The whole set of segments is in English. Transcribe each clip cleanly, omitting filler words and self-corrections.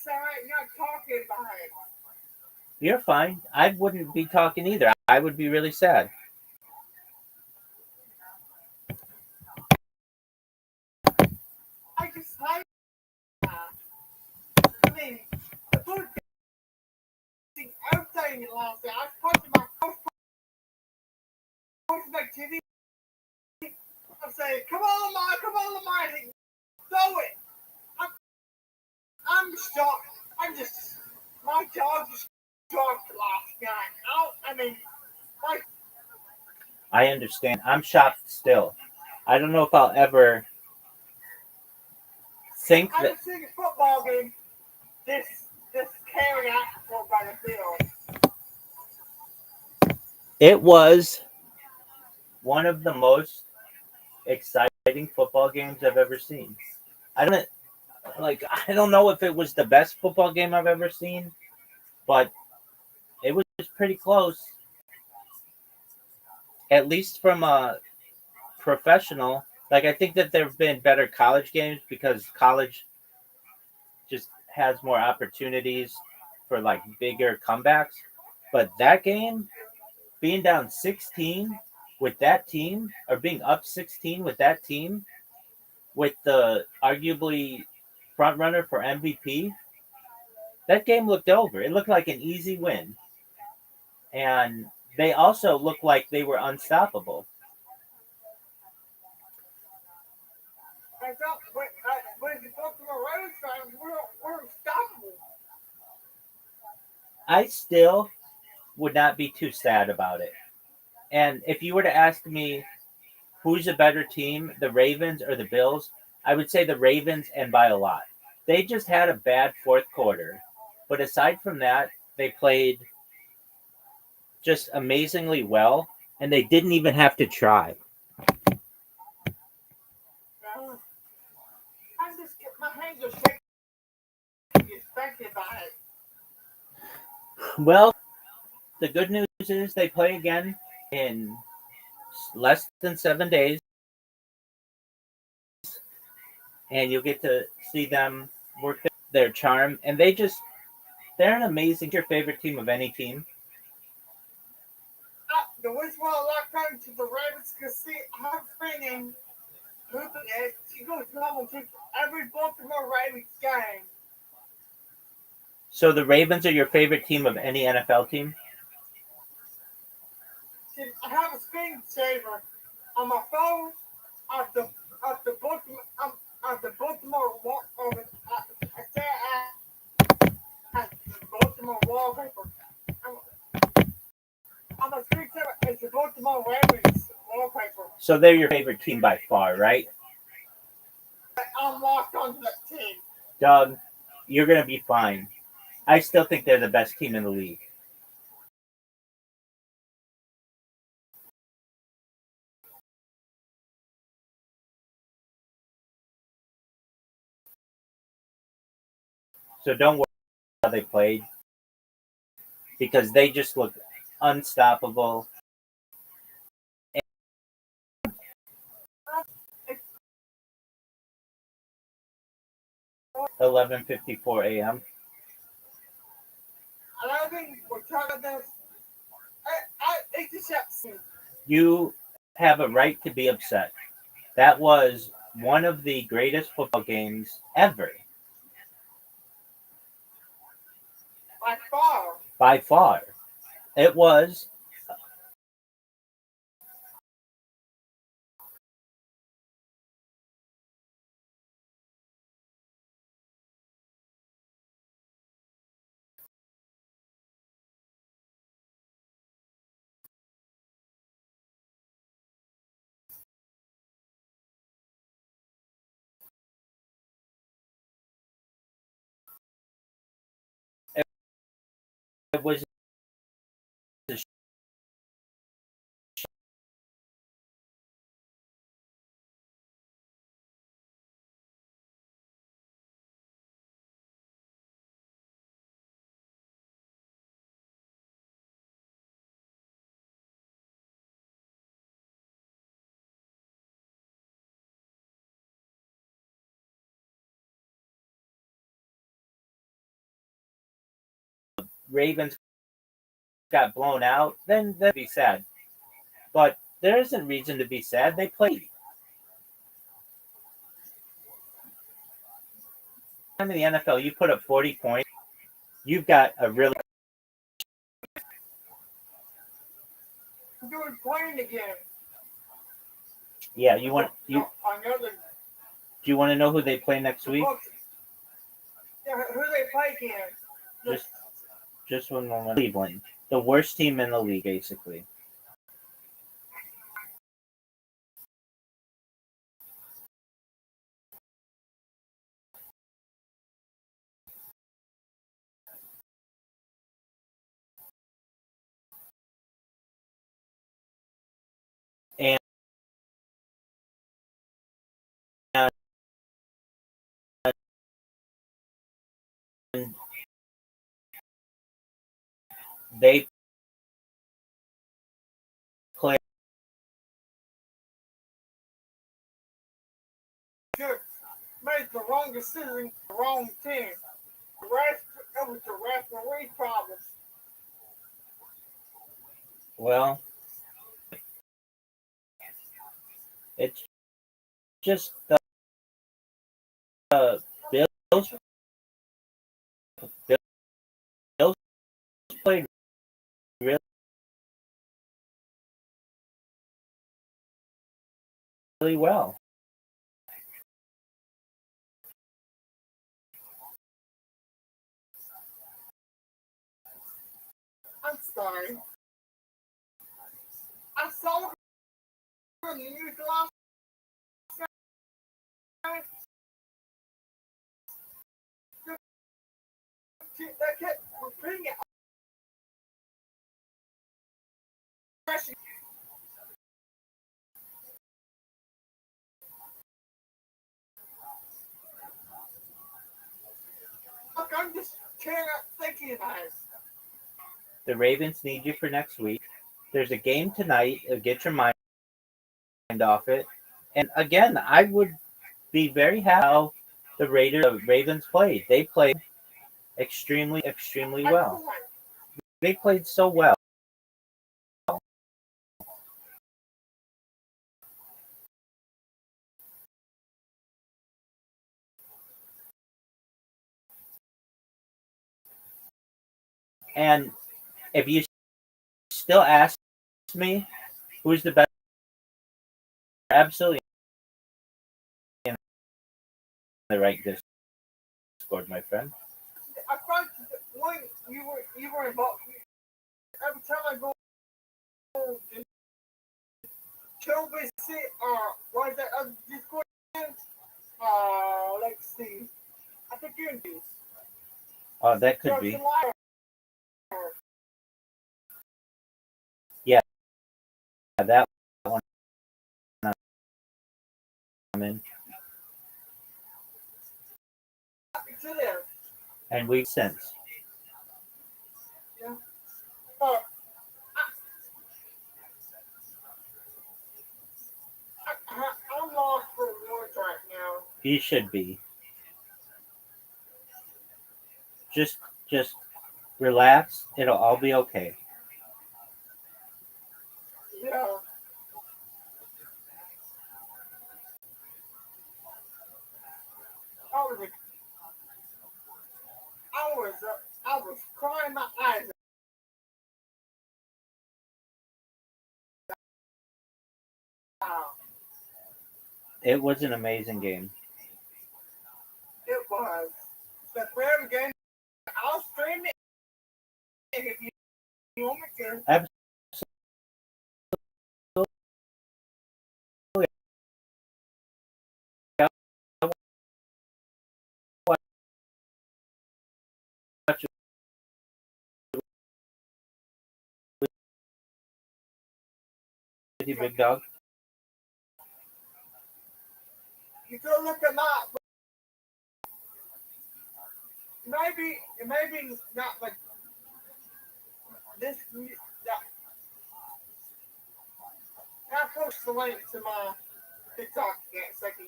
sorry, not talking about it. You're fine. I wouldn't be talking either. I would be really sad. I just hate that. I mean, the food thing outside last night. I was posting my TV. I'm saying, come on, Lamar, throw it. I'm, I'm shocked. My jaw just dropped last night. I mean, like, I understand. I'm shocked still. I don't know if I'll ever think I that was seeing a football game this carry out for by the field. it was one of the most exciting football games I've ever seen. I don't I don't know if it was the best football game I've ever seen, but it was pretty close. At least from a professional. Like I think that there've been better college games because college just has more opportunities for like bigger comebacks. But that game, being down 16 with that team, or being up 16 with that team, with the arguably front runner for MVP, that game looked over. It looked like an easy win. And they also looked like they were unstoppable. I thought when the Baltimore Ravens fans, we're unstoppable. I still would not be too sad about it. And if you were to ask me who's a better team, the Ravens or the Bills, I would say the Ravens and by a lot. They just had a bad fourth quarter. But aside from that, they played just amazingly well and they didn't even have to try. My hands are shaking. Expected by it. Well, the good news is they play again in less than 7 days and you'll get to see them work their charm. And they're an amazing, your favorite team of any team. The Wiswell locked on to the Ravens because see, her friend hooping it. She goes normal to every Baltimore Ravens game. So the Ravens are your favorite team of any NFL team? I have a screensaver on my phone of the Baltimore of the Baltimore of it. I say at the Baltimore wallpaper. I'm a screensaver. It's the Baltimore Ravens wallpaper. So they're your favorite team by far, right? I'm locked onto that team. Doug, you're going to be fine. I still think they're the best team in the league. So don't worry how they played because they just look unstoppable. 11:54 a.m. I think we're talking about this. It's just You have a right to be upset. That was one of the greatest football games ever, by far. by far. It was it was Ravens got blown out, then that'd be sad. But there isn't reason to be sad. They played. In the NFL, you put up 40 points. You've got a really Doing playing again. yeah. You want you Another. do you want to know who they play next week? Yeah, who they play again? Just one moment. Cleveland, the worst team in the league, basically. And they play. Made the wrong decision, the wrong team. It was the referee problems. Well, it's just the Bills. Bills played really, really well. I'm sorry. I saw her in the news last night. They kept repeating it. Look, I'm just tearing up thinking about it. The Ravens need you for next week. There's a game tonight. Get your mind off it. And again, I would be very happy how the Ravens played. They played extremely, extremely well. They played so well. And if you still ask me who's the best, absolutely in the right Discord, my friend. I thought when you were involved. Every time I go to Kill visit what is that other Discord? Let's see. I think you're in this. Oh, that could be. Yeah, that one. I'm in. And we've since. Yeah. I'm lost for words right now. You should be. Just relax. It'll all be okay. Yeah. I was crying my eyes out. It was an amazing game. It was. The forever game. I'll stream it if you want me to. Absolutely. With you, big dog. You go look at my. Maybe not like this. I'll post the link to my TikTok in a second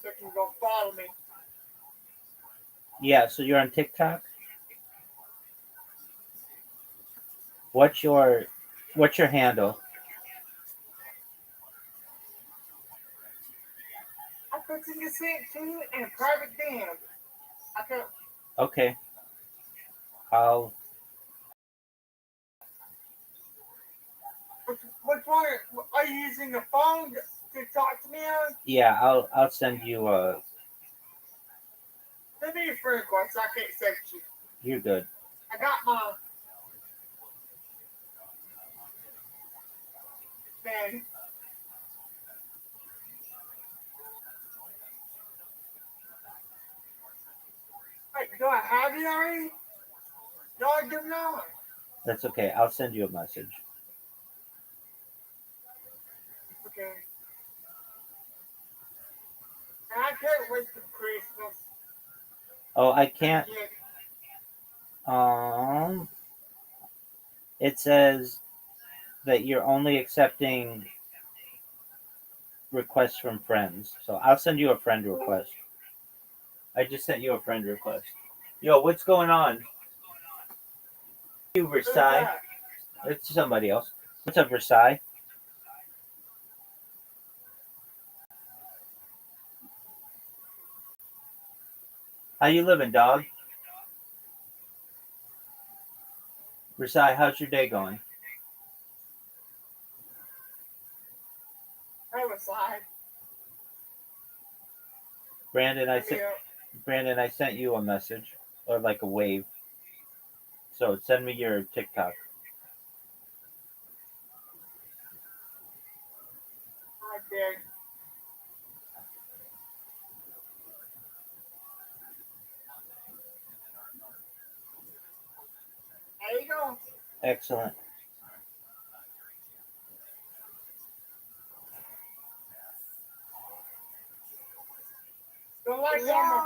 so you can go follow me. Yeah, so you're on TikTok? What's your handle? I thought you could see it too in a private DM. I could. Okay. I'll Which one? Are you using the phone to talk to me on? yeah, I'll send you Send me your friend request. I can't send you. you're good. I got my thing. Wait, do I have you already? No, I do not. That's okay. I'll send you a message. Okay. And I can't wait for Christmas. Oh, I can't. Yeah. It says that you're only accepting requests from friends. So I'll send you a friend request. I just sent you a friend request. Yo, what's going on? You Who's Versailles? that? It's somebody else. What's up, Versailles? How you living, dog? Versailles, how's your day going? I was like, Brandon, yeah. Brandon, I sent you a message or like a wave. So send me your TikTok. I did. There you go. Excellent. Don't like that.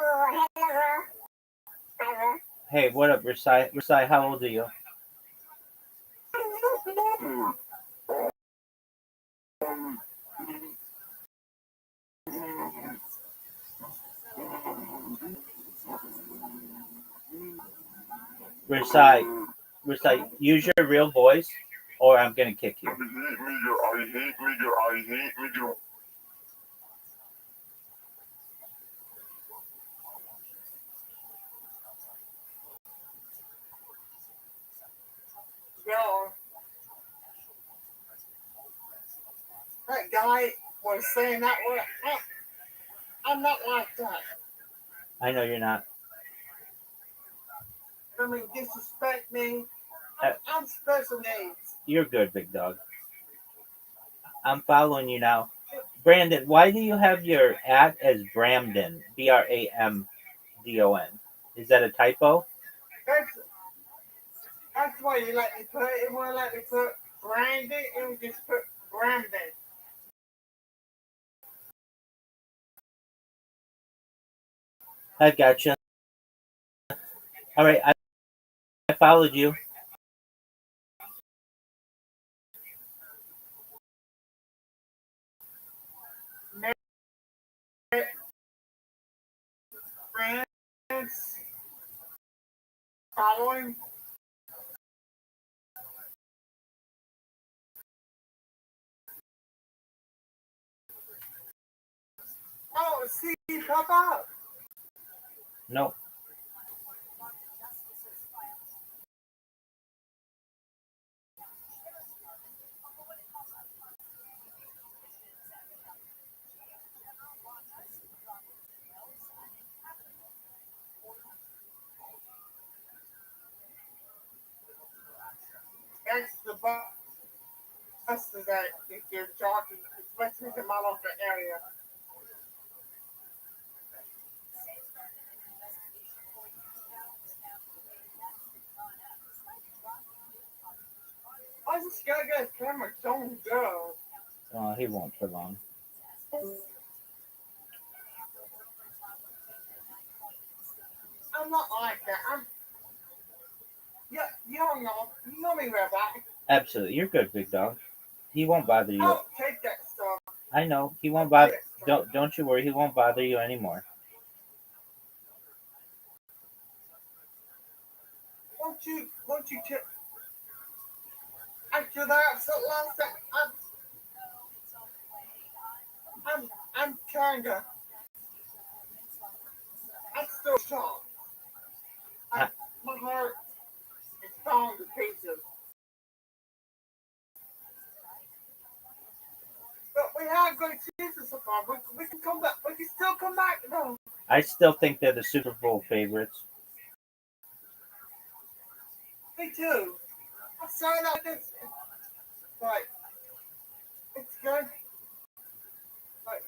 Hey, what up, Versailles? Versailles, how old are you? Versailles, Versailles, use your real voice, or I'm gonna kick you. Yo, that guy was saying that word. I'm not like that. I know you're not. I mean, disrespect me. Uh, I'm special needs. You're good, big dog. I'm following you now. Brandon, why do you have your at as Bramdon? Bramdon. Is that a typo? That's that's why you let me put it. It won't let me put Brandon. It would just put Brandon. I gotcha. All right, I followed you. Friends following. Oh, see, pop up. No, That's the bus that if you're talking, especially in my local area. I just gotta get a camera. Don't go. he won't for long. I'm not like that. Yeah, you don't know. You know me, Rabbi. Absolutely, you're good, big dog. He won't bother I you. don't take that stuff. I know he I won't don't take bother. that stuff. Don't you worry. He won't bother you anymore. Won't you after that upset last night, I'm kinda, I'm still shocked. I, My heart is falling to pieces. But we have good seasons so far. We can come back. We can still come back though. I still think they're the Super Bowl favorites. Me too. I'm sorry that this, but it's good. But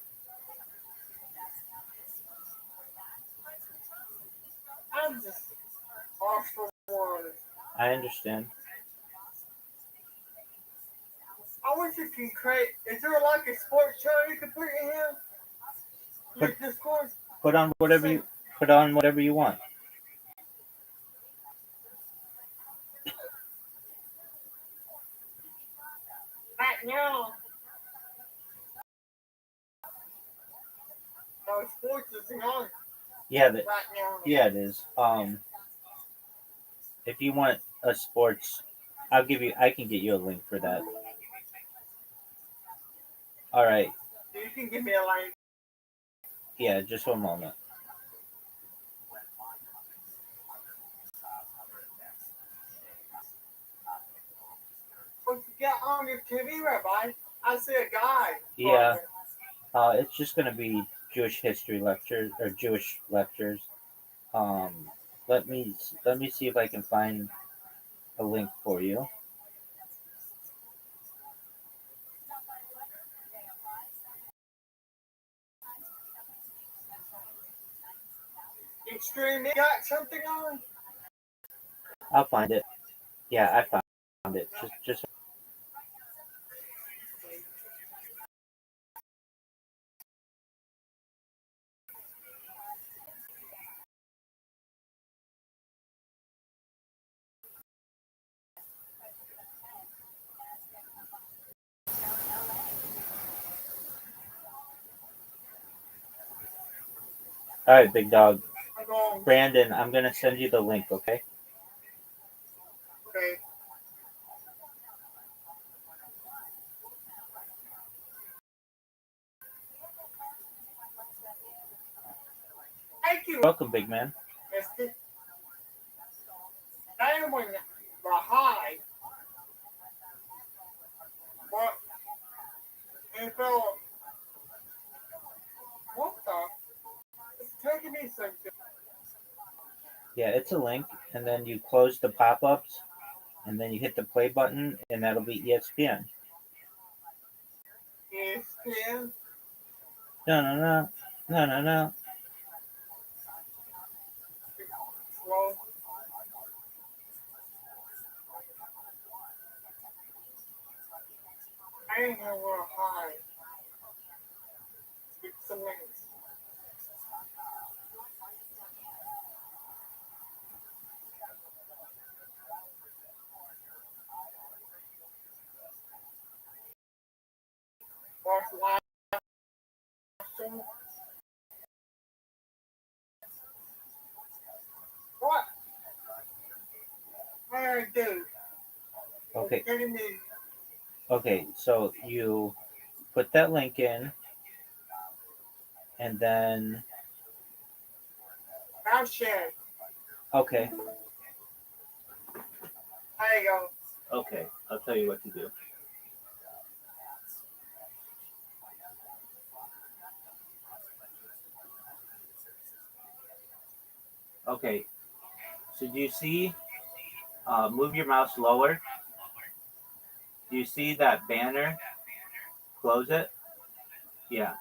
I'm just off for words. I understand. I wish you can create. Is there like a sports channel you can put in here? Put, Your Discord? put on whatever you want. Right now, no sports isn't on Yeah, right now. yeah, it is. If you want a sports, I can get you a link for that. All right. You can give me a link. Yeah, just one moment. What you got on your TV, Rabbi? I see a guy. Yeah. It's just gonna be Jewish history lectures or Jewish lectures. Um, let me see if I can find a link for you. Extreme. You got something on? I'll find it. Yeah, I found it. Just. All right, big dog. I'm going. Brandon, I'm gonna send you the link. Okay. Okay. Thank you, Welcome, big man. Mister. I am on the high. What? And so, what the? It's taking me some. Yeah, it's a link, and then you close the pop-ups, and then you hit the play button, and that'll be ESPN. ESPN. No, no, no, no, no, no. Well, I ain't know where high. It's some links. Watch live show. What? What I do? Okay, It's getting me. okay. So you put that link in, and then I'll share. okay, There you go. okay. I'll tell you what to do. Okay. So do you see? Move your mouse lower. Do you see that banner? Close it. Yeah.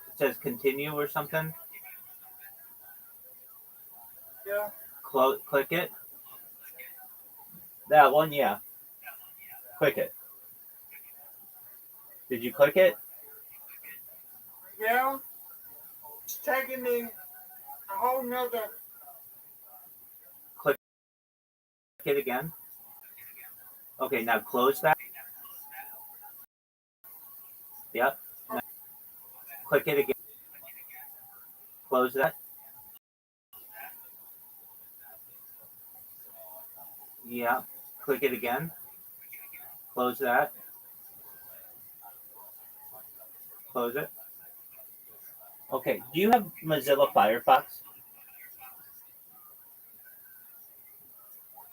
It says continue or something. Yeah. Click it. That one, yeah. Click it. Did you click it? Yeah. It's taking me a whole nother. Click it again. Okay, now close that. Yep. Now click it again. Close that. Yeah. click it again. Close that. Close it. Okay, do you have Mozilla Firefox?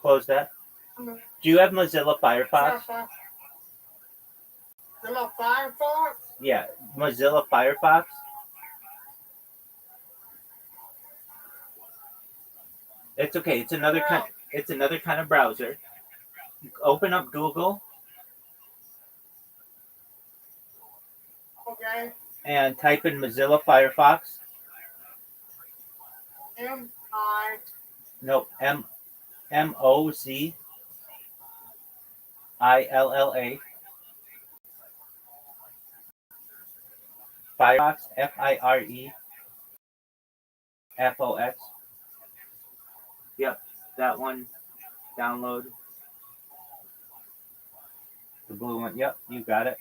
Close that. Do you have Mozilla Firefox? Mozilla Firefox? Yeah, Mozilla Firefox. It's okay. It's another kind. It's another kind of browser. Open up Google. Okay. And type in Mozilla Firefox. M-I. No, Mozilla. Firefox. Firefox. Yep, that one. Download. The blue one. Yep, you got it.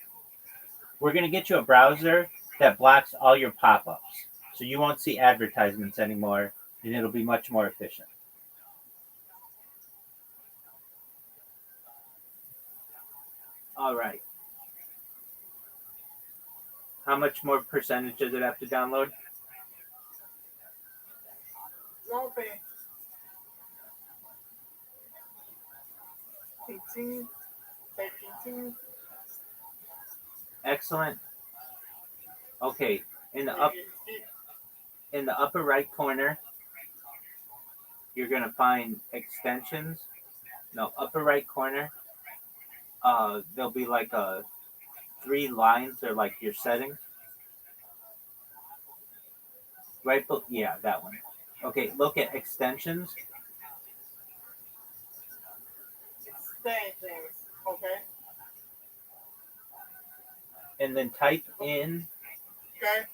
We're going to get you a browser that blocks all your pop-ups. So you won't see advertisements anymore, and it'll be much more efficient. All right. How much more percentage does it have to download? Won't be. 18. 18. Excellent. Okay, in the upper right corner, you're gonna find extensions. No, upper right corner. There'll be like 3 lines. They're like your settings. Right, yeah, that one. Okay, look at extensions. Extensions. Okay. And then type in. Okay.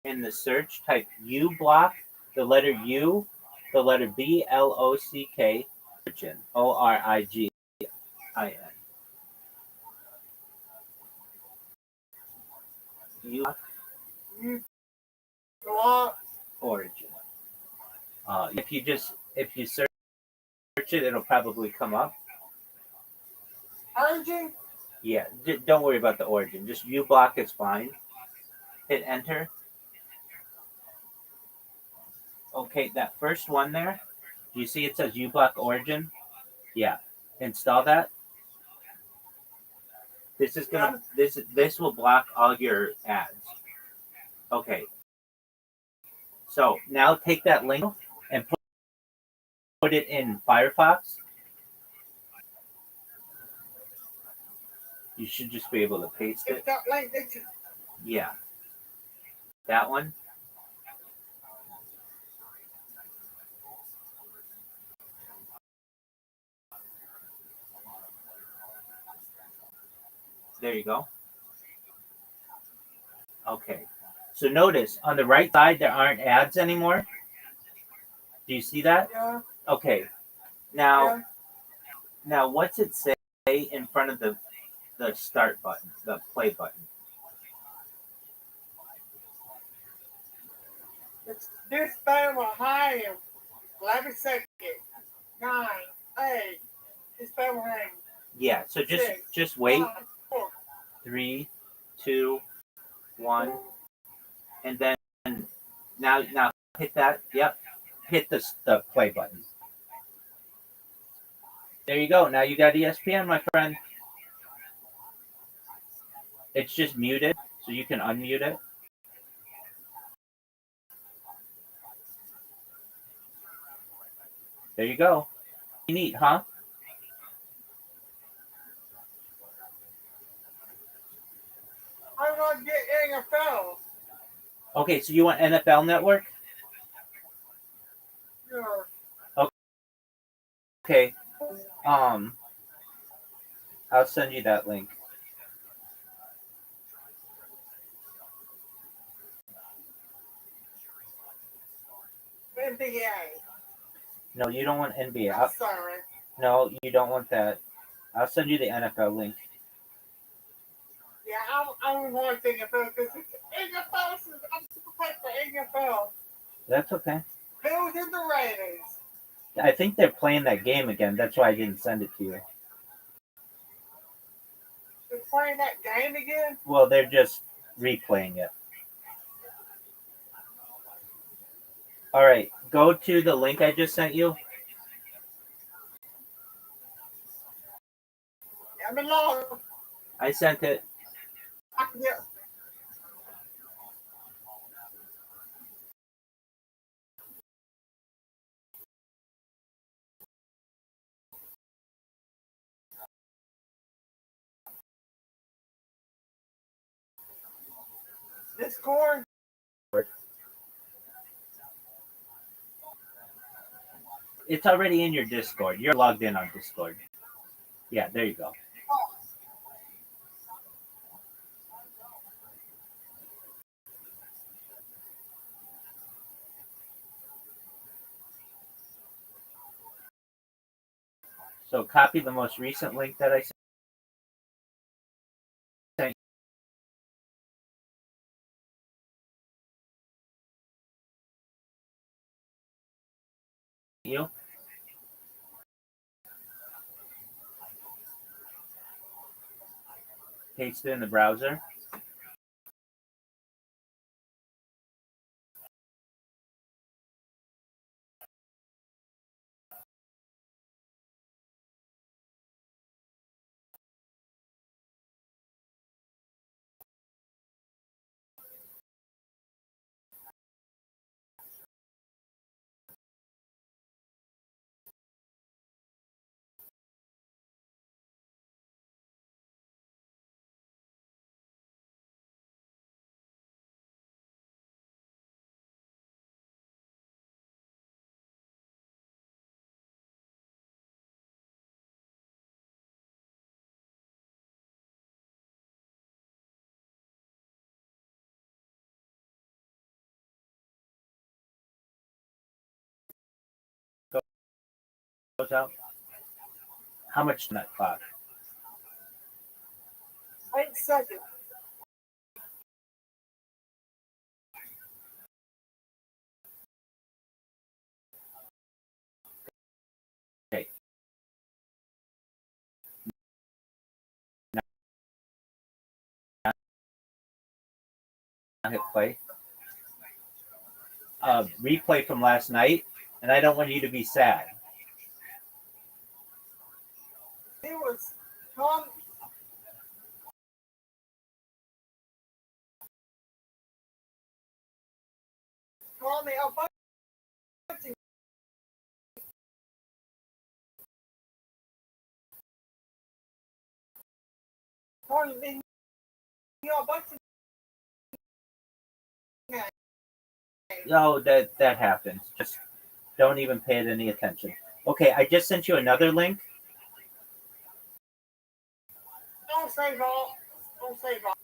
In the search, type uBlock, the letter U, the letter B, L-O-C-K, Origin, O-R-I-G-I-N. uBlock. Origin. If you search it, it'll probably come up. Origin? Yeah, don't worry about the origin. Just uBlock is fine. Hit enter. Okay, that first one there, do you see it says uBlock Origin? Yeah. Install that. This is gonna this will block all your ads. Okay. So now take that link and put it in Firefox. You should just be able to paste it. Yeah. That one. There you go. Okay. So notice on the right side there aren't ads anymore. Do you see that? Yeah. Okay. Now what's it say in front of the start button, the play button? This phone will hang 11 seconds. 9, 8. This phone will hang. Yeah, so just wait. 5, 4. 3, 2, 1, and then now hit that. Yep, hit the play button. There you go. Now you got ESPN, my friend. It's just muted, so you can unmute it. There you go. Neat, huh? I'm going to get NFL. Okay, so you want NFL Network? Yeah. Okay. I'll send you that link. NBA. No, you don't want NBA. I'm sorry. No, you don't want that. I'll send you the NFL link. Yeah, I'm going to NFL because NFL. I'm super paid for NFL. That's okay. Bills and the Raiders. I think they're playing that game again. That's why I didn't send it to you. They're playing that game again? Well, they're just replaying it. All right, go to the link I just sent you. I'm in love. I sent it. I can get. Discord. It's already in your Discord. You're logged in on Discord. Yeah, there you go. So copy the most recent link that I sent you. Paste it in the browser. Goes out. How much net clock? Wait a second. Okay. Now hit play. Replay from last night, and I don't want you to be sad. It was Tom. Call me a bunch of. Calling me a bunch of. No, that happens. Just don't even pay it any attention. Okay, I just sent you another link. Don't say Vault. Don't say Vault.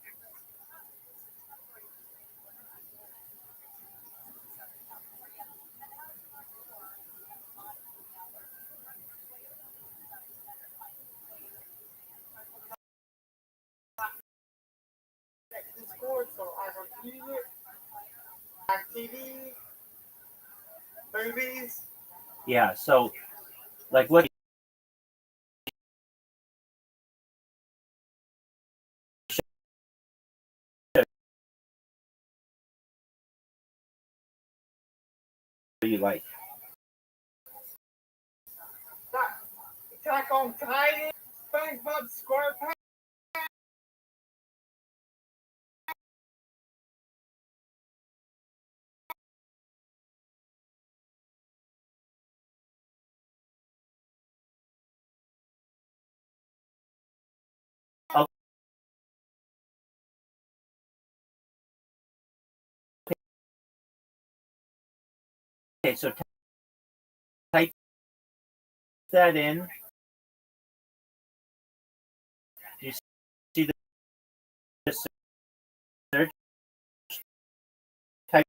Discord, so I can use it. TV, movies. Yeah, so like what do you like? Attack on Titan, SpongeBob SquarePants. Okay, so type that in. You see the search? Type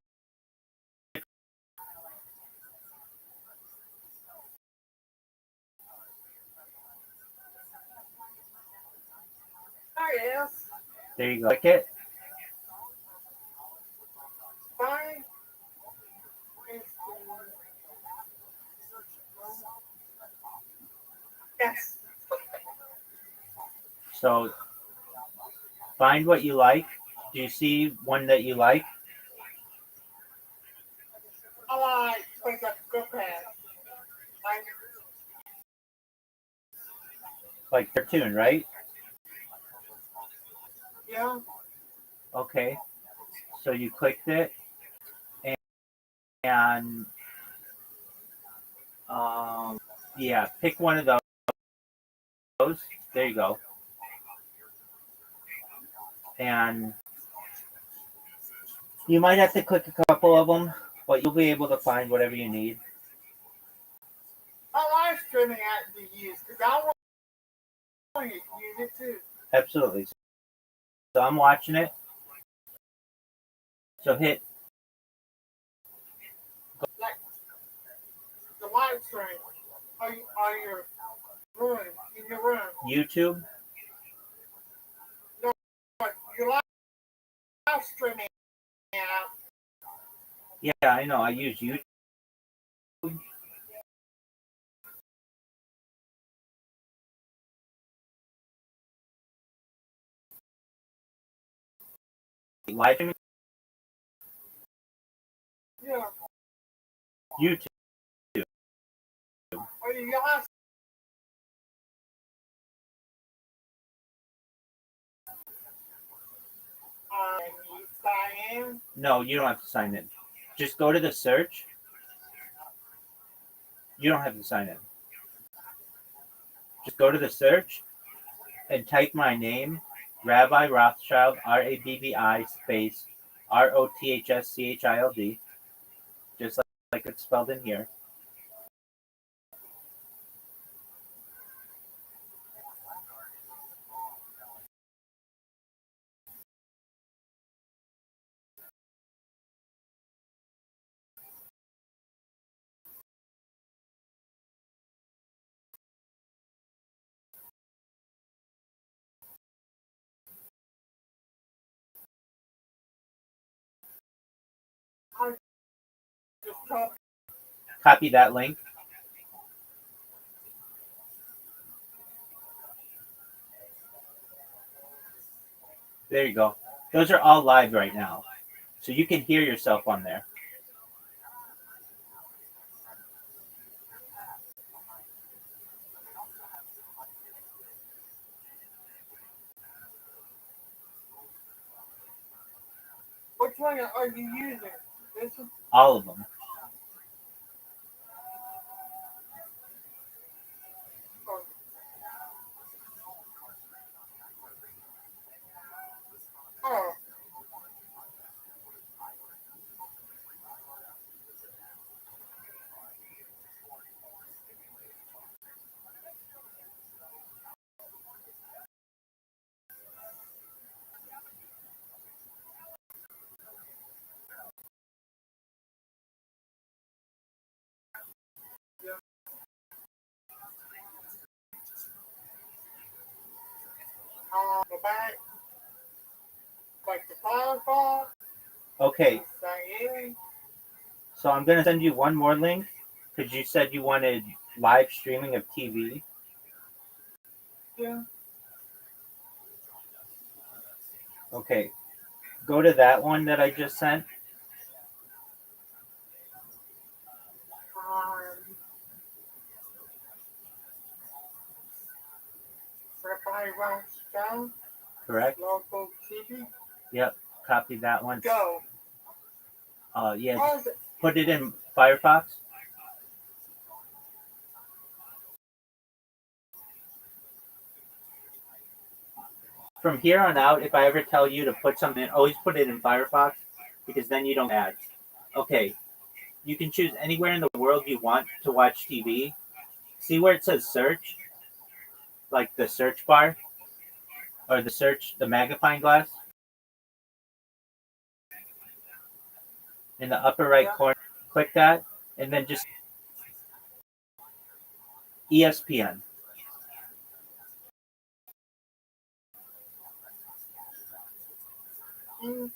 There it is. there you go. Click it. Fine. Yes. So find what you like. Do you see one that you like? I like things like good pants. Like, Like cartoon, right? yeah. Okay. So you clicked it and yeah, pick one of those. There you go. And you might have to click a couple of them, but you'll be able to find whatever you need. I like streaming apps to use because I want to use it too. Absolutely. So I'm watching it. So hit Like the live stream. Are your room in your room? YouTube. No, your live streaming app. Yeah, I know. I use YouTube. Live streaming. Yeah. YouTube. Or your live. You sign in. No, you don't have to sign in. Just go to the search. You don't have to sign in. Just go to the search and type my name, Rabbi Rothschild, Rabbi space Rothschild, just like it's spelled in here. I just copy. Copy that link. There you go. Those are all live right now. So you can hear yourself on there. Which one are you using? This one? All of them. Or, oh, yeah. Go back. Like the Firefox. Okay, Sign in. so I'm going to send you one more link because you said you wanted live streaming of TV. Yeah. Okay, go to that one that I just sent. Rabbi Rothschild. Correct? Local TV. Yep, copy that one. Go. Yeah, How is it? put it in Firefox. From here on out, if I ever tell you to put something in, always put it in Firefox because then you don't ads. Okay, you can choose anywhere in the world you want to watch TV. See where it says search, like the search bar or the magnifying glass in the upper right corner. Click that, and then just ESPN, Mm,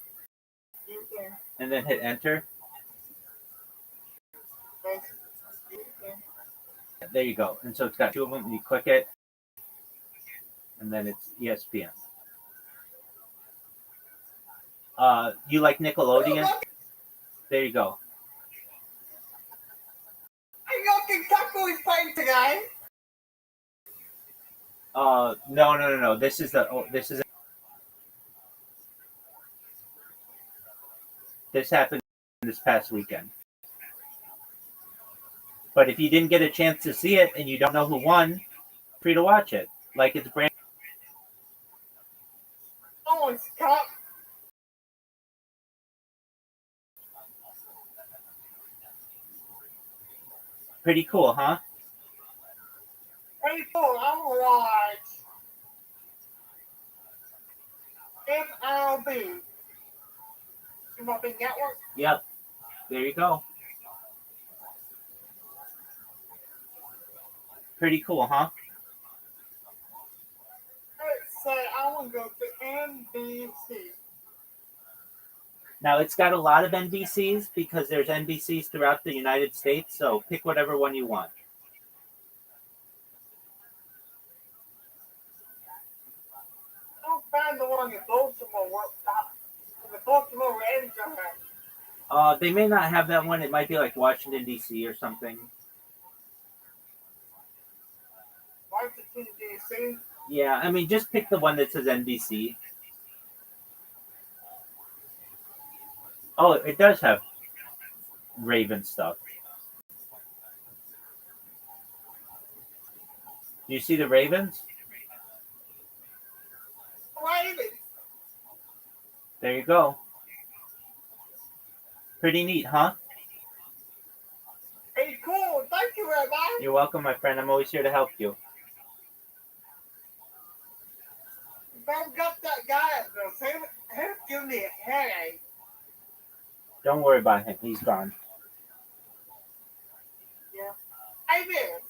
you can. and then hit enter. Yes, you can. There you go. And so it's got two of them. You click it, and then it's ESPN. You like Nickelodeon? There you go. I know Kentucky is playing today. No. This is this happened this past weekend. But if you didn't get a chance to see it and you don't know who won, free to watch it. Like it's brand. Oh, it's cup. Pretty cool, huh? Pretty cool. I'm gonna watch MLB. MLB Network. Yep. There you go. Pretty cool, huh? Let's say I want to go to NBC. Now it's got a lot of NBCs because there's NBCs throughout the United States, so pick whatever one you want. I'll find the one in Baltimore. The Baltimore Ravens are. They may not have that one. It might be like Washington D.C. or something. Washington D.C. Yeah, I mean, just pick the one that says NBC. Oh, it does have Raven stuff. Do you see the Ravens? Ravens. There you go. Pretty neat, huh? Hey, cool. Thank you, Rabbi. You're welcome, my friend. I'm always here to help you. Don't got that guy at the he's giving me a headache. Don't worry about him. He's gone. Yeah. Hey, man.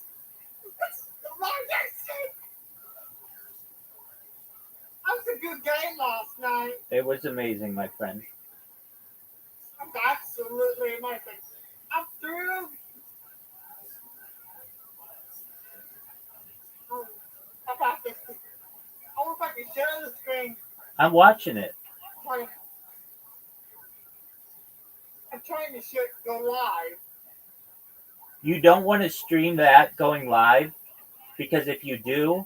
That was a good game last night. It was amazing, my friend. Absolutely amazing. I'm through. How about this? I wonder if I can share the screen. I'm watching it. I'm trying to go live. You don't want to stream that going live because if you do,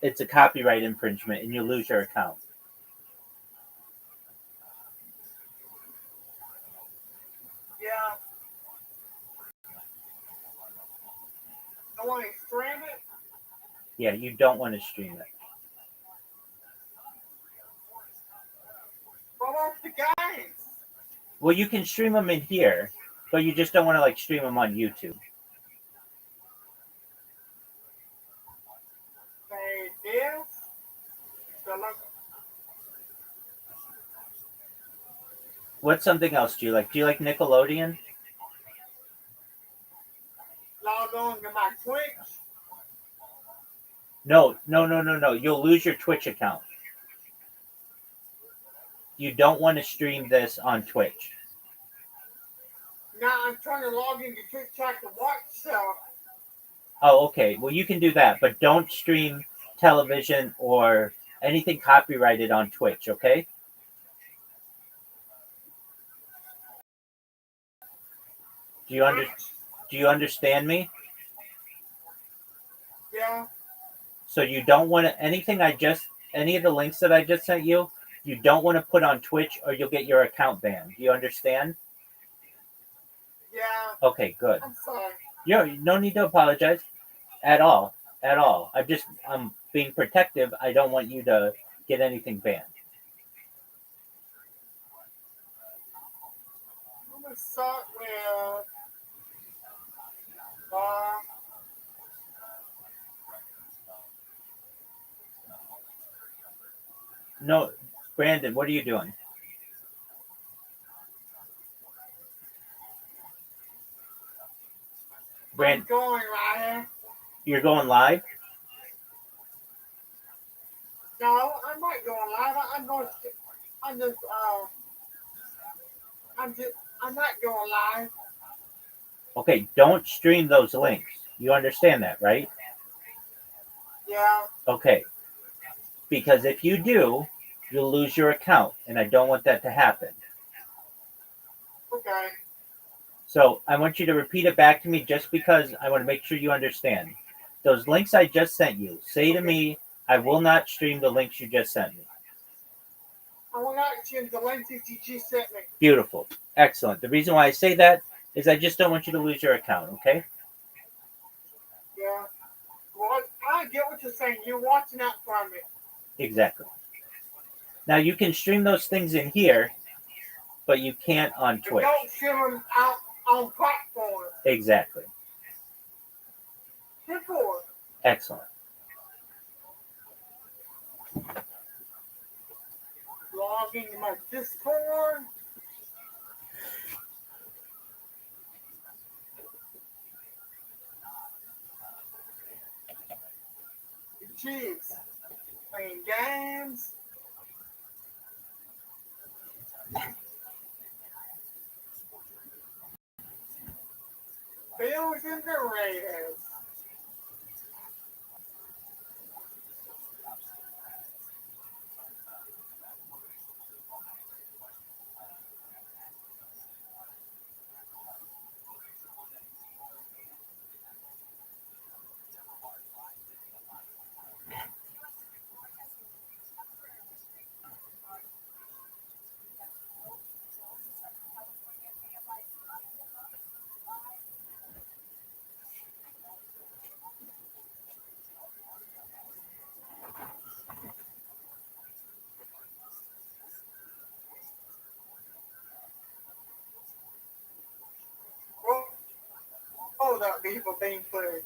it's a copyright infringement and you lose your account. Yeah. I want to stream it. Yeah, you don't want to stream it. What about the guys? Well, you can stream them in here, but you just don't want to like stream them on YouTube. Say this. What's something else do you like? Do you like Nickelodeon? Log on to my Twitch. No. You'll lose your Twitch account. You don't want to stream this on Twitch. Now I'm trying to log into Twitch so I can watch stuff. Oh, okay. Well, you can do that, but don't stream television or anything copyrighted on Twitch, okay? Do you understand me? Yeah. So you don't want to any of the links that I just sent you, you don't want to put on Twitch or you'll get your account banned. Do you understand? Yeah. Okay, good. I'm sorry. No need to apologize at all. I'm being protective. I don't want you to get anything banned. I'm going to start with No, Brandon, what are you doing? I'm going right here. You're going live? No, I'm not going live. I'm not going live. Okay, don't stream those links. You understand that, right? Yeah. Okay, because if you do, you'll lose your account, and I don't want that to happen. Okay. So I want you to repeat it back to me just because I want to make sure you understand. Those links I just sent you, say to me, I will not stream the links you just sent me. I will not change the link that you just sent me. Beautiful. Excellent. The reason why I say that is I just don't want you to lose your account, okay? Yeah. Well, I get what you're saying. You're watching out for me. Exactly. Now you can stream those things in here, but you can't on But Twitch. don't share them out on platforms. Exactly. Simple. Excellent. Log into my Discord. Jeez. Playing games. Bills and the Raiders. Oh, that people being played.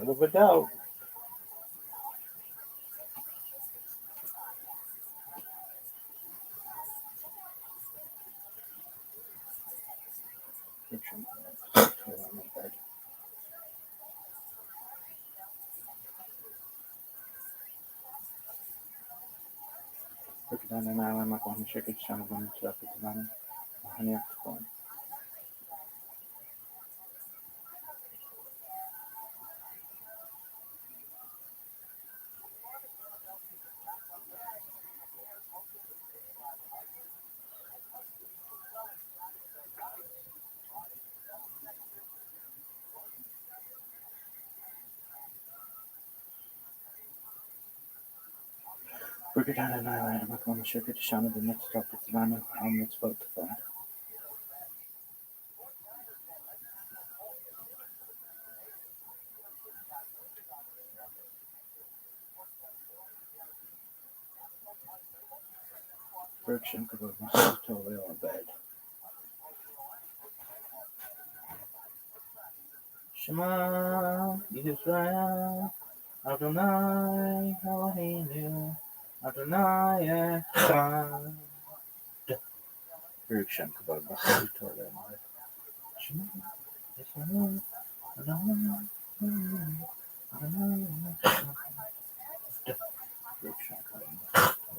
of a doubt. Shema Yisrael, Adonai Eloheinu, Adonai Echad. Baruch Shem Kavod B'Chai Torah. Shema Yisrael, Adonai Eloheinu, Adonai Echad. Baruch Shem Kavod B'Chai Torah.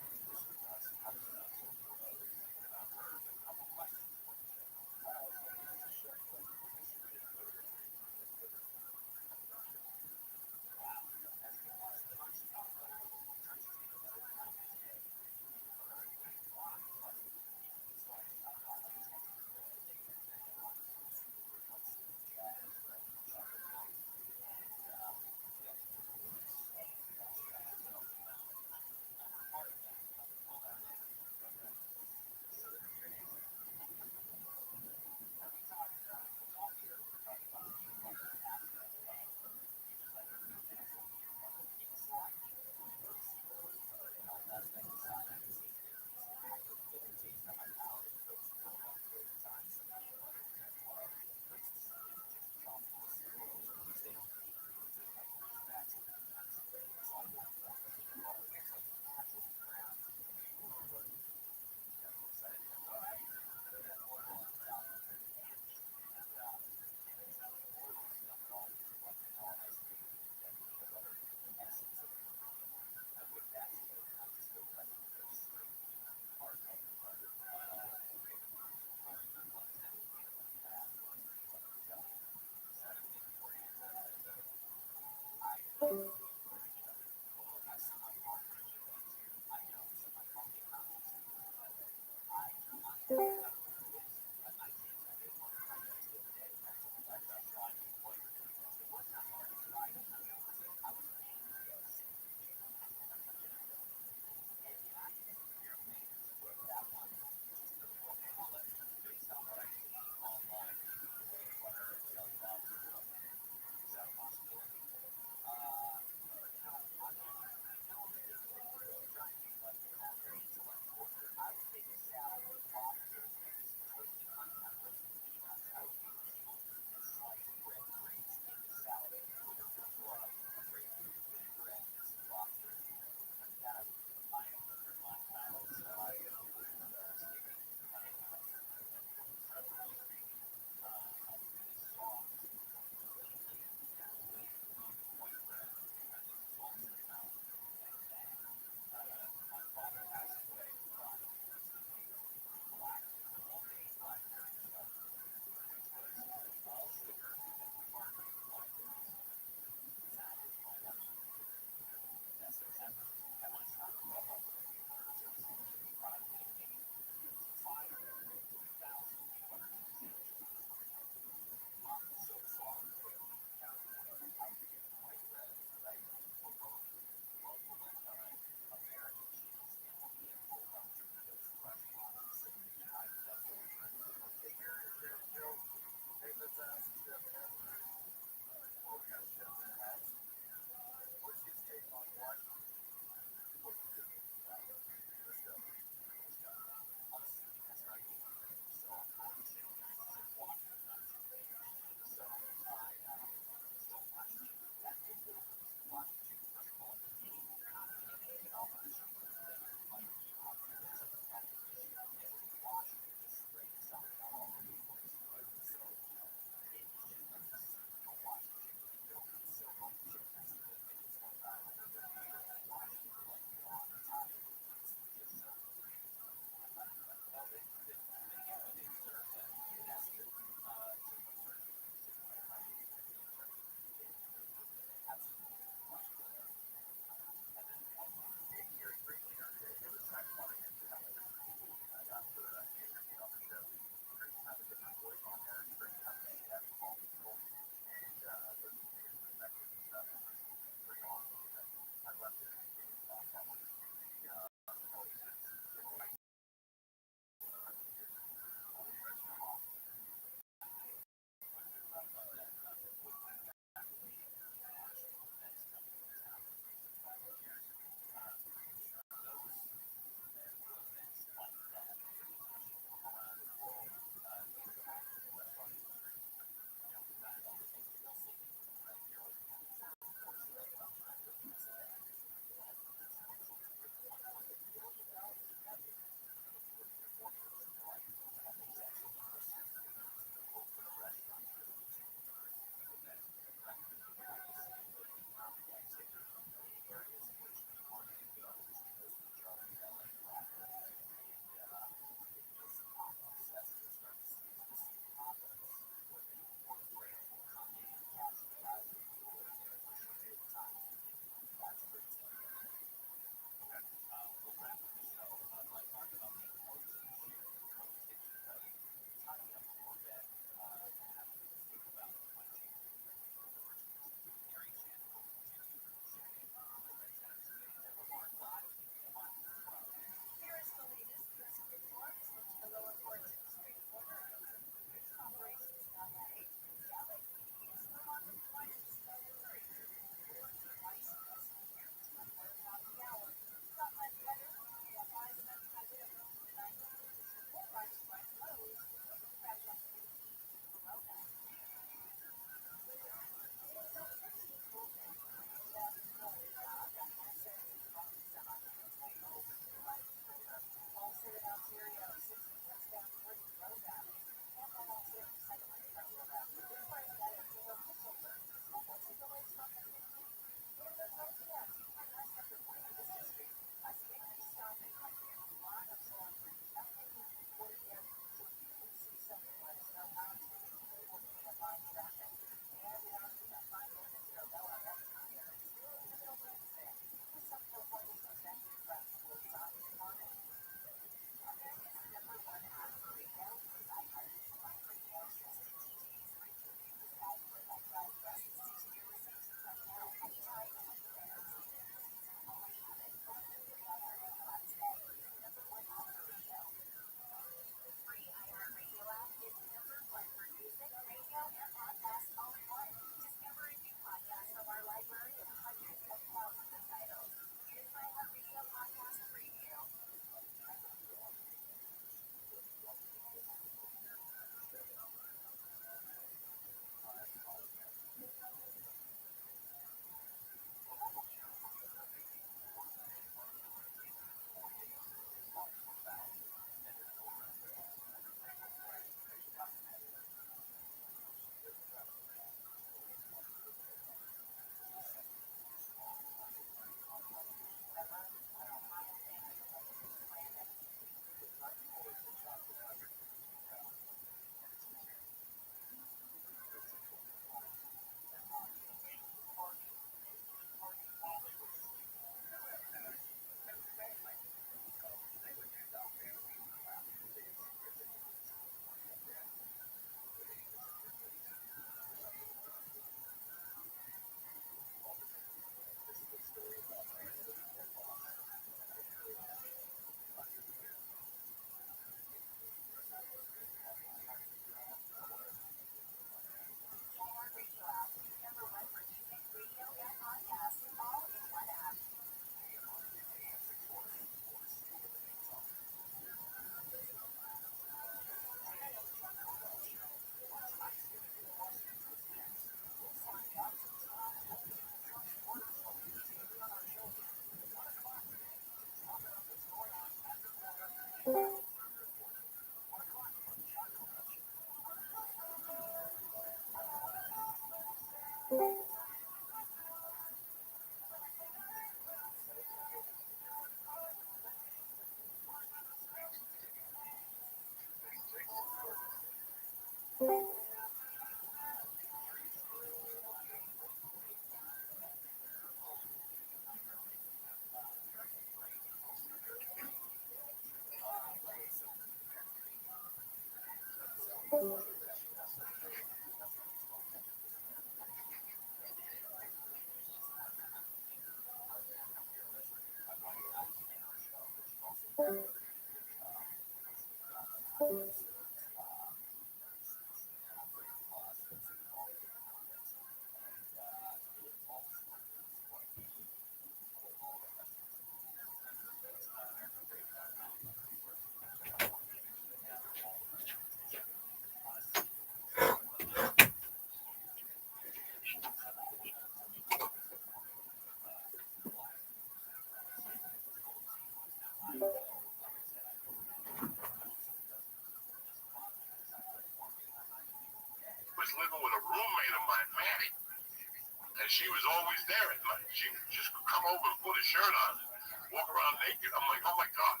Was living with a roommate of mine, Manny, and she was always there at night. She would just come over and put a shirt on and walk around naked. I'm like, oh my God.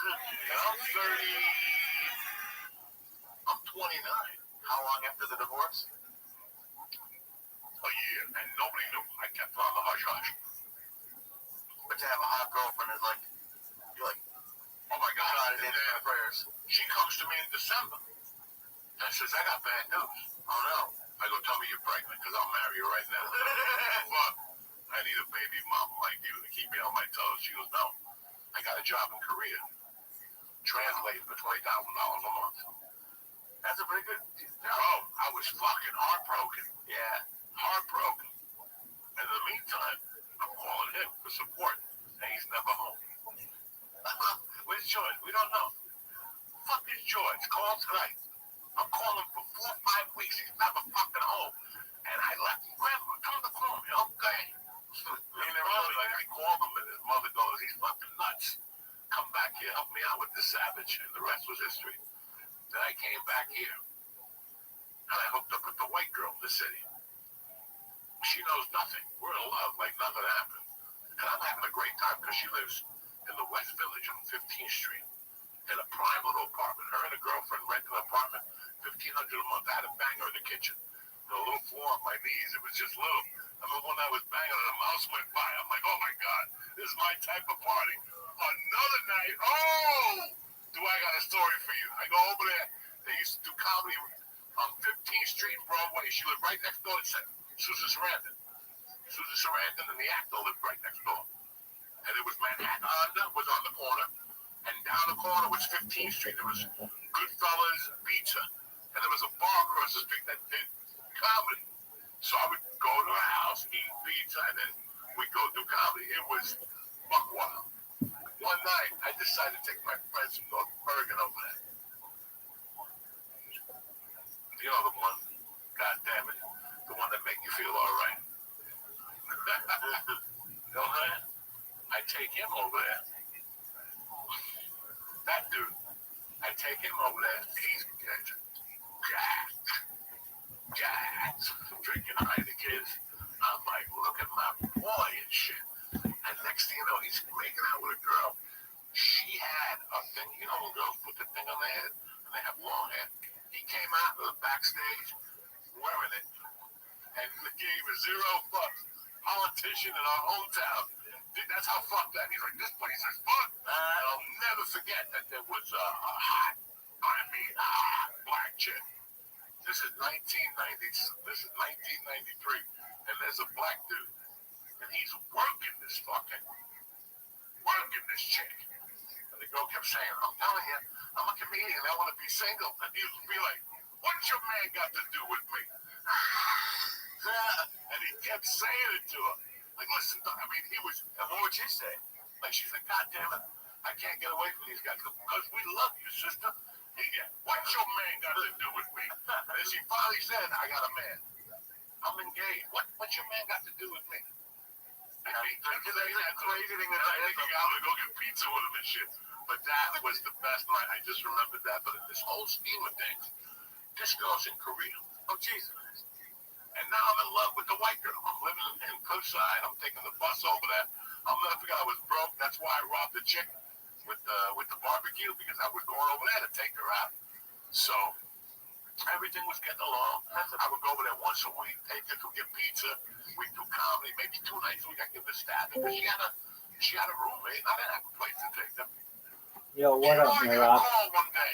And I'm 30, I'm 29. How long after the divorce? A year, and nobody knew. I kept on the hush hush. But to have a hot girlfriend is like, you're like, Oh my God. God, And it then my prayers. she comes to me in December and says, I got bad news. Oh no. I go, tell me you're pregnant, because I'll marry you right now. But I need a baby mama like you to keep me on my toes. She goes, no, I got a job in Korea, translating for $20,000 a month. That's a pretty good job. Oh, I was fucking heartbroken. Yeah. Heartbroken. And in the meantime, I'm calling him for support, and he's never home. Where's George? We don't know. Fuck is George? Call tonight. I'm calling for 4 or 5 weeks. He's never fucking home. And I left him. Grandma, come to call me. Okay. He never told me. Like, I called him, and his mother goes, he's fucking nuts. Come back here. Help me out with the savage. And the rest was history. Then I came back here. And I hooked up with the white girl in the city. She knows nothing. We're in love like nothing happened. And I'm having a great time because she lives in the West Village on 15th Street in a prime little apartment. Her and a girlfriend rent an apartment, $1,500 a month. I had to bang her in the kitchen. A little floor on my knees. It was just little. I remember when I was banging her, a mouse went by. I'm like, oh my God, this is my type of party. Another night, oh, do I got a story for you. I go over there. They used to do comedy on 15th Street and Broadway. She lived right next door to Susan Sarandon. Susan Sarandon and the actor lived right next door. And it was Manhattan was on the corner. And down the corner was 15th Street. There was Goodfellas Pizza. And there was a bar across the street that did comedy. So I would go to her house, eat pizza, and then we'd go do comedy. It was buck wild. One night, I decided to take my friends from North Bergen over there. You know the one, God damn it, the one that make you feel all right. You know that? I take him over there. That dude, I take him over there. He's jacked, drinking Heinekens. I'm like, look at my boy and shit. And next thing you know, he's making out with a girl. She had a thing, you know, when girls put the thing on their head and they have long hair. He came out of the backstage wearing it and gave a zero fucks. Politician in our hometown. Dude, that's how fucked that. He's like, this place is fun. I'll never forget that there was a hot, black chick. This is 1990. This is 1993, and there's a black dude, and he's working this chick. And the girl kept saying, I'm telling you, I'm a comedian. I want to be single. And he would be like, what's your man got to do with me? And he kept saying it to her. Like, listen, I mean, he was, and what would she say? Like, she's like, God damn it, I can't get away from these guys because we love you, sister. What's your man got to do with me? And she finally said, I got a man. I'm engaged. What's your man got to do with me? And he that crazy thing that I think I got to go get pizza with him and shit. But that was the best night. I just remembered that. But in this whole scheme of things, this girl's in Korea. Oh, Jesus. And now I'm in love with the white girl. I'm living in Cliffside. I'm taking the bus over there. I'll never forget I was broke. That's why I robbed the chick with the barbecue because I was going over there to take her out. So everything was getting along. I would go over there once a week, take her to get pizza. We'd do comedy. Maybe 2 nights a week I give her staff because she had a roommate. I didn't have a place to take them. Yo, what up, I got a Rob? call one day.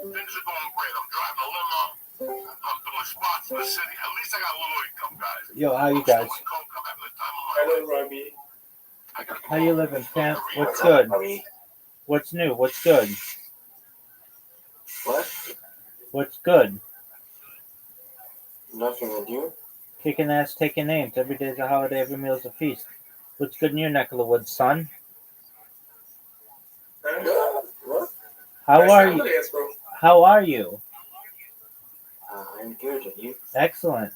Things are going great. I'm driving a limo. I'm doing spots in the city. At least I got a little income, guys. Yo, how you I'm still guys? in coke. I'm having the time of my Hello, life. Robbie. I got How you living, Pam? What's What's good? up, Robbie? What's new? What's good? What? What's good? Nothing with you? Kicking ass, taking names. Every day's a holiday, every meal's a feast. What's good in your neck of the woods, son? What? How are you? How are you? I'm good, and you? Excellent.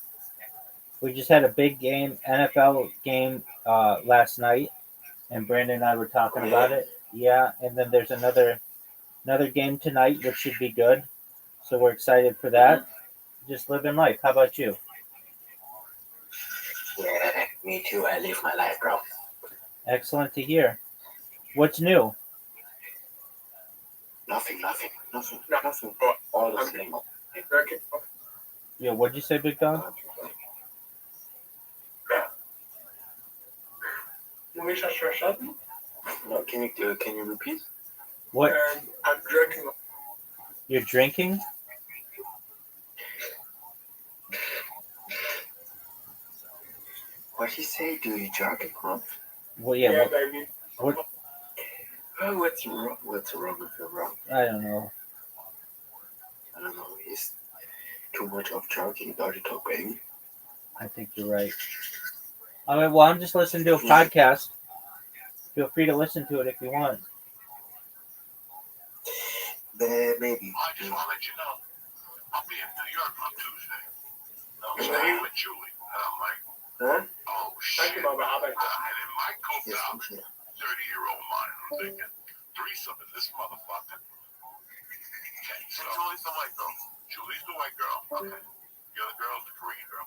We just had a big game, NFL game, last night, and Brandon and I were talking about it. Yeah, and then there's another game tonight, which should be good. So we're excited for that. Just living life. How about you? Yeah, me too. I live my life, bro. Excellent to hear. What's new? Nothing. Oh, All the I'm same. drinking. Yeah, what'd you say, Big Dog? We shall shut. No, can you repeat? What? I'm drinking. You're drinking? What he say? Do you jogging, huh? Well, yeah. Yeah, baby. What? Oh, what's wrong? What's wrong with you, bro? I don't know. I don't know. It's too much of jogging. Don't you talk, baby? I think you're right. All right. Well, I'm just listening to a podcast. Feel free to listen to it if you want. Maybe. I just want to let you know, I'll be in New York on Tuesday. I'm Really? staying with Julie. And I'm like, Huh? oh, Thank shit. you, Baba. How about that? And in my coked Yes, out I'm sure. 30-year-old mind, I'm thinking, threesome in this motherfucker. Okay, so Julie's the white girl. Julie's the white girl. Okay. The other girl's the Korean girl.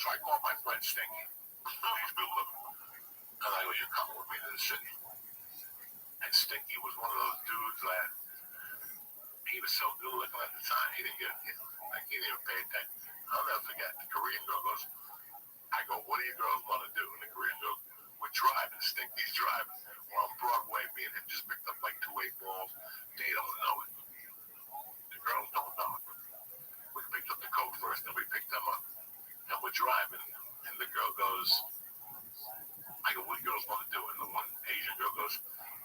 So I called my friend Stinky. He's good looking. And I go, you come with me to the city. And Stinky was one of those dudes that he was so good looking at the time. He didn't he didn't even pay attention. I'll never forget. The Korean girl goes, I go, what do you girls want to do? And the Korean girl, we're driving. Stinky's driving. We're on Broadway. Me and him just picked up like 2 8-balls. They don't know it. The girls don't know it. We picked up the coat first, then we picked them up. And we're driving. And the girl goes, I go, what do you girls want to do? And the one Asian girl goes,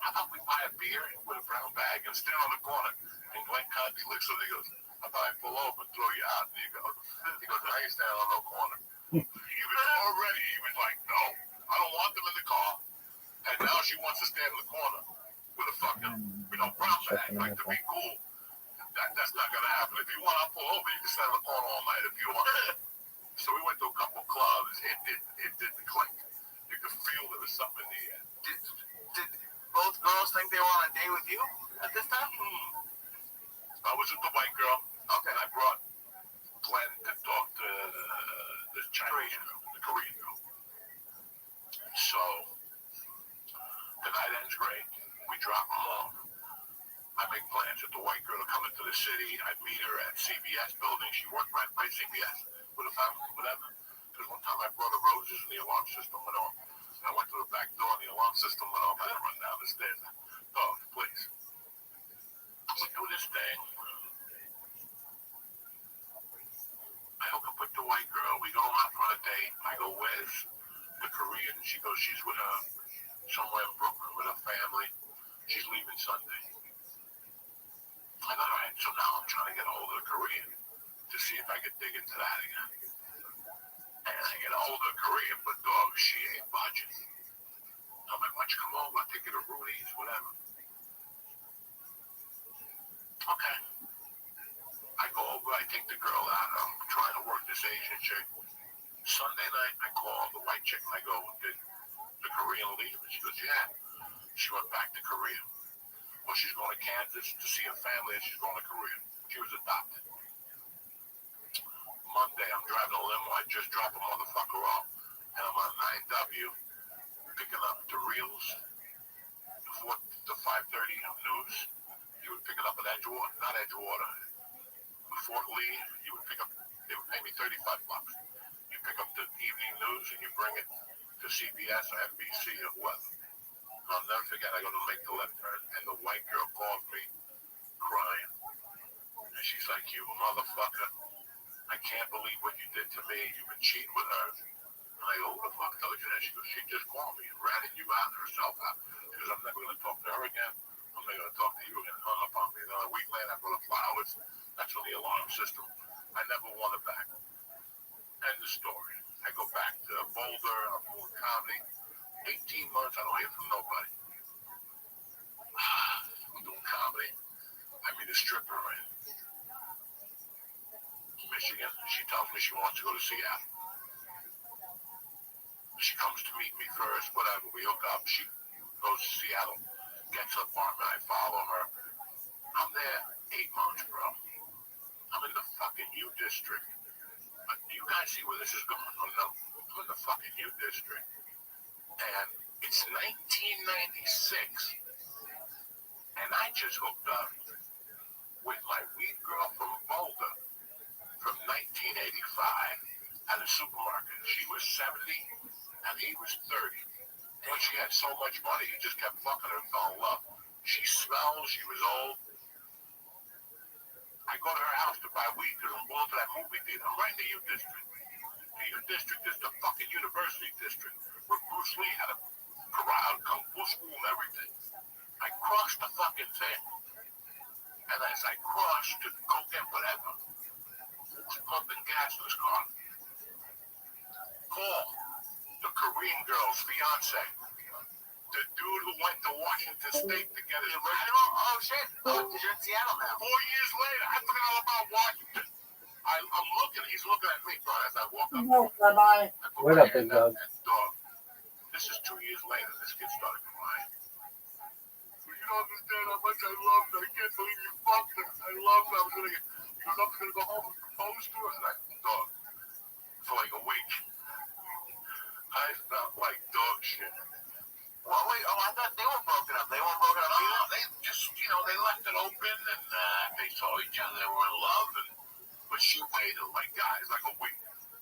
how about we buy a beer with a brown bag and stand on the corner? And Glenn Conti looks at him, he goes, how about I pull over and throw you out? And he goes, I ain't standing on no corner. He was like, no, I don't want them in the car. And now she wants to stand in the corner with a fucking, brown bag, like to be cool. That's not going to happen. If you want, I'll pull over. You can stand in the corner all night if you want. So we went to a couple clubs. It didn't click. You could feel there was something in the air. Did both girls think they were on a date with you at this time? I was with the white girl. Okay. And I brought Glenn to talk to the Chinese girl, the Korean girl. So the night ends great. We drop them off. I make plans with the white girl to come into the city. I meet her at CBS building. She worked right by CBS with a family, whatever. Because one time I brought her roses and the alarm system went off. I went to the back door and the alarm system went off. I had to run down the stairs. Dog, please. We do this thing. I hook up with the white girl. We go out for a date. I go, where's the Korean? She goes, she's with her somewhere in Brooklyn with her family. She's leaving Sunday. I go, all right, so now I'm trying to get a hold of the Korean to see if I can dig into that again. And I get a hold of the Korean, but dog, she ain't budging. I'm like, why don't you come over? I'll take you to Rudy's, whatever. Okay. I go over, I take the girl out. I'm trying to work this Asian chick. Sunday night, I call the white chick and I go, did the Korean leave? And she goes, yeah. She went back to Korea. Well, she's going to Kansas to see her family and she's going to Korea. She was adopted. Monday, I'm driving a limo. I just dropped a motherfucker off. And I'm on 9W picking up the reels, the 5:30 news. You would pick it up at Edgewater, not Edgewater. Fort Lee, you would pick up, they would pay me $35. You pick up the evening news and you bring it to CBS or NBC or whoever. I'll never forget, I go to make the left turn and the white girl calls me crying. And she's like, you motherfucker, I can't believe what you did to me. You've been cheating with her. And I go, who the fuck told you that? She goes, she just called me and ratted you out herself out. She goes, I'm never going to talk to her again. I'm never going to talk to you again. Hung up on me. Then a week later, I go to flowers. That's on the alarm system. I never want her back. End of story. I go back to Boulder. I'm doing comedy. 18 months, I don't hear from nobody. I'm doing comedy. I meet a stripper in Michigan. She tells me she wants to go to Seattle. She comes to meet me first, whatever. We hook up. She goes to Seattle, gets an apartment. I follow her. I'm there 8 months, bro. I'm in the fucking U district. Do you guys see where this is going? Oh, no. I'm in the fucking U district. And it's 1996. And I just hooked up with my weed girl from Boulder from 1985 at a supermarket. She was 70 and he was 30. But she had so much money, he just kept fucking her and fell in love. She smells, she was old. I go to her house to buy weed because I'm going to that movie theater. I'm right in the U District. The U District is the fucking university district where Bruce Lee had a karate, kung fu school and everything. I crossed the fucking thing. And as I crossed to go get whatever, who's pumping gas in his car? Paul, the Korean girl's fiance. The dude who went to Washington State to get his original. Oh, shit. Oh, you're in Seattle now. 4 years later, I forgot all about Washington. I'm looking. He's looking at me, bro, as I walk up. Rabbi. What up, big dog? Dog. This is 2 years later. This kid started crying. You don't understand how much I love her. I can't believe you fucked her. I love her. I'm gonna go home and propose to her. And I, dog, for like a week, I felt like dog shit. Well, wait, I thought they were broken up. They weren't broken up either? No, they just, they left it open and they saw each other. They were in love. But she waited, like, guys, like a week.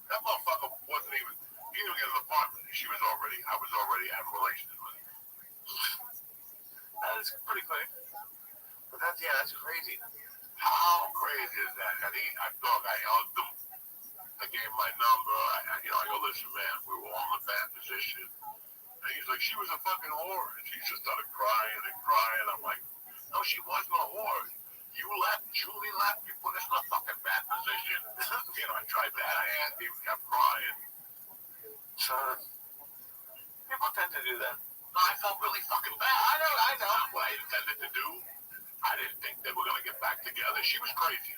That motherfucker wasn't even, he didn't get an apartment. I was already having relations with him. That is pretty quick. But that's crazy. How crazy is that? And I hugged him. I gave him my number. I go, listen, man, we were all in a bad position. And he's like, she was a fucking whore. And she just started crying and crying. I'm like, no, she wasn't a whore. You left, Julie left, you put us in a fucking bad position. I tried that. He kept crying. So, people tend to do that. No, I felt really fucking bad. I know. Not what I intended to do. I didn't think they were going to get back together. She was crazy.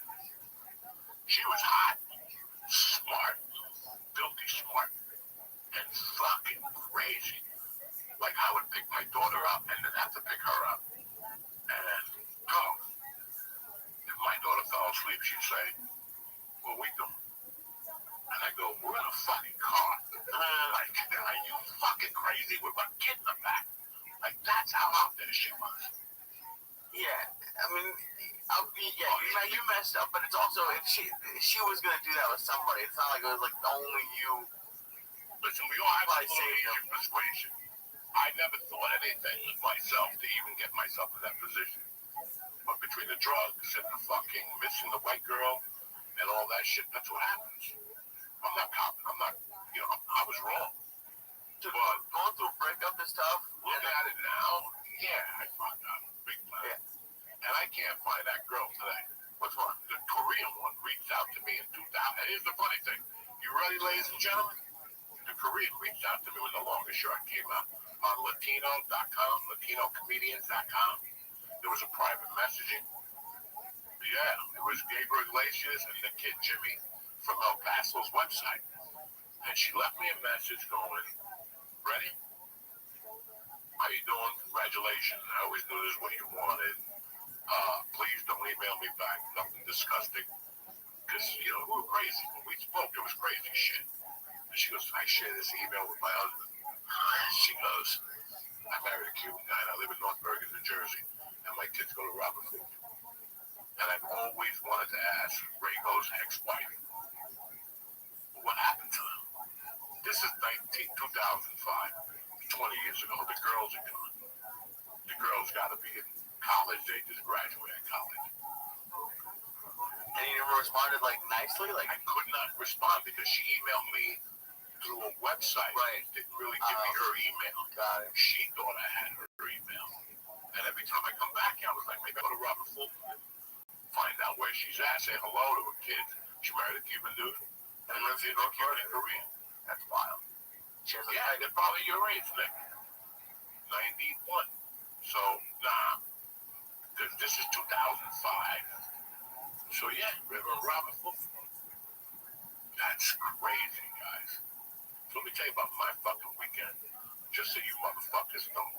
She was hot, smart, filthy smart, and fucking crazy. Like, I would pick my daughter up and then have to pick her up. And go. If my daughter fell asleep, she'd say, what are we doing? And I go, we're in a fucking car. Like, are you fucking crazy with my kid in the back? Like, that's how out there she was. Yeah, I mean, you messed up, but it's also, if she was going to do that with somebody, it's not like it was like only you. Listen, we all have our age of persuasion. I never thought anything of myself to even get myself in that position. But between the drugs and the fucking missing the white girl and all that shit, that's what happens. I'm not copping. I'm not, I was wrong. But going through a breakup is tough. Looking at it now, yeah, I fucked up. Big time. Yeah. And I can't find that girl today. Which one? The Korean one reached out to me in 2000. And here's the funny thing. You ready, ladies and gentlemen? The Korean reached out to me when the longest short came out on Latino.com, LatinoComedians.com. There was a private messaging. Yeah, it was Gabriel Iglesias and the kid Jimmy from El Paso's website. And she left me a message going, ready? How you doing? Congratulations. I always knew this is what you wanted. Please don't email me back. Nothing disgusting. Because, we were crazy. When we spoke, it was crazy shit. And she goes, I share this email with my husband. She goes, I married a Cuban guy and I live in North Bergen, New Jersey. And my kids go to Robert Food. And I've always wanted to ask Rago's ex-wife, what happened to them? This is 2005, 20 years ago. The girls are gone. The girls got to be in college. They just graduated college. never responded like nicely? Like I could not respond because she emailed me through a website. Right. Didn't really give me her email. Got it. She thought I had her email. And every time I come back here, I was like, maybe I'll go to Robert Fulton, find out where she's at, say hello to her kids. She married a Cuban dude and lives in Cuba and Korea. That's wild. She has a Yeah, they're probably your age, Nick. 91. So, nah. This is 2005. So, yeah, Reverend Robert Fulton. That's crazy, guys. So let me tell you about my fucking weekend, just so you motherfuckers know.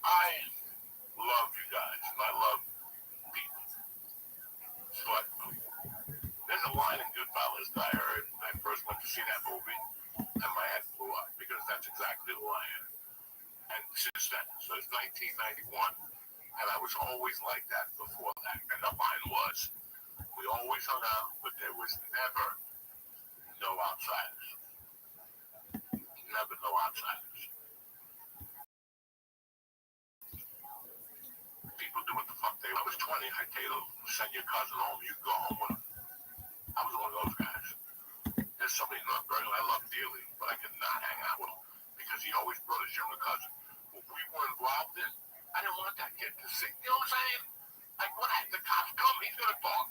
I love you guys, and I love people. But there's a line in Goodfellas that I heard when I first went to see that movie, and my head blew up, because that's exactly who I am. And since then, so it's 1991, and I was always like that before that. And the line was, we always hung out, but there was never no outsiders. Never no outsiders. People do what the fuck they. When I was 20, I tell you, send your cousin home, you go home with him. I was one of those guys. There's somebody in North Bergen I love dearly, but I could not hang out with him because he always brought his younger cousin. What we were involved in, I didn't want that kid to see. You know what I'm saying? Like, when the cops come, he's gonna talk.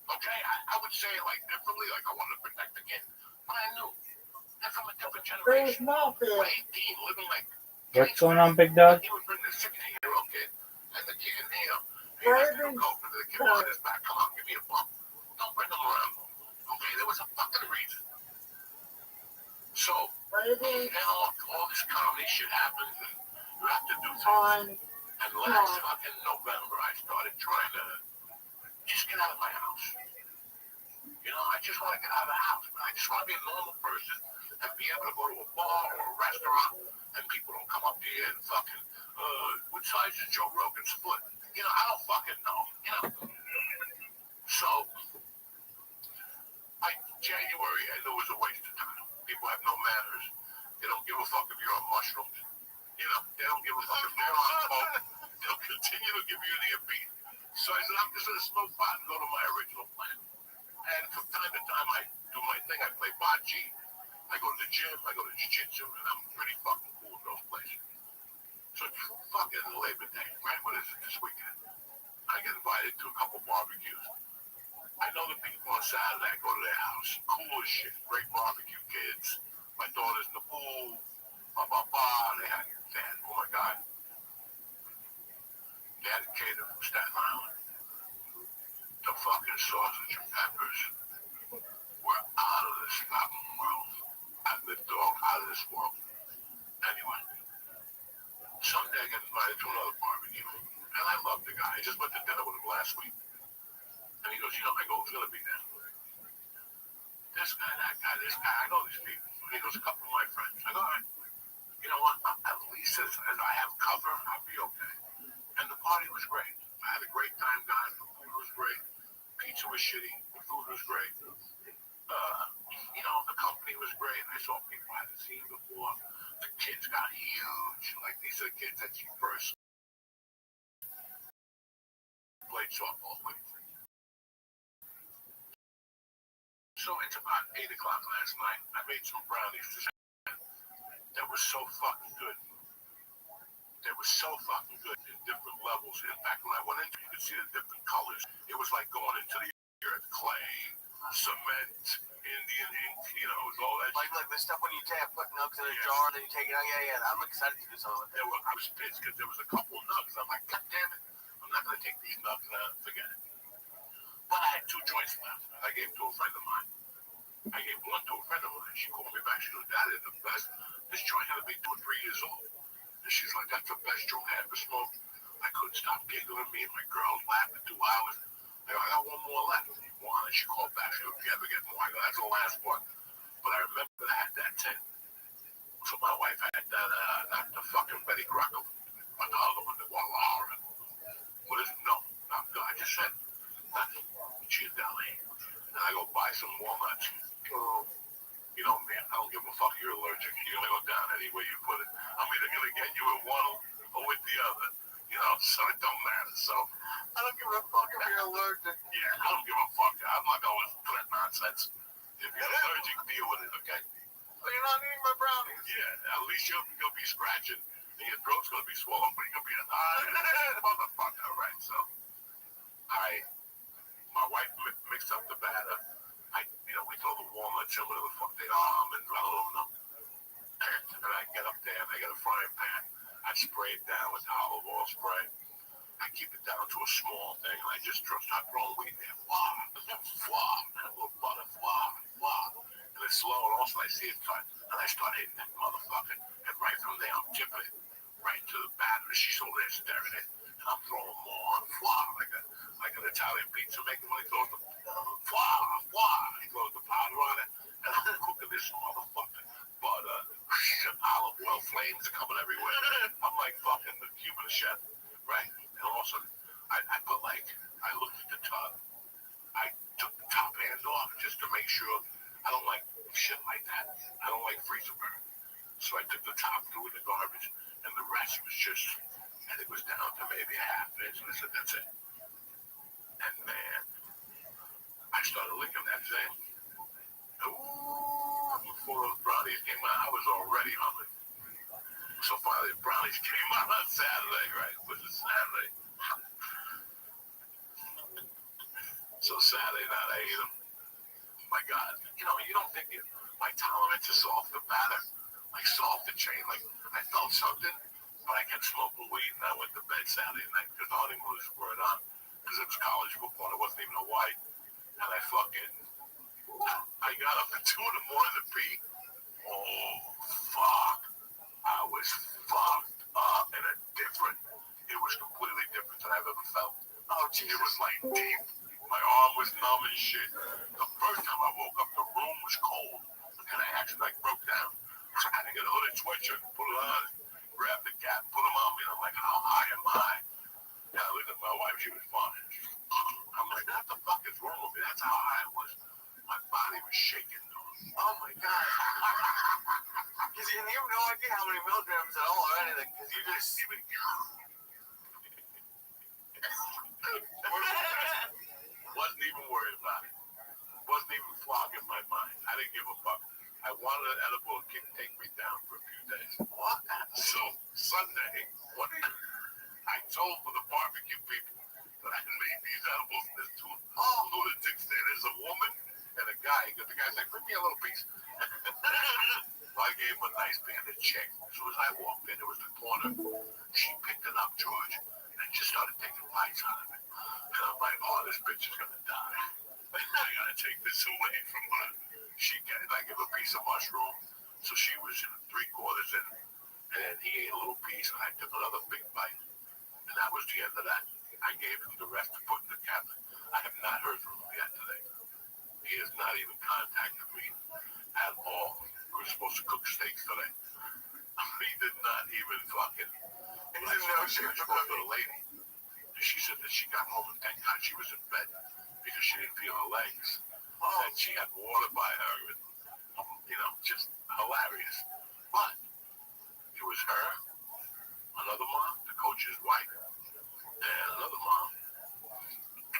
Okay? I would say it like differently, like I wanted to protect the kid. But I knew they're from a different generation. We're 18, living like. What's going on, big dog? He would bring the 16-year-old kid, and the kid, he had to go for the kid on his back. Come on, give me a bump. Don't bring him around. Okay, there was a fucking reason. So, now all this comedy shit happens, and you have to do things. And last fucking November, I started trying to just get out of my house. You know, I just want to get out of the house. I just want to be a normal person and be able to go to a bar or a restaurant, and people don't come up to you and fucking, what size is Joe Rogan's foot? You know, I don't fucking know. You know. So, January, I knew it was a waste of time. People have no manners. They don't give a fuck if you're on mushrooms. You know, they don't give a fuck if they're on coke. They'll continue to give you the beat. So I said, I'm just going to smoke pot and go to my original plan. And from time to time, I do my thing. I play bocce. I go to the gym. I go to jiu-jitsu. And I'm pretty fucking cool in those places. So it's fucking Labor Day, right? What is it this weekend? I get invited to a couple barbecues. I know the people on Saturday. I go to their house. Cool as shit. Great barbecue kids. My daughter's in the pool. They had, oh my God. They had a cater from Staten Island. The fucking sausage and peppers were out of this fucking world. And the dog out of this world. Anyway. Sunday I got invited to another barbecue. And I love the guy. I just went to dinner with him last week. And he goes, you know, I go, who's going to be there? This guy, that guy, this guy. I know these people. And he goes, a couple of my friends. I go, all right. You know what? At least as I have cover, I'll be okay. And the party was great. I had a great time, guys. The food was great. Pizza was shitty. The food was great. You know, the company was great. I saw people I hadn't seen before. The kids got huge. Like, these are the kids that you first played softball with. So it's about 8 o'clock last night. I made some brownies that were so fucking good. They were so fucking good in different levels. In fact, when I went into it, you could see the different colors. It was like going into the earth, clay, cement, Indian ink, you know, it was all that. Like the stuff when you put nugs in a jar and then you take it out. Yeah. I'm excited to do something like that. I was pissed because there was a couple of nugs. I'm like, God damn it. I'm not going to take these nugs and forget it. But I had 2 joints left. I gave to a friend of mine. I gave one to a friend of mine. She called me back. She goes, Dad, it's the best. This joint had to be 2 or 3 years old. And she's like, that's the best joint I ever smoked. I couldn't stop giggling. Me and my girls laughed for 2 hours. I got one more left. One, and she called back. She goes, if you ever get more, I go, that's the last one. But I remember I had that 10. So my wife had that, not the fucking Betty Crocker, but the other one, the Guadalajara. What is it? No, I just said, nothing. She's deli. And I go buy some walnuts. You know, man, I don't give a fuck. You're allergic. You're going to go down any way you put it. I'm either going to get you with one or with the other. You know, so it don't matter. So I don't give a fuck if you're allergic. Yeah, I don't give a fuck. I'm not going to that nonsense. If you're allergic, deal with it, okay? So you're not eating my brownies. Yeah, at least you'll be scratching and your throat's going to be swollen, but you'll be a motherfucker, right? So, my wife mixed up the batter. We throw the walnuts in whatever the fuck they are, almonds, I don't know. And I get up there and I get a frying pan. I spray it down with olive oil spray. I keep it down to a small thing, and I just start throwing wheat there. And a little butter, and it's slow, and also I see it start, and I start hitting that motherfucker, and right from there, I'm tipping it right to the batter. She's over there staring at it, and I'm throwing more, like an Italian pizza maker when he throws the, he throws the powder on it, and I'm cooking this motherfucker. Butter, olive oil, flames are coming everywhere. I'm like fucking the Cuban chef, right? And also, I looked at the tub. I took the top hand off just to make sure. I don't like shit like that. I don't like freezer burn. So I took the top, threw it in the garbage, and the rest was just, and it was down to maybe a half inch. And I said, that's it. And man, I started licking that thing. Ooh, before those brownies came out, I was already hungry. So finally, the brownies came out on Saturday, right? It was a Saturday. So Saturday night, I ate them. My God, you don't think my tolerance is off the batter, like off the chain. Like I felt something, but I kept smoking weed, and I went to bed Saturday night because the honeymoon was squared on because it was college football. And it wasn't even a white, and I got up at 2 in the morning to pee. Oh fuck! I was fucked up in it was completely different than I've ever felt. Oh, geez. It was like deep. My arm was numb and shit. The first time I woke up, the room was cold. And I actually broke down. So I had to get a hooded sweatshirt and put it on, grab the cap, put them on me. And I'm like, how high am I? And I looked at my wife, she was fine. I'm like, what the fuck is wrong with me? That's how high I was. My body was shaking. Oh my God. Because you have no idea how many milligrams at all or anything. Because you just even. Wasn't even worried about it. Wasn't even flogging my mind. I didn't give a fuck. I wanted an edible to take me down for a few days. What? So Sunday, I told for the barbecue people that I made these edibles. There's 2 lunatics there. There's a woman and a guy. The guy's like, bring me a little piece. So I gave him a nice band of chick. As soon as I walked in, it was the corner. She picked it up, George, and just started taking bites out of it. And I'm like, oh, this bitch is gonna die. I gotta take this away from her. I give her a piece of mushroom. So she was 3/4 in, and he ate a little piece, and I took another big bite. And that was the end of that. I gave him the rest to put in the cabinet. I have not heard from him yet today. He has not even contacted me at all. We were supposed to cook steaks today. He did not even fucking. He didn't know she was supposed to the lady. She said that she got home and thank God she was in bed because she didn't feel her legs. And she had water by her, and, just hilarious. But it was her, another mom, the coach's wife, and another mom.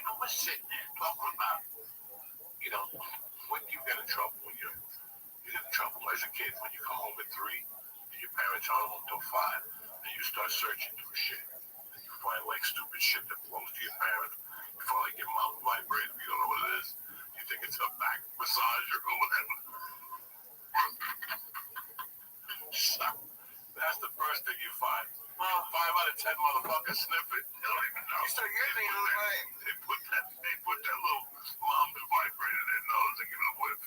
I was sitting there talking about, when you get in trouble, you get in trouble as a kid when you come home at 3 and your parents aren't home until 5, and you start searching for shit. Find like stupid shit that belongs to your parents. You finally give them out a vibrator. You don't know what it is. You think it's a back massager or whatever. So, that's the first thing you find. 5 out of 10 motherfuckers sniff it. They don't even know. You start using it. They put that little mama vibrator in their nose and give it a whiff.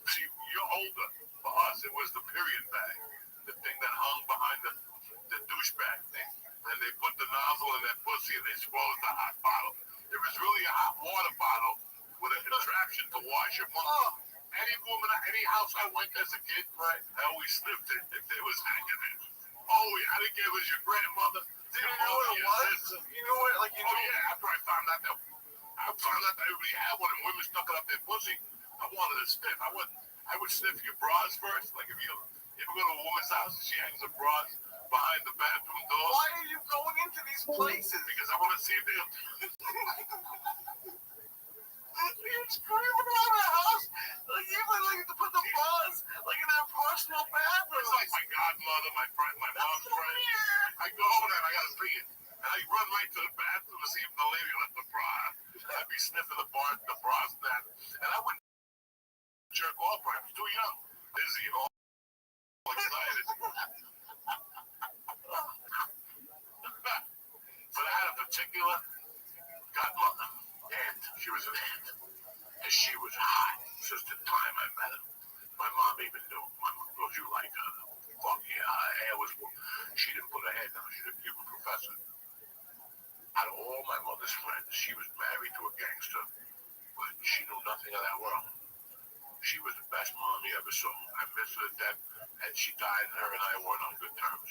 See, you're older. For us, it was the period bag. The thing that hung behind the douchebag thing. And they put the nozzle in that pussy and they swallowed the hot bottle. It was really a hot water bottle with a contraption to wash your mouth. Any woman, any house I went as a kid, right, I always sniffed it if it was hanging in. Oh, yeah, I didn't care if it was your grandmother. Did you know what it was? You know what, yeah, after I found out that everybody had one and women stuck it up their pussy, I wanted to sniff. I would sniff your bras first. Like if you go to a woman's house and she hangs her bras behind the bathroom door. Why are you going into these places? Because I want to see if they. You're screaming around the house like you would like to put the bras like in their personal bathroom. It's like my godmother, my friend, my mom's friend. I go over there and I gotta pee it. And I run right to the bathroom to see if the lady left the bra. I'd be sniffing the bra's net. And I wouldn't jerk off, I was too young. Dizzy and all excited. But I had a particular godmother. Aunt. She was an aunt. And she was hot since the time I met her. My mom even knew. My mom goes, you like her? Fuck yeah, her hair was. She didn't put her head down. She didn't give a professor. Out of all my mother's friends, she was married to a gangster, but she knew nothing of that world. She was the best mom you ever saw. I miss her to death, and she died, and her and I weren't on good terms.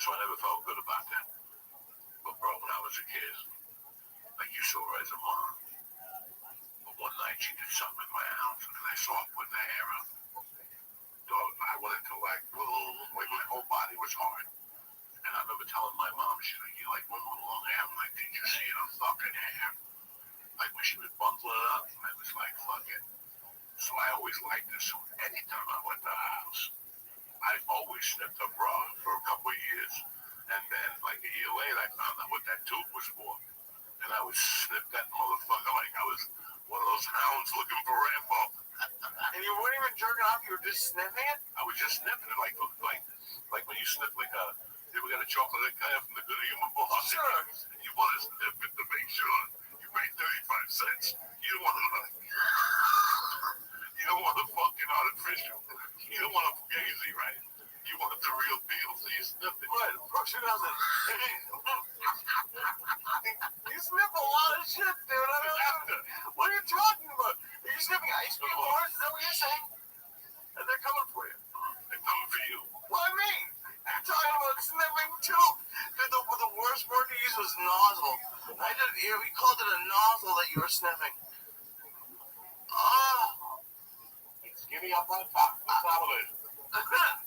So I never felt good about that. But bro, when I was a kid, like you saw her as a mom. But one night she did something in my house, and I saw her putting her hair up. Dog, I went into like my whole body was hard. And I remember telling my mom, she's like, you like women with long hair? I'm like, did you see her fucking hair? Like when she was bundling it up, I was like, fuck it. So I always liked this. So anytime I went to her house, I always sniffed her bra for a couple of years. And then like a year later, I found out what that tube was for. And I would sniff that motherfucker like I was one of those hounds looking for Rambo. And you weren't even jerking off, you were just sniffing it? I was just sniffing it like when you sniff like a, you ever got a chocolate kind of from the good human boss? Sure. And you want to sniff it to make sure you paid 35 cents. You don't want to, you don't want the fucking artificial. You don't want a fugazi, right? You want the real deal, so you sniff it. Right, Brooks, who doesn't? You sniff a lot of shit, dude. I don't know. What are you talking about? Are you sniffing ice cream bars? Is that what you're saying? And they're coming for you. They're coming for you. What I mean? You're talking about sniffing too. Dude, the worst word to use was nozzle. We called it a nozzle that you were sniffing. Oh. It's skinny up on top. That's how it is.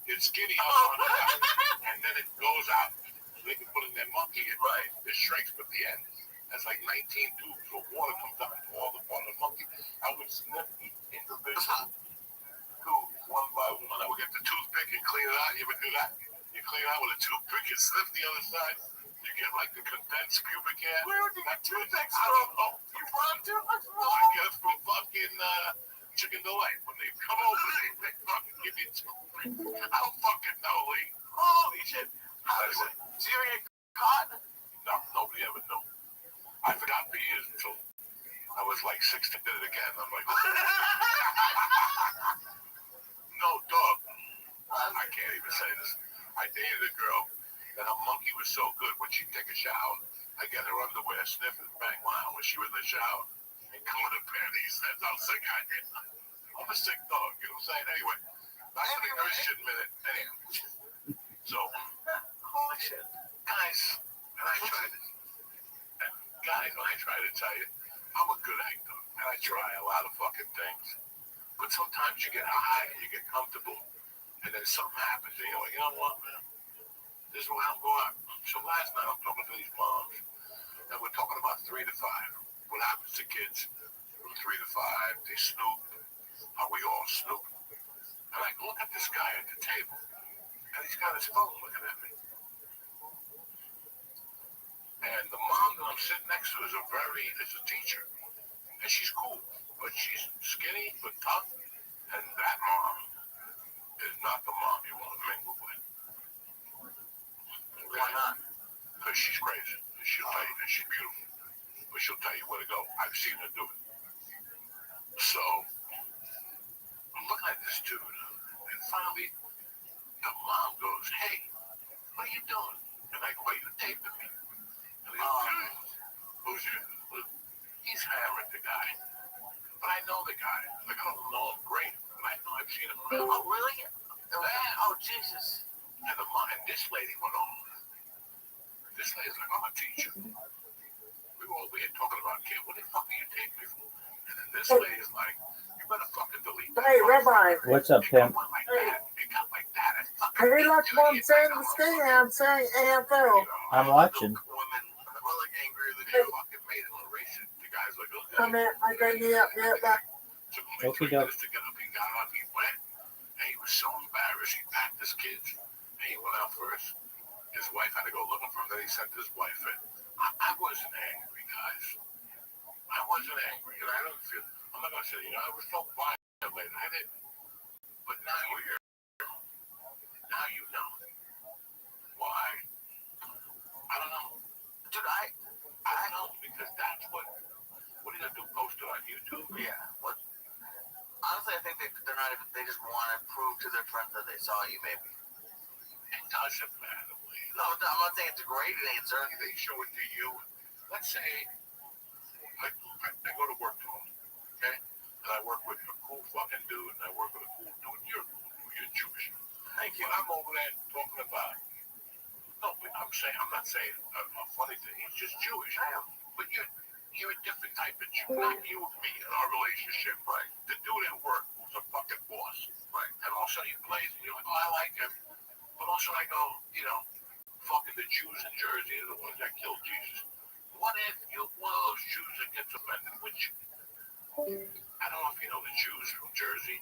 It's skinny up on top. And then it goes out. So they can put in their monkey. Right. It shrinks, but the end. That's like 19 tubes. So water comes out to all the part of the monkey. I would sniff each individual tube one by one. I would get the toothpick and clean it out. You ever do that? You clean it out with a toothpick and sniff the other side. You get like the condensed pubic hair. Where would you get toothpicks I from? don't know. You brought toothpicks from? I get it from fucking Chicken Delight. When they come over, they fucking give you toothpick. I don't fucking know, Lee. Holy shit. How is it? Did you ever get caught? No, nobody ever knew. I forgot for years until I was like 16, did it again. I'm like, no, dog. I can't even say this. I dated a girl, and her monkey was so good when she'd take a shower. I get her underwear, sniff it, bang, wow, when she was in the shower. And come in the panties, that's how sick I get. I'm a sick dog, you know what I'm saying? Anyway, back to the Christian minute. Anyway, so, Holy shit. guys, when I try to tell you, I'm a good actor, and I try a lot of fucking things. But sometimes you get high and you get comfortable, and then something happens, and you're like, you know what, man? This is where I'm going. So last night I'm talking to these moms, and we're talking about 3 to 5. What happens to kids from 3 to 5? They snoop. How we all snoop. And I look at this guy at the table, and he's got his phone looking at me. And the mom that I'm sitting next to is a teacher. And she's cool, but she's skinny but tough. And that mom is not the mom you want to mingle with. Okay? Why not? Because she's crazy. And she'll tell you that she's beautiful. But she'll tell you where to go. I've seen her do it. So, I'm looking at this dude. And finally, the mom goes, hey, what are you doing? And I go, are you taping me? And he goes, who's you? He's hammering the guy. But I know the guy. Like, I don't know him great. But I know I've seen him around. Oh, really? Oh, Jesus. And this lady went on. This lady's like, I'm a teacher. We were over here talking about kid. What the fuck are you taking me for? And then this lady's like, you better fucking delete that. Hey, Rabbi. What's up, Pimp? It got like that. It got like that. he left one saying the screen and I'm saying AFL. I'm watching. Women are like angrier than you fucking made him a racist. The guy's like, okay. Come in, I go near back. Took him like 3 minutes to get up. He got up, he went, and he was so embarrassed. He packed his kids, and he went out first. His wife had to go looking for him, then he sent his wife in. I wasn't angry, guys. I wasn't angry, and I don't feel, I'm not going to say, I was so violated. I didn't. But now you're, now you know. Why? I don't know. Dude, I know, because that's what are you going to do, post it on YouTube? Yeah. What? Honestly, I think they're not even, they just want to prove to their friends that they saw you, maybe. It doesn't matter. No, I'm not saying it's a great answer. They show it to you. Let's say I go to work tomorrow, okay? And I work with a cool fucking dude, and I work with a cool dude. You're cool dude. You're Jewish. Thank you. I'm over there talking about. No, I'm not saying a funny thing. He's just Jewish. I am. But you're a different type of Jew. Not you and me in our relationship, right? The dude at work who's a fucking boss, right? And also you plays, and you're like, oh, I like him. But also I go, fucking the Jews in Jersey are the ones that killed Jesus. What if you're one of those Jews that gets offended with you? I don't know if you know the Jews from Jersey.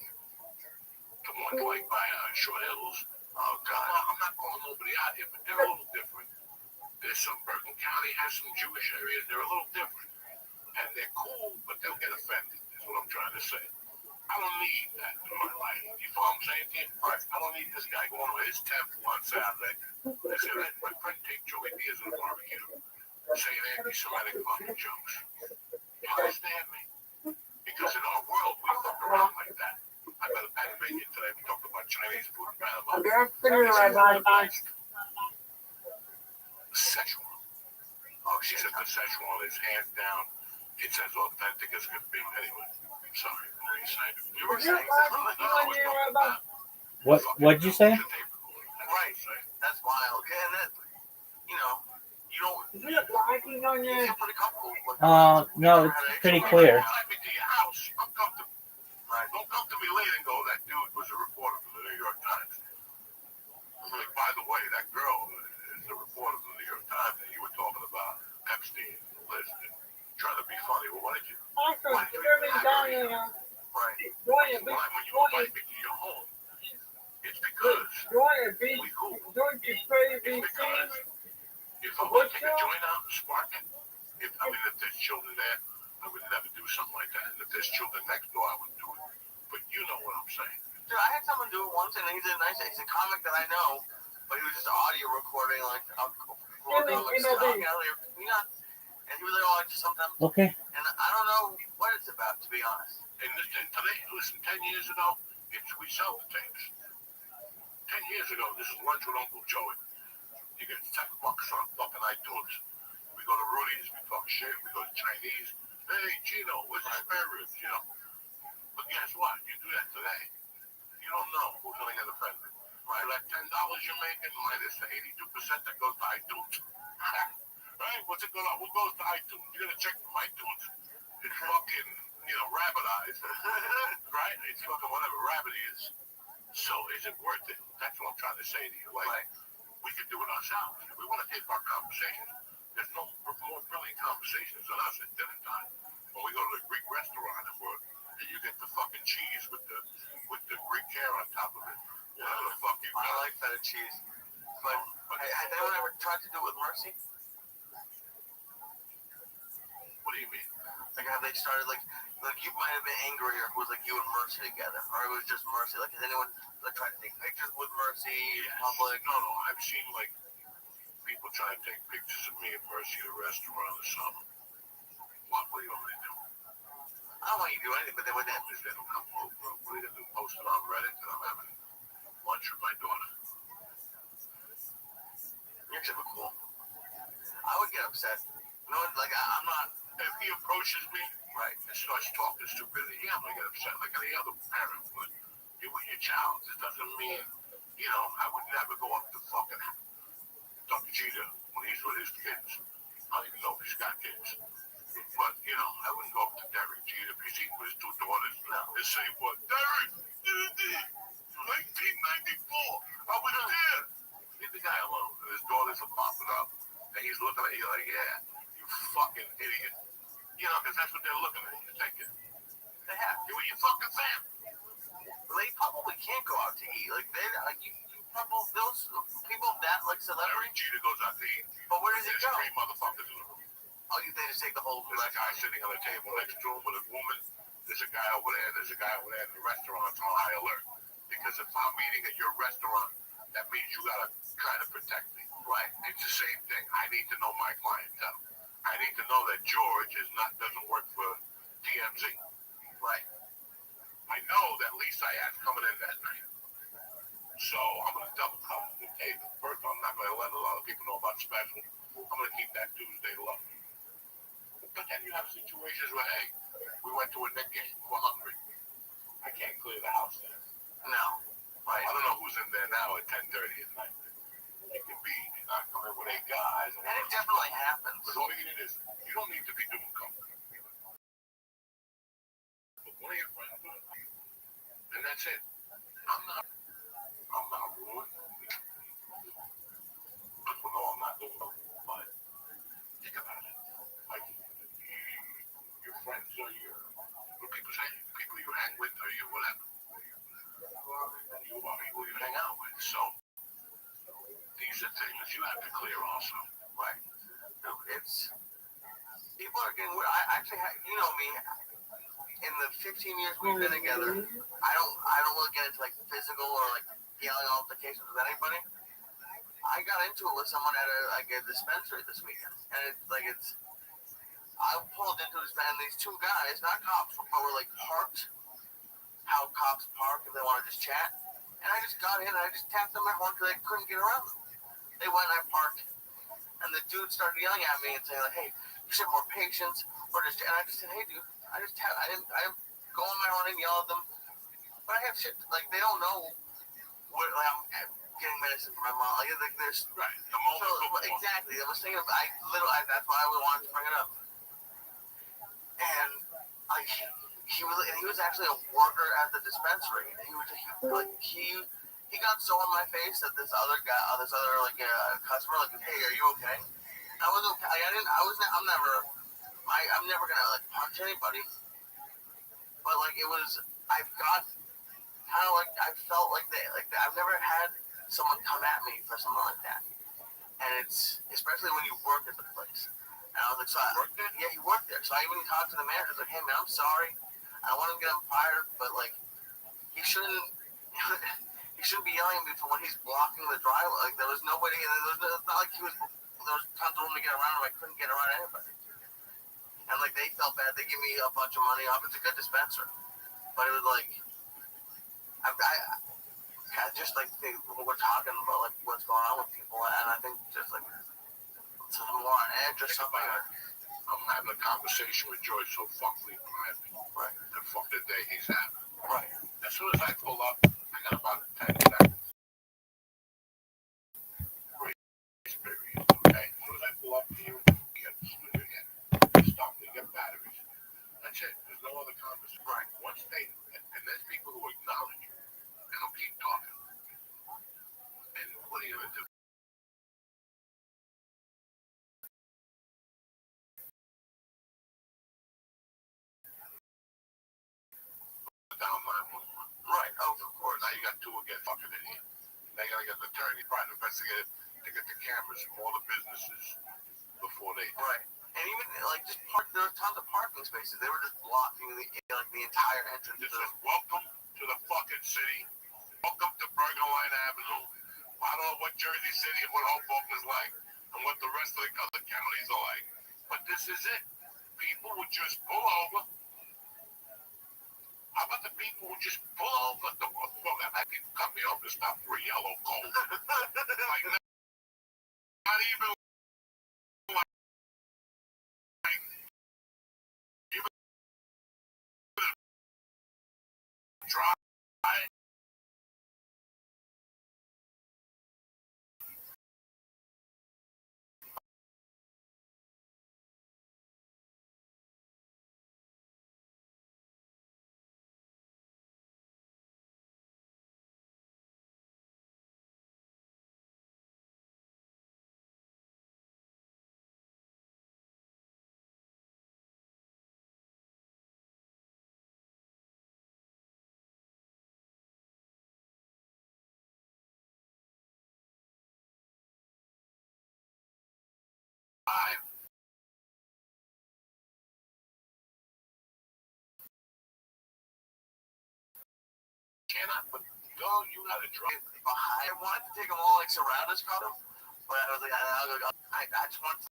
The ones like by Short Hills. Oh, God. I'm not calling nobody out here, but they're a little different. There's some, Bergen County has some Jewish areas. They're a little different. And they're cool, but they'll get offended, is what I'm trying to say. I don't need that in my life. You know what I'm saying to you? I don't need this guy going to his temple on Saturday. They say, let my friend take Joey Diaz on a barbecue, saying anti-Semitic fucking jokes. You understand me? Because in our world, we fuck around like that. I got a bang bacon today. We talked about Chinese food in Panama. Szechuan. Oh, she said the Szechuan is hands down. It's as authentic as can be. Anyway, I'm sorry. What were you saying? You were saying What'd you say? Right. That's wild. Yeah, that, you don't. Is it lagging on you? No, it's pretty clear. I've been to your house. I'm comfortable. Right. Don't come to me later and go, that dude was a reporter from the New York Times. Like, by the way, that girl is a reporter from the New York Times, and you were talking about Epstein and the list and trying to be funny. Well, why did you? Why did you even right. When you invite me to your home, it's because we cool. It's because if I want to take a joint out and spark it, if there's children there, I would never do something like that. And if there's children next door, I would do it. But you know what I'm saying. Dude, I had someone do it once, and he did nice. He's a comic that I know, but he was just audio recording, like, and he was like, oh, I just sometimes. Okay. And I don't know what it's about, to be honest. And today, listen, 10 years ago, we sell the tapes. 10 years ago, this is lunch with Uncle Joey. You get $10 on fucking iTunes. We go to Rudy's, we talk shit, we go to Chinese. Hey, Gino, what's your spare ribs? But guess what? You do that today, you don't know who's going to get offended. Right? For that $10 you're making, minus the 82% that goes to iTunes. Right? What's it going on? What goes to iTunes? You're going to check from iTunes. It's fucking, rabbit eyes. Right? It's fucking whatever rabbit is. So is it worth it? That's what I'm trying to say to you. Like, we can do it ourselves. If we want to take our conversations, there's no more brilliant conversations than us at dinner time. When we go to the Greek restaurant and you get the fucking cheese with the Greek hair on top of it. Whatever the fuck you got. I like feta cheese. But has anyone ever tried to do it with mercy? What do you mean? Like how they started, like you might have been angry, or it was like you and Mercy together, or it was just Mercy. Like, has anyone tried to take pictures with Mercy in public? No, I've seen like people try to take pictures of me and Mercy at a restaurant or something. What do you want me to do? I don't want you to do anything, but they wouldn't have to. They don't come over. What are you gonna do? Post it on Reddit that I'm having lunch with my daughter. You're super cool. I would get upset. No, like I'm not. If he approaches me, right, and starts talking stupidity, yeah, I'm gonna get upset like any other parent would. You're with your child. This doesn't mean, I would never go up to fucking Dr. Jeter when he's with his kids. I don't even know if he's got kids. But, I wouldn't go up to Derek Jeter because he's with his two daughters and say, what, Derek, 1994, more. I was there. Leave the guy alone. And his daughters are popping up. And he's looking at you like, yeah, you fucking idiot. You know, because that's what they're looking at. You're thinking, they have you with your fucking family. They probably can't go out to eat. Like they, you probably those people that like Larry celebrities. Jeter goes out to eat. But where does he There's go? 3 motherfuckers in the room. Oh, they just take the whole. There's a guy sitting on a table next to him with a woman. There's a guy over there. There's a guy over there in the restaurant on high alert. Because if I'm eating at your restaurant, that means you gotta kind of protect me, right? It's the same thing. I need to know my clientele. I need to know that George doesn't work for TMZ, right? I know that Lisa Ayat's coming in that night. So I'm going to double cup with David. First, I'm not going to let a lot of people know about special. I'm going to keep that Tuesday low. But then you have situations where, hey, we went to a Knicks game. We're hungry. I can't clear the house there. No. Right. I don't know who's in there now at 10:30 at night. It could be not coming with 8 guys. And it definitely happens. But all you need is, you don't need to be doing coke. But one of your friends do it. And that's it. I'm not ruined. No, I'm not doing it. But think about it. Like, your friends or what people say, people you hang with or you whatever. You are people you hang out with. So, these are things you have to clear also. Right. It's people are getting weird. I actually have, you know me. In the 15 years we've been together, I don't really get into like physical or like yelling altercations with anybody. I got into it with someone at a dispensary this weekend, and I pulled into this and these 2 guys, not cops, but were like parked. How cops park if they want to just chat, and I just got in and I just tapped on my horn because I couldn't get around them. They went and I parked, and the dude started yelling at me and saying like, "Hey, you should have more patience," or just, and I just said, "Hey, dude, I didn't go on my horn and yell at them, but I have shit like they don't know what like I'm getting medicine for my mom. Like there's Right. The moment before. exactly. I was thinking of that's why I wanted to bring it up, and like he was actually a worker at the dispensary. And he got so on my face that this other customer like, "Hey, are you okay?" And I was okay. I'm never gonna like punch anybody, but like I felt like I've never had someone come at me for something like that, and it's especially when you work at the place. And I was like, yeah, he worked there. So I even talked to the manager, like, "Hey man, I'm sorry. I don't want to get him fired, but like he shouldn't be yelling at me for when he's blocking the driveway. Like there was nobody. It's not like there was tons of room to get around him. I couldn't get around anybody. And like they felt bad. They gave me a bunch of money off. It's a good dispenser, but it was like I just like we're talking about like what's going on with people, and I think just like some more on edge or something. I'm having a conversation with George so fucking private. Right. The fuck the day he's having. Right. As soon as I pull up, I got about 10 seconds. Grace period. Okay? As soon as I pull up to you, get the switch again. Stop me, get batteries. That's it. There's no other conversation. Right. Once they, and there's people who acknowledge you, and they'll keep talking. And what are you going to do? Down 911. Right. Oh, of course. Now you got 2 who get fucking in here. They gotta get the attorney, private investigator, to get the cameras from all the businesses before they. Right. And even like just there were tons of parking spaces. They were just blocking the entire entrance. This is welcome to the fucking city. Welcome to Bergen Line Avenue. I don't know what Jersey City and what Hoboken is like, and what the rest of the other counties are like, but this is it. People would just pull over. How about the people who just pull over? People cut me off to stop for a yellow coat. Like, not even like, even drive. 5. Cannot, but dog, you gotta drive behind. I wanted to take them all, like, surround us, kind of. But I was like, I just want to.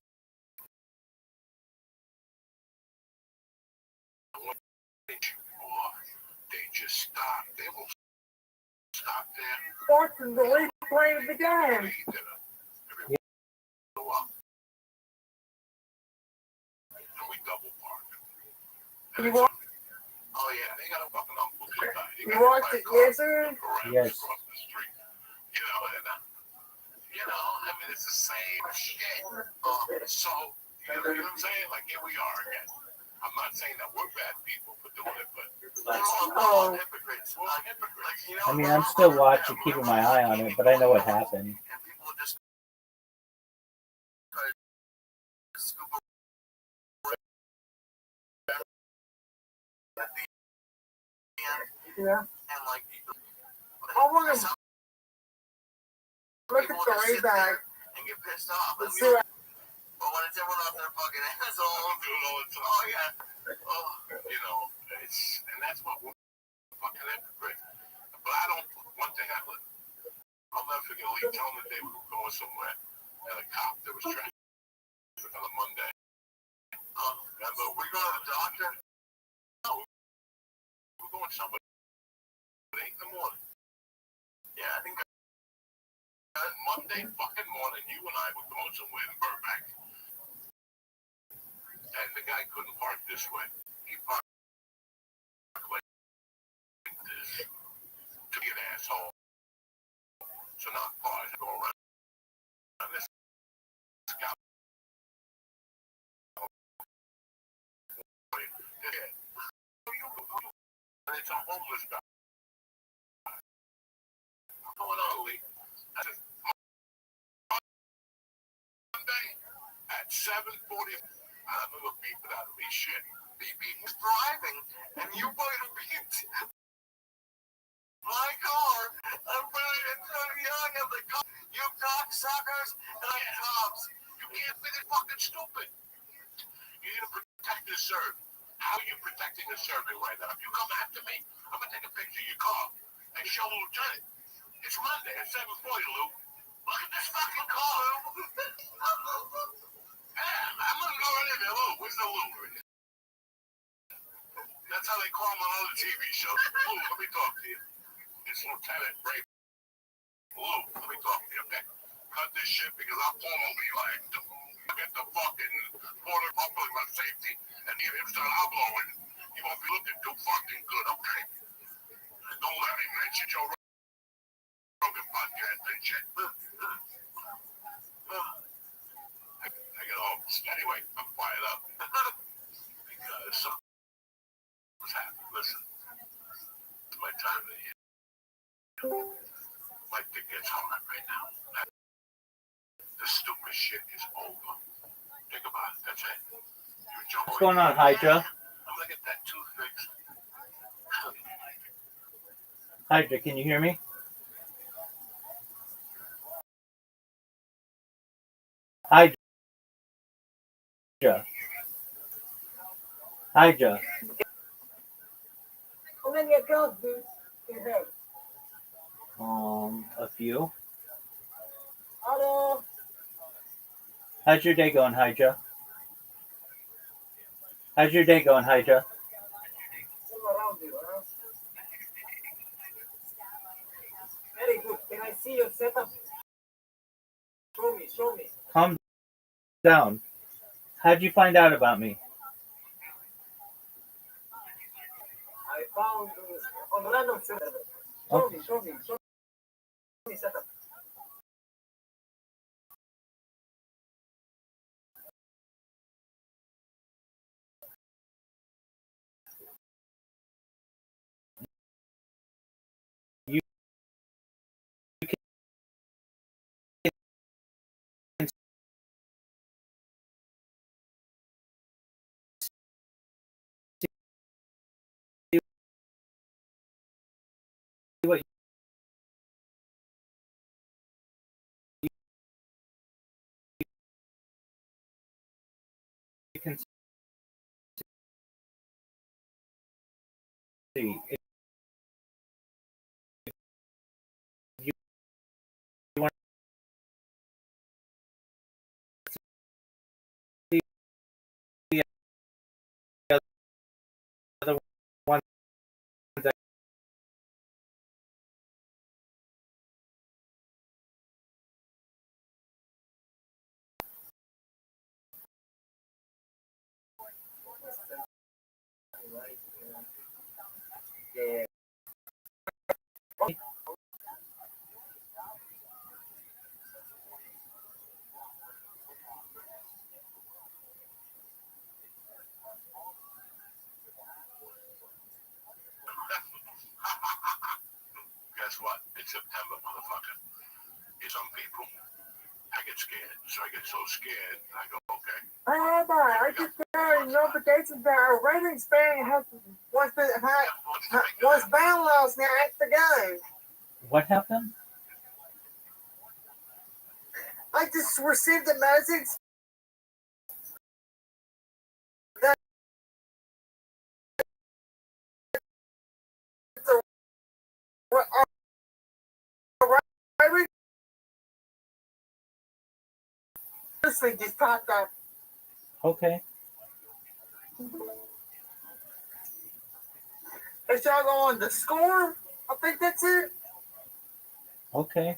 They just stop. They will stop there. Watching the replay of the game. And we double park. You watch, Oh yeah, they got a fucking uncle. you watched it, yes, sir? Yes. Across the street. You know, and I mean, it's the same shit. So, you know what I'm saying? Like, here we are again. I'm not saying that we're bad people for doing it, but we're all hypocrites. Like, you know, I mean, I'm still watching, keeping my eye on it, but I know what happened. and people just try to scoop at the end, Yeah. and like, I want to some look at people the just way sit there back. and get pissed off. Let's And see what but when it's everyone off their fucking assholes, oh yeah, you know, and that's what we're fucking hypocrites. But I don't. One thing I'll never forget. Lee telling the day we were going somewhere, and a cop that was traffic on a Monday. Remember, we go to the doctor. No, we're going somewhere at 8 in the morning. Yeah, I think Monday fucking morning, you and I were going somewhere in Burbank. And the guy couldn't park this way. He parked like this to be an asshole. So now cars go around. And this guy, and it's a homeless guy. What's going on, Lee? I said, Monday at 7:40. I remember beeping out of me shit. He was driving, and you might have beeped my car. I'm really so young. I'm like, you cocksuckers, and I'm cops. You can't be this fucking stupid. You need to protect and serve. How are you protecting and serving right now? If you come after me, I'm gonna take a picture of your car and show the lieutenant. It's Monday at 7:40, Lou. Look at this fucking car, Lou. I'm gonna go in there, Lou. Where's the Lou? That's how they call him on other TV shows. Lou, let me talk to you. It's Lieutenant Ray. Lou, let me talk to you, okay? Cut this shit because I'll pull over you. I get the fucking border public on safety and get him start outlawing. You won't be looking too fucking good, okay? Don't let me mention Joe Rogan podcast and shit. I get home. Anyway, I'm fired up. Because what's happening? Listen, it's my time of the year. My dick gets hard right now. The stupid shit is over. Think about it. That's it. You enjoy What's going on, Hydra? I'm gonna get that tooth fixed. Hydra, can you hear me? Hydra. Hydra. How many accounts do you have? A few. Hello. How's your day going, Hydra? How's your day going, Hydra? All around you, huh? Very good. Can I see your setup? Show me. Calm down. How'd you find out about me? I found on random setup. Show me setup. You can see what see. If you want to see the other ones that Guess what? It's September, motherfucker. Some people, I get scared. So I get so scared, I go, okay. I just got a notification that our rating span was bound last night at the game. what happened? I just received a message that this thing just popped up. Okay. Is y'all going to score? I think that's it. Okay.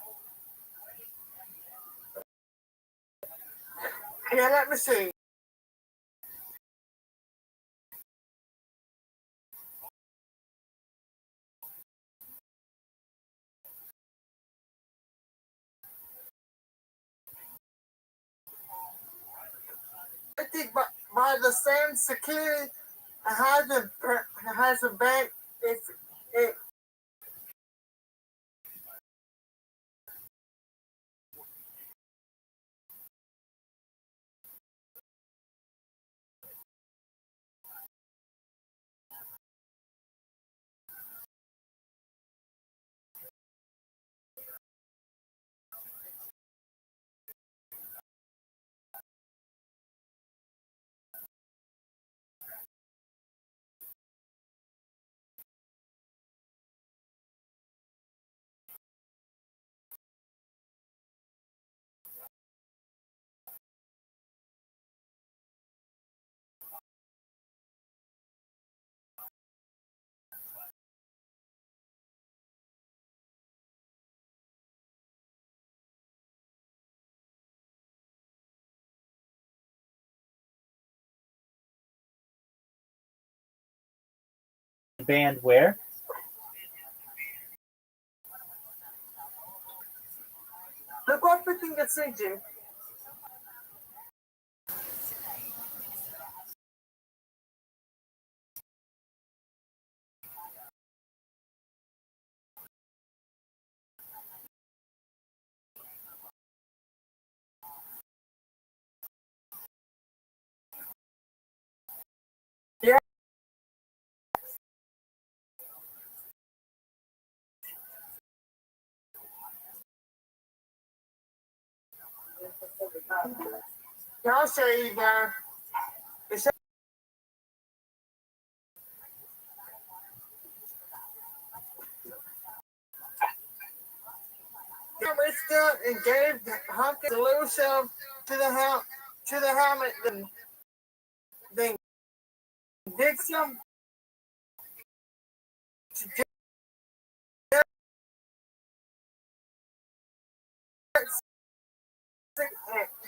Yeah, let me see. I think by the same security has a bank. It Band where? look what we can send you. Yeah. I'll show you guys. It's reached out and gave Hopkins a little shove to the helmet, then Dixon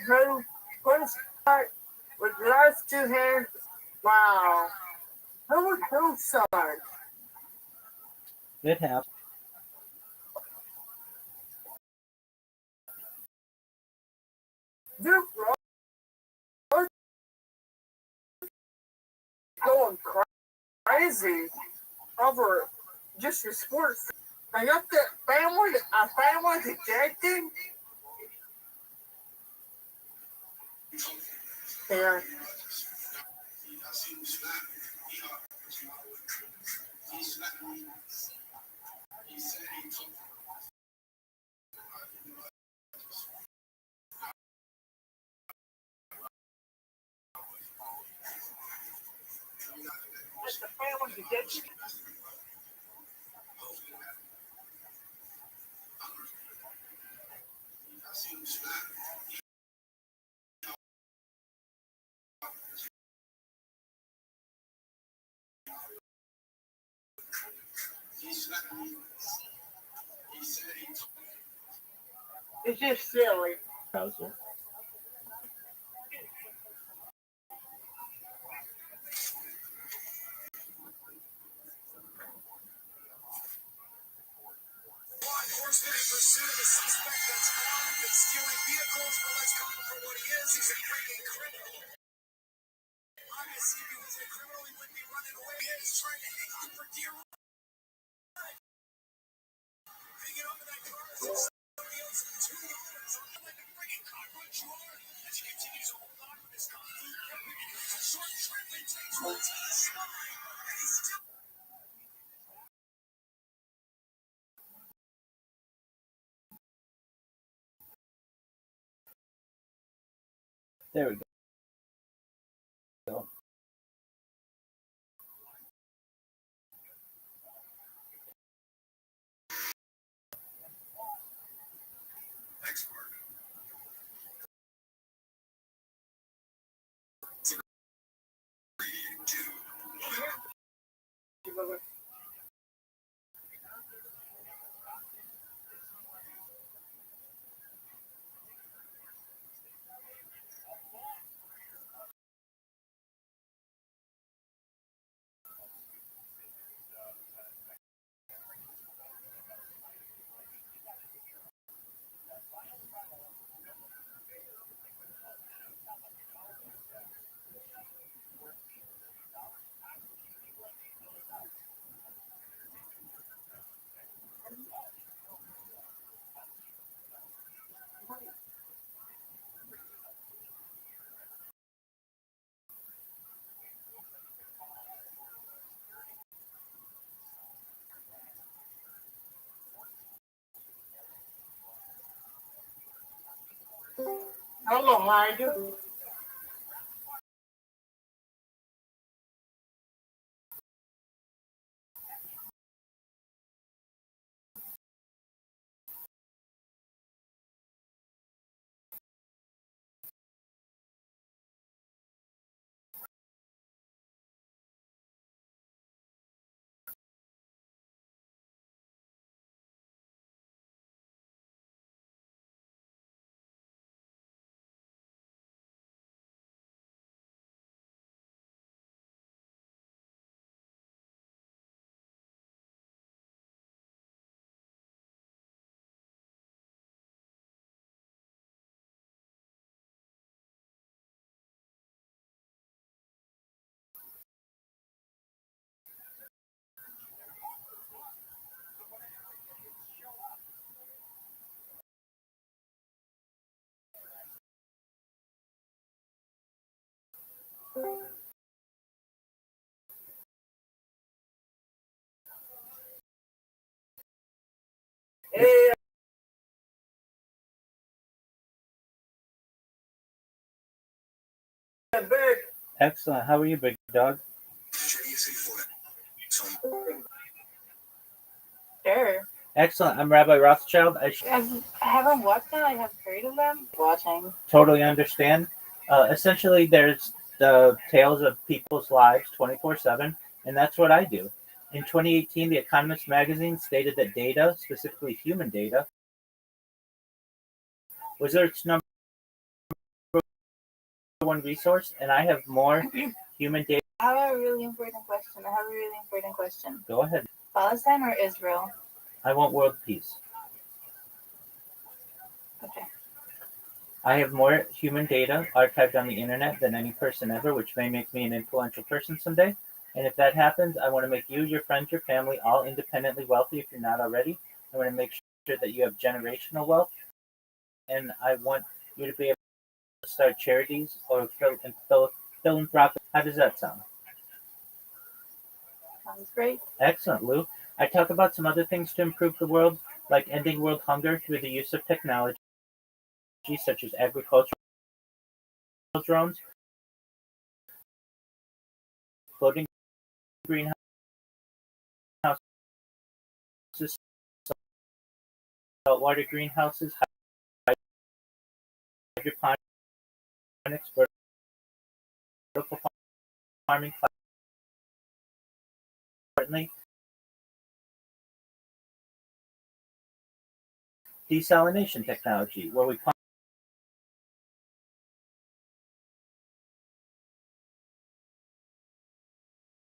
who pushed out with last two hands. Wow. Who side? It happened. Dude, going crazy over just your sports. I got that family ejected. Yeah. The family ejected. It's just silly. Browser. There we go. I don't know how I do. Hey, I'm back. Excellent. How are you, big dog? Sure. Excellent. I'm Rabbi Rothschild. I haven't watched them. I have heard of them. Watching. Totally understand. Essentially, there's the tales of people's lives 24/7, and that's what I do. In 2018, The Economist magazine stated that data, specifically human data, was Earth's number one resource, and I have more human data. I have a really important question. Go ahead. Palestine or Israel? I want world peace. Okay. I have more human data archived on the internet than any person ever, which may make me an influential person someday. And if that happens, I want to make you, your friends, your family, all independently wealthy if you're not already. I want to make sure that you have generational wealth. And I want you to be able to start charities or philanthropic. How does that sound? Sounds great. Excellent, Lou. I talk about some other things to improve the world, like ending world hunger through the use of technology, such as agricultural drones, floating greenhouses, saltwater greenhouses, hydroponics, vertical farming, importantly, desalination technology, where we pump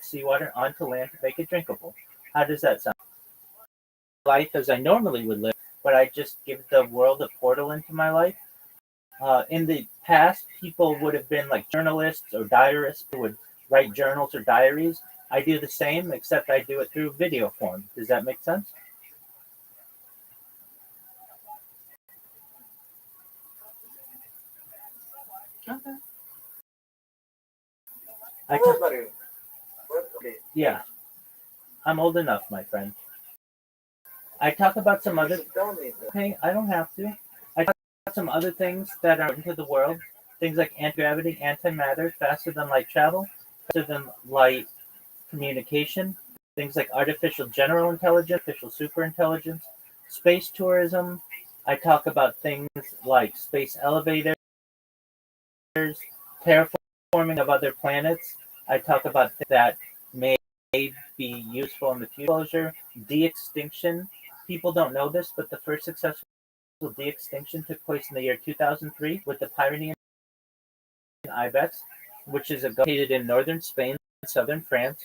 seawater onto land to make it drinkable. How does that sound? Life as I normally would live, but I just give the world a portal into my life. In the past, people would have been like journalists or diarists who would write journals or diaries. I do the same, except I do it through video form. Does that make sense? Okay. I How ta- old are you? Okay. yeah, I'm old enough, my friend. I talk about some other. Tell me. Okay, I don't have to. I talk about some other things that are into the world. Things like anti-gravity, antimatter, faster than light travel, faster than light communication. Things like artificial general intelligence, artificial superintelligence, space tourism. I talk about things like space elevators, terraforming of other planets. I talk about things that may be useful in the future. De-extinction. People don't know this, but the first successful de-extinction took place in the year 2003 with the Pyrenean ibex, which is located in northern Spain and southern France.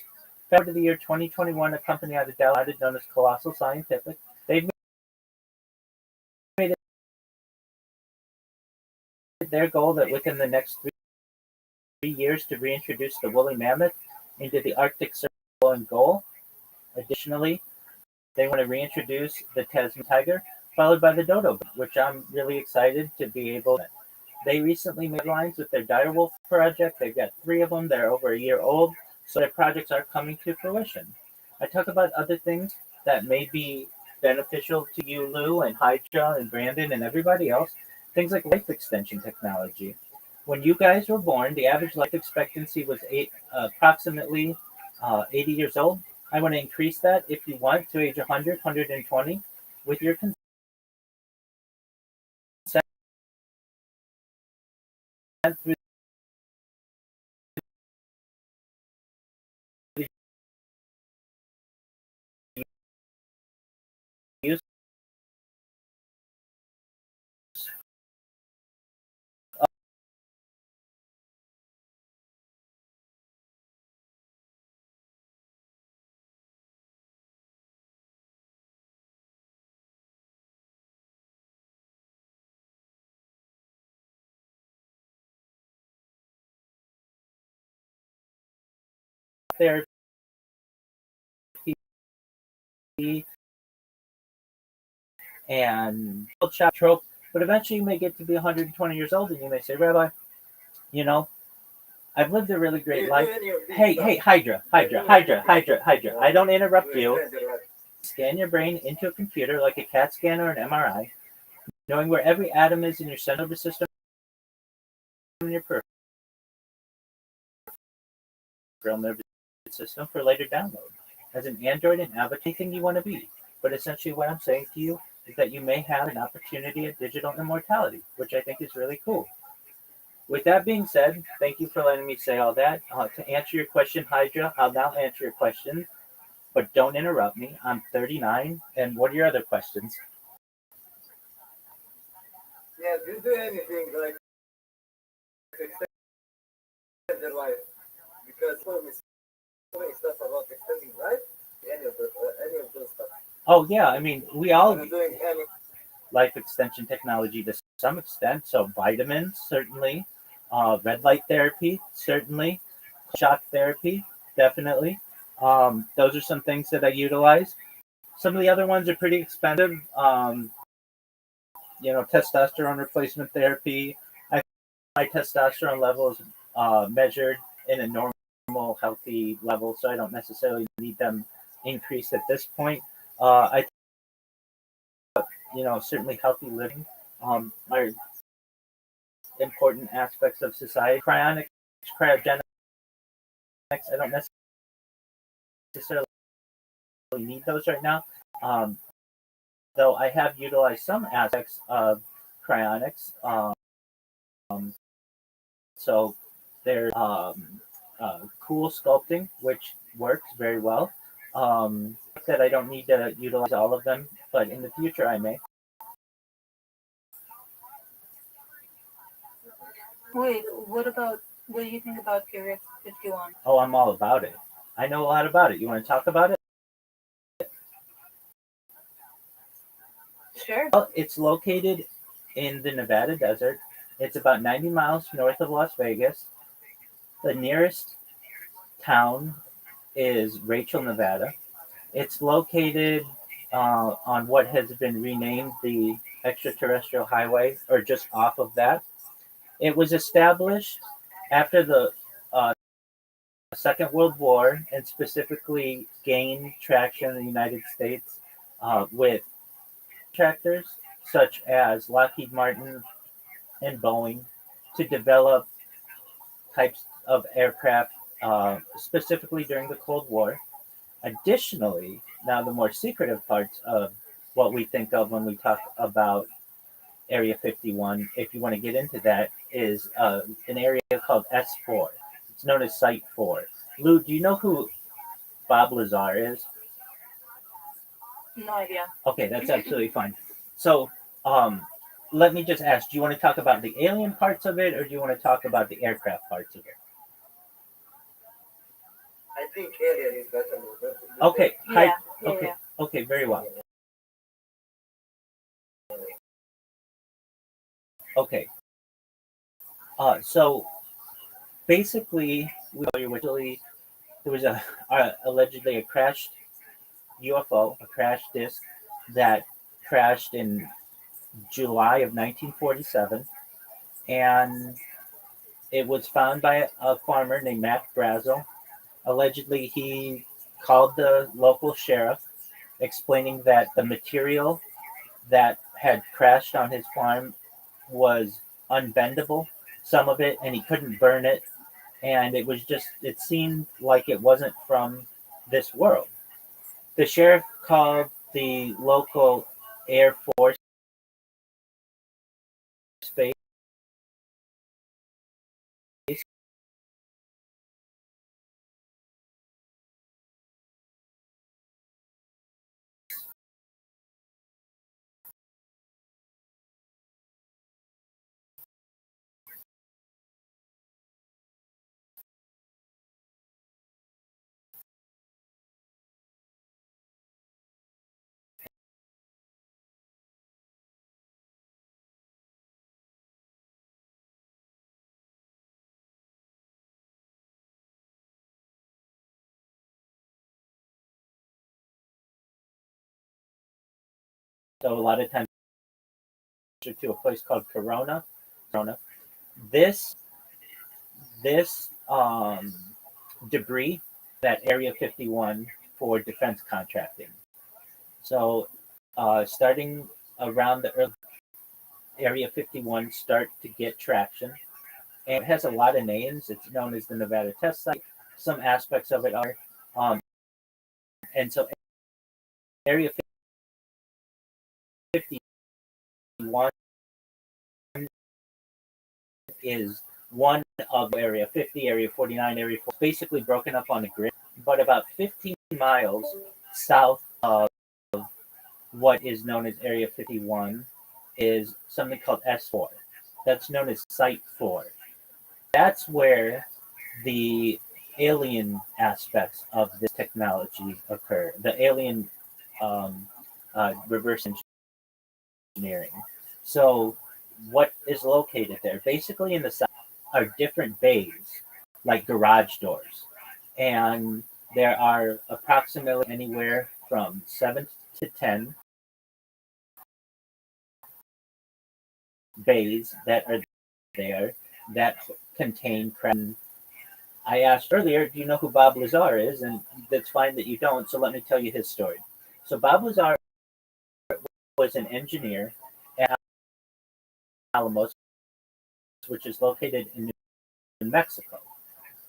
February of the year 2021, a company out of Dallas known as Colossal Scientific. They've made it their goal that within the next 3 years to reintroduce the woolly mammoth into the Arctic Circle and goal. Additionally, they want to reintroduce the Tasman tiger, followed by the dodo, which I'm really excited to be able to. They recently made lines with their direwolf project. They've got 3 of them. They're over a year old, so their projects are coming to fruition. I talk about other things that may be beneficial to you, Lou, and Hydra, and Brandon, and everybody else. Things like life extension technology. When you guys were born, the average life expectancy was approximately 80 years old. I want to increase that if you want to age 100, 120 with your consent through the use therapy and shop trope, but eventually you may get to be 120 years old and you may say, Rabbi, you know, I've lived a really great life. Hey, Hydra. I don't interrupt you. Scan your brain into a computer like a CAT scan or an MRI, knowing where every atom is in your central nervous system and your peripheral nervous system for later download. As an android and avatar, anything you want to be. But essentially what I'm saying to you is that you may have an opportunity at digital immortality, which I think is really cool. With that being said, thank you for letting me say all that. To answer your question, Hydra, I'll now answer your question, but don't interrupt me. I'm 39, and what are your other questions? Yeah, do you do anything like extend their life? Because told me so many stuff about extending life. Any of those stuff. Oh, yeah, I mean, we all Are you doing any? life extension technology to some extent. So vitamins, certainly. Red light therapy, certainly. Shock therapy, definitely. Those are some things that I utilize. Some of the other ones are pretty expensive. Testosterone replacement therapy. My testosterone level is measured in a normal, healthy level, so I don't necessarily need them increased at this point. I certainly healthy living are important aspects of society. Cryogenics, I don't necessarily need those right now. Though I have utilized some aspects of cryonics. So there's cool sculpting, which works very well. That I don't need to utilize all of them, but in the future I may. Wait, what do you think about Area 51? Oh, I'm all about it. I know a lot about it. You want to talk about it? Sure. Well, it's located in the Nevada desert. It's about 90 miles north of Las Vegas. The nearest town is Rachel, Nevada. It's located on what has been renamed the extraterrestrial highway, or just off of that. It was established after the Second World War, and specifically gained traction in the United States with contractors such as Lockheed Martin and Boeing to develop types of aircraft, specifically during the Cold War. Additionally, now the more secretive parts of what we think of when we talk about Area 51, if you want to get into that, is an area called S4. It's known as Site 4. Lou, do you know who Bob Lazar is? No idea. Okay, that's absolutely fine. So, um, let me just ask, do you want to talk about the alien parts of it, or do you want to talk about the aircraft parts of it? I think alien is better. Okay, Yeah. okay, Yeah. okay, very well. Okay, so basically, there was allegedly a crashed UFO, a crash disk that crashed in July of 1947, and it was found by a farmer named Matt Brazel. Allegedly, he called the local sheriff, explaining that the material that had crashed on his farm was unbendable, some of it, and he couldn't burn it. And it seemed like it wasn't from this world. The sheriff called the local Air Force Base. So a lot of times to a place called Corona. Corona. This this debris that Area 51 for defense contracting. So starting around the early Area 51 start to get traction, and it has a lot of names. It's known as the Nevada Test Site. Some aspects of it are, and so Area 51 is one of Area 50, Area 49, Area 4, basically broken up on a grid, but about 15 miles south of what is known as Area 51 is something called S4. That's known as Site 4. That's where the alien aspects of this technology occur. The alien reverse engineering. So, what is located there? Basically, in the south are different bays, like garage doors, and there are approximately anywhere from 7 to 10 bays that are there that contain crap. I asked earlier, do you know who Bob Lazar is? And that's fine that you don't, so let me tell you his story. So Bob Lazar was an engineer at Alamos, which is located in New Mexico.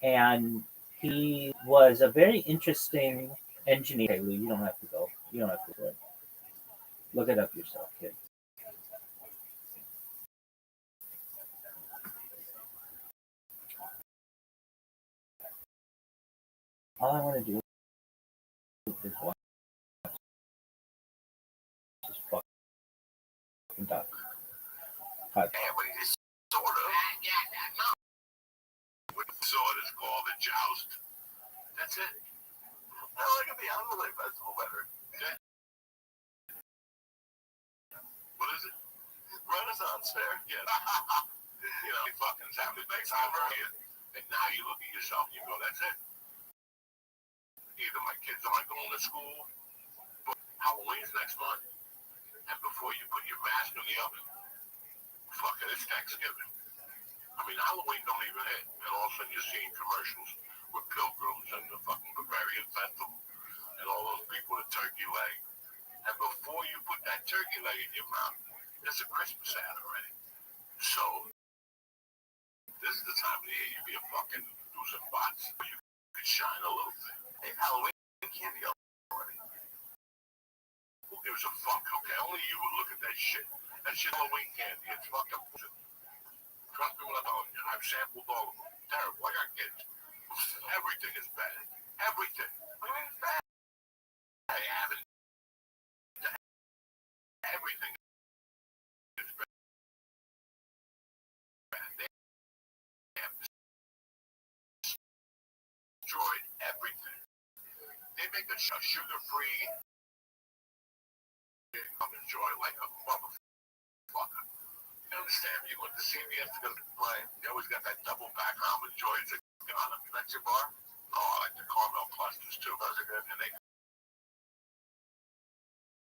And he was a very interesting engineer. Hey, Lou, you don't have to go. You don't have to do it. Look it up yourself, kid. All I want to do is watch this fucking duck. Yeah, but it's sort of. the joust. That's it. I like the Underlay Festival better. What is it? Renaissance Fair. Yeah. They fucking have the big summer here. And now you look at yourself and you go, that's it. Either my kids aren't going to school, but Halloween's next month, and before you put your mask in the oven, fuck it, it's Thanksgiving. I mean, Halloween don't even hit, and all of a sudden you're seeing commercials with pilgrims and the fucking Bavarian Festival and all those people with turkey leg. And before you put that turkey leg in your mouth, there's a Christmas ad already. So, this is the time of the year you be a fucking losing bots where you could shine a little bit. Hey, Halloween candy already. Who gives a fuck, okay? Only you would look at that shit. That shit Halloween candy. It's fucking bullshit. Trust me when I'm telling you. I've sampled all of them. Terrible. I got kids. Everything is bad. Everything. What do you mean it's bad? I haven't. Everything is bad. They have destroyed everything. They make a sugar-free come enjoy like a motherfucker. You understand? You went to CVS to go to play. They always got that double back almond joys that on them. That's your bar? Oh, I like the caramel clusters too. Those are good. And they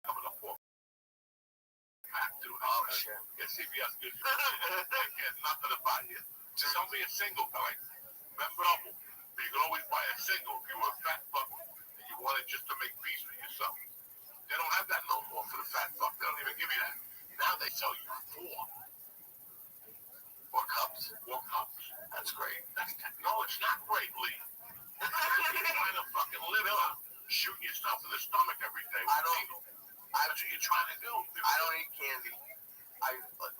come in a 4-pack too. Oh, shit. Yeah, CVS gives you nothing about you. Just tell me a single, like, memorable. But you can always buy a single if you were a fat fuck and you wanted just to make peace with yourself. They don't have that no more for the fat fuck. They don't even give you that. Now they sell you 4 cups. 4 cups. That's great. No, it's not great, Lee. You're trying to fucking live up, shooting yourself in the stomach every day. That's what you're trying to do. I don't eat candy.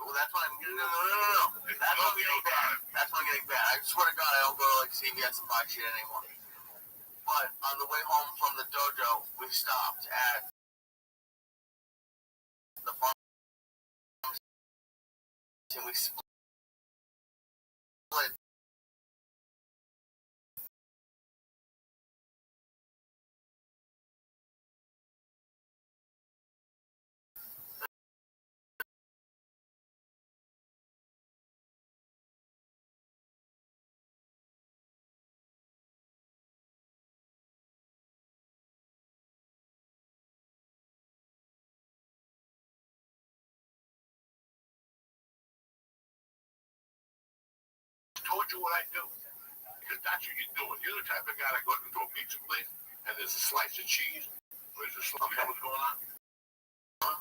Well, that's what I'm getting. No. That's what I'm getting bad. That's what I'm getting bad. I swear to God, I don't go to like CVS and buy shit anymore. But on the way home from the dojo, we stopped at the pharmacy and we split. Told you what I do. Because that's what you're doing. You're the type of guy that goes into a pizza place and there's a slice of cheese. Where's the slice? You know what's going on? Huh?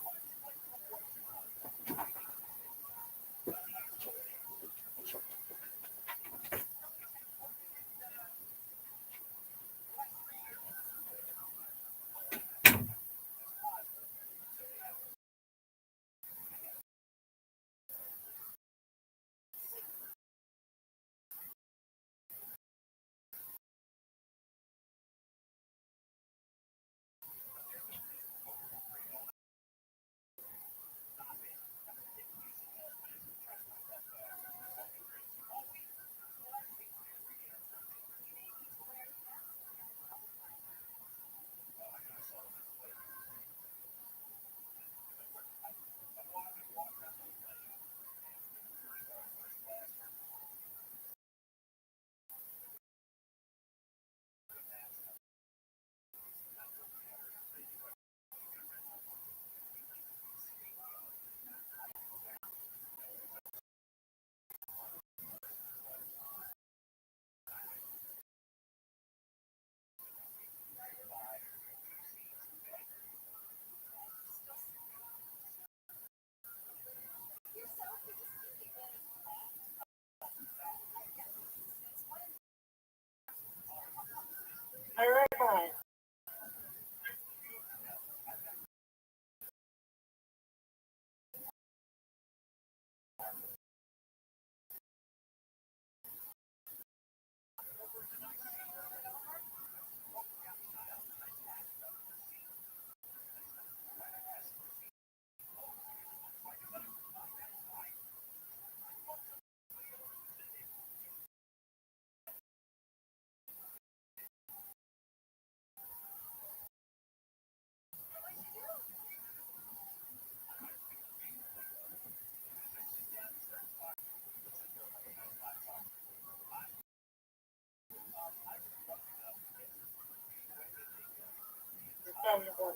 And what?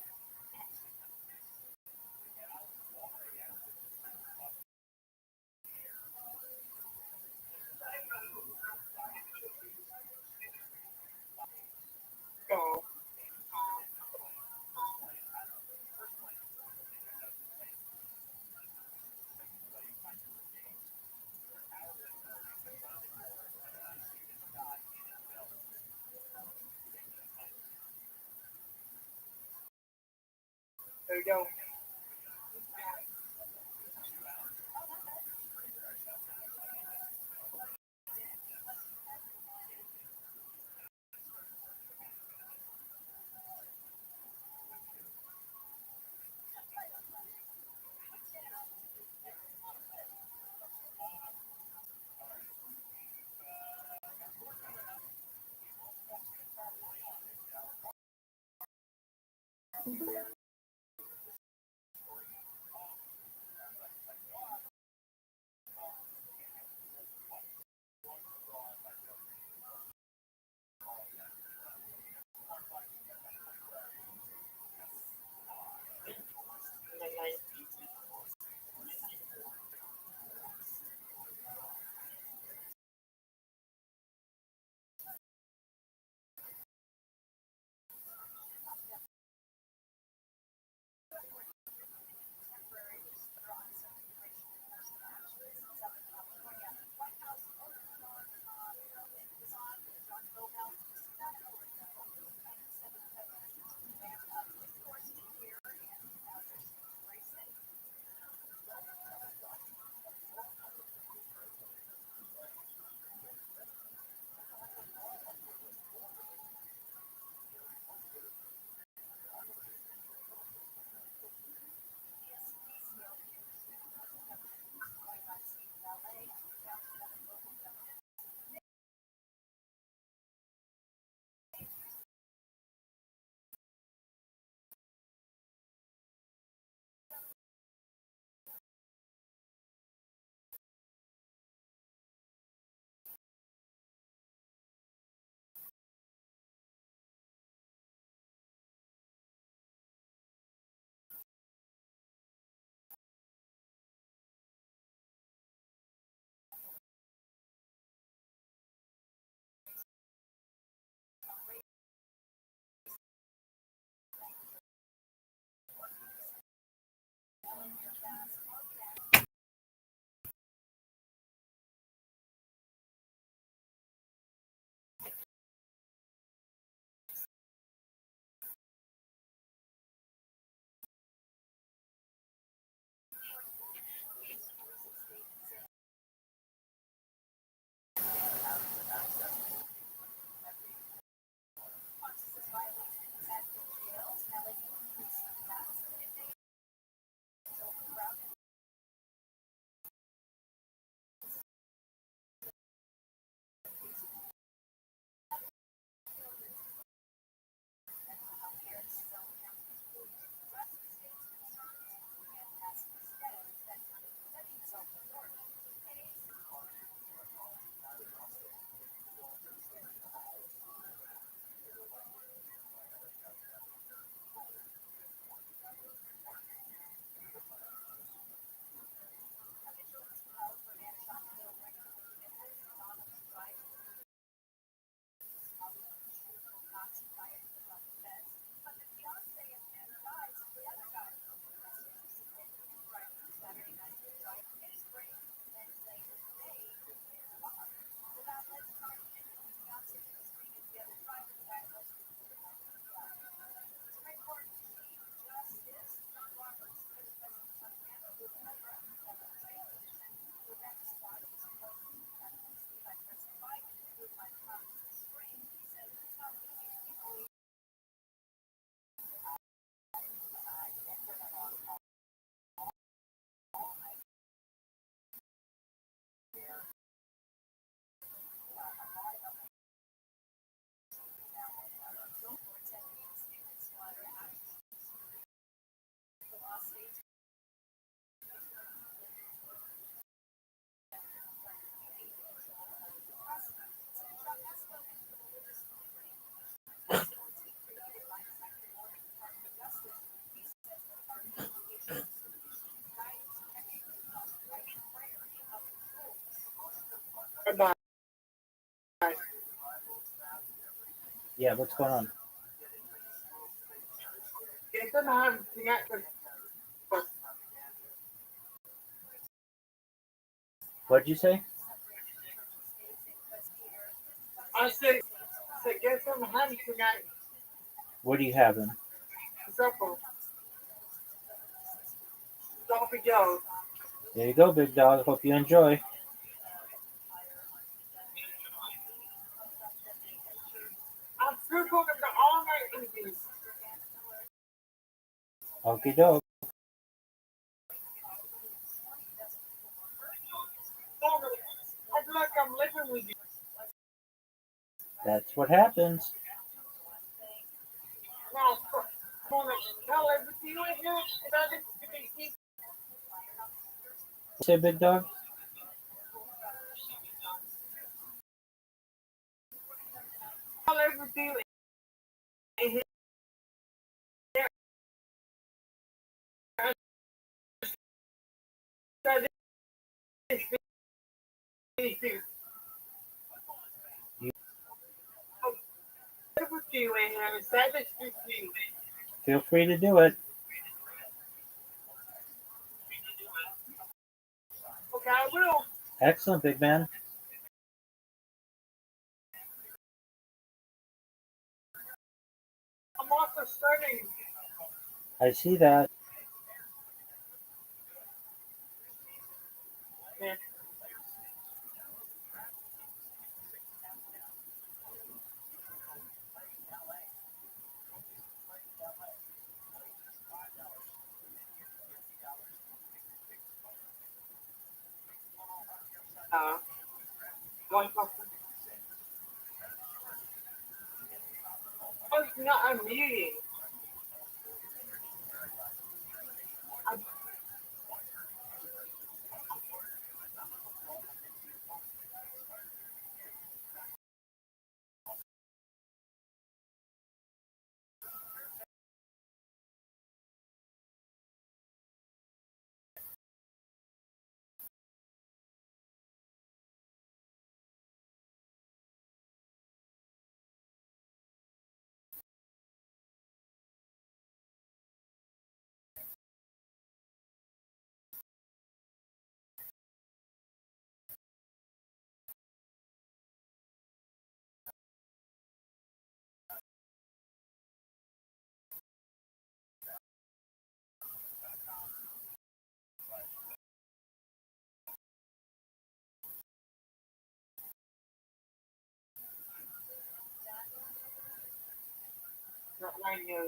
No. They don't. Bye. Yeah, what's going on? Get some hands together. What'd you say? I said get some hands tonight. What are you having? Supper. Sloppy Joe. There you go, big dog. Hope you enjoy. I'm still going to all night eating. Okie doke. I feel like I'm living with you. That's what happens. Now, I'm going to tell everything right here. That is to be seen. Say, big dog. Tell everything in here. That is to be seen. Everything in here is that is to be seen. Feel free to do it. Okay, I will. Excellent, big man. I'm also studying. I see that. Yeah. One person. Oh, it's not a meeting. Not right now.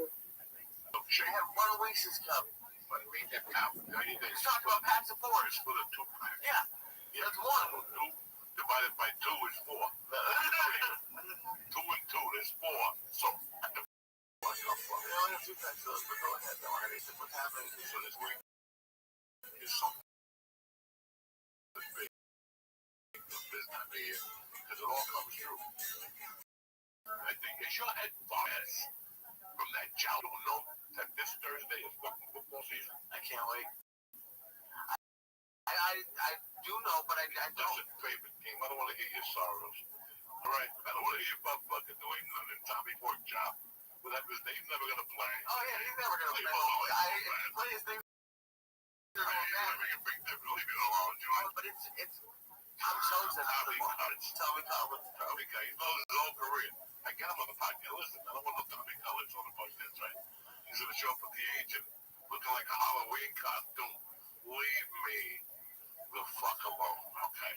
Should have one Reese's cup. One Reese's cup. Let's talk about Pats and Fours for the 2-pack. Yeah. That's one. 2 divided by 2 is 4. 2 and 2 is 4. So, one cup. We only have 2 packs of those, but go ahead. Don't worry. What's happening? So this week is something big. This time of year. Because it all comes true. I think, is your head bias from that jowl? Don't know that this Thursday is fucking football season. I can't wait. I do know, but I don't. That's a favorite team. I don't want to hear your sorrows. All right? I don't want to hear about fucking New England and Tommy Porkchop. Whatever his name's never going to play. Oh, yeah, he's never going to play. He plays things. Leave it alone, John. But it's Tom Jones. Tommy Collins. He knows his whole career. I get him on the podcast. Listen, I don't want no Tommy Collins on the podcast, right? He's going to show up with the agent looking like a Halloween costume. Leave me the fuck alone, okay?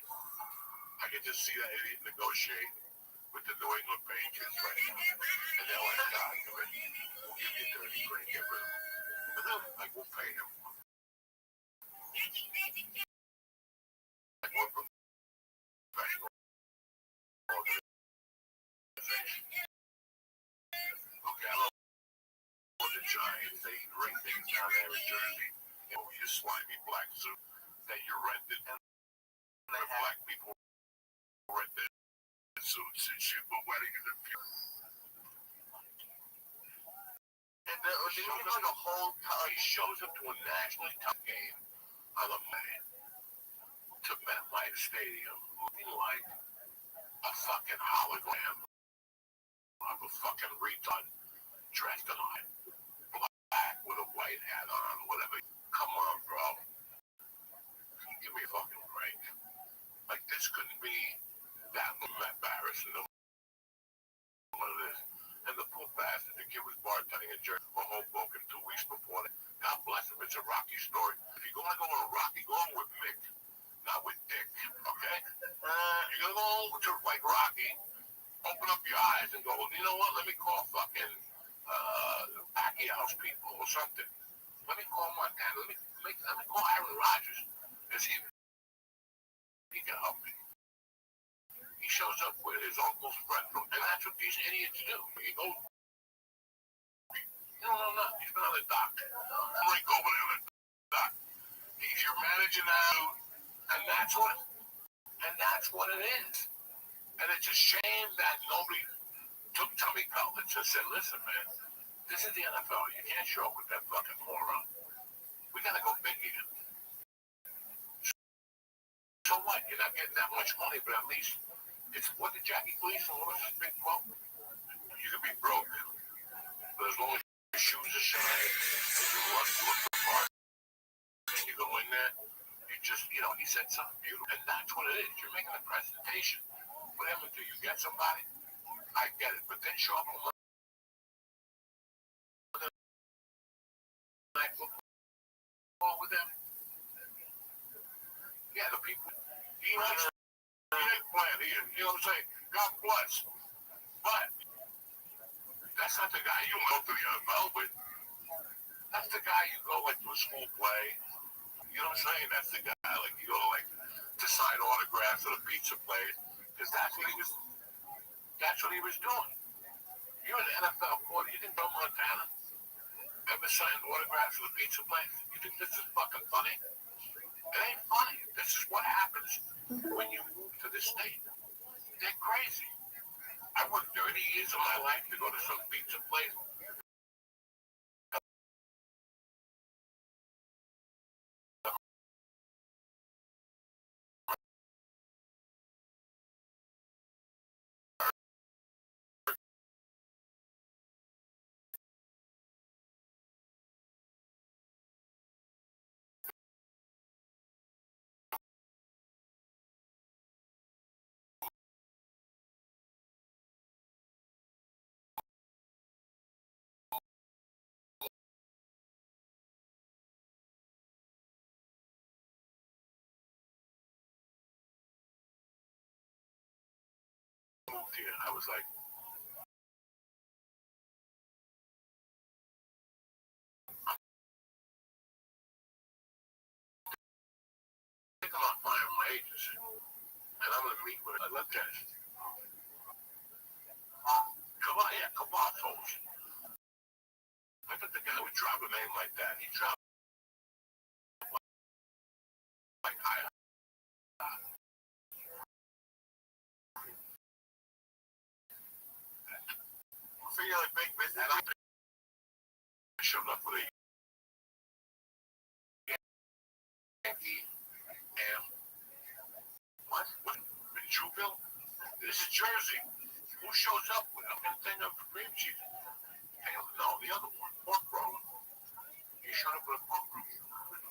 I can just see that idiot negotiate with the New England Patriots right now. And they're like, God, we'll give you 30 grand, get rid of him. Like, we'll pay him. Like, we're professional organization. Okay, I love the Giants. They ring things down there in Jersey. You know, your slimy black suit that you rented. And they have black people rent their suits and shit for weddings and funerals. And they don't like a whole time. He shows up to a nationally tough game on a man. to MetLife Stadium looking like a fucking hologram of a fucking retard dressed in black with a white hat on, whatever. Come on, bro. Give me a fucking break. Like, this couldn't be that embarrassing than what it is. And the poor bastard, the kid was bartending in Jersey or Hoboken 2 weeks before that. God bless him, it's a Rocky story. If you're going to go on a Rocky, go on with Mick, not with Dick, okay? You're going to go to like Rocky, open up your eyes and go, well, you know what, let me call fucking Pacquiao's people or something. Let me call Montana, let me call Aaron Rodgers and see if he can help me. He shows up with his uncle's friend, and that's what these idiots do. He goes, you don't know nothing. He's been on the dock. I'm like, over there on the dock. He's your manager now, and that's what it is. And it's a shame that nobody took Tommy Peltz and said, listen, man, this is the NFL. You can't show up with that fucking moron. We got to go big again. So what? You're not getting that much money, but at least it's what did Jackie Gleason, what was his big quote? You can be broke, but as long as your shoes are shiny and you look the part and you go in there, you just, you know, he said something beautiful. And that's what it is. You're making a presentation. Whatever do you get somebody? I get it. But then show up on night football with them. Yeah, the people, he ain't playing. You know what I'm saying? God bless. But that's not the guy you go to the NFL with. That's the guy you go like to a school play. You know what I'm saying? That's the guy like you go like to sign autographs at a pizza place. Because that's what he was doing. You're an NFL quarter. You think Bill Montana ever signed autographs at a pizza place? You think this is fucking funny? It ain't funny. This is what happens when you move to the state. They're crazy. I worked 30 years of my life to go to some pizza place. Moved here. I was like, I think I'm not firing my agency. And I'm going to meet with a lieutenant. Come on, yeah, come on, folks. I thought the guy would drop a name like that. He dropped like I feel like big business. And I showed up with a Yankee and what? In Jewville? This is Jersey. Who shows up with a thing of cream cheese? No, the other one, pork roll. He showed up with a pork roll.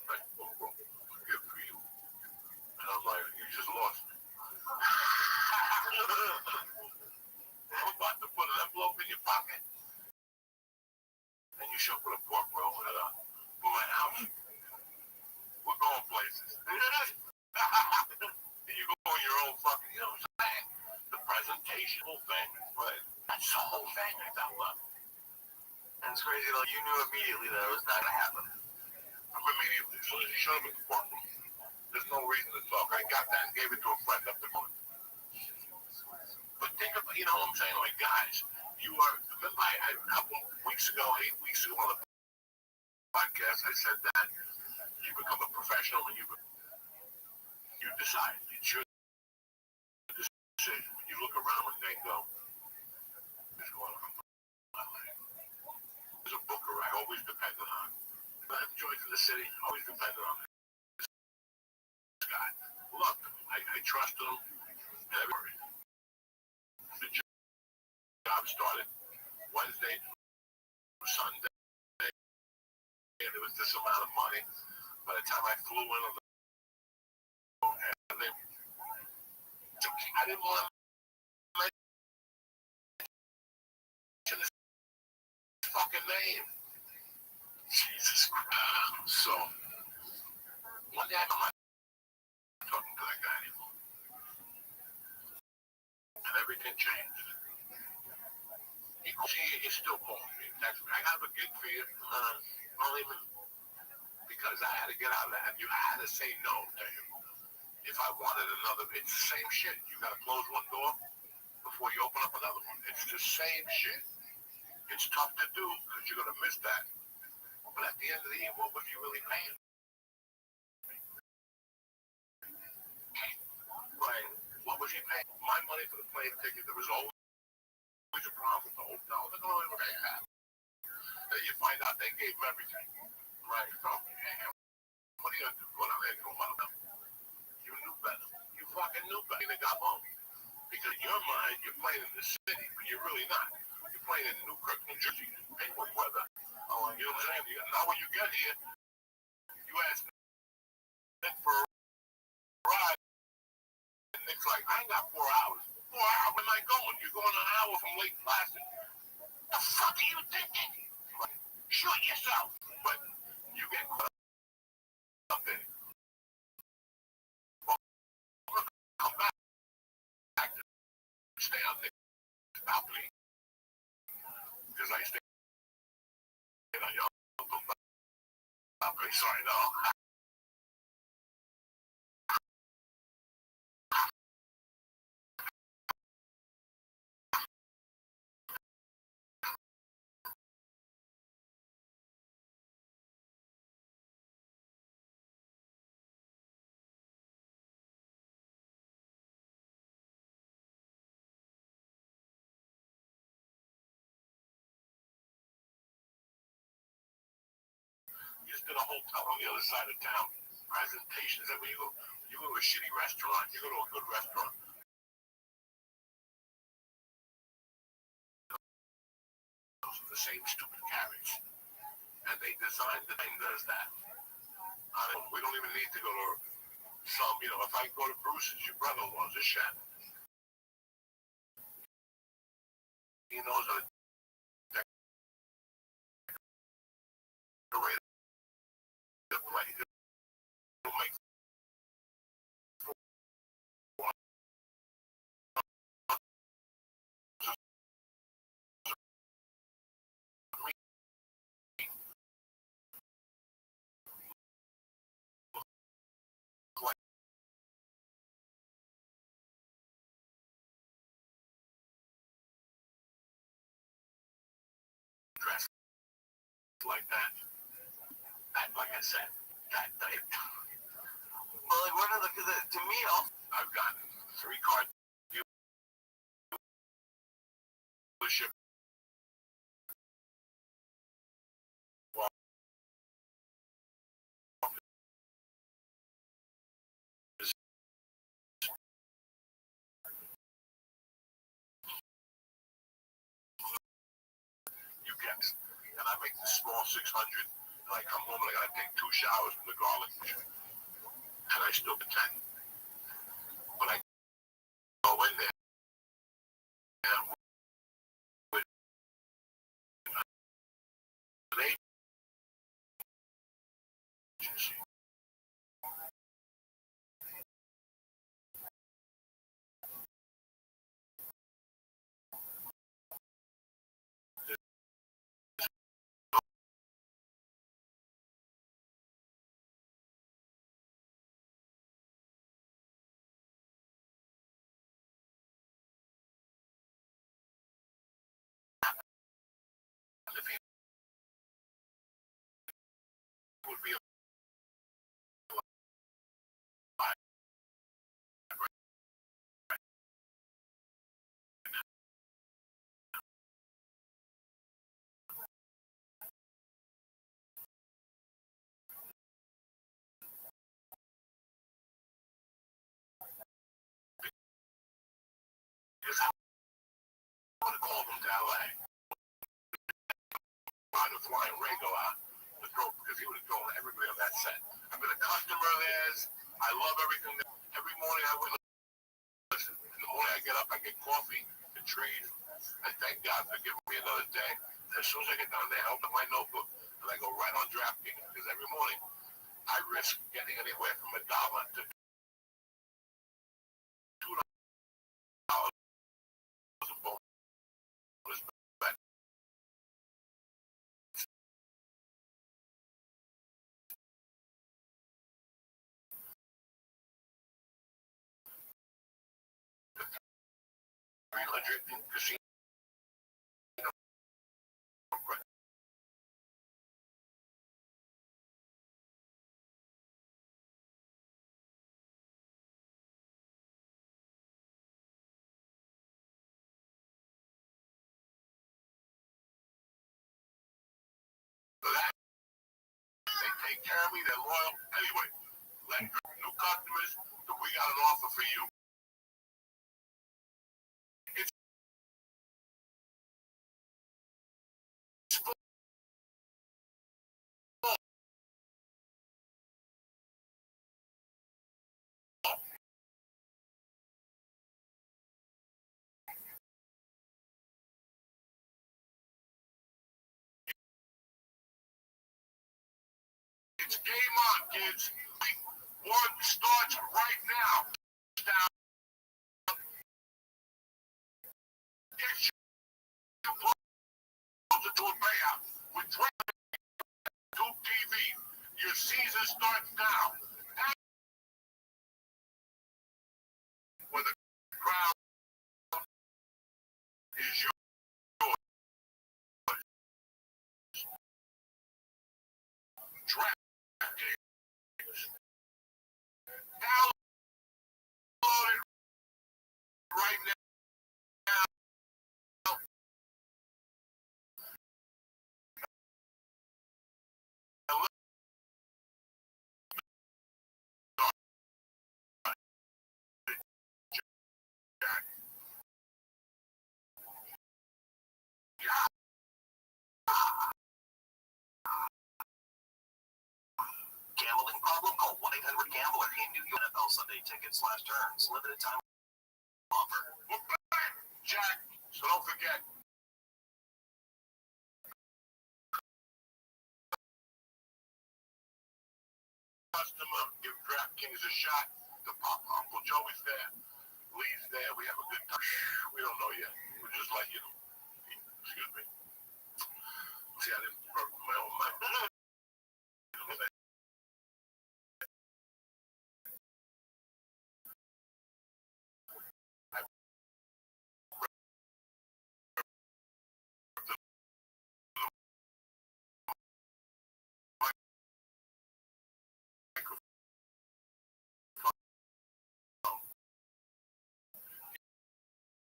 Like, pork roll. Good for you. And I'm like, you just lost me. I'm about to put an envelope in your pocket. And you show up with a pork roll at a my house. We're going places. And you go on your own fucking, you know what I'm saying? The presentation, whole thing. But that's the whole thing I thought about. And it's crazy, though. You knew immediately that it was not going to happen. Immediately. As soon as you showed up in the courtroom, there's no reason to talk. I got that and gave it to a friend up the road. But think about, you know what I'm saying? Like, guys, you are, remember I a couple weeks ago, 8 weeks ago on the podcast, I said that you become a professional when you decide. It's your decision. When you look around and they go, what's going on? There's a booker I always depended on. I have joined in the city, always depended on this guy. Look, trusted him. And everybody. The job started Wednesday, Sunday, and it was this amount of money. By the time I flew in on the I didn't want to mention his fucking name. Jesus Christ. So, one day I'm not talking to that guy anymore. And everything changed. He still calling me. I have a gig for you. Only because I had to get out of that. I had to say no to him. If I wanted another, it's the same shit. You got to close one door before you open up another one. It's the same shit. It's tough to do because you're going to miss that. But at the end of the year, what was you really paying? Right. What was he paying? My money for the plane ticket, there was always a problem with the hotel. They're going to pay that. Then you find out they gave him everything. Right. So, what are you going to do? Go down there and go out them. You knew better. You fucking knew better. They got home. Because in your mind, you're playing in the city, but you're really not. You're playing in Newkirk, New Jersey, penguin weather. Oh, you know what I'm saying? Now when you get here, you ask Nick for a ride, and Nick's like, I ain't got 4 hours. 4 hours? Where am I going? You're going an hour from Lake Placid. The fuck are you thinking? Like, shoot yourself. But you get caught up in it. Well, come back to stay on the balcony. Because I stay on your balcony, so I know. Just in a hotel on the other side of town. Presentations. And when you go to a shitty restaurant, you go to a good restaurant. Those are the same stupid carrots. And they designed the thing that does that. We don't even need to go to some, if I go to Bruce's, your brother-in-law's a chef. He knows how to decorate the plate. He'll make dress like that. That, like I said, that thing. Well, like one of the, to me, I've gotten 3 car dealership. Well, you get, and I make the small 600, and I come home and I gotta take 2 showers from the garlic, and I still get 10. But I go in there and with an agency. If he would be called him to LA. On the flying Ringo out to throw because he would have thrown everybody on that set. I've been a customer of theirs. I love everything. Every morning I would listen. In the morning I get up, I get coffee, the trees. I thank God for giving me another day. As soon as I get down there, I open my notebook and I go right on DraftKings because every morning I risk getting anywhere from $1 to $2 a bonus bet. $300 in casino. They take care of me. They're loyal. Anyway, new customers, we got an offer for you. It's game on, kids. One starts right now. Down. Get you closer to a payout with Tube TV. Your season starts now. Where the crowd is yours. Draft games. Download it right now. Gambling problem? Call 1-800-GAMBLER. In New York, NFL Sunday tickets/turns. Limited time offer. We're back, Jack. So don't forget. Customer, give DraftKings a shot. The pop Uncle Joey's there. Lee's there. We have a good time. We don't know yet. We're just like you. Excuse me. See, I didn't work with my own mind.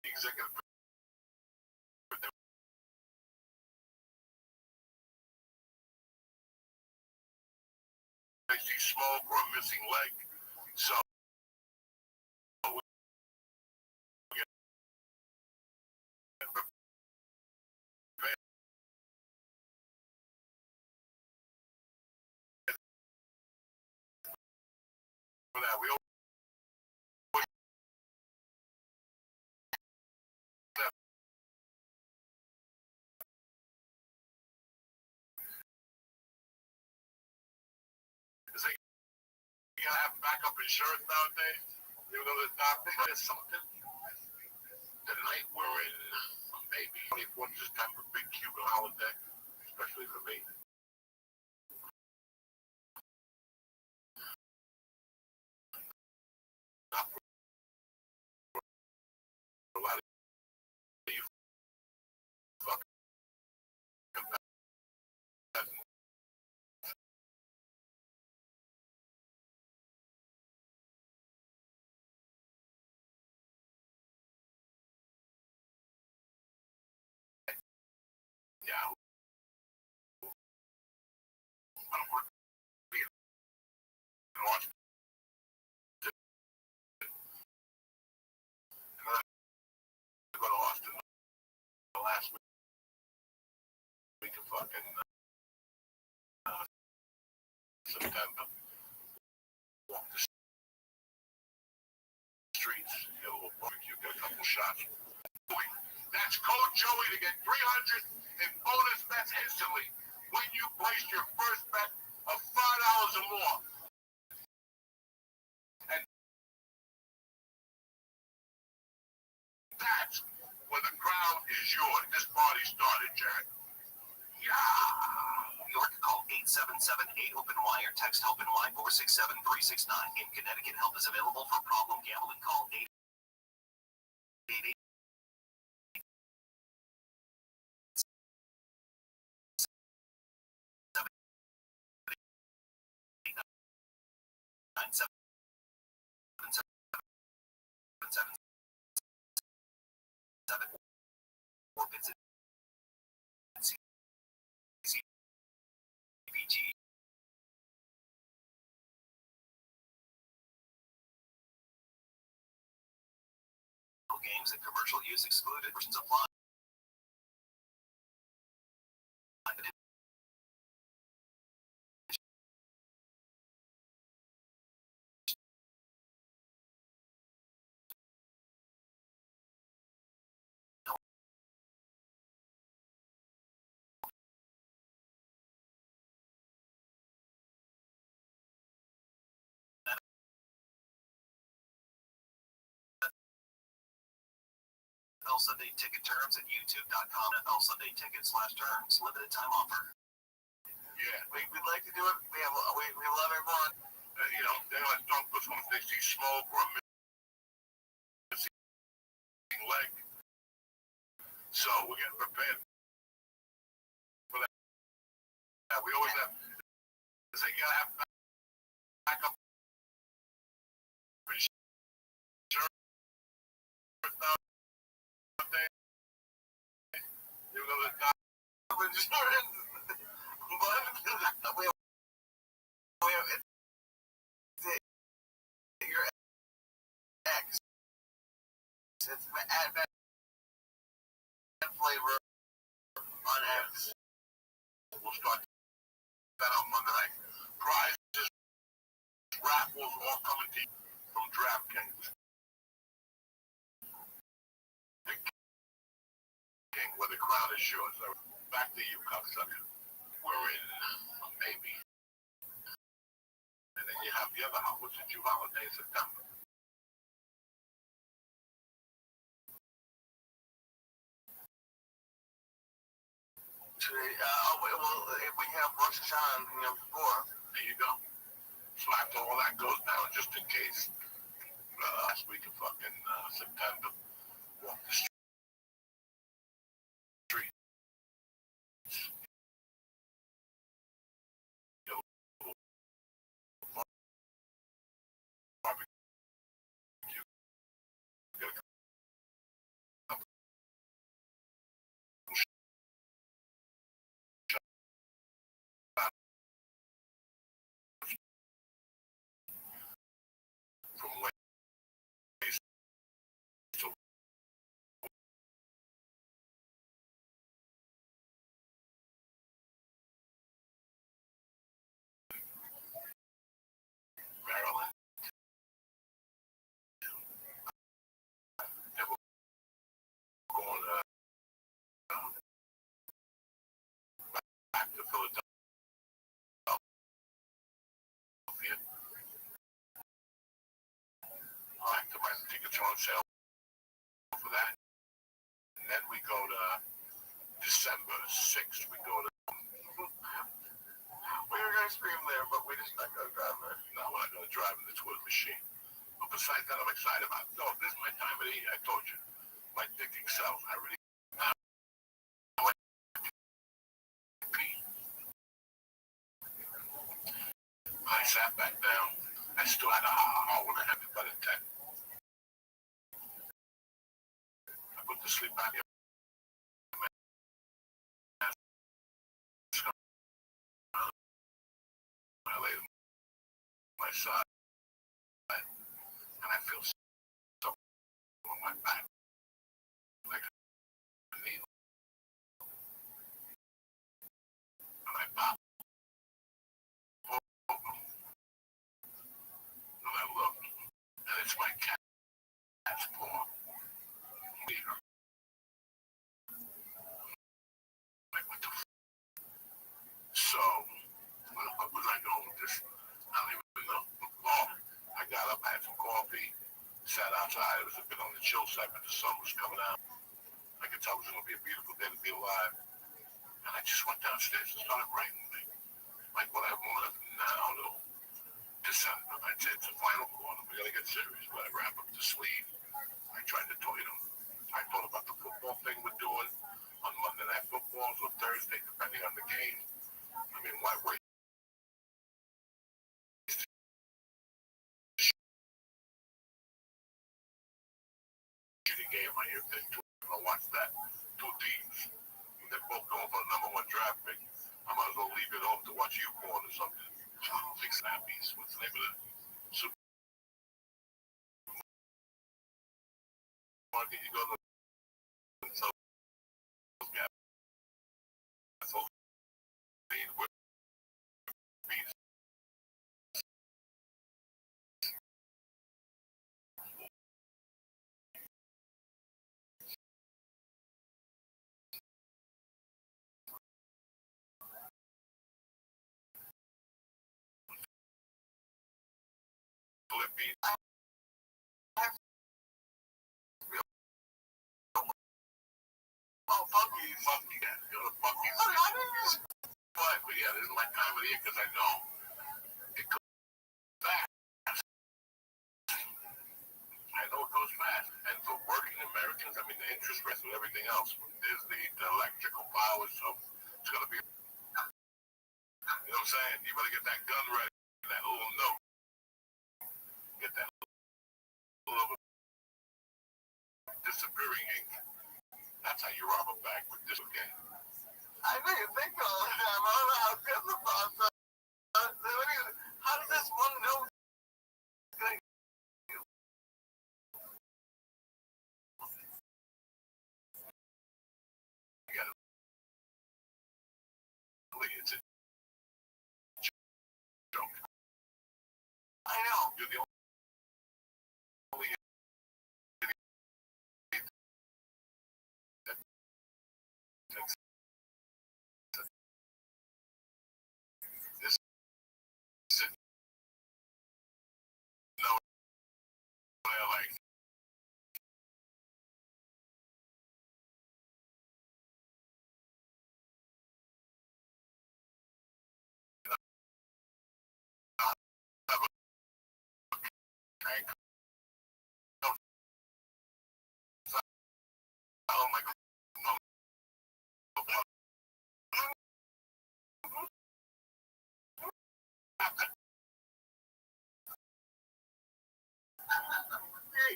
Executive makes you smoke or a missing leg. So for that, we always you gotta have backup insurance nowadays. Even though the doctor has something. Tonight we're in maybe 24th September, big Cuban holiday, especially for me. Not for a lot of you fucking yeah. I don't want to be in Austin. And then I go to Austin last week of fucking September. Walk the streets, get a little barbecue, get a couple shots. That's code Joey to get 300 in bonus bets instantly when you place your first bet of $5 or more. And that's when the crowd is yours. This party started, Jared. Yeah. New York, call 877-8-OPEN-Y or text HELP-NY 467-369. In Connecticut, help is available for problem gambling. Call 888. Or visit CPG. Games and commercial use excluded. Versions apply. NFL Sunday ticket terms at youtube.com. NFL Sunday tickets/terms. Limited time offer. Yeah. We'd like to do it. We love everyone. You know, they don't dunk us when they see smoke or a missing leg. So we're getting prepared for that. We always have. It's like you gotta have backup. You know the guy. Your ex. It's add flavor on X. We'll start that on Monday night. Prizes, raffles, all coming to you from DraftKings. The King, where the crowd is yours. So back to you, cocksucker. We're in maybe. And then you have the other house, which is your holiday in September. Today, well, if we have Rosh Hashanah, before. There you go. So after all that goes down, just in case, last week of fucking September, walk the street. From ways to Maryland. They were going back to Philadelphia. Back to my tickets are on sale for that. And then we go to December 6th. We go to. We were going to scream there, but we just not going to drive there. No, we're not going to drive in the Twitter machine. But besides that, I'm excited about it. No, this is my time of the year. I told you. My thinking self. I really. I sat back down. I still had a hour and a half by the 10. I put the sleep back in. I lay on my side. And I feel so on my back. Like a needle. poor. Like, what the f? So, what was I doing with this? I don't even know. Oh, I got up, I had some coffee, sat outside. It was a bit on the chill side, but the sun was coming out. I could tell it was going to be a beautiful day to be alive. And I just went downstairs and started writing things. Like what I want now to December. I said it's the final quarter. We got to get serious. But I wrap up the sleeve. I tried to toy them. I thought about the football thing we're doing on Monday Night Footballs or Thursday, depending on the game. I mean, why wait? Shitty game on your thing. I watch that. Two teams. They're both going for the number one draft pick. I might as well leave it home to watch you porn or something. Fix Appy's. What's the name of the supermarket? You go to so that's all they need with bees. Flip bees. Oh, Funky's. Funky, yeah. You know, Funky's. But yeah, this is my time of the year because I know it goes fast. I know it goes fast. And for working Americans, I mean, the interest rates and everything else, there's the electrical power, so it's going to be, you know what I'm saying? You better get that gun ready, that little note. Get that little disappearing ink. That's how you rob a bank with this game. I know you think all the time. I don't know how good the boss is. How does this one know? You gotta it's a joke. I know. You're the only idiot that's this no I like. Oh my God.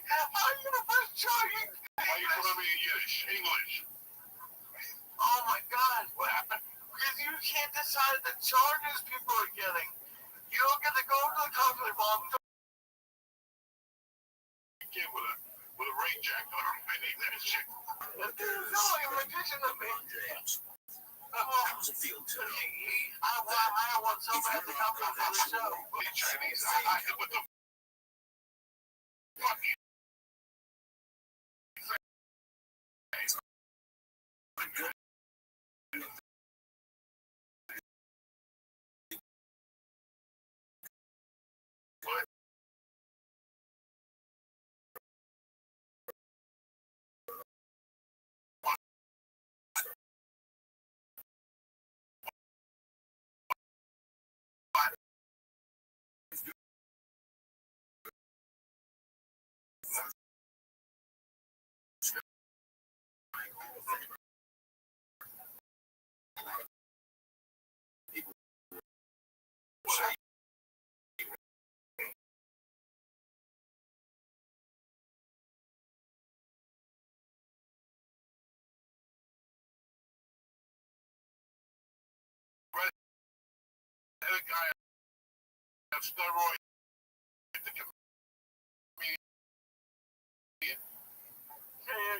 How are you the first charging? Why are you calling me in Yiddish? English. Oh my God. What happened? Because you can't decide the charges people are getting. You don't get to go to the concert bomb. You can't with a rain jacket on. I need that shit. No, you're a magician to me. How's it feel today? I want so bad to come to the show. The Chinese, what the fuck? The guy on steroids, the comedian,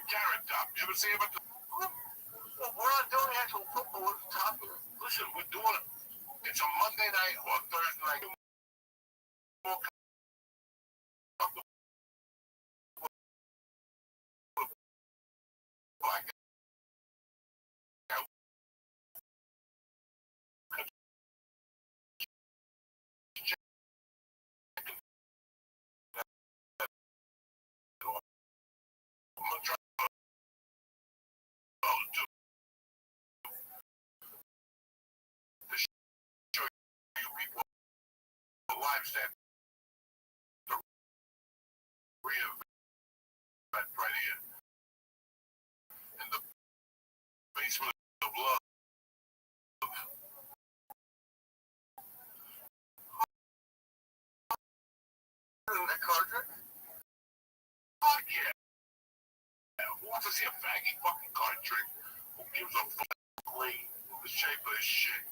Carrot Top. You ever see him at the... Well, we're not doing actual football. We're talking. Listen, we're doing it. It's a Monday night or Thursday night. cent reinvent right here in the basement of love. Isn't that card trick? Fuck yeah. Who wants to see a faggy fucking card trick? Who gives a fucking green the shape of this shit?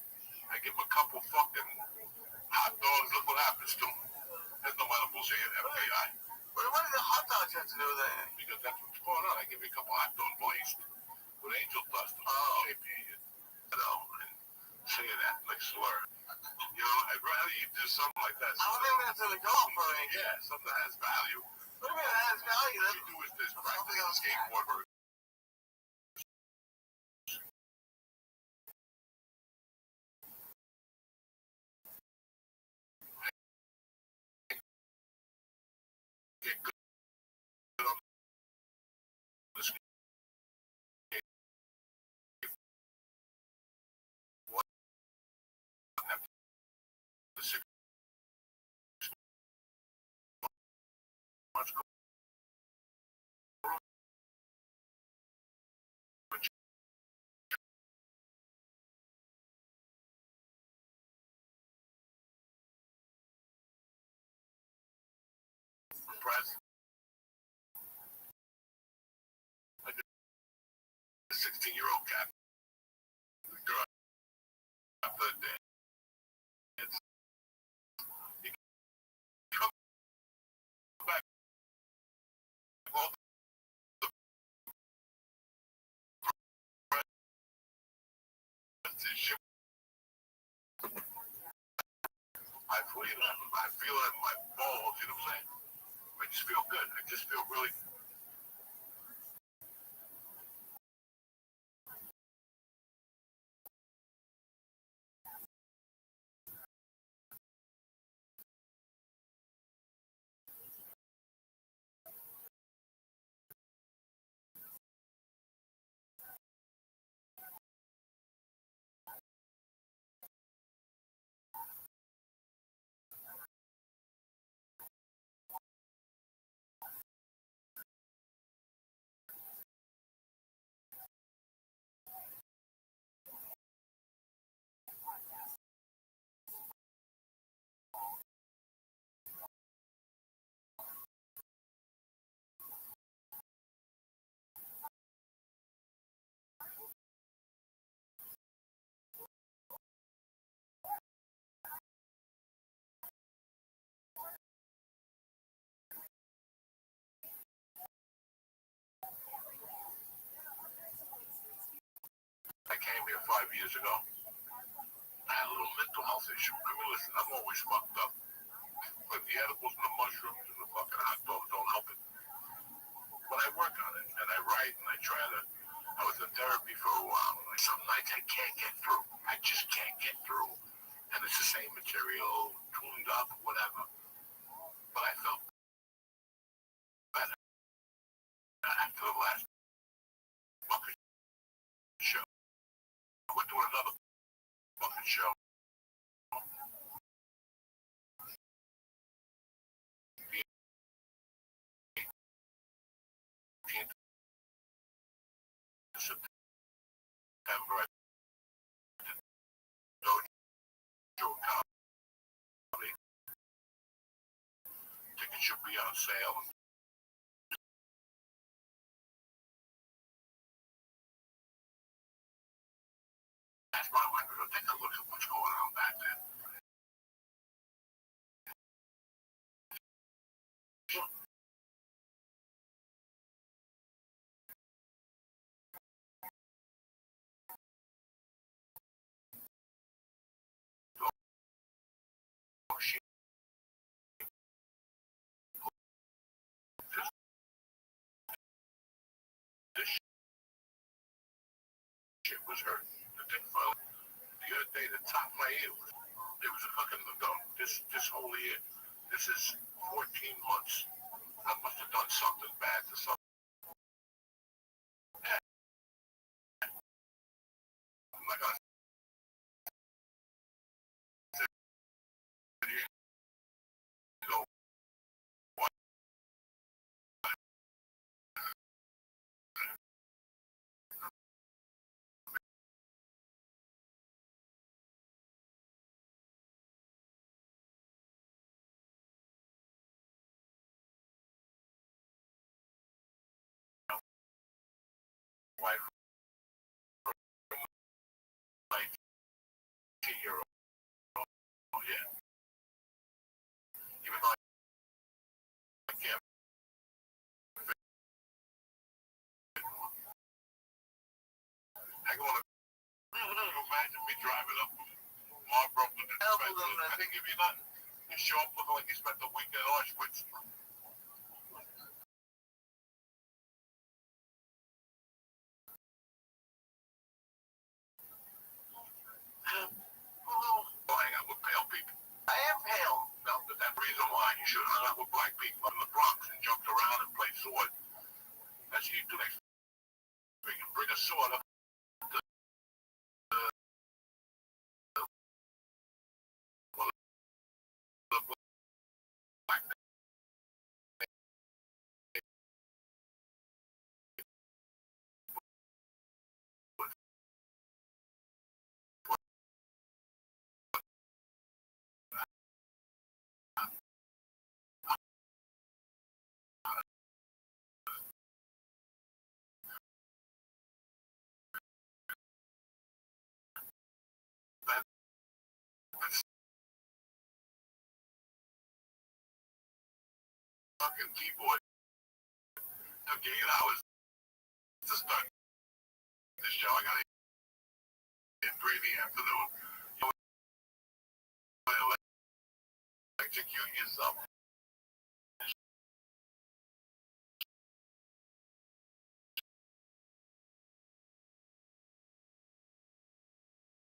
I give him a couple fucking hot dogs, look what happens to him. There's no edibles here, FBI. But what does the hot dogs have to do with that? Because that's what's going on. I give you a couple hot dogs glazed with angel dust. Shape here, you know, and say that like slur. You know, I'd rather you do something like that. I don't think that's gonna go for me. Yeah, something that has value. What do you mean that has value? What you do is this, practice on a skateboard version. Get good on the skate. What? The 6 months press. I did a 16-year-old cat. The girl after the day. It's you come back all the shit. I feel it in my balls, you know what I'm saying? I just feel good. I just feel really I came here 5 years ago. I had a little mental health issue. I mean, listen, I'm always fucked up. But the edibles and the mushrooms and the fucking hot dogs don't help it. But I work on it, and I write, and I try to. I was in therapy for a while, and some nights I can't get through. I just can't get through. And it's the same material, tuned up, whatever. But I felt better after the last fucking show. We're doing another fucking show. September, I did Dojo Comedy. Tickets should be on sale. That's my window. Take a look at what's going on back there. Oh, shit. This shit was hurting. The thing fell. The other day, the top of my ear was, it was a fucking gum. This whole year, this is 14 months. I must have done something bad to something. I'm not gonna sit here driving up Marlboro with the expenses. I didn't give you nothing. You show up looking like you spent the weekend in Auschwitz. Hang out with pale people. I am pale. No, but that reason why you should hang out with black people in the Bronx and jumped around and played sword. That's what you do next week. Bring a sword up to the black. Fucking keyboard took 8 hours to start the show. I got it at 3 in the afternoon. You electrocute yourself.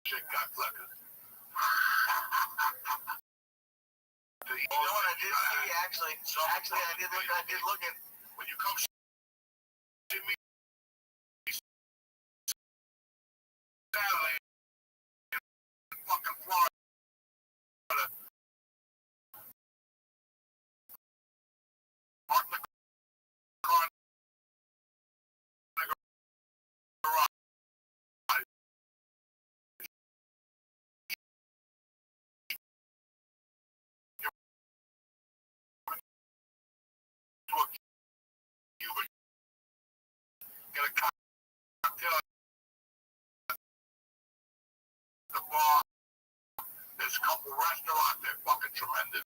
Shit got suckers. You know what I did see actually? Actually, I did look at when you come see me Saturday in fucking Florida. Park the car in the garage. To a Cuban. Get a cocktail at the bar. There's a couple restaurants, they're fucking tremendous.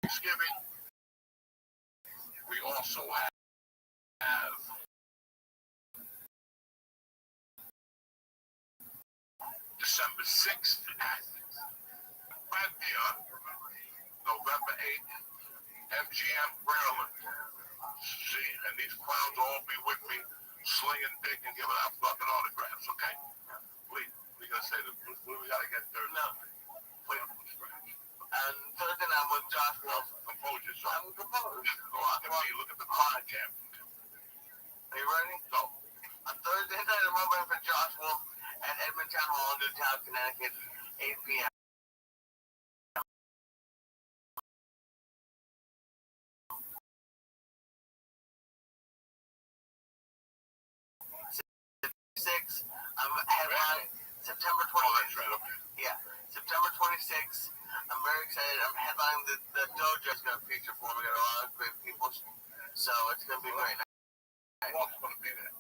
Thanksgiving, we also have December 6th at Pantheon, November 8th, MGM Maryland. See, and these clowns will all be with me, slinging dick and giving out fucking autographs, okay? We gotta say we gotta get there. no. Play the blue scratch. And Thursday night with Josh Wolf. Compose yourself. I'm composed. Look at the card jam. Are you ready? Go. On Thursday night, I'm opening for Josh Wolf at Edmonton Hall in Newtown, Connecticut, 8 p.m. I'm headline September 26th. Oh, that's right, okay. Yeah, September 26th. I'm very excited. I'm headlining the dojo. It's going to feature for me. We got a lot of great people. So it's going to be great. Walt's gonna be there.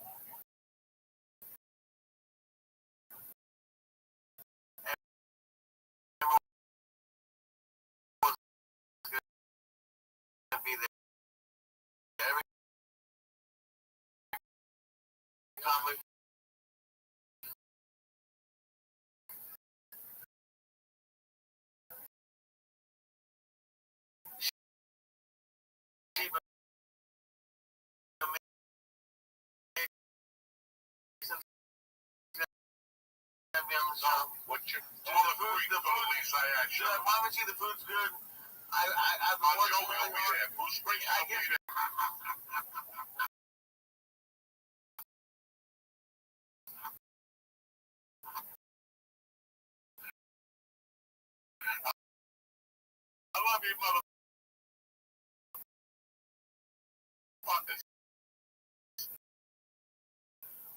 Be there. Every comic. What you all agree to the police I asked you. I promise you the food's good. I've been I'll working show me really over hard. there. Bruce Springsteen will be there. I love you, motherfuckers.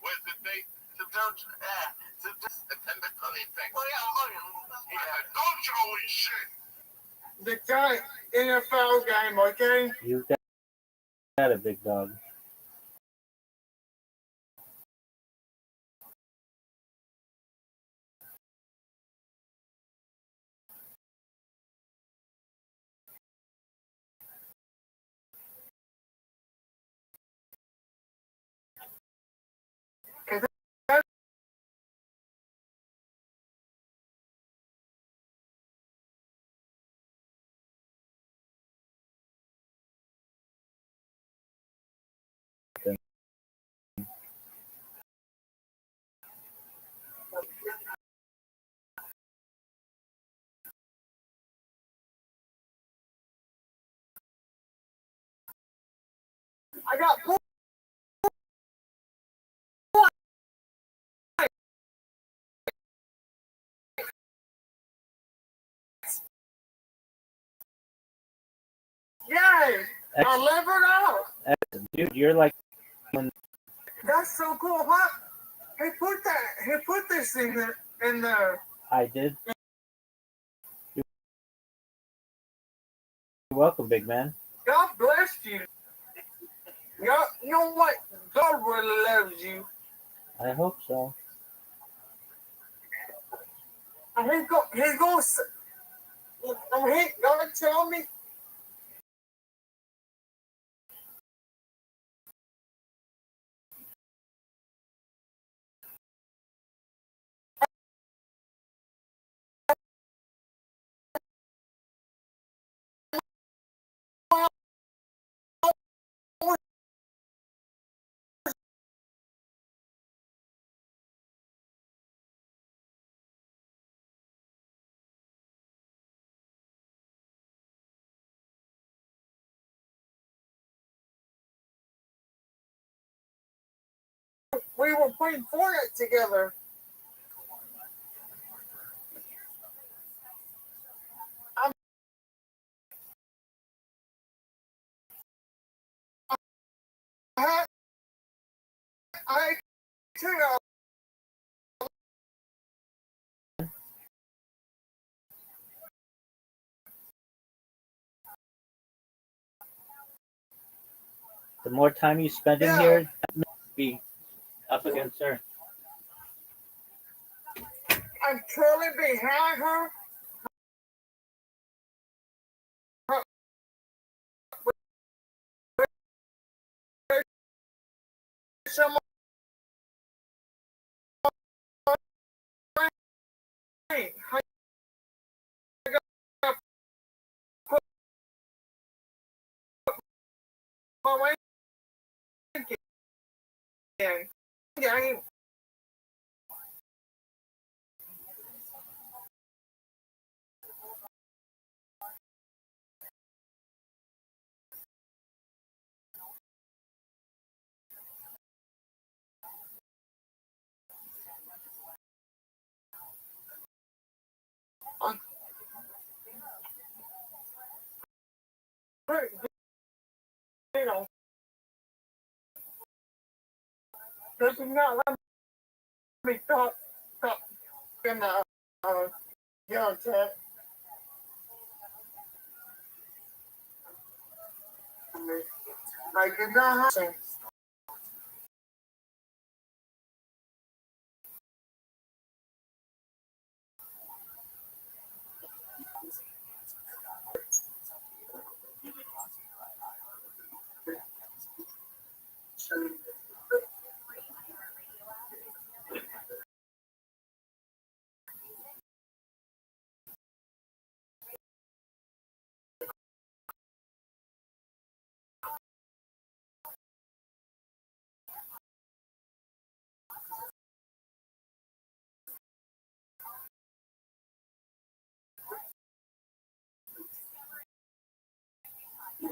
Where's the date? September 25th. Well, yeah. Don't show me shit. The guy NFL game, okay? You got a big dog. I got points. Yay! I leveled up. Dude, you're like That's so cool, huh? He put this in there. I did. You're welcome, big man. God bless you. You know what? God really loves you. I hope so. And he's going to tell me. We were playing Fortnite together. I too. The more time you spend in here, be up against her. I'm truly behind her. Someone my way again. You know, this is not let me talk in the young chat. I did not have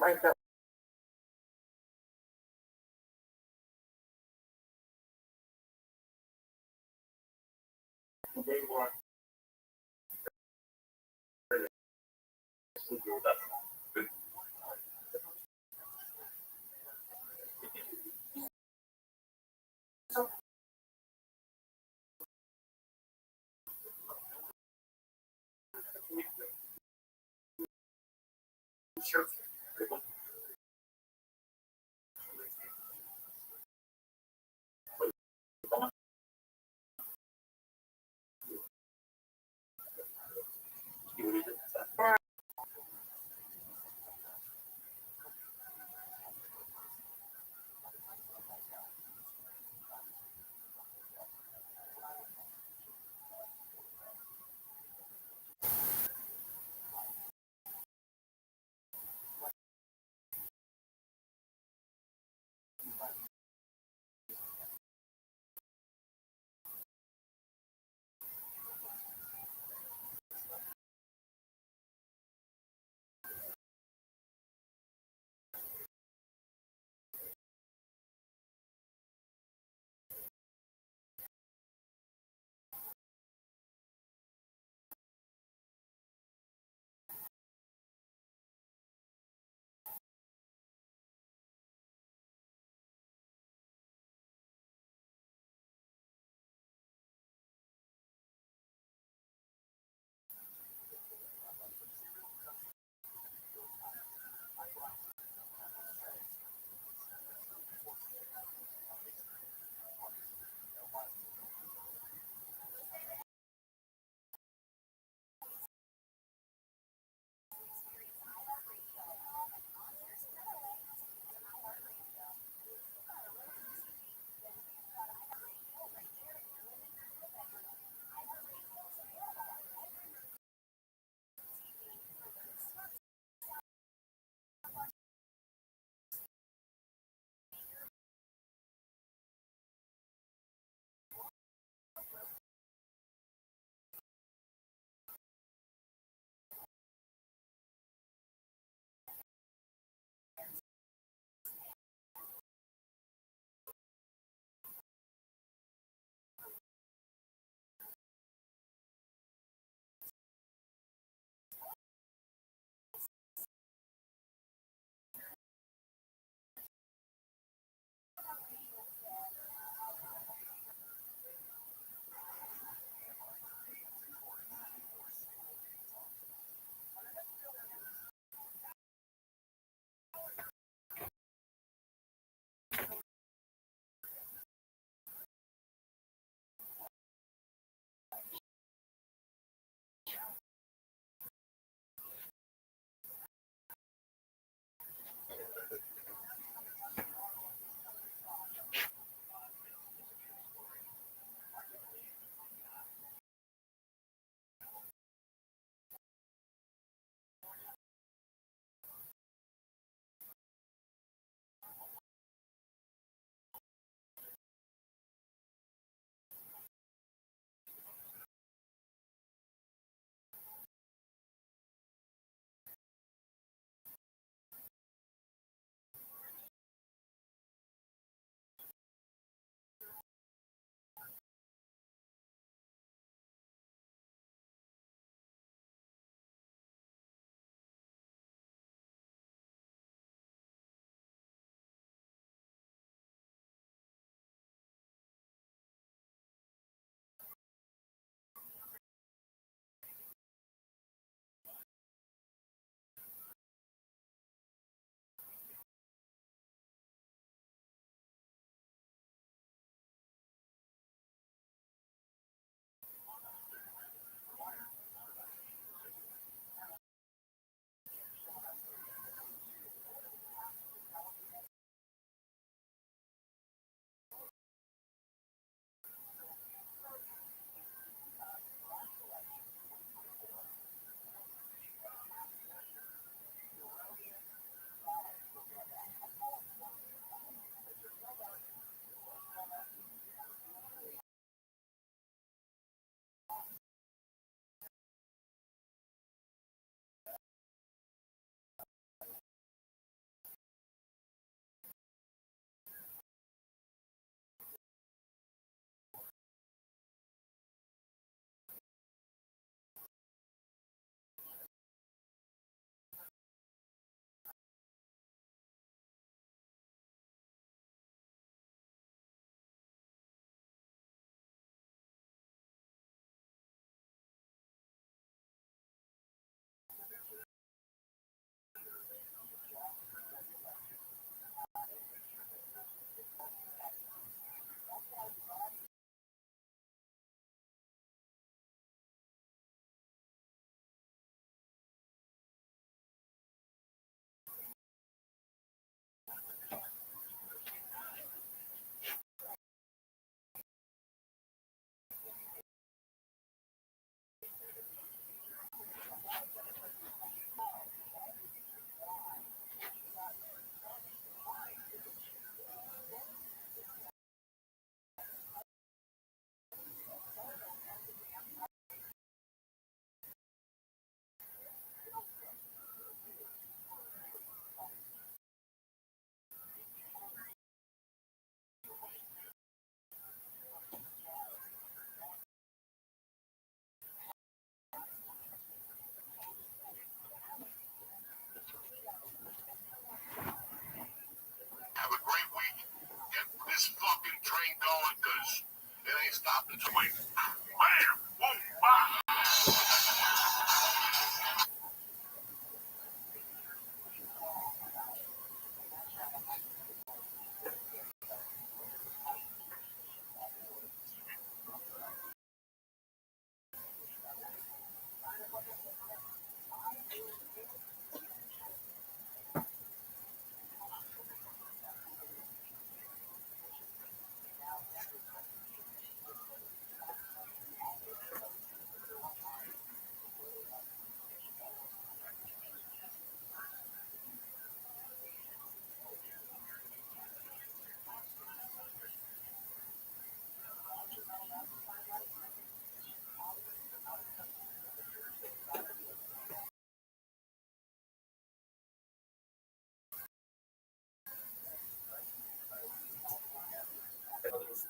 like that.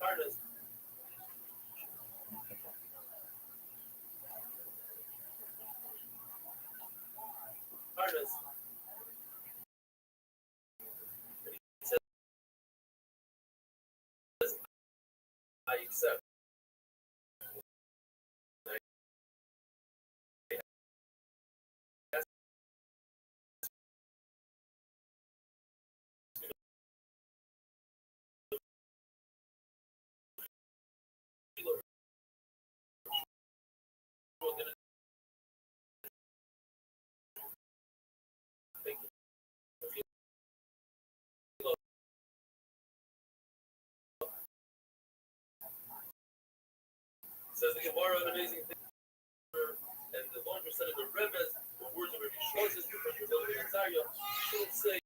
harness. Harness. And he says, I accept. Says the Gemara, an amazing thing, and the 100% of the Rebbe's words of Rabbi Shlosh's Zarya shouldn't say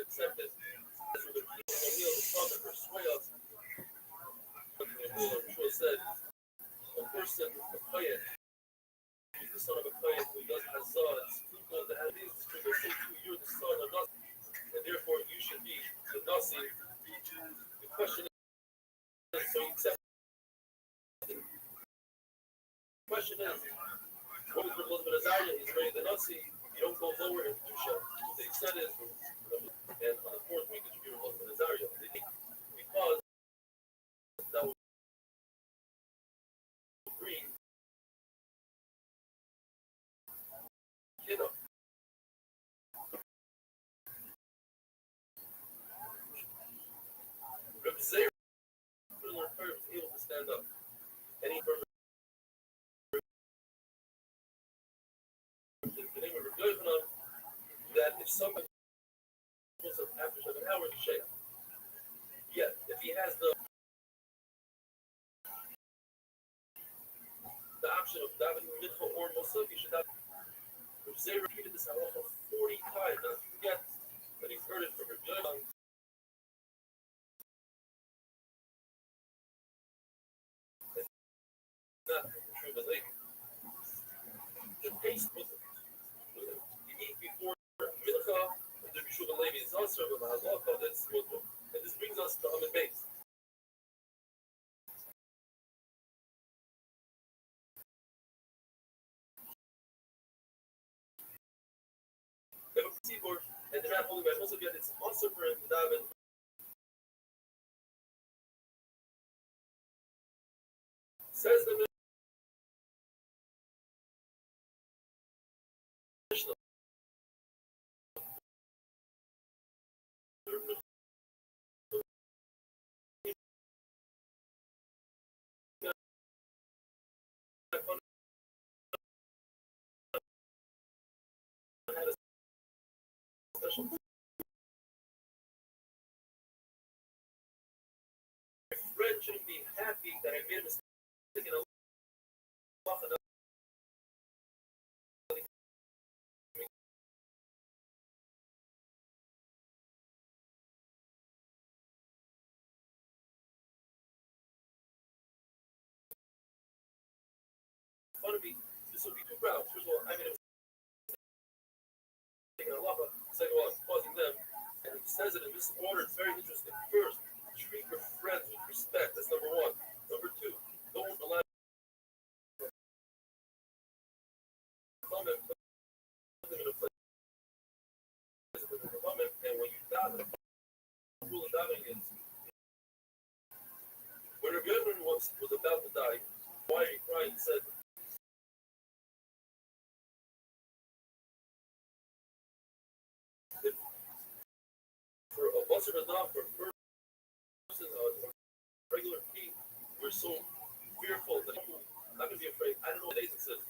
accepted as Rabbi Gamliel the father persuade us. Said a person, a kohen, the son of a kohen who doesn't have sons, people that have these people say to you, you're the son of nothing, and therefore you should be the nasi. The question is, so you accept it. The question is, what was the husband Azariah? He's ready the nasi. You don't go lower in Kedusha. They said it, and on the fourth week, your husband Azariah. Because that was agree. You know. Rabbi Zeir was able to stand up. And he heard the name of Rabbi Yochanan that if somebody was after 7 hours, shake. Yet, if he has the option of davening mitzvah or musaf, he should have. Rabbi Zeir repeated this halacha 40 times. Not to forget that he heard it from Rabbi Yochanan. Not true, but like the taste was you eat before mincha, and the Bishul Levi is also a halacha that's mutter. And this brings us to Amid Beis. And the man holding by most of yet it's also for him to daven. Says the Mishnah. Special friend shouldn't be happy that I made a mistake in a fun of me. This would be two routes. First of all, I made a mistake in a lava. Second of all, I'm causing them. And he says it in this order. It's very interesting. First, treat your friends with respect. That's number one. Number two, don't allow them in a place. And when you die, the rule of dying is when Rabbi Yochanan was about to die, why are you crying? He said, for a bus or a dog, for a person, a regular pea, we're so fearful that I'm not going to be afraid. I don't know what it says.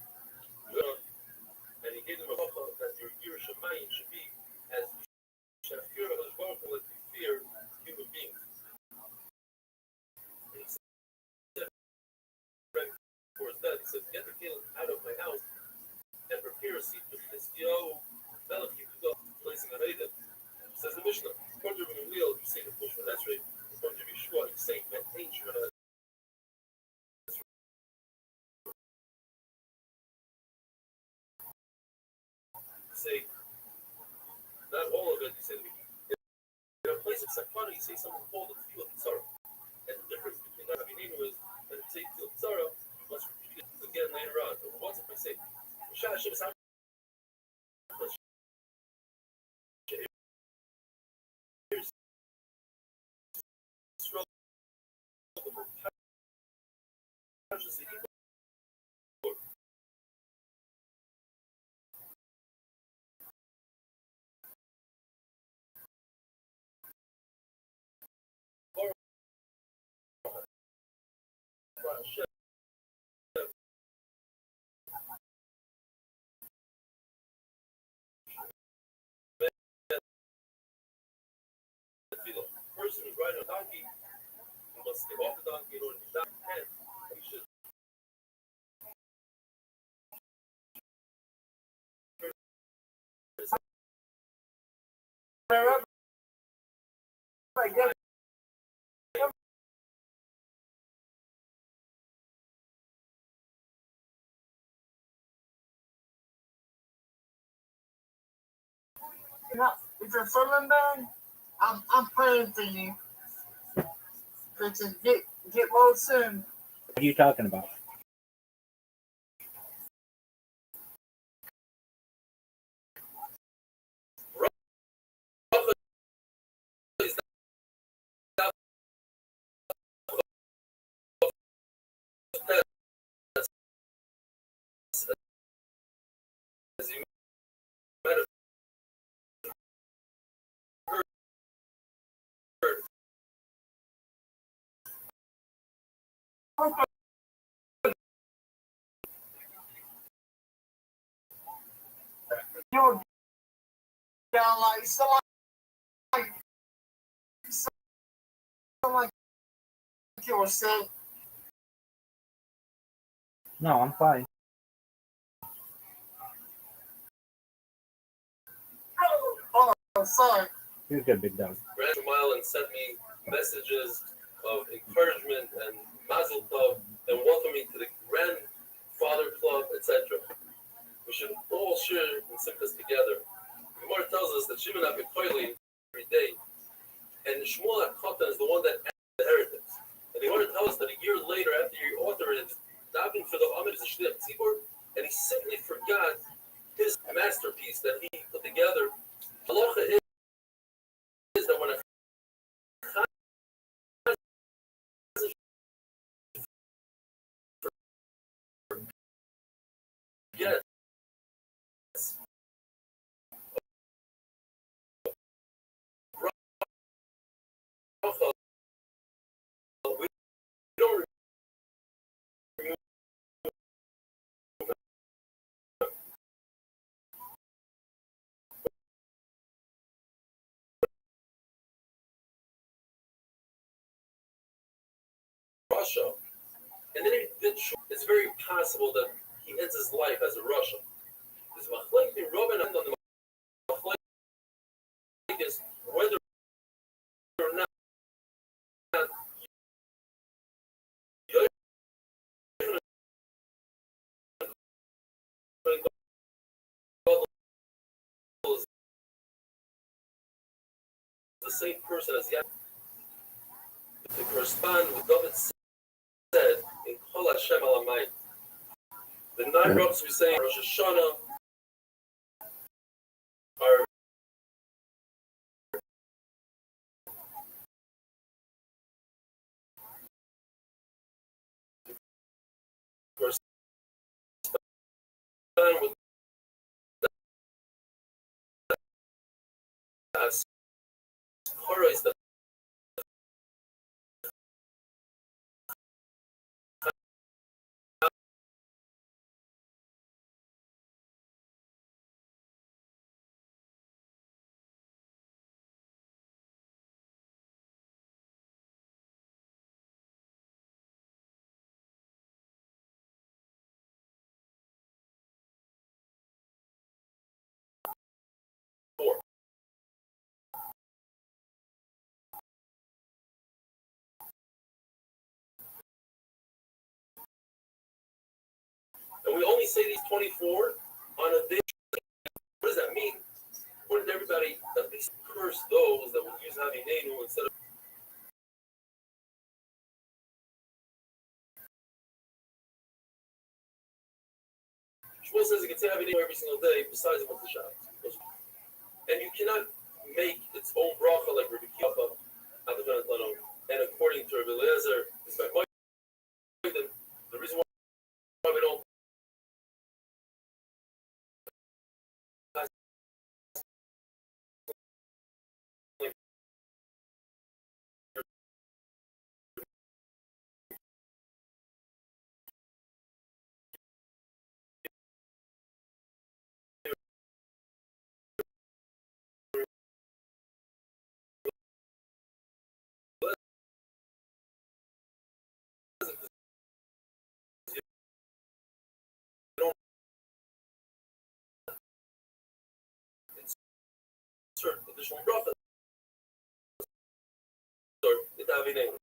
And he gave them a halacha that your year Shemayim should be as you should fear of Hakadosh Baruch Hu like you fear human beings. And he said, for his death, he said, get the king out of my house and prepare a seat for this Melech Yehuda placing an Eidim. Says the Mishnah, according to Rabbi Gamliel, you say the push for that's right. According to Yeshua, you say maintain Shemana good, you say to me. In a place of sakana, you say something called the field of tzara. And the difference between that Rabbi is that if you say field of tzara, you must repeat it again later on. But once if I say, Shah Hashem is the person who's riding a donkey must get off the donkey in order to stop and he should If you're feeling bad, I'm praying for you. To get well soon. What are you talking about? You're down like like you were sick. No, I'm fine. Oh, sorry. You're good, big dog. ran a mile and sent me messages of encouragement and mazel tov and welcoming to the grandfather club, etc. We should all share in simchas together. Gemara tells us that Shimon HaBekoili every day, and Shmuel HaKatan is the one that inherited. And the Gemara tells us that a year later, after he authored it, davening for the Amid is a Shliach Tzibur, and he simply forgot his masterpiece that he put together. Halacha is that when a forgets we don't remove Russia. And then it's very possible that he ends his life as a Russian. There's machlek in Robin and on the machlek is whether or not is the same person as Yad. To correspond with David said in Kol Hashem Alamayim. The 9 rabbis we say in Rosh Hashanah are correspond with as Torah that and we only say these 24 on a day. What does that mean? according to everybody, at least curse those that would use Havinenu instead of. Shmuel says you can say Havinenu every single day besides the Shabbat. And you cannot make its own bracha like Rabbi Kiyafa, and according to Rabbi Eliezer, it's by Moedim. The reason why we don't insert additional bracha or the Havinenu.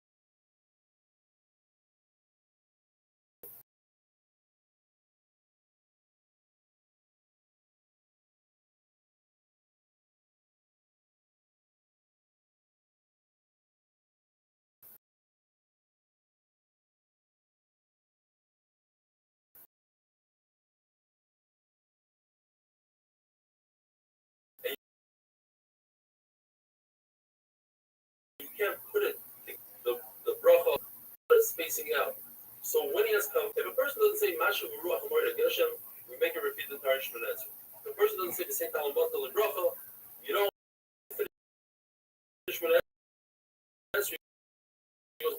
You can't put it the bracha spacing out. So when he has come, if a person doesn't say Mashu Ruach Amorah Geshem, we make it repeat the entire Shemon Esrei. If a person doesn't say the same Talam Batal and bracha, you don't finish Shemon Esrei. He goes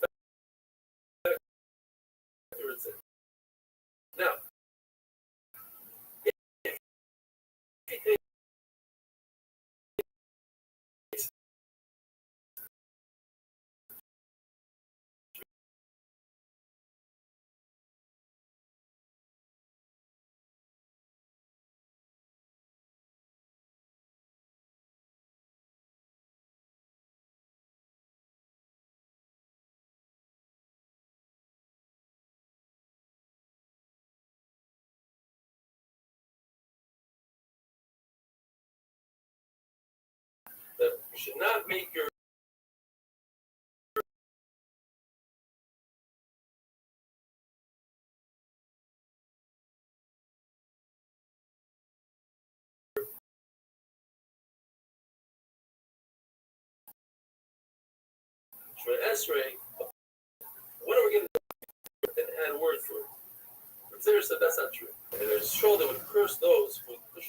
back to Ritzin. Now, if he takes that you should not make your Shemon Esrei. When are we going to add a word for it? Zera said that's not true. And there's Shol that would curse those who push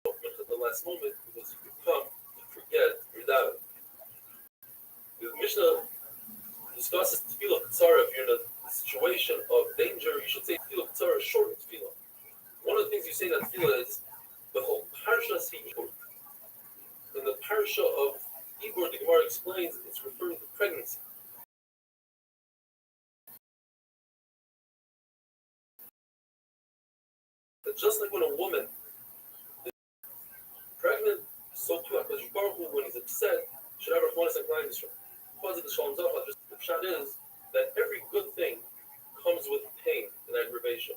off at the last moment because you could come to forget your daven. The Mishnah discusses tefillah katsara. If you're in a situation of danger, you should say tefillah katsara, short tefillah. One of the things you say in that tefillah is the whole parsha Ibur. In the parsha of Ibur, the Gemara explains it's referring to pregnancy. That just like when a woman is pregnant, so too HaKadosh Baruch Hu, when he's upset, should have a chronis and klein Yisrael. Because of the Shalom Zacha, just the pshat is that every good thing comes with pain and aggravation.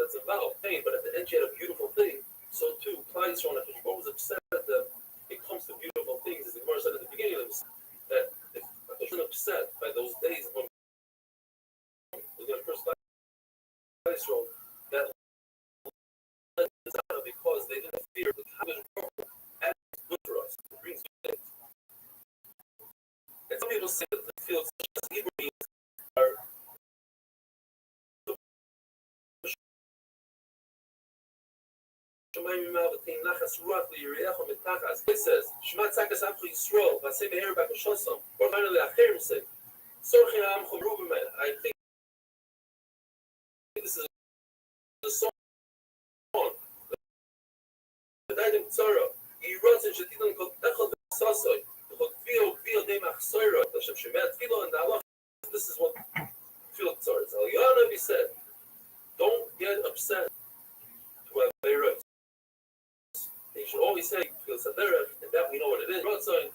That's about pain, but at the end she had a beautiful thing. So too, Klal Yisrael, if was upset at them, it comes to beautiful things. As the Gemara said at the beginning of this, that if Hashem upset by those days when we're going to curse Klal Yisrael, that is not because they didn't fear the Kadosh Baruch Hu as good for us. It brings good things. And some people say that the fields such as Hebrew means are it says, Shema Tzakas Amchu Yisrael, Vasei Meher Bakashosam, or finally Acherim say, Sorchin Am Chomru B'Meh. I think this is a song. The Dadim Tzara, Rothschild שתיתן כל אחד בסוסוי, כל כפיר די מחסוירות, עכשיו שמהתפילו and the halach, this is what tefillah tzar is. Al said, don't get upset to have beirut. You should always say tefillah saderech, and that we know what it is. Rothschild,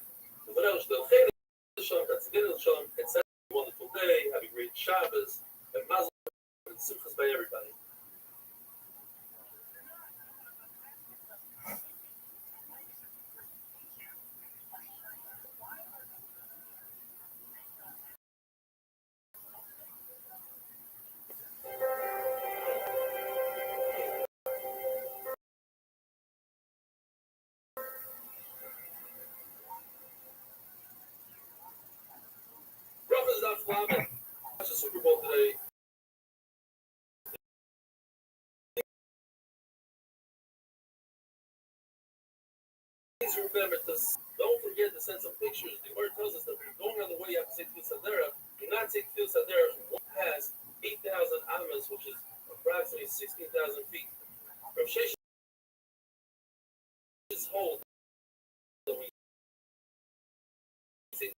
that's the Shalom. It's a wonderful day. Have a great Shabbos and Mazel and Simchas by everybody. Brothers not flamming. Watch the Super Bowl today. Please remember this. Don't forget to send some pictures. The word tells us that if you're going on the way, you have to take Tefillah Sadera. Do not take Tefillah Sadera from one past 8,000 amas, which is approximately 16,000 feet. From Sheshes hold that we take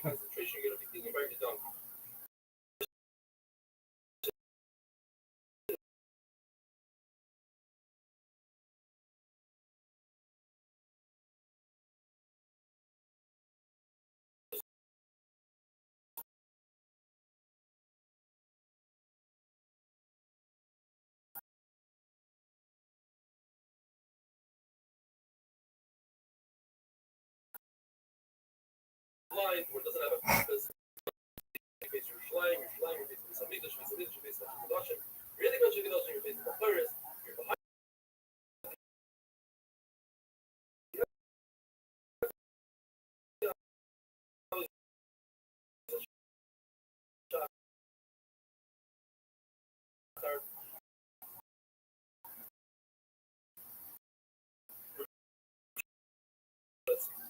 concentration, you're going to be thinking about your dunk. Line where it doesn't have a purpose. Face your flying, your face is something, your face is production. Really go check it out, your face is Paris, you're behind.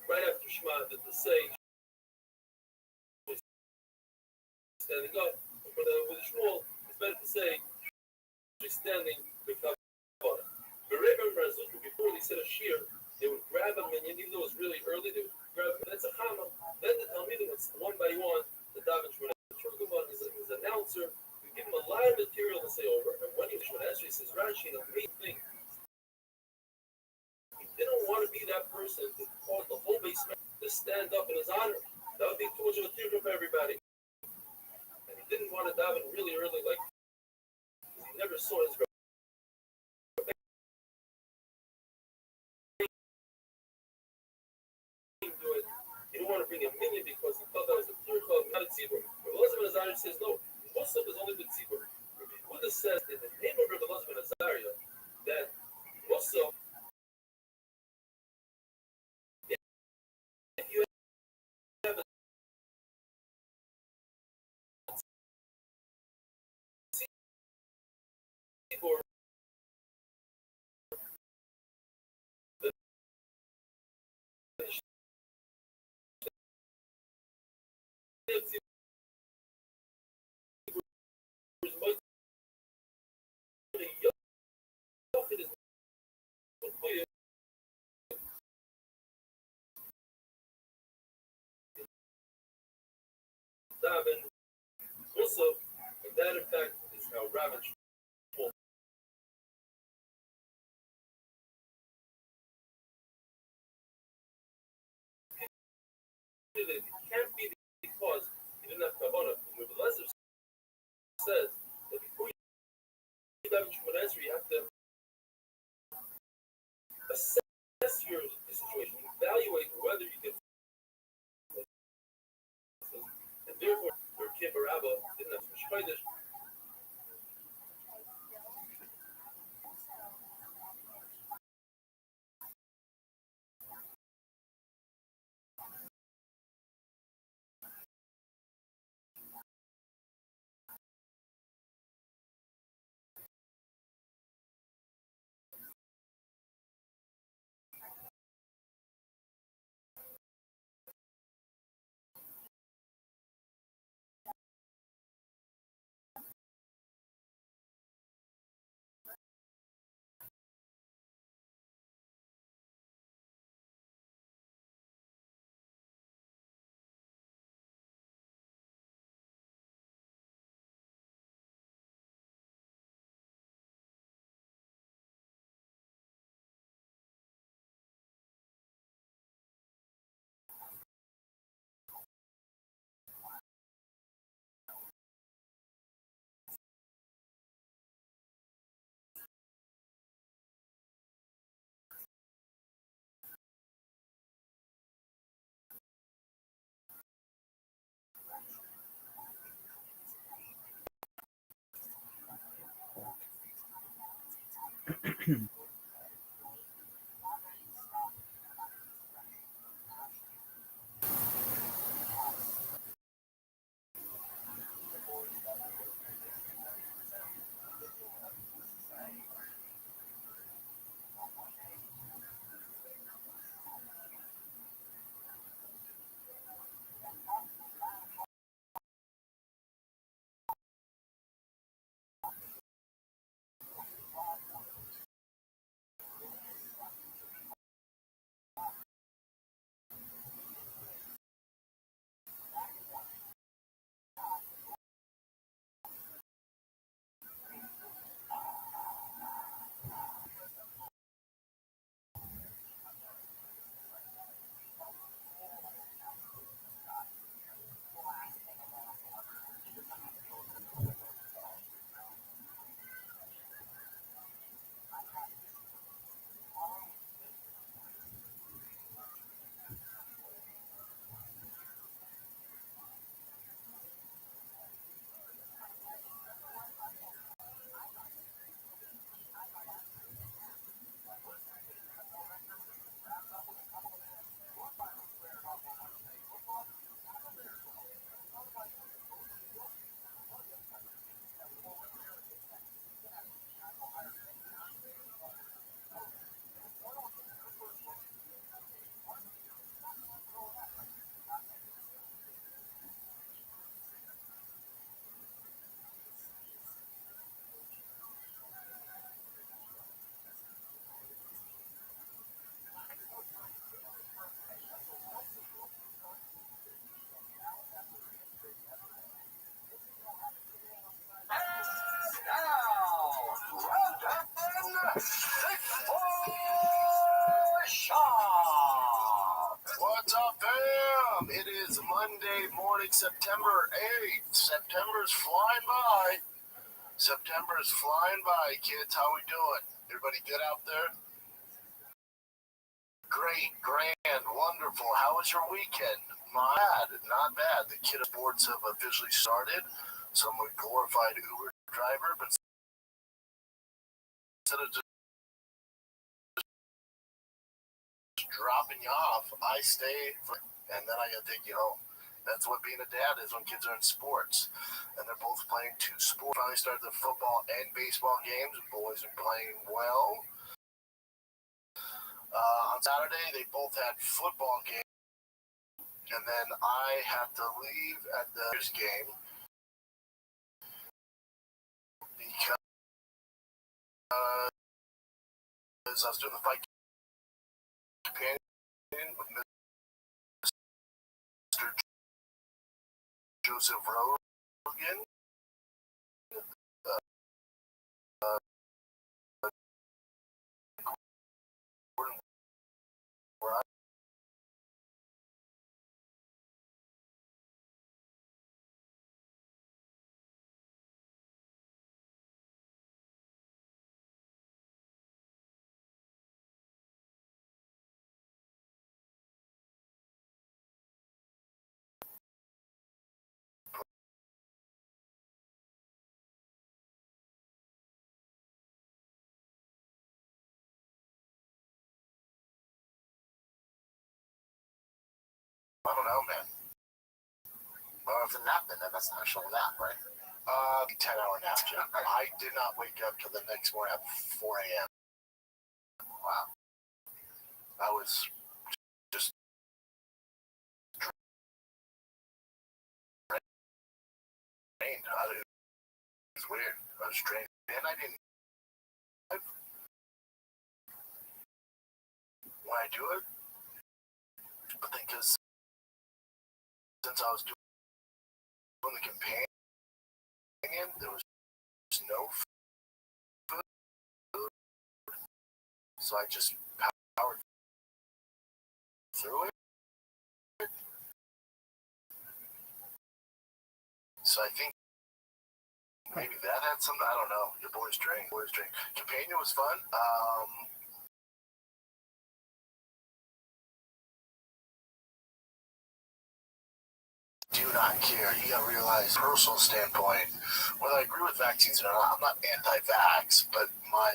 Right after Shema, the sage standing up. With the shmuel, it's better to say she's standing with the bottom. The Rebbe Brazil, before they said a shear, they would grab a minion, even though it was really early, they would grab it. That's a chama. Then the Talmidim would one by one, the David Shmuel, the Turguman, his announcer, we give him a lot of material to say over, and when he was Shmuel, he says, Rashi, the main thing, they don't want to be that person to cause the whole basement to stand up in his honor. That would be too much of a tear for everybody. And he didn't want to daven really early, like he never saw his do it. He didn't want to bring a minion because he thought that was a tear called not a tzibur. But Elizabeth Azariah says no. Muslim is only the tzibur. Buddha says in the name of Elizabeth Azariah that Muslim. If you have a tzibur, daven also, and that in fact is how Rabbbi it can't be because he didn't have kavanah. Rabbi Lezer says that before you daven Shemona Esrei, you have to assess your situation, evaluate whether you can. And therefore, your Kibbur Abba didn't have Shkodesh. What's up, fam? It is Monday morning, September 8th. September's flying by. September's flying by, kids. How we doing? Everybody good out there? Great, grand, wonderful. How was your weekend? Not bad. The kid sports have officially started. So I'm a glorified Uber driver, but instead of just dropping you off, I stay and then I gotta take you home. That's what being a dad is when kids are in sports. And they're both playing two sports. Finally started the football and baseball games. The boys are playing well. On Saturday, they both had football games. And then I had to leave at the game because I was doing the fight companion with Mr. Joseph Rogan. Where I don't know, man. It's a nap then, that's an actual nap, right? 10-hour nap, Jim. I did not wake up till the next morning at 4 a.m. Wow. I was just drained. It was weird. I was drained. And I didn't. When I do it, but then because since I was doing the companion, there was no food, so I just powered through it. So I think maybe that had something. I don't know. Your boys drink. Companion was fun. Do not care. You gotta realize, personal standpoint, whether I agree with vaccines or not, I'm not anti-vax, but my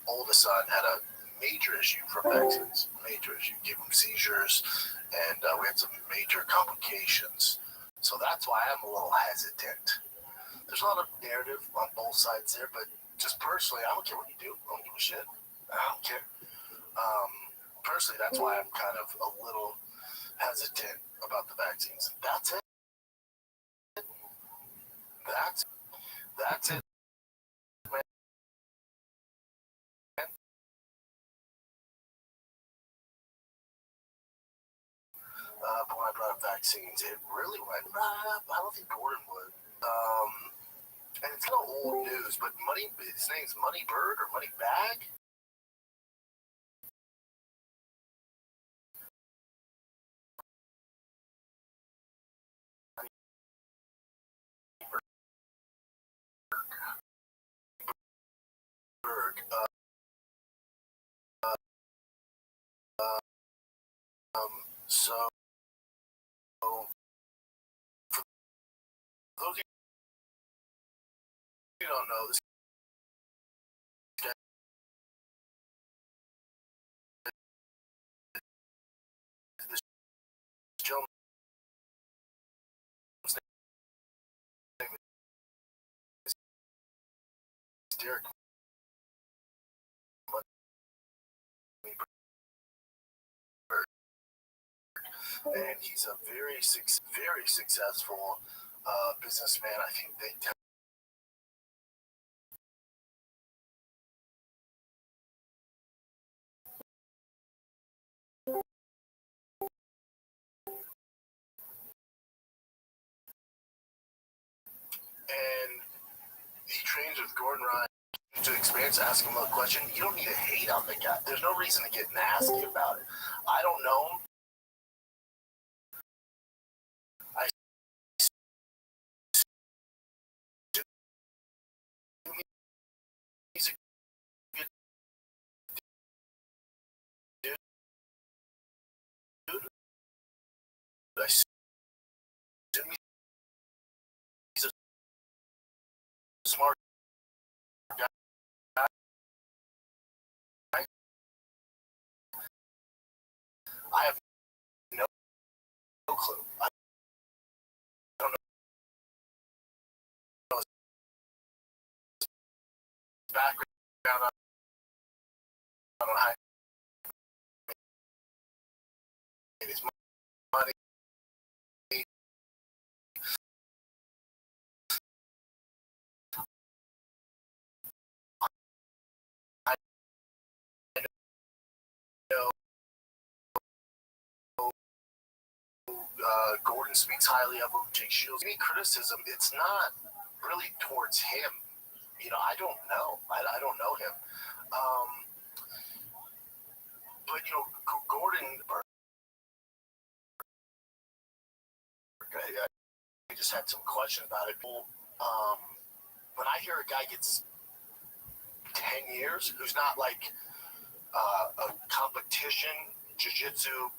oldest son had a major issue from vaccines. Major issue. Gave him seizures, and we had some major complications. So that's why I'm a little hesitant. There's a lot of narrative on both sides there, but just personally, I don't care what you do. I don't give a shit. I don't care. Personally, that's why I'm kind of a little hesitant about the vaccines. That's it. That's it. Man. But when I brought up vaccines, it really went right up. I don't think Gordon would. And it's no old news, but his name's Money Bird or Money Bag. So, for those of you who don't know, this gentleman's name is Derek Moneyberg, and he's a very successful businessman. I think they and he trains with Gordon Ryan to experience. Ask him a question. You don't need to hate on the guy. There's no reason to get nasty about it. I don't know him. He's a good dude. I assume he's a smart guy. I have no clue. I don't know his background. I don't know how he made his money. I know Gordon speaks highly of him. Jake Shields. Any criticism, it's not really towards him. You know, I don't know. I don't know him. But, you know, Gordon, I just had some question about it. When I hear a guy gets 10 years, who's not like a competition jiu-jitsu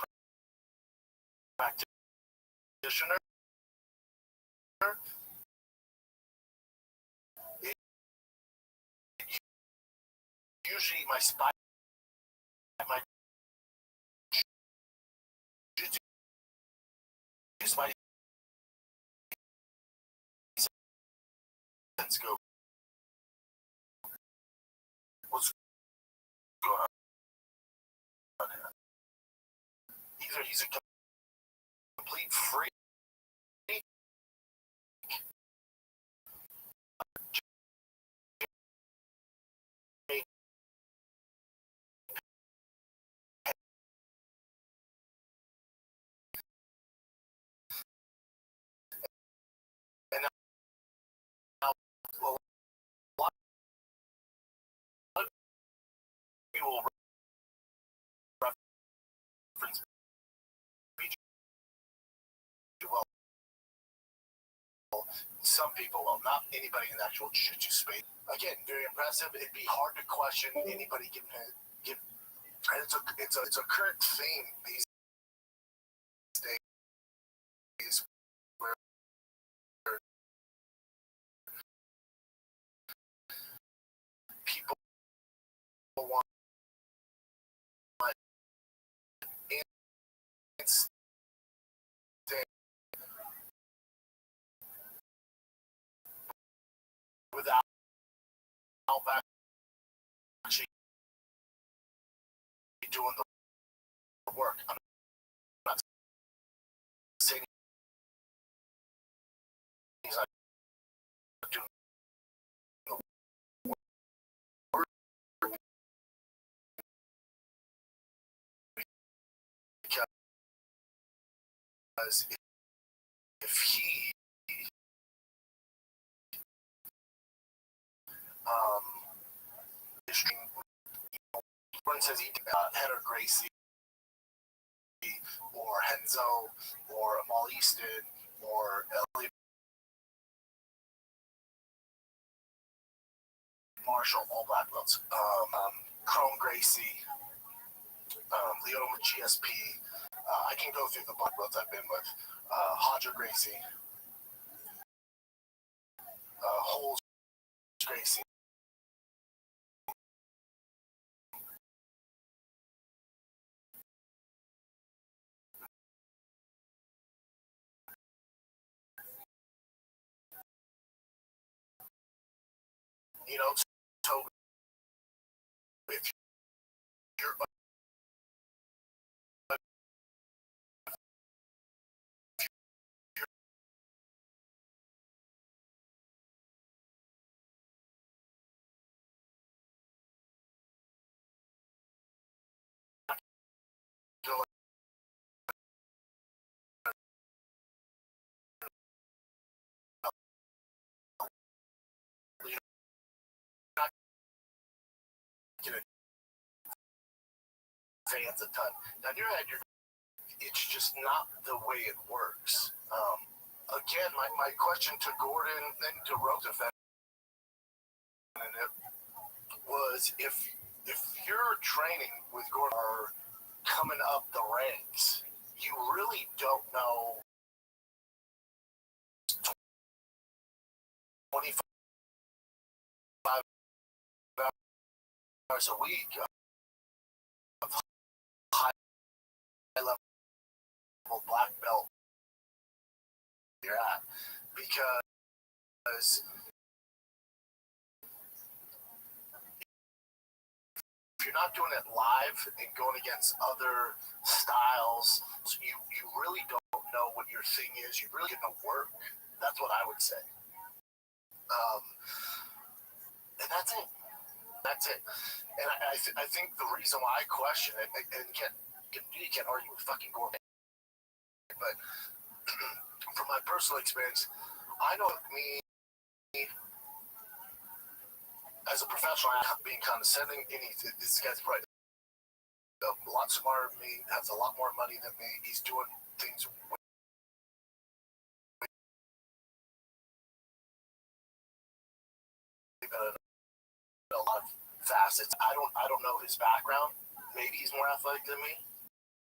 practitioner, usually my spine, my jiu-jitsu my sense go, what's going on here? Either he's a complete freak, and now a lot of people reference some people, well, not anybody in the actual jiu-jitsu space. Again, very impressive. It'd be hard to question anybody given and it's a current theme these days where people want instant without actually doing the work. I'm not saying he's not doing the work because if he one says he Henner Gracie or Henzo or Amal Easton or Elliot Marshall, all black belts. Chrome Gracie, Leo with GSP. I can go through the black belts I've been with. Hodger Gracie, Holes Gracie. You know, so if you're advance a ton. Now in your head, it's just not the way it works. Again, my question to Gordon and to Roosevelt was if you're training with Gordon or coming up the ranks, you really don't know 25 hours a week of high level black belt you're at, because if you're not doing it live and going against other styles, so you really don't know what your thing is. You really get no work. That's what I would say. And that's it. That's it. And I think the reason why I question it, and you can't argue with fucking Gordon, but from my personal experience, I know me as a professional, I'm being condescending. This guy's probably a lot smarter than me, has a lot more money than me. He's doing things way better than a lot of facets. I don't know his background. Maybe he's more athletic than me.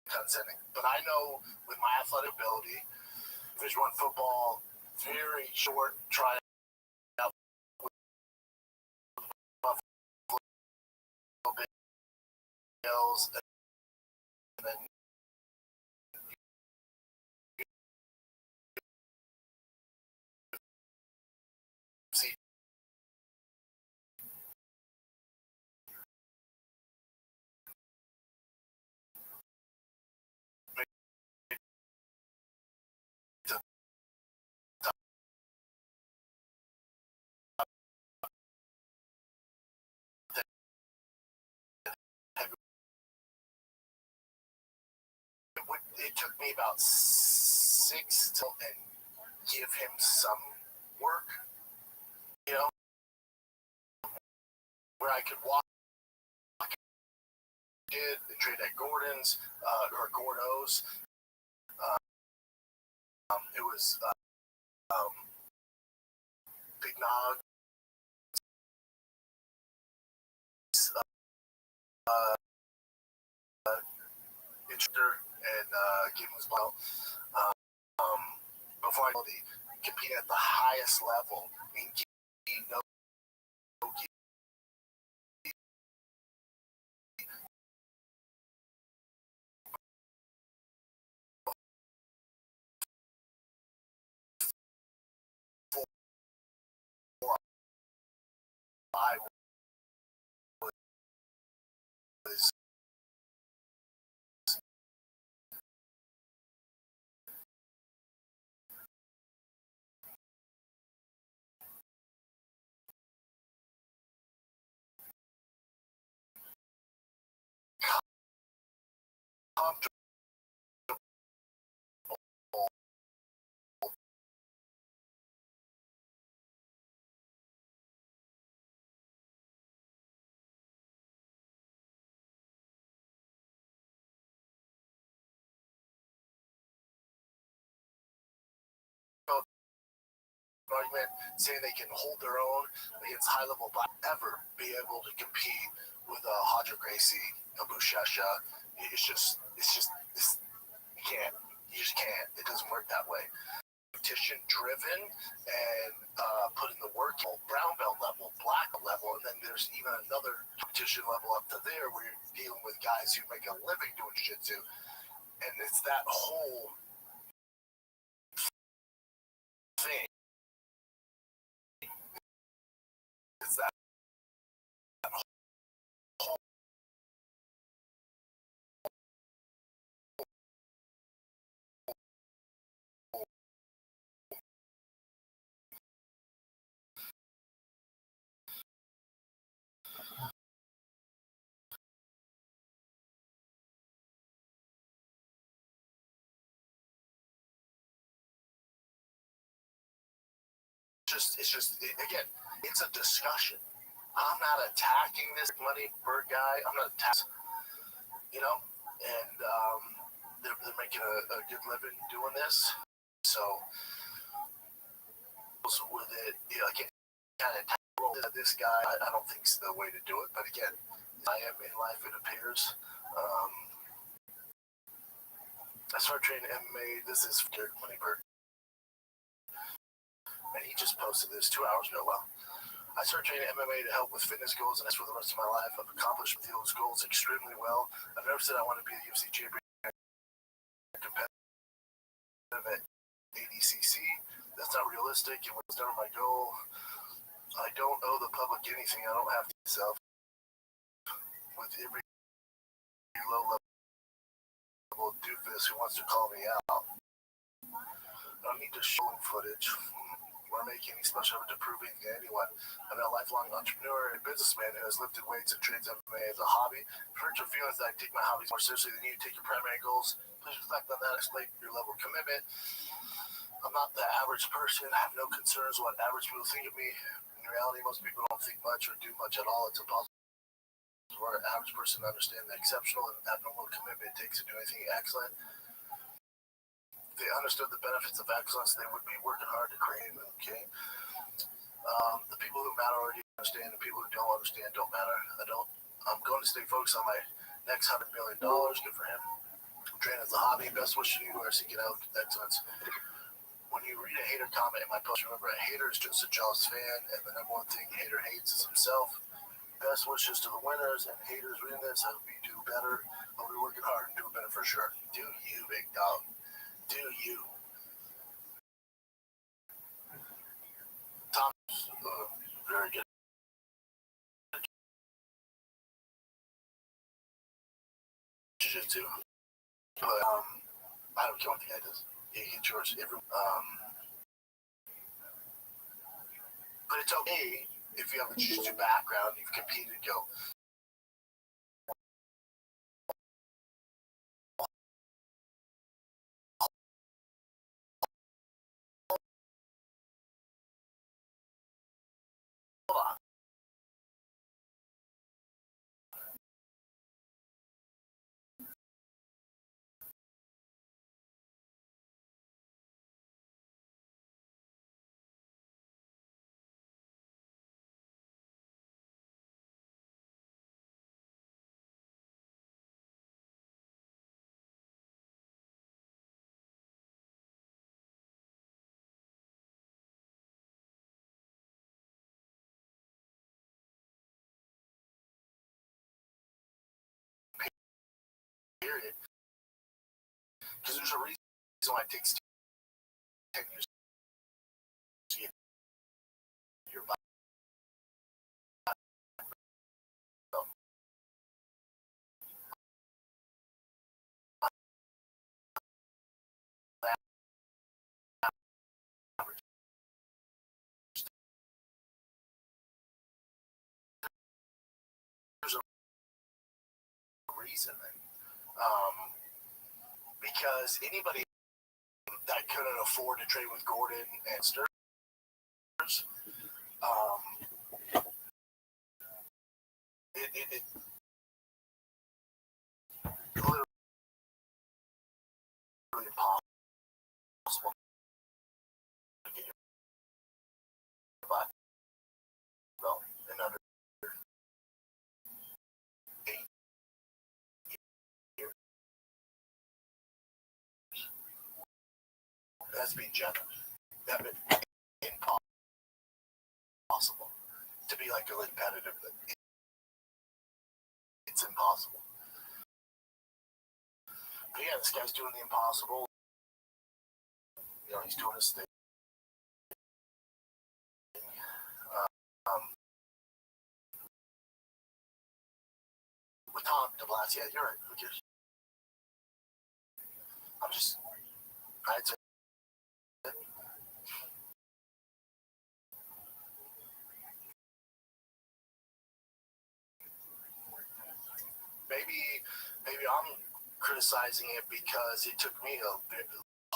Condescending, but I know with my athletic ability, Division I football, very short tryout with Buffalo Bills, and then see it took me about 6 to and give him some work, you know, where I could walk did and trade at Gordon's or Gordo's. It was Big Nog, instructor, and gave him his belt. Before I compete at the highest level and I was comfortable argument saying they can hold their own against high level black ever be able to compete with Hodger Gracie, Abu Shasha. You can't. You just can't. It doesn't work that way. Competition driven and put in the work, brown belt level, black level, and then there's even another competition level up to there where you're dealing with guys who make a living doing jiu-jitsu, and it's that whole thing. It's that whole again, it's a discussion. I'm not attacking this money bird guy. I'm not attacking, and they're making a good living doing this. So with it, I can't kind of tackle this guy. I don't think it's the way to do it. But again, I am in life, it appears. I started training MMA. This is Derek Moneybird. And he just posted this 2 hours ago. Well, I started training MMA to help with fitness goals, and that's for the rest of my life. I've accomplished those goals extremely well. I've never said I want to be a UFC champion competitive at ADCC. That's not realistic. It was never my goal. I don't owe the public anything. I don't have to myself. With every low-level doofus who wants to call me out. I don't need to show footage or make any special effort to prove anything to anyone. I'm a lifelong entrepreneur and businessman who has lifted weights and trains MMA as a hobby. If hurt your feelings that I take my hobbies more seriously than you take your primary goals, please reflect on that and explain your level of commitment. I'm not the average person. I have no concerns what average people think of me. In reality, most people don't think much or do much at all. It's impossible for an average person to understand the exceptional and abnormal commitment it takes to do anything excellent. If they understood the benefits of excellence, they would be working hard to create them, okay? The people who matter already understand. The people who don't understand don't matter. I'm going to stay focused on my next $100 million. Good for him. I'm training as a hobby. Best wishes to you who are seeking out excellence. When you read a hater comment in my post, remember a hater is just a jealous fan, and the number one thing a hater hates is himself. Best wishes to the winners and haters reading this. I hope you do better. I'll be working hard and doing better for sure. Do you, big dog. Do you? Tom's very good. Jiu-jitsu. But I don't care what the guy does. He gets yours. But it's okay if you have a jiu-jitsu background, you've competed, go. Hold on. Period. Because there's a reason why it takes 10 years to get your body reason. Because anybody that couldn't afford to trade with Gordon and Sturz, it literally impossible to get your black belt in under 8 years. That's being generous. That would be impossible to be like a competitive. It's impossible. But yeah, this guy's doing the impossible. You know, he's doing his thing. With Tom DeBlas, yeah, you're right. Who cares? I'd say maybe I'm criticizing it because it took me a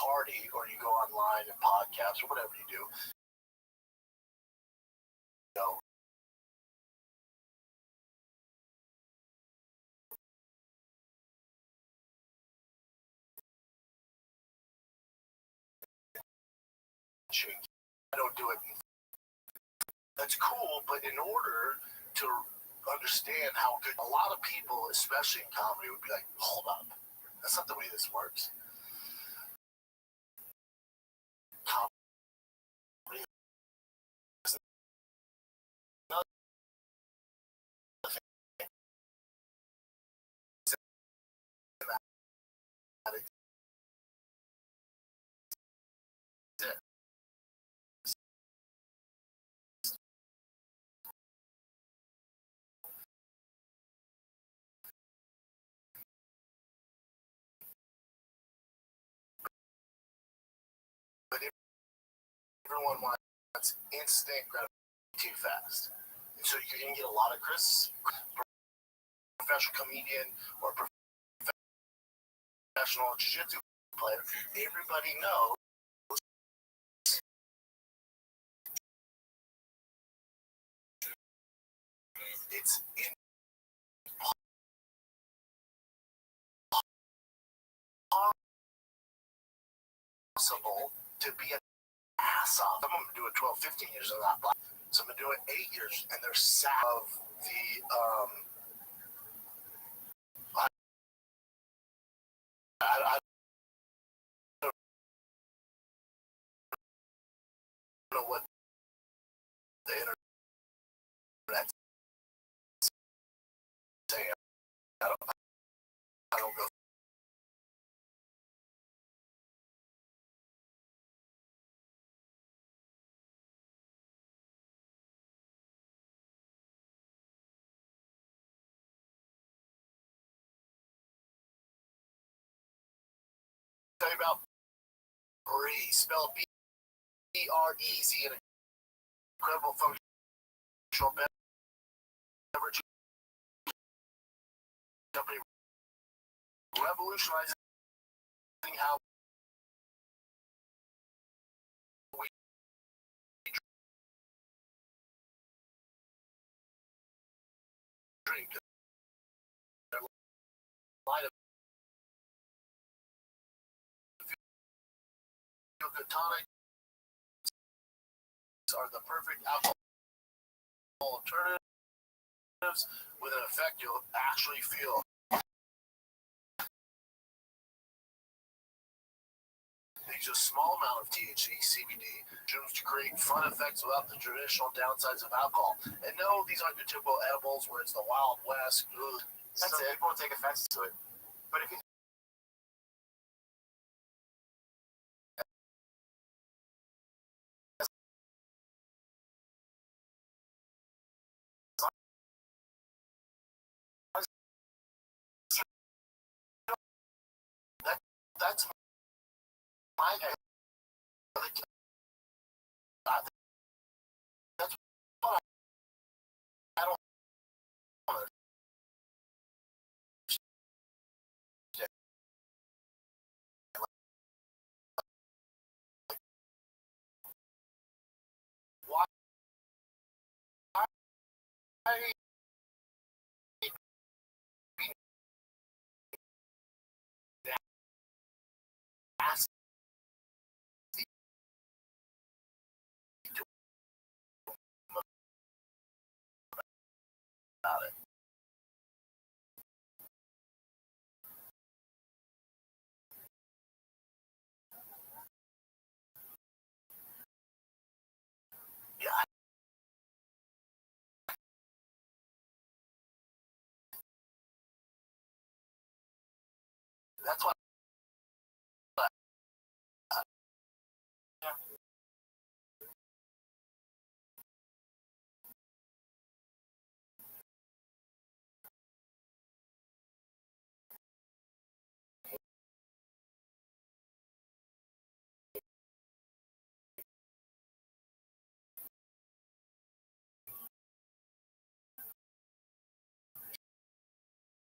party, or you go online and podcasts or whatever you do. You know, I don't do it. That's cool, but in order to understand how good a lot of people, especially in comedy, would be like, hold up, that's not the way this works. Comedy is not the thing that exists. But everyone wants instant gratification too fast. And so you're going to get a lot of professional comedian or professional jiu-jitsu player. Everybody knows it's impossible to be an ass off. Some of them do it 12, 15 years and not black. Some of them do it 8 years and they're sad of the I don't know what the internet's saying. I don't go. Tell you about Bree, spelled B-R-E-Z, an incredible functional beverage company revolutionizing how we drink. Their line of feel-good tonics are the perfect alcohol alternatives with an effect you'll actually feel. They use a small amount of THC, CBD, to create fun effects without the traditional downsides of alcohol. And no, these aren't your typical edibles where it's the Wild West. Ugh. That's it. People take offense to it. But if you that's my idea. That's what I don't. about it. Yeah. That's why.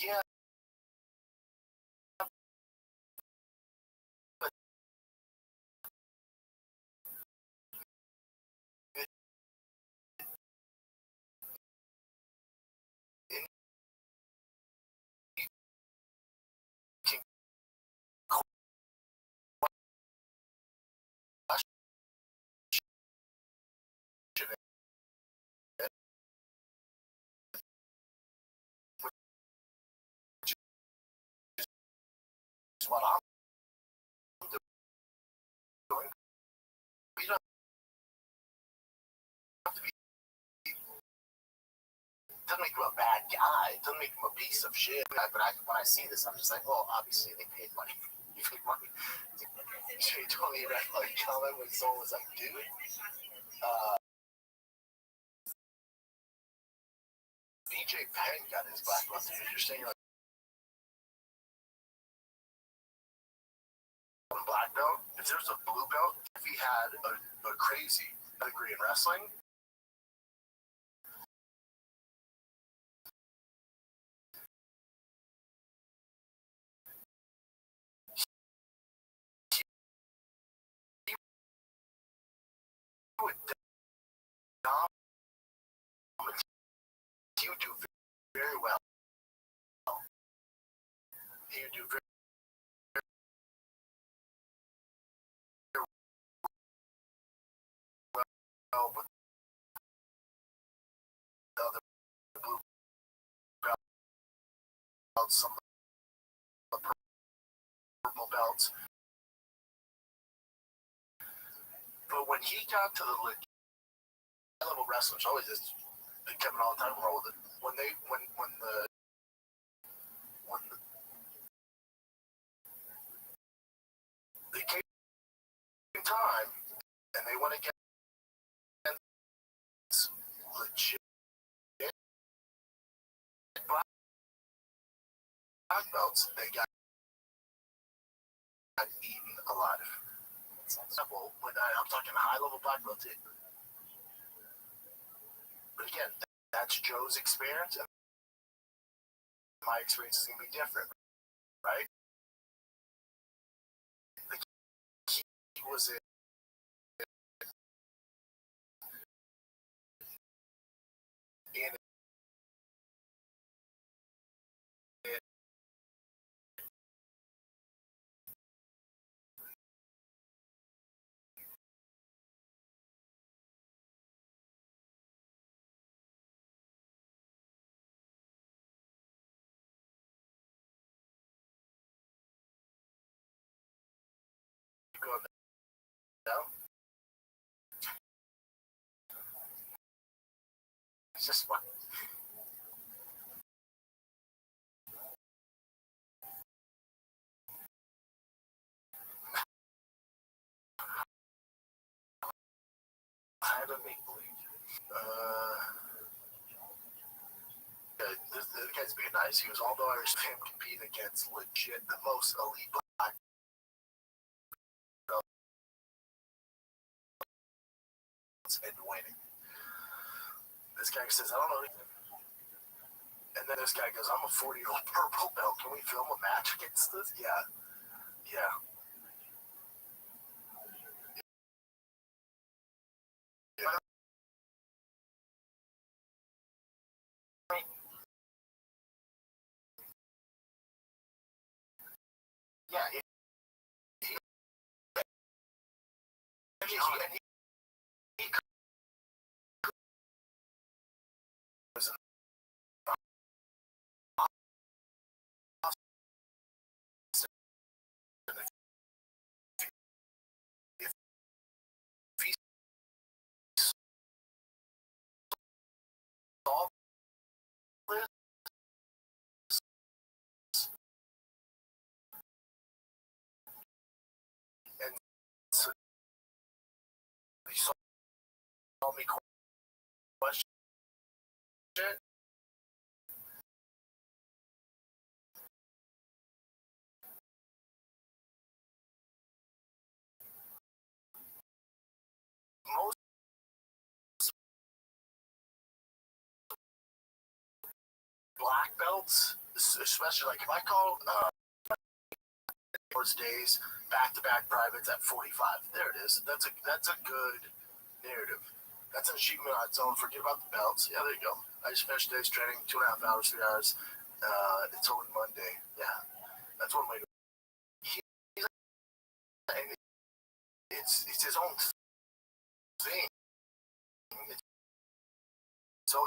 Yeah. What I'm doing. We don't have to be. It doesn't make him a bad guy. It doesn't make him a piece of shit. But when I see this, I'm just like, well, obviously they paid money. You paid money. She told me that like comment when someone was like, dude, BJ Penn got his black belt. You're saying like black belt? If there's a blue belt, if he had a crazy pedigree in wrestling, he would dominate. He would do very well. He would do very well with the other blue belts, some of the purple belts. But when he got to the level wrestlers, always just Kevin all the time roll with it. When the they came time and they went against legit black belts, they got eaten alive. It's simple. When I'm talking high level black belts, but again, that's Joe's experience, and my experience is gonna be different, right? Like, he was in going down. It's just fun. Kind of make believe. The guy's being nice. He was, although I respect him competing against legit the most elite black belts and winning. This guy says, I don't know. And then this guy goes, I'm a 40-year-old purple belt. Can we film a match against this? Yeah. Yeah. call me question. Most black belts, especially like if I call days back-to-back privates at 45, there it is. That's a good narrative. That's an achievement on its own. Forget about the belts. Yeah, there you go. I just finished today's training, 2.5 hours, 3 hours. It's only Monday. Yeah, that's one way to. And it's his own thing. So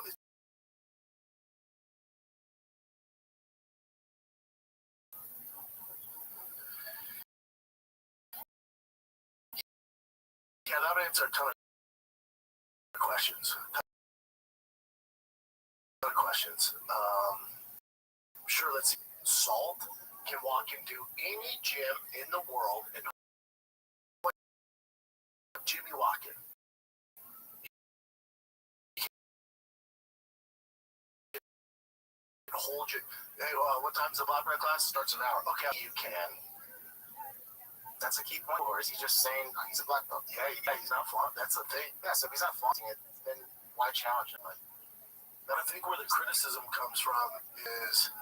yeah, that would answer a ton of questions. Sure, let's see. Salt can walk into any gym in the world and Jimmy walk in. Hold you. Hey, what time's the black belt class? Starts in an hour. Okay, you can. That's a key point. Or is he just saying he's a black belt? Yeah, he's not flaunting. That's the thing. Yeah, so if he's not flaunting it, then why challenge him? Like, but I think where the criticism comes from is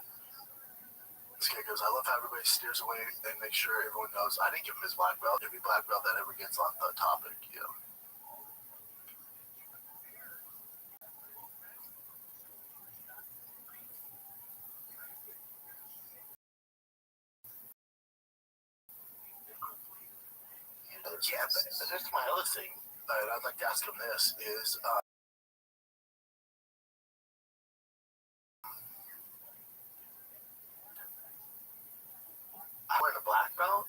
this guy goes, I love how everybody steers away and makes sure everyone knows I didn't give him his black belt. Every black belt that ever gets on the topic, you know. Yeah, but that's my other thing. And I'd like to ask him this is I'm wearing a black belt.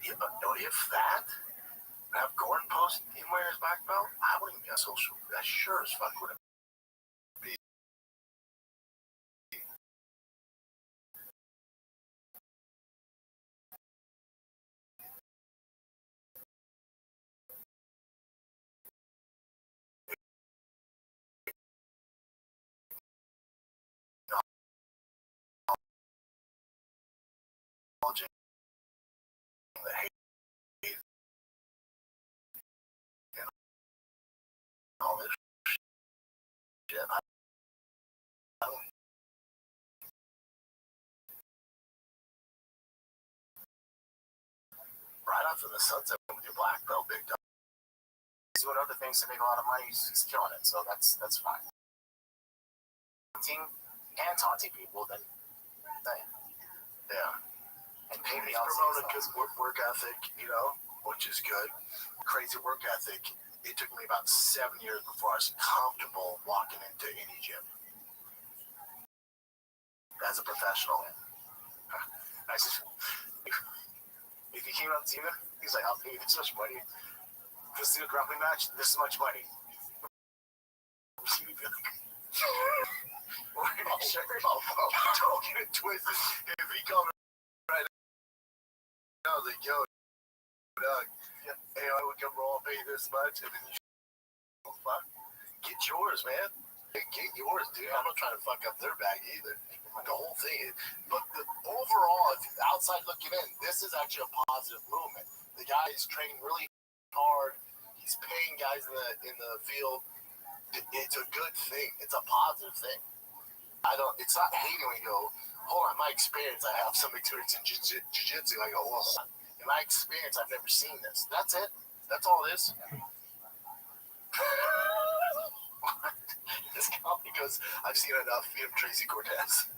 Yeah, but if that have Gordon post him wearing his black belt, I wouldn't be on social. I sure as fuck wouldn't be. The hate and all this shit. I don't right off in the sunset with your black belt, big dog. He's doing other things to make a lot of money. He's killing it, so that's fine. And taunting people, then yeah. And maybe he's promoting a good work ethic, you know, which is good. Crazy work ethic. It took me about 7 years before I was comfortable walking into any gym as a professional. I just, if he came out to me, he's like, I'll pay you this much money. Just do a grappling match, this much money. He'd be like, don't get it twisted. If he comes right now, I was like, yo, Doug, hey, I would come roll, pay you this much, and then you get yours, man. Get yours, dude. I'm not trying to fuck up their bag either. The whole thing is, but overall, if you're outside looking in, this is actually a positive movement. The guy is training really hard. He's paying guys in the field. It's a good thing. It's a positive thing. It's not hating when you go, hold on, my experience, I have some experience in jiu-jitsu. I go, well, in my experience, I've never seen this. That's it. That's all it is. This company goes, I've seen enough of Tracy Cortez.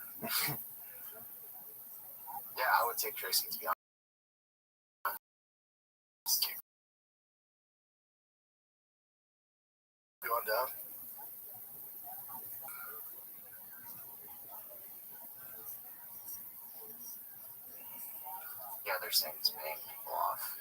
Yeah, I would take Tracy, to be honest. Going down. Yeah, they're saying it's paying people off.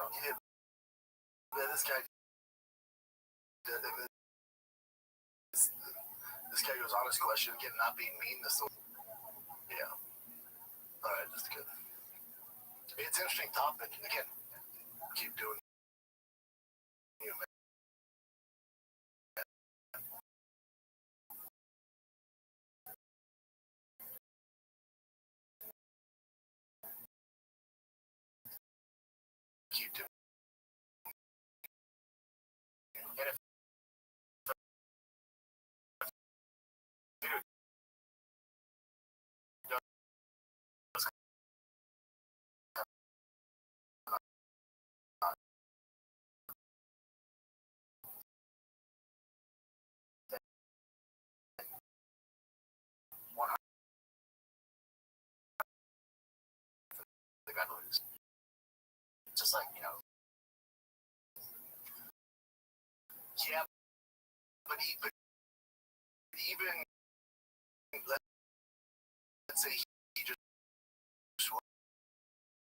Yeah, man, this guy. This guy goes on his question again, not being mean. Yeah. All right, just good. It's an interesting topic, and again, keep doing you, man. Keep doing. And if the guy loses, just like yeah, but even let's say he just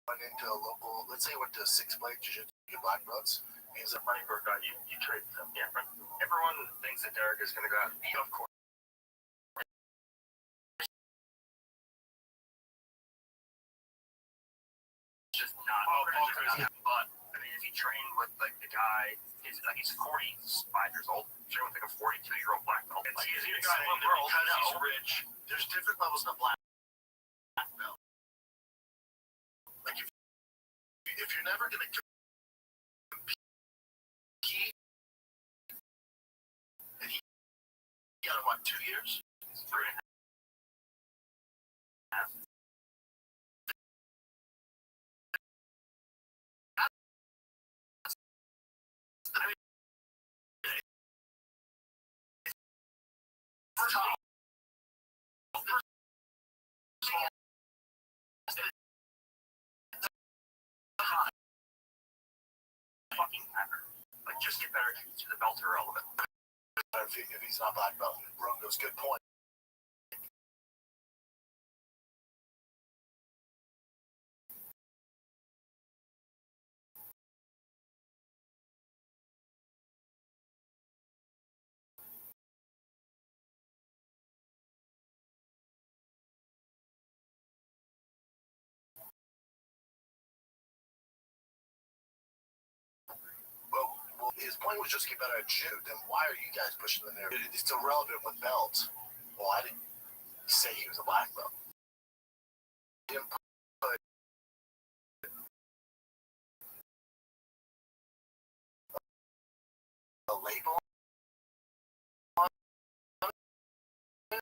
went into a local, let's say he went to Six Flags Jiu-Jitsu, black belts. He's a money for a guy. You trade them. Yeah, everyone thinks that Derek is going to go out and beat, of course. Just not. But I mean, if he trained with like the guy, he's 45 years old. Trained with like a 42-year-old black belt. It's easy to guy in the world. Because he's rich. There's different levels of black belt. Like if you're never going to compete, and he got what 2 years, 3.5. Fucking matter. Like, just get better to the belt irrelevant. If he's not black belt, Rongo's good point. Well, his point was just get better at jiu. Then why are you guys pushing the narrative? It's irrelevant with belts. Well, I didn't say he was a black belt. He didn't put a label on it. Then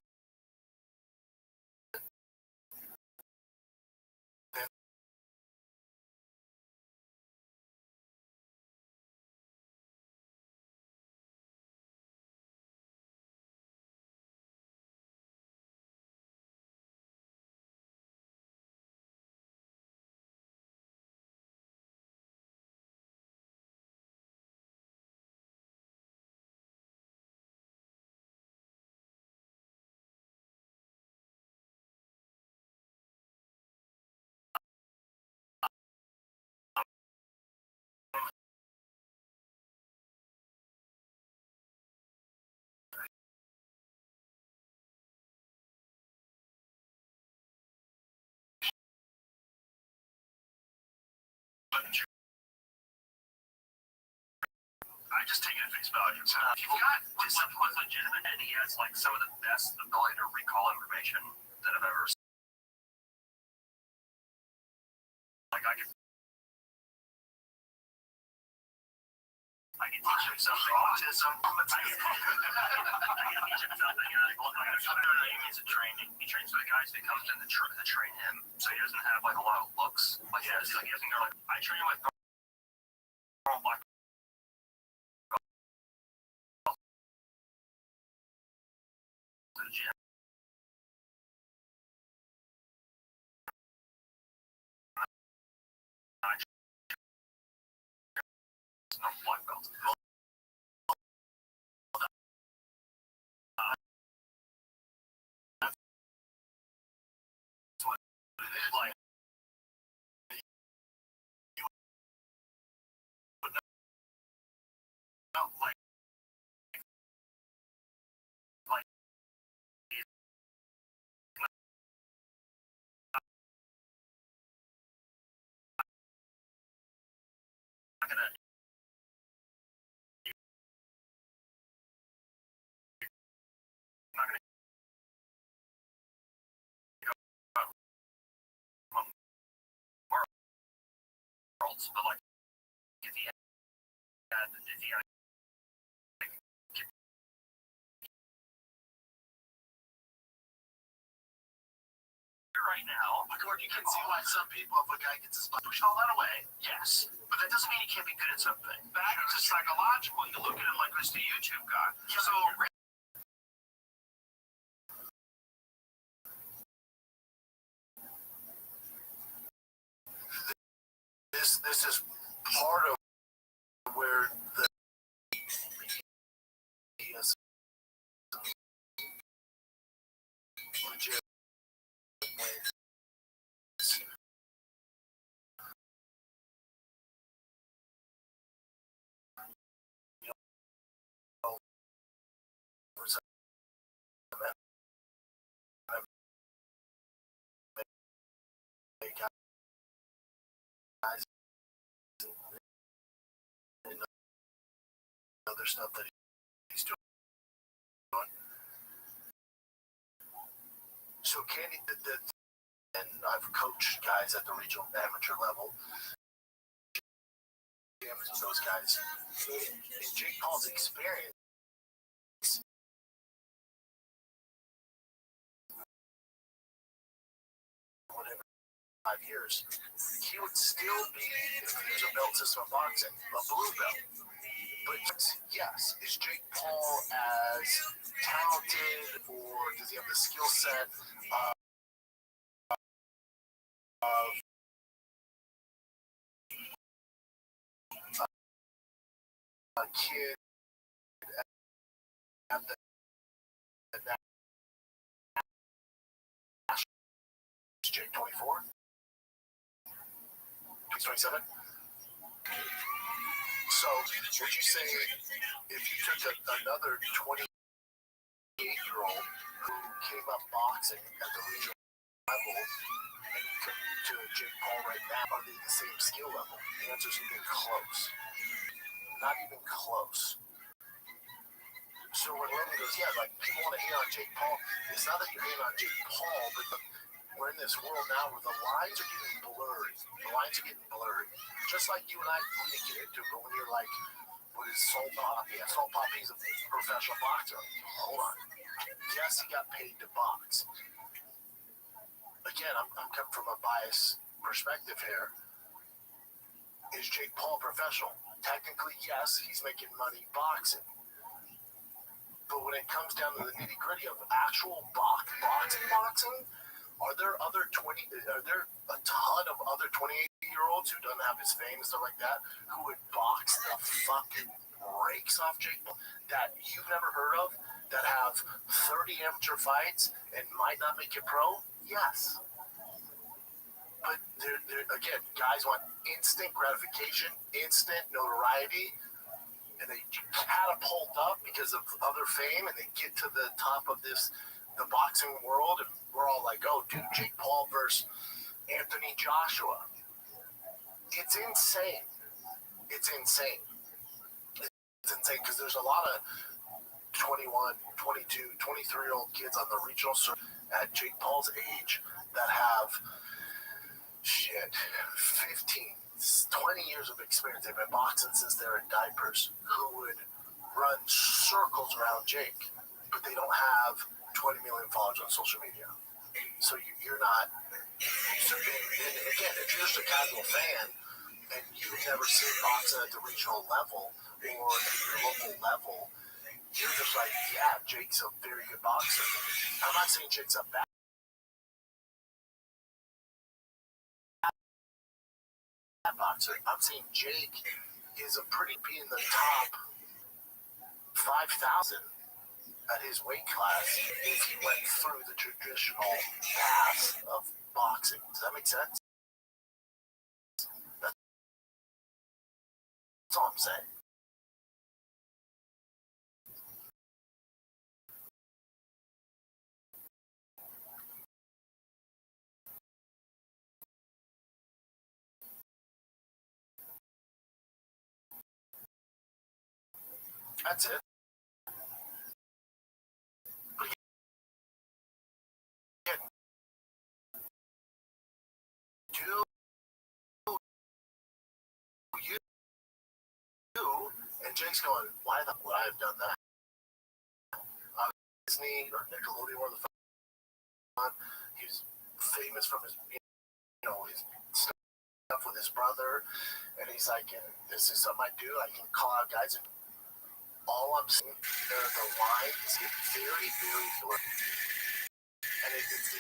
I just take it at face value. So if you've got what's legitimate, and he has like some of the best ability to recall information that I've ever seen. Like I can teach him something. Autism. I can teach him something. He's a training. He trains with the guys that comes in to train him, so he doesn't have like a lot of looks. Like he doesn't go like I train with normal black. No black belts. Like gonna. Not gonna worlds, but like if he had right now, according, you can see why some people, if a guy gets his butt, push all that away. Yes, but that doesn't mean he can't be good at something. That is just psychological. You look at him like this the YouTube guy. So this is part of where the is legit wins. You know, for some guys and other stuff that he's doing. So Candy did that, and I've coached guys at the regional amateur level. Those guys, in Jake Paul's experience, whatever, 5 years, he would still be, if there's a belt system of boxing, a blue belt. But yes, is Jake Paul as talented, or does he have the skill set of a kid at the Jake 24? He's 27? So, would you say if you took another 28-year-old who came up boxing at the regional level and you took to Jake Paul right now, are they the same skill level? The answer is even close. Not even close. So when Lenny goes, yeah, like people want to hate on Jake Paul, it's not that you hate on Jake Paul, but we're in this world now where the lines are getting blurry. The lines are getting blurry. Just like you and I, we didn't get into it, but when you're like, what is Sol Poppy? Yeah, Sol Poppy's a professional boxer. Hold on. Yes, he got paid to box. Again, I'm coming from a biased perspective here. Is Jake Paul professional? Technically, yes, he's making money boxing. But when it comes down to the nitty gritty of actual boxing, are there a ton of other 28-year-olds who don't have his fame and stuff like that who would box the fucking brakes off Jake Paul that you've never heard of, that have 30 amateur fights and might not make it pro? Yes. But again, guys want instant gratification, instant notoriety, and they catapult up because of other fame, and they get to the top of the boxing world, and we're all like, oh, dude, Jake Paul versus Anthony Joshua. It's insane. It's insane. It's insane because there's a lot of 21, 22, 23-year-old kids on the regional circuit at Jake Paul's age that have 15, 20 years of experience. They've been boxing since they're in diapers, who would run circles around Jake, but they don't have 20 million followers on social media. So you're not. So and again, if you're just a casual fan and you've never seen boxing at the regional level or at your local level, you're just like, yeah, Jake's a very good boxer. I'm not saying Jake's a bad boxer. I'm saying Jake is a pretty be in the top 5,000 at his weight class if he went through the traditional path of boxing. Does that make sense? That's all I'm saying. That's it. But again, do you and Jake's going, why would I have done that? Disney or Nickelodeon or the fun. He was famous from his his stuff with his brother, and he's like, this is something I do. I can call out guys, and all I'm saying, the lines get very, very blurry, and it's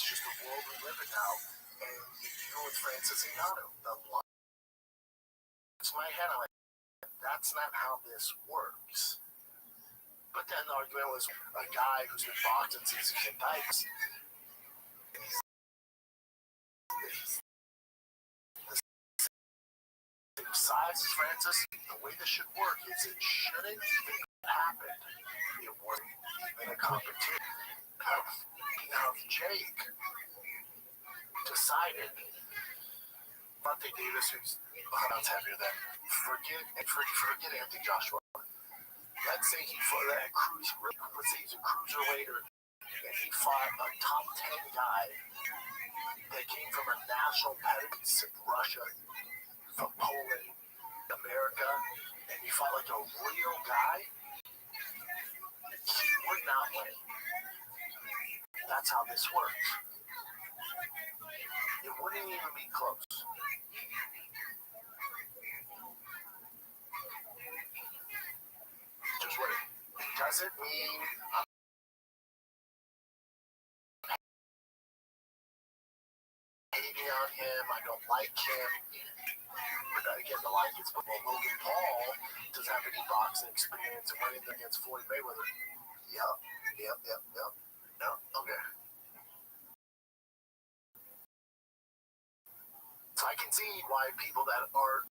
just the world we live in now. And even with Francis Ngannou, the lines in my head, I'm like, that's not how this works. But then the argument was a guy who's been boxing since he's in diapers. Besides Francis, the way this should work is it shouldn't even happen. It wouldn't even a competition. Now, if Jake decided, Monte Davis, who's pounds heavier than, forget Anthony Joshua. Let's say he's a cruiserweight, and he fought a top 10 guy that came from a national pedigree, Russia, from Poland, America, and he fought like a real guy, he would not win. That's how this works. It wouldn't even be close. Just what it doesn't mean I'm hating on him. I don't like him. But again, the line gets well, Logan Paul doesn't have any boxing experience and went in there against Floyd Mayweather. Yep. No, okay. So I can see why people that are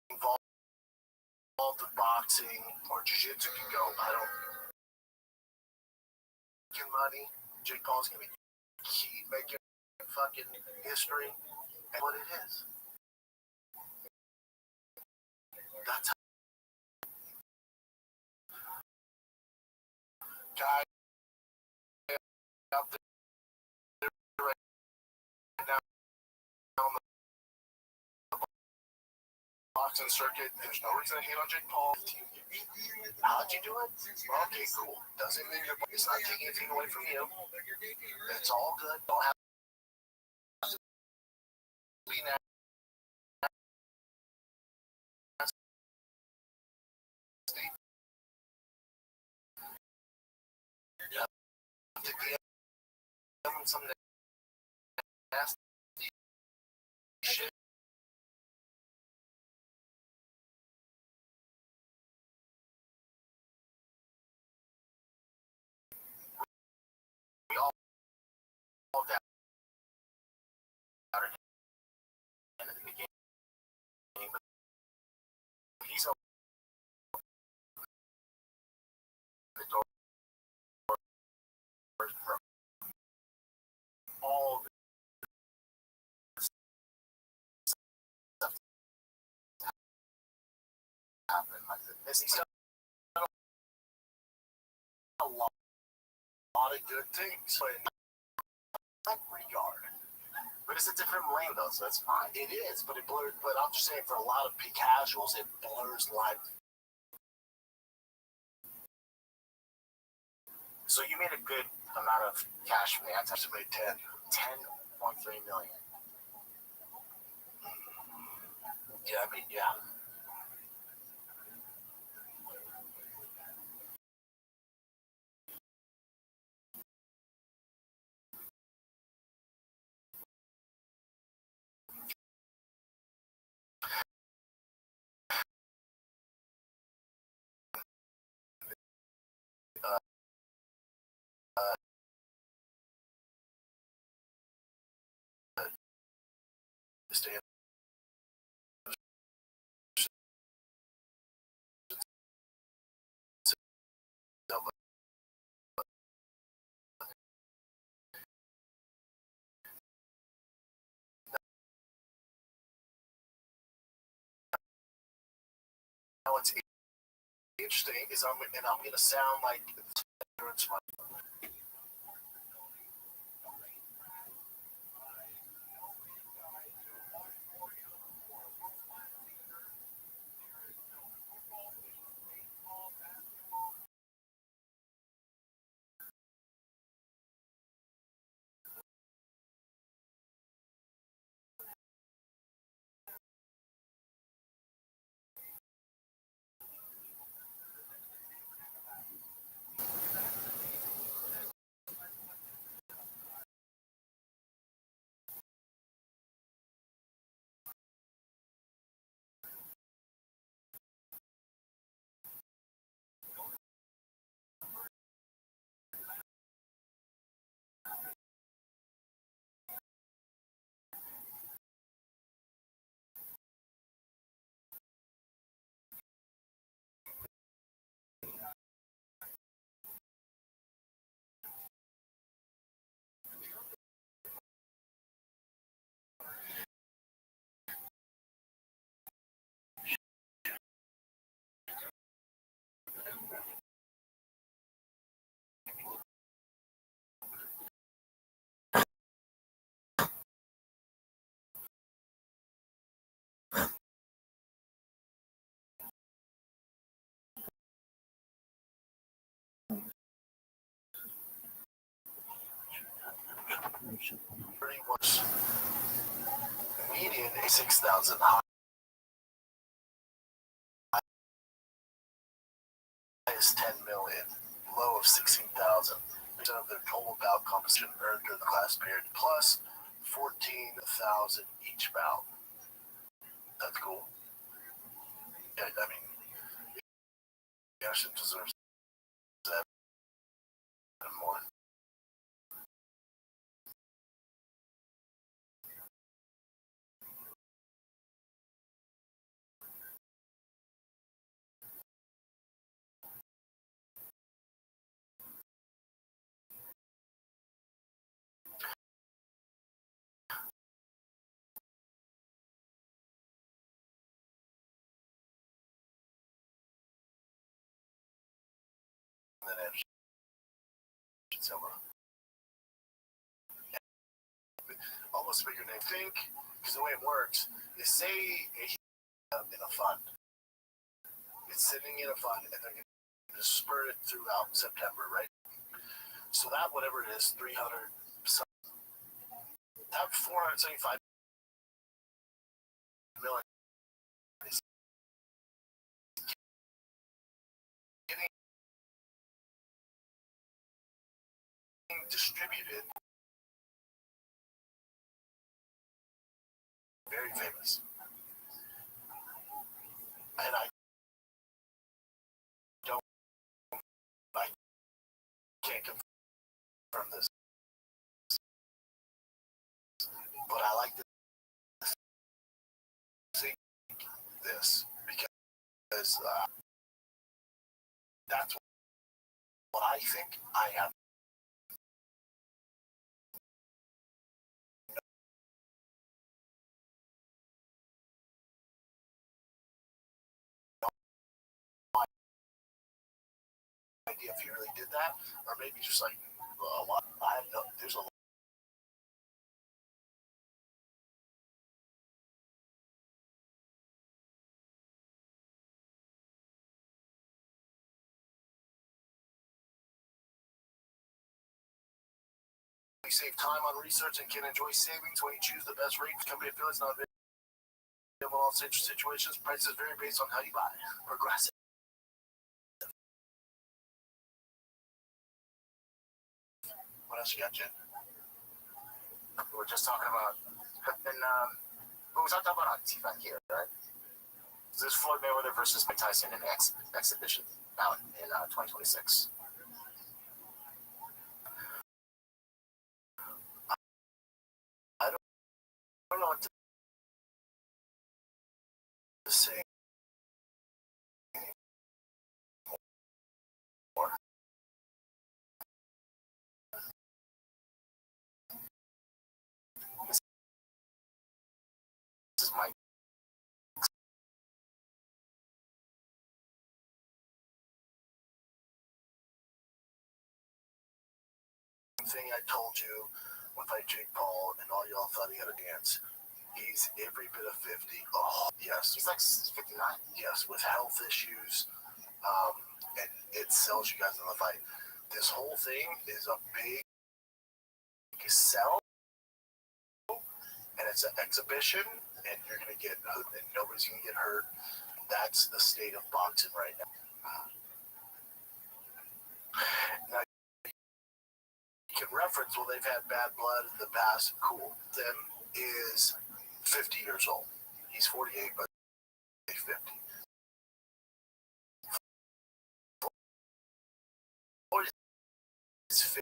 involved with boxing or jiu-jitsu can go, I don't get money. Jake Paul's going to keep making fucking history and what it is. That's how guy out there right now on the boxing circuit. There's no reason to hate on Jake Paul. How'd you do it? Well, okay, cool. Doesn't mean it's not taking anything away from you. It's all good. Don't have to be nasty. You have to be some nasty shit. We all got at the beginning, but he's open the door from all the stuff that happened. Like this, he's done a lot of good things, but in that regard. But it's a different lane though, so that's fine. It is, but it blurs. But I'm just saying, for a lot of casuals, it blurs life. So you made a good amount of cash from the ads. Actually made 10.3 million. Yeah, I mean, yeah. stay in now what's interesting is I'm going to sound like insurance money. Pretty much median is 6,000. High is 10 million. Low of 16,000. Percent of their total bout composition earned during the class period, plus 14,000 each bout. That's cool. Yeah, I mean, Anderson deserves that and more. Than Anderson Silva. Almost make your name think, because the way it works is say in a fund. It's sitting in a fund and they're going to spurt it throughout September, right? So that whatever it is, 300, that 475 million is getting distributed. Very famous. And I can't confirm this, but I like to see this because that's what I think. I have no idea if he really did that, or maybe just like a lot. I have no. There's a lot. We save time on research and can enjoy savings when you choose the best rate. Company affiliates not available in all situations. Prices vary based on how you buy. Progressive. What else you got, Jen? We were just talking about, and we were talking about T5 here, right? This is Floyd Mayweather versus Mike Tyson in exhibition bout in 2026. know what to say. This is my thing I told you when I fight Jake Paul and all y'all thought he had a dance. He's every bit of 50. Oh, yes. He's like 59. Yes, with health issues. And it sells you guys in the fight. This whole thing is a big sell, and it's an exhibition, and you're going to get hurt, and nobody's going to get hurt. That's the state of boxing right now. Now, you can reference, well, they've had bad blood in the past. Cool. Them is 50 years old. He's 48, but he's 50. He's 50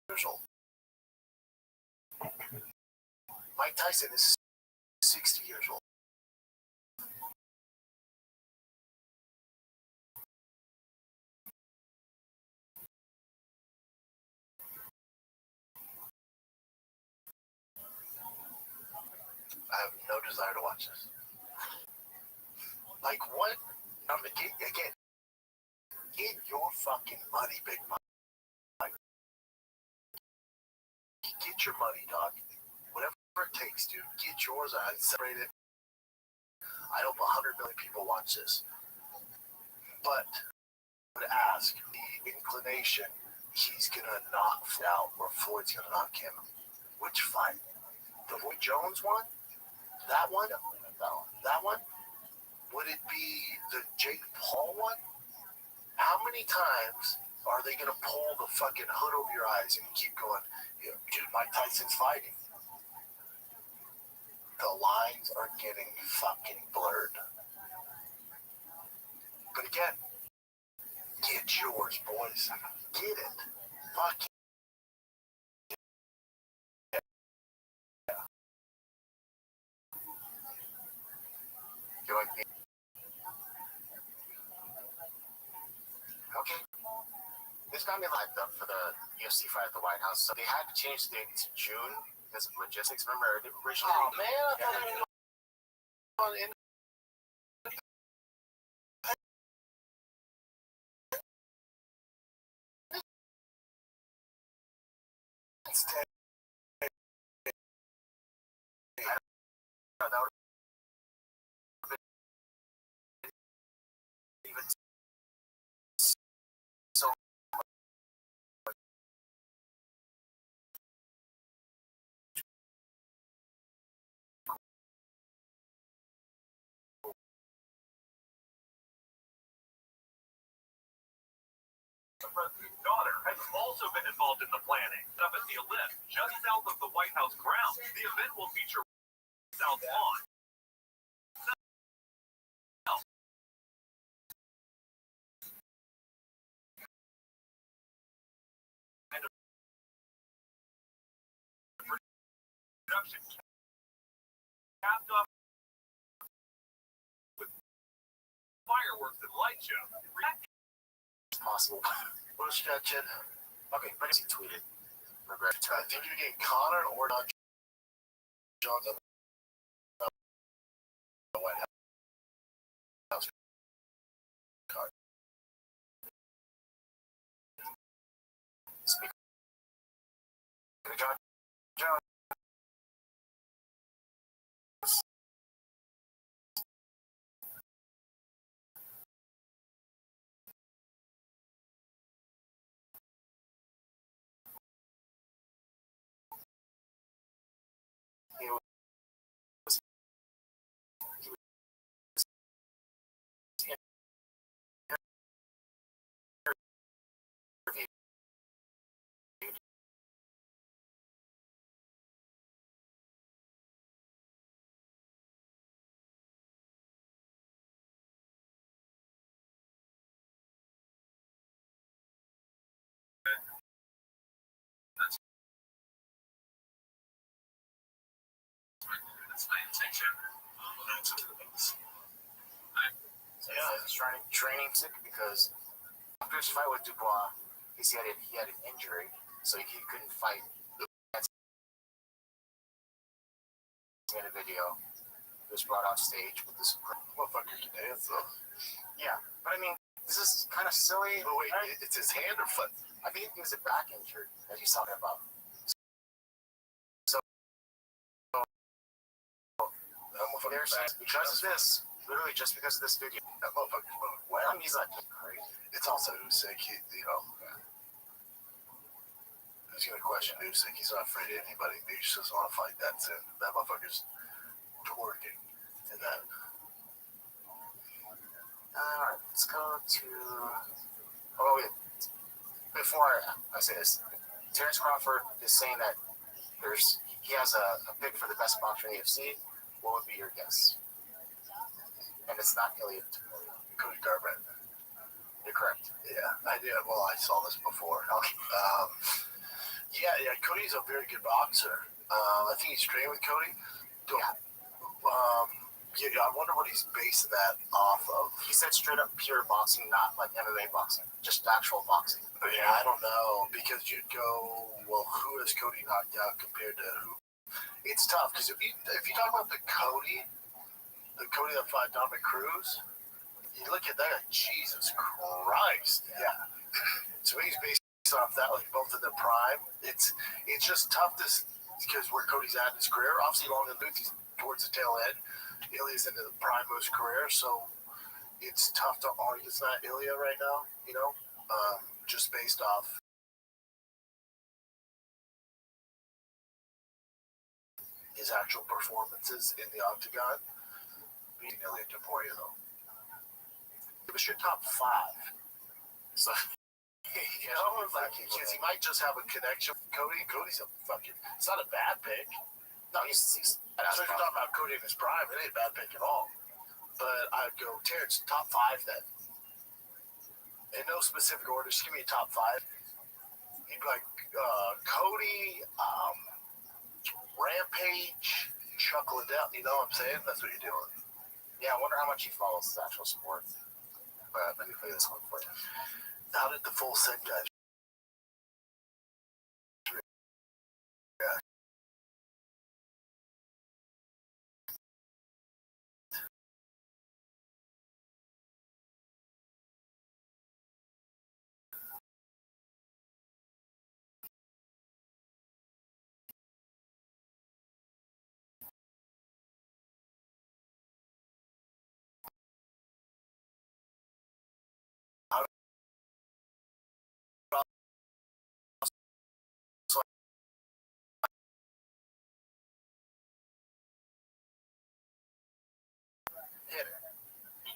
years old. Mike Tyson is 60 years old. I have no desire to watch this. Like, what? Again, get your fucking money, big Mike. Get your money, dog. Whatever it takes, dude. Get yours. I separate it. I hope 100 million people watch this. But I would ask the inclination he's going to knock out or Floyd's going to knock him. Which fight? The Roy Jones one? That one? That one? Would it be the Jake Paul one? How many times are they going to pull the fucking hood over your eyes and keep going, dude, Mike Tyson's fighting? The lines are getting fucking blurred. But again, get yours, boys. Get it. Fuck it. You like me? Okay. This got me hyped up for the UFC fight at the White House. So they had to change the date to June because of logistics. Remember, originally. Oh, man. I thought it was on in. That would have been even so The president's daughter has also been involved in the planning. Up at the Olymp, just south of the White House grounds, the event will feature South Lawn. And a production capped off with fireworks and light show. Possible. We'll stretch it. Okay, but he tweeted. I think you're getting Connor or not Jones on the White House card. Speaker John Jones. So yeah, he's training sick because after his fight with Dubois, he said he had an injury, so he couldn't fight. In a video, he was brought on stage with this Motherfucker can dance though. Yeah, but I mean, this is kind of silly. But wait, it's his hand or foot? I think he was a back injury that he's talking about. So they're saying because of this, literally just because of this video, That motherfucker's moving well, well. I mean, he's like crazy. It's also Usyk. Who's gonna question Usyk? He's not afraid of anybody. He just doesn't want to fight. That's it. That motherfucker's twerking. And that. All right, let's go to. Oh, wait. Before I say this, Terrence Crawford is saying that he has a pick for the best boxer in the UFC. What would be your guess? And it's not Elliot. Cody Garbrandt. You're correct. Yeah, I did. Well, I saw this before. Okay. Yeah. Cody's a very good boxer. I think he's trained with Cody. Yeah. Yeah, I wonder what he's basing that off of. He said straight up pure boxing, not like MMA boxing, just actual boxing. Yeah, I don't know, because you'd go, well, who has Cody knocked out compared to who? It's tough, because if you talk about the Cody that fought Dominic Cruz, you look at that, Jesus Christ, yeah. So he's based off that, like both in their prime. It's just tough because where Cody's at in his career, obviously long in the tooth, he's towards the tail end. Ilya's into the prime of his career, so it's tough to argue it's not Ilya right now, just based off his actual performances in the octagon. Beating Ilya Topuria, though. Give us your top 5. So, because he might just have a connection with Cody. Cody's it's not a bad pick. No, he's So if you're talking about Cody in his prime, it ain't a bad pick at all. But I'd go Terrence, top 5 then. In no specific order, just give me a top 5. You'd be like Cody, Rampage, Chuck Liddell. You know what I'm saying? That's what you're doing. Yeah, I wonder how much he follows his actual sport. But let me play this one for you. How did the full set guys?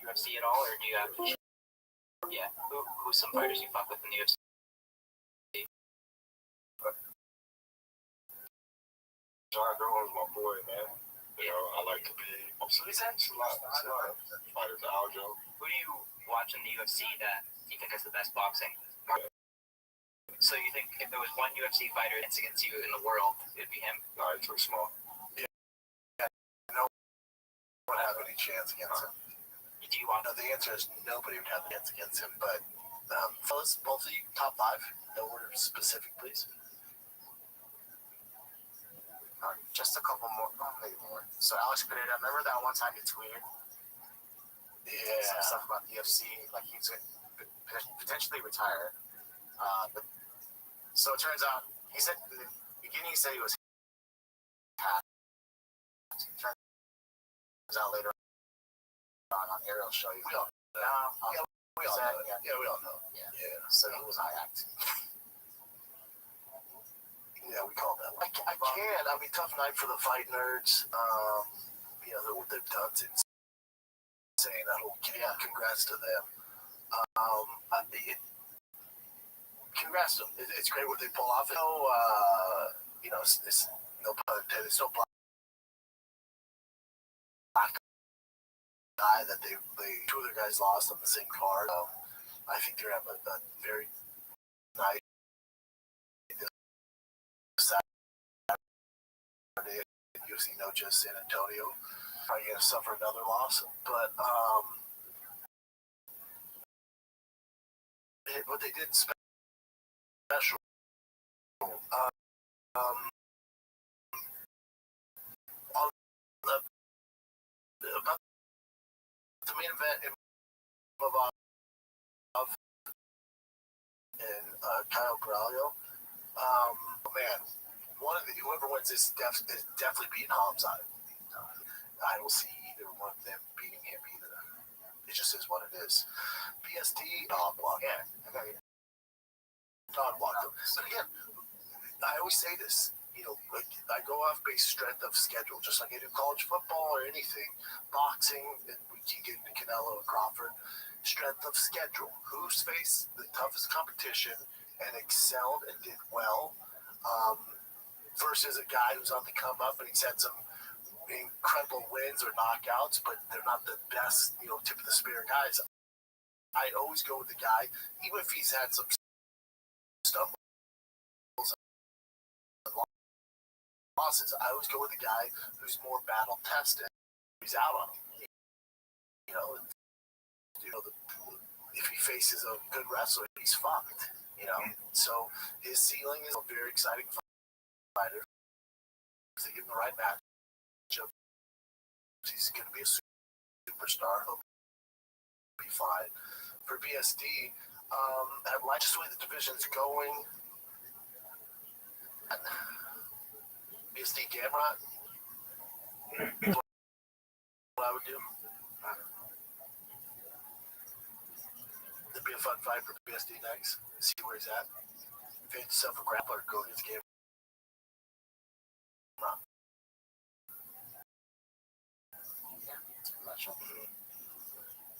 UFC at all, or do you have? Yeah, who's some fighters you fuck with in the UFC? John Jones, my boy, man. I like to be. So he's in. A lot of fighters, Aljo. Who do you watch in the UFC that you think is the best boxing? So you think if there was one UFC fighter that's against you in the world, it'd be him? No, it's too small. Would have any chance against him? Do you want? No, the answer is nobody would have a chance against him. But fellas, both of you, top 5. No order specific, please. Just a couple more, maybe more. So Alex Pereira, remember that one time he tweeted? Some stuff about the UFC, like he's going to potentially retire. But so it turns out, he said in the beginning, he said he was hacked. Turns out later on Ariel's show, we all know. We all know. Yeah, we all know. Yeah. So he was hacked. Yeah, we call that. I can't. I mean, tough night for the fight nerds. What they've done is insane. Congrats to them. Congrats to them. It's great what they pull off. It's no pun intended. It's no black guy that they 2 other guys lost on the same card. I think they're having a very nice Saturday UFC No Just San Antonio. Probably going to suffer another loss. But what they did special. About the main event in Mavov and Kyle Corralio. Man, whoever wins this is definitely beating Hamzat. I don't see either one of them beating him either. It just is what it is. PSD, dog block. Yeah, I got you. Dog block them. But again, I always say this. Like I go off base strength of schedule, just like I do college football or anything. Boxing, and we can get into Canelo and Crawford. Strength of schedule. Who's faced the toughest competition and excelled and did well, versus a guy who's on the come up and he's had some incredible wins or knockouts, but they're not the best, tip of the spear guys. I always go with the guy, even if he's had some stumbles and losses. I always go with the guy who's more battle tested. He's out on him. If he faces a good wrestler, he's fucked. So his ceiling is a very exciting fighter. If they give him the right matchup, he's going to be a superstar. He'll be fine. For BSD, I'd like to see the division's going. BSD Gamrot. What I would do. It'd be a fun fight for BSD next. See where he's at. If he had himself a grappler, go against Gamrot.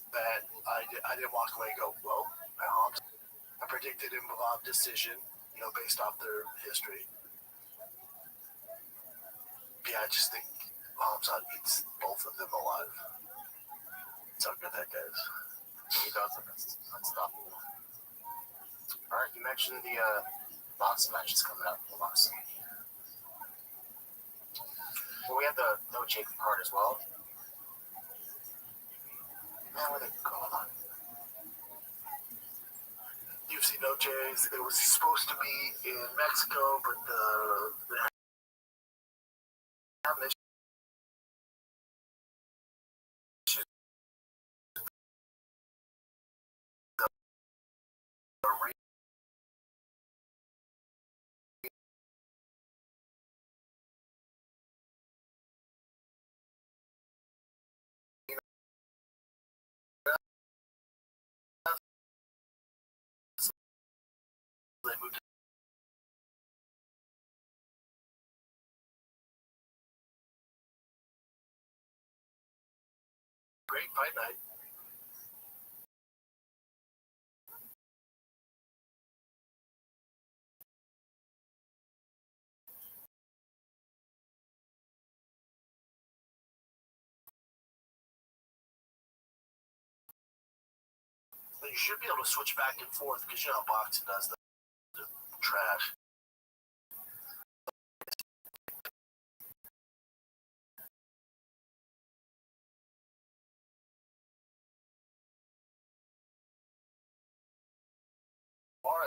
That I didn't walk away and go, whoa, I predicted him a decision, based off their history. Yeah, I just think Hamzat eats both of them alive. That's how good that guy is. He does it. That's unstoppable. All right, you mentioned the boxing matches coming up for boxing. Well, we have the No Jake card as well. Man, where are they going on? UFC No Jays. It was supposed to be in Mexico, but the they moved. Great fight night. You should be able to switch back and forth because boxing does the trash.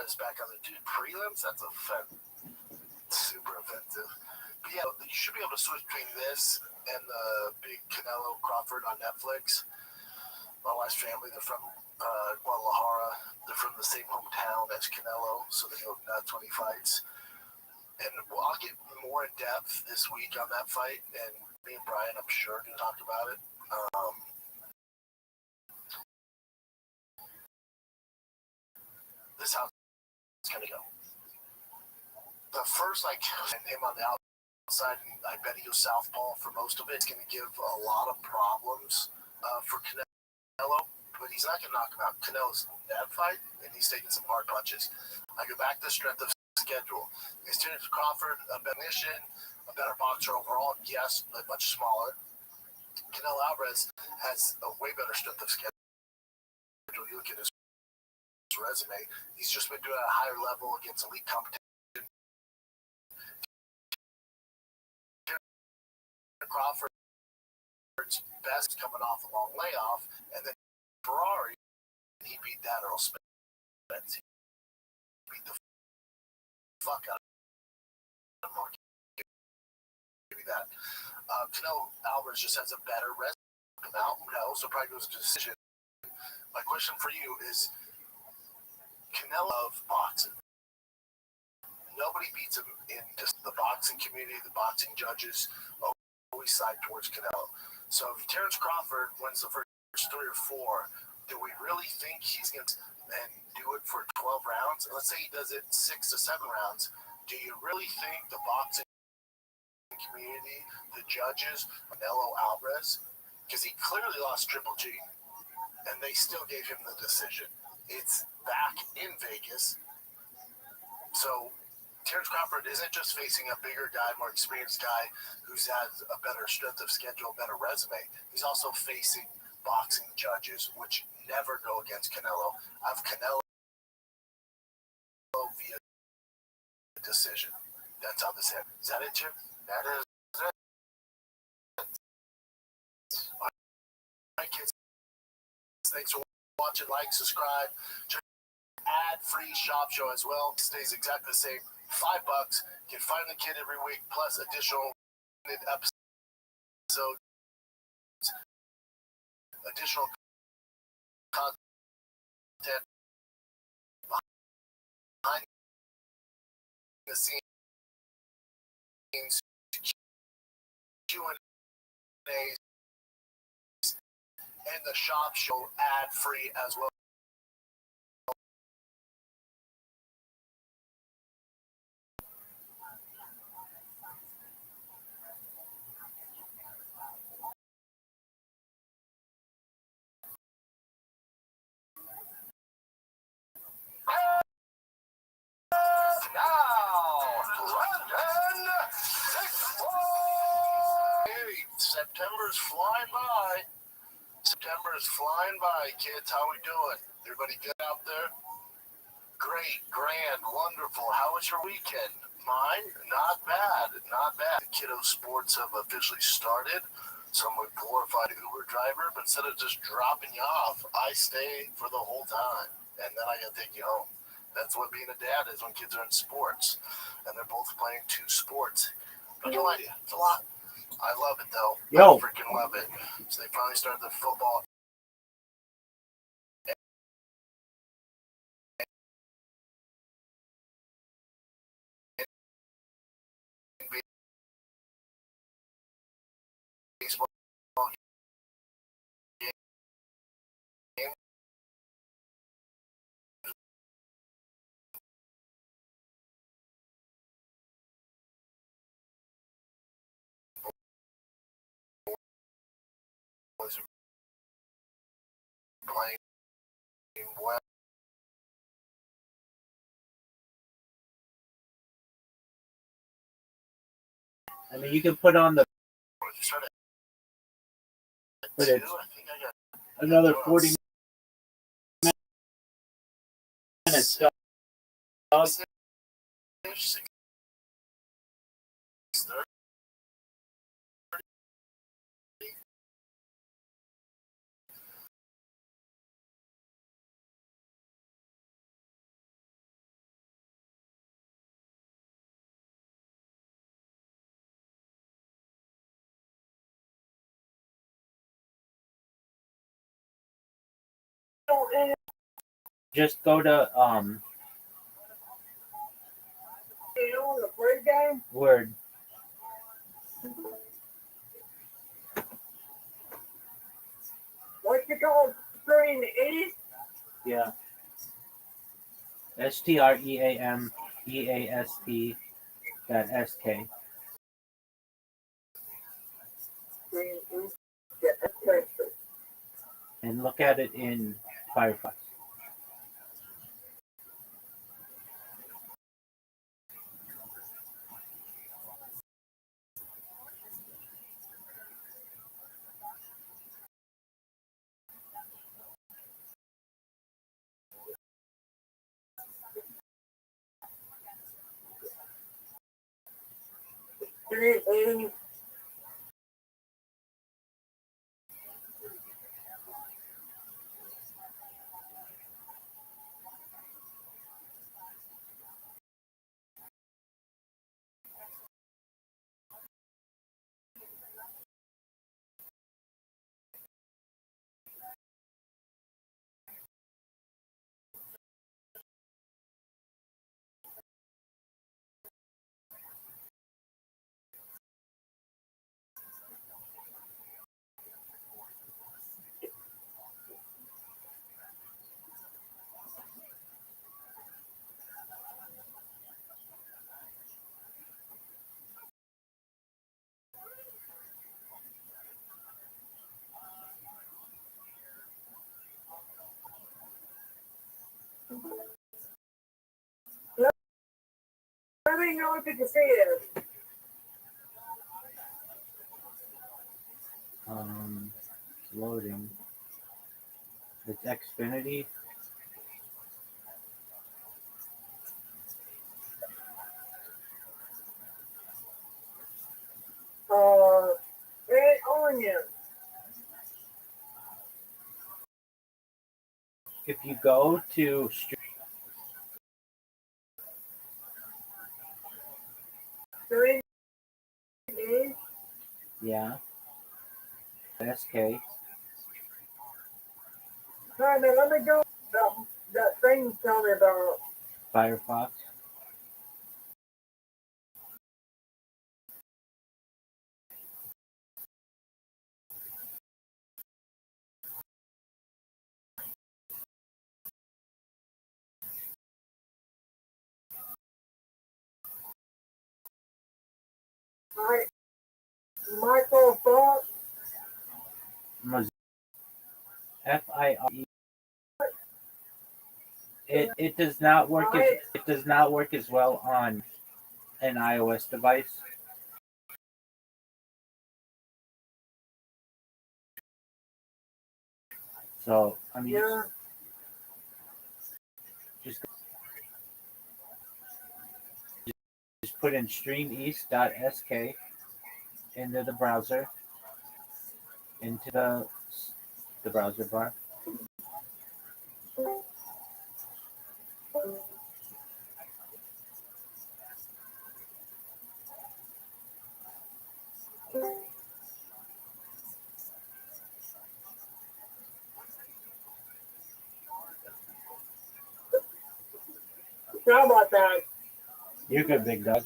Is back on the prelims. That's super offensive. But yeah, you should be able to switch between this and the big Canelo Crawford on Netflix. My wife's family, they're from Guadalajara. They're from the same hometown as Canelo, so they go nuts when he fights. And I'll get more in depth this week on that fight, and me and Brian, I'm sure, are going to talk about it. This house. Going to go. The first, him on the outside, and I bet he goes southpaw for most of it. It's going to give a lot of problems for Canelo, but he's not going to knock him out. Canelo's in that fight, and he's taking some hard punches. I go back to the strength of schedule. Is Jennifer Crawford a better mission, a better boxer overall? Yes, but much smaller. Canelo Alvarez has a way better strength of schedule. You look at his resume, he's just been doing at a higher level against elite competition. Crawford's best coming off a long layoff, and then Ferrari, he beat that Earl Spence. He beat the fuck out of him. Give me that. Canelo Alvarez just has a better resume. So probably goes to decision. My question for you is, Canelo of boxing. Nobody beats him in just the boxing community. The boxing judges always side towards Canelo. So if Terrence Crawford wins the first 3 or 4, do we really think he's going to and do it for 12 rounds? Let's say he does it 6 to 7 rounds. Do you really think the boxing community, the judges, Canelo Alvarez, because he clearly lost Triple G, and they still gave him the decision. It's back in Vegas. So Terrence Crawford isn't just facing a bigger guy, more experienced guy who's has a better strength of schedule, better resume. He's also facing boxing judges, which never go against Canelo. I have Canelo via decision. That's how this happened. Is that it, Jim? That is it. All right, kids. Thanks for watching. Like, subscribe. Check ad-free shop show as well. It stays exactly the same. $5. You can find the kid every week, plus additional episodes, additional content behind the scenes, Q&As, and the shop show ad-free as well. September's flying by. September is flying by, kids. How we doing? Everybody good out there? Great, grand, wonderful. How was your weekend? Mine? Not bad. Not bad. The kiddo sports have officially started. So I'm a glorified Uber driver, but instead of just dropping you off, I stay for the whole time. And then I gotta take you home. That's what being a dad is when kids are in sports. And they're both playing 2 sports. But no idea. It's a lot. I love it, though. Yo. I freaking love it. So they finally started the football. Baseball game. Was playing well. I mean, you can put on the but it's another 40 minutes. Dog. Just go to Word. What's it called? Spring East? Yeah. STREAMEAST.SK. And look at it in Firefox. I don't even know what you say is. Loading. It's Xfinity. Red onion. If you go to Green. yeah, SK. Alright, man, let me go. That thing you told me about. Firefox. Alright. Microsoft. FIRE. It does not work as well on an iOS device. So I mean, Yeah. just put in streameast.sk into the browser, into the browser bar. How about that? You're good, big dog.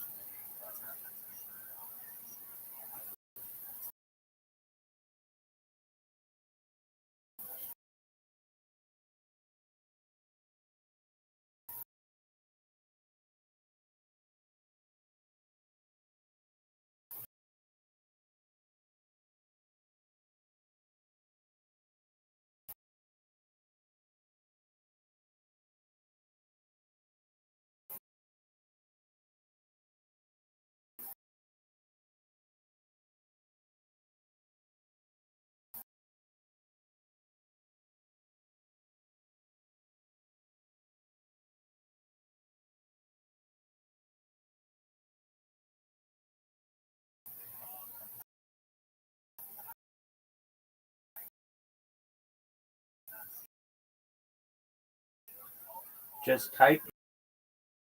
Just type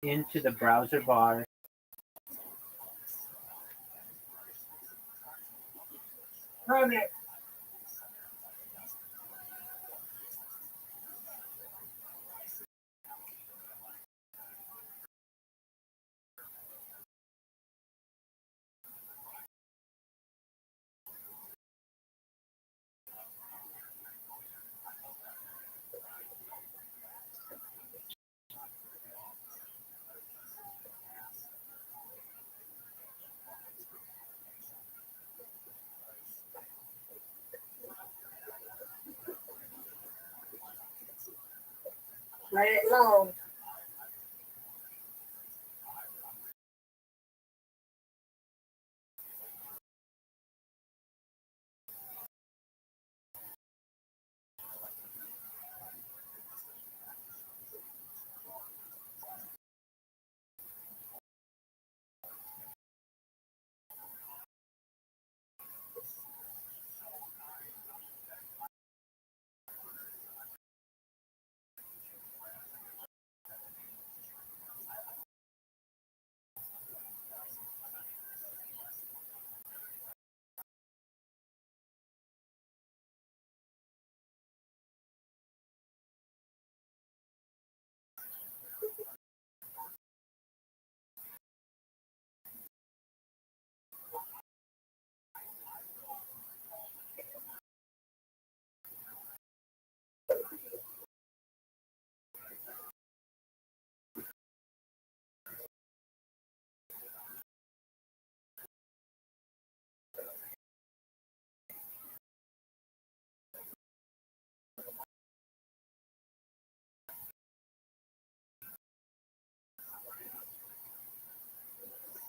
into the browser bar Comment. Play it long.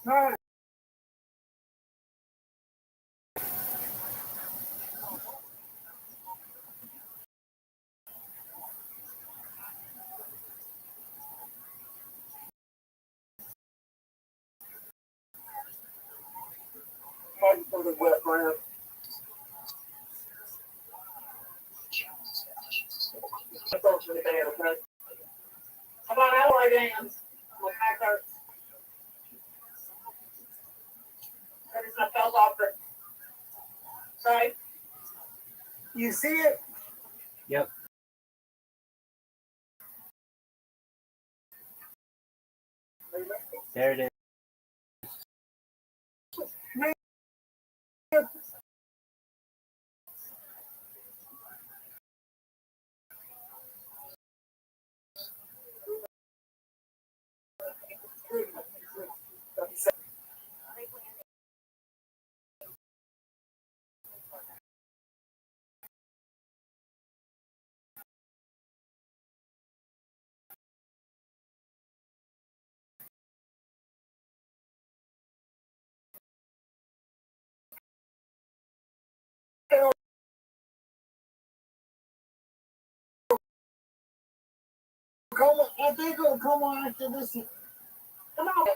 Alright. Fighting for the wet ground. That's all really bad, okay? How about Alloy Dams? My back hurts. Every time I fell off it. Right? You see it? Yep. There it is. Come on, I think it'll come on after this. Come on.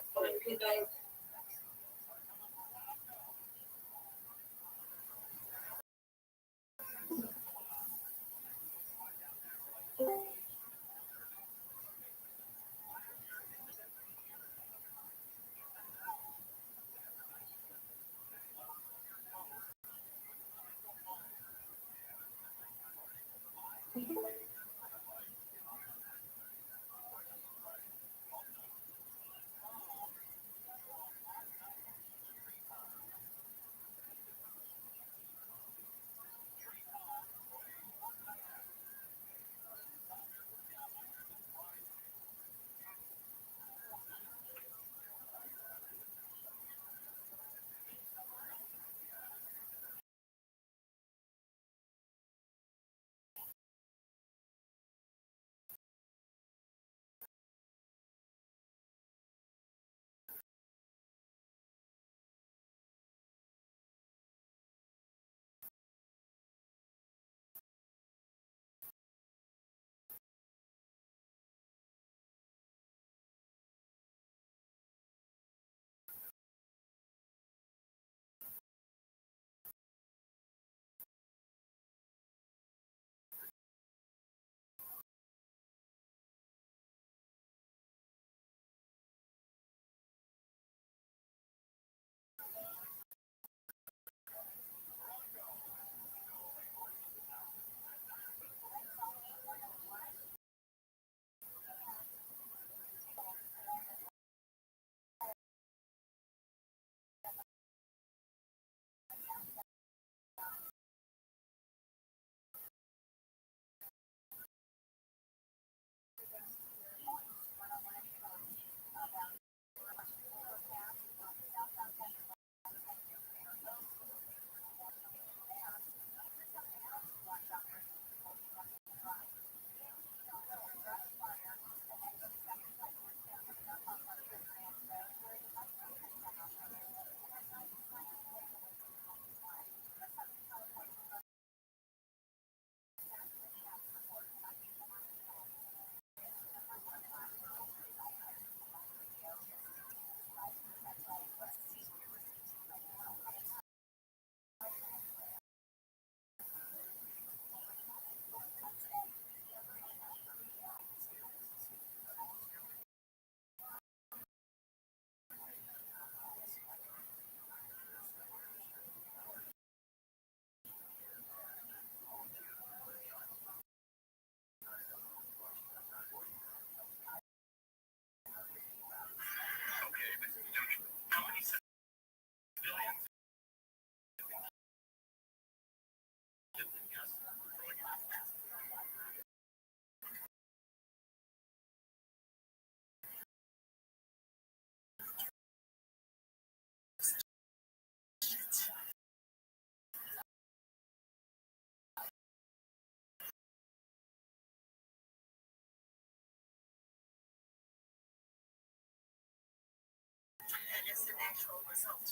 natural result.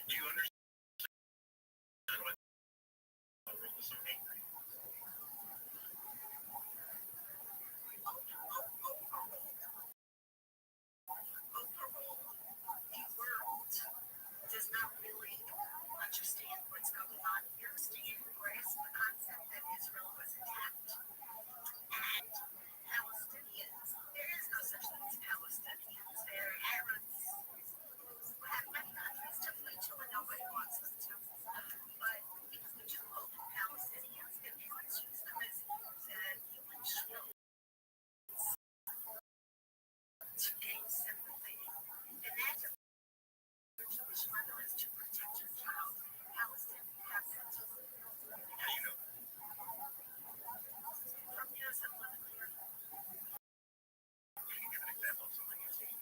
Do you understand what the world is so angry? Overall, the world does not really understand what's going on here. Steve grasp the concept that Israel was attacked. And Palestinians, there is no such thing as Palestinians. They're Arabs who have many countries to flee to, and nobody wants them to. But if we do open Palestinians, then let's use them as human shields to gain sympathy. And that's a Jewish mother is to protect her child. Palestinians have that. How do you know? From years of living here. Can you give an example of something you've seen?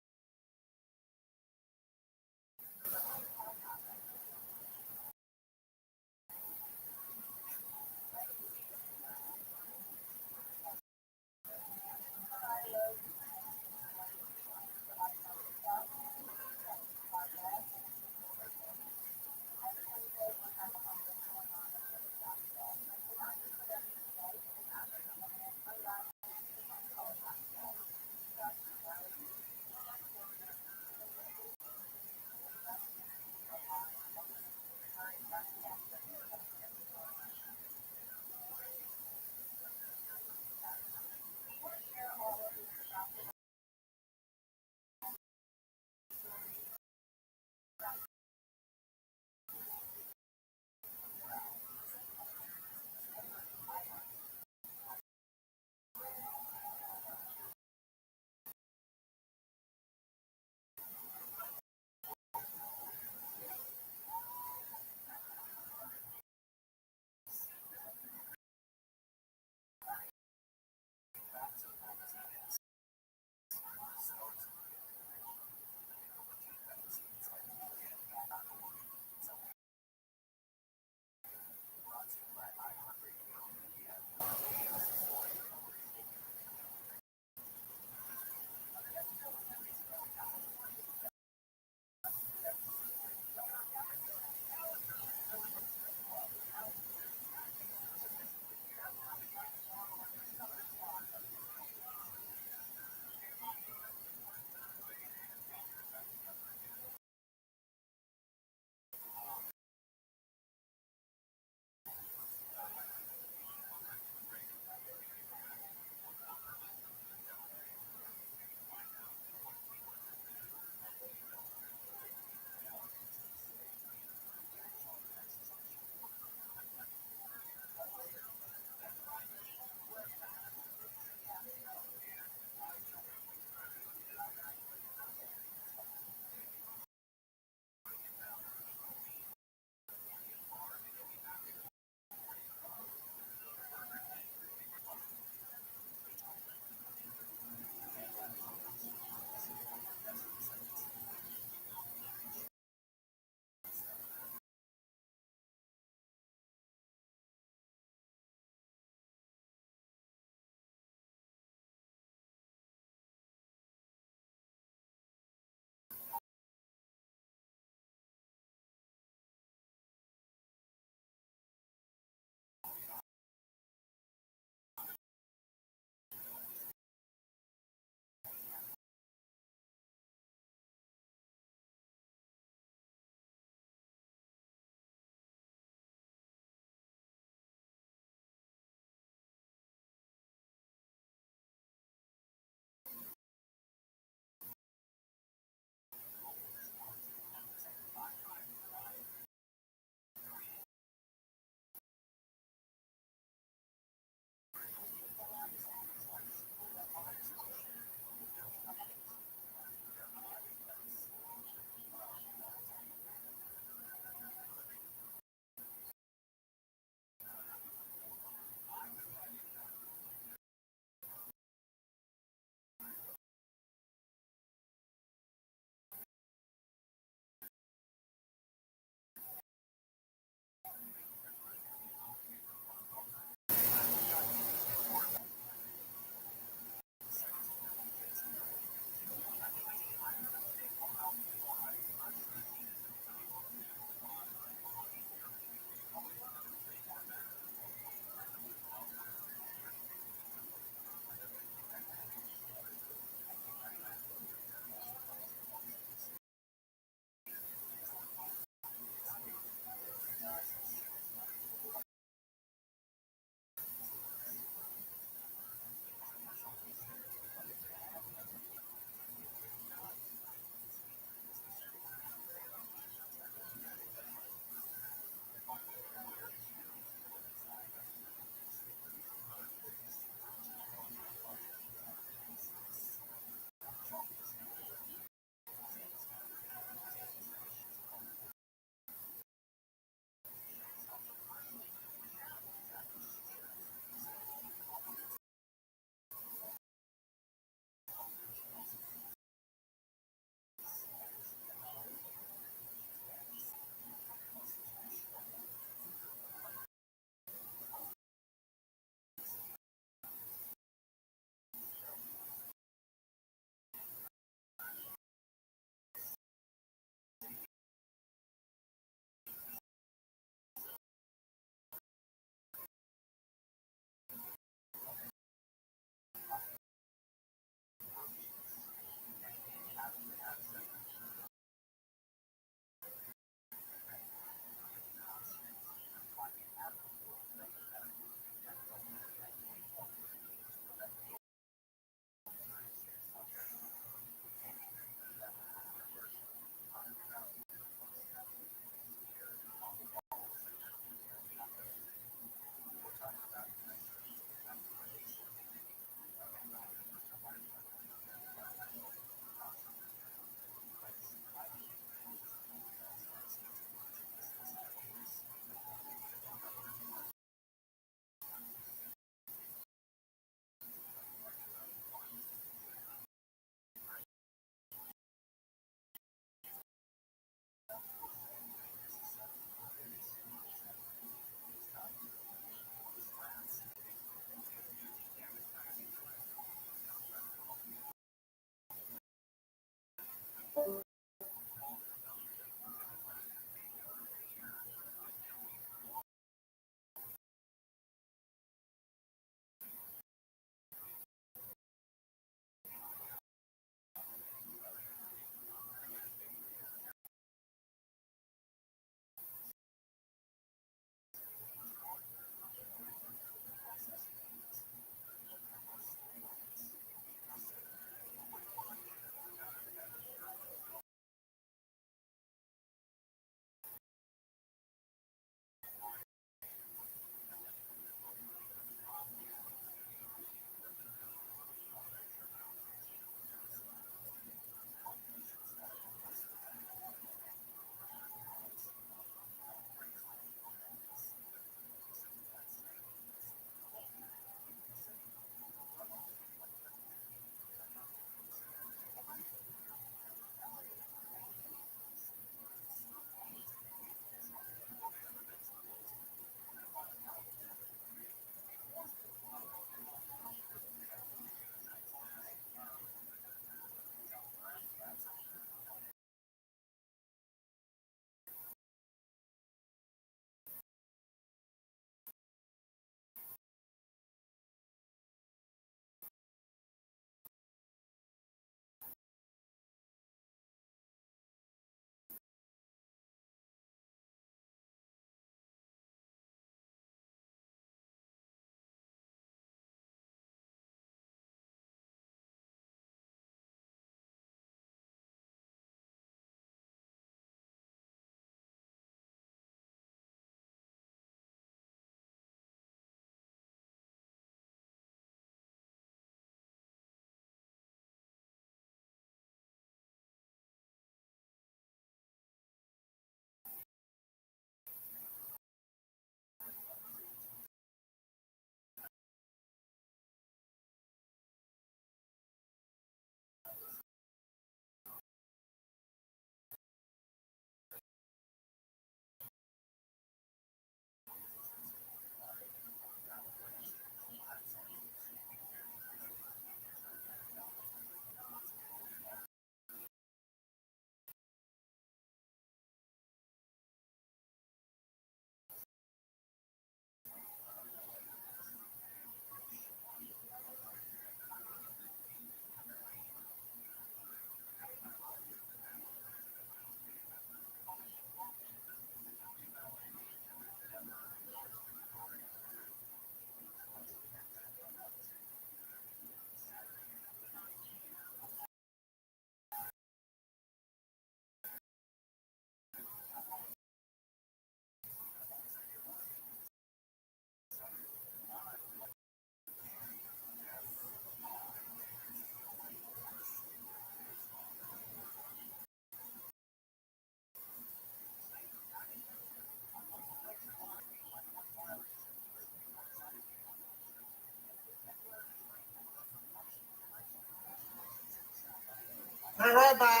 Rabbi.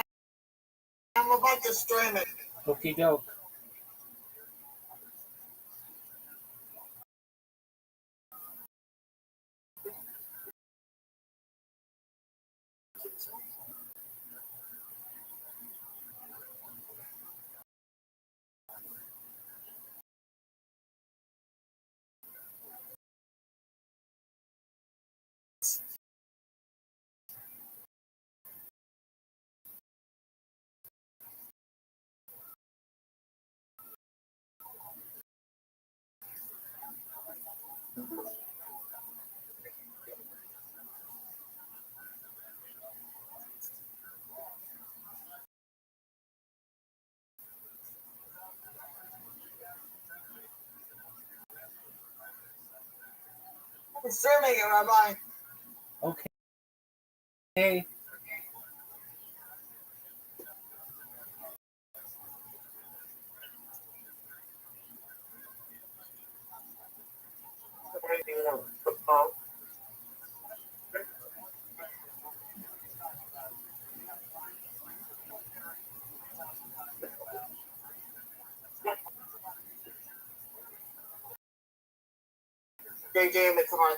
I'm about to stream it. Okie doke. I'm streaming it, Rabbi. Okay. Hey. Great game, come on.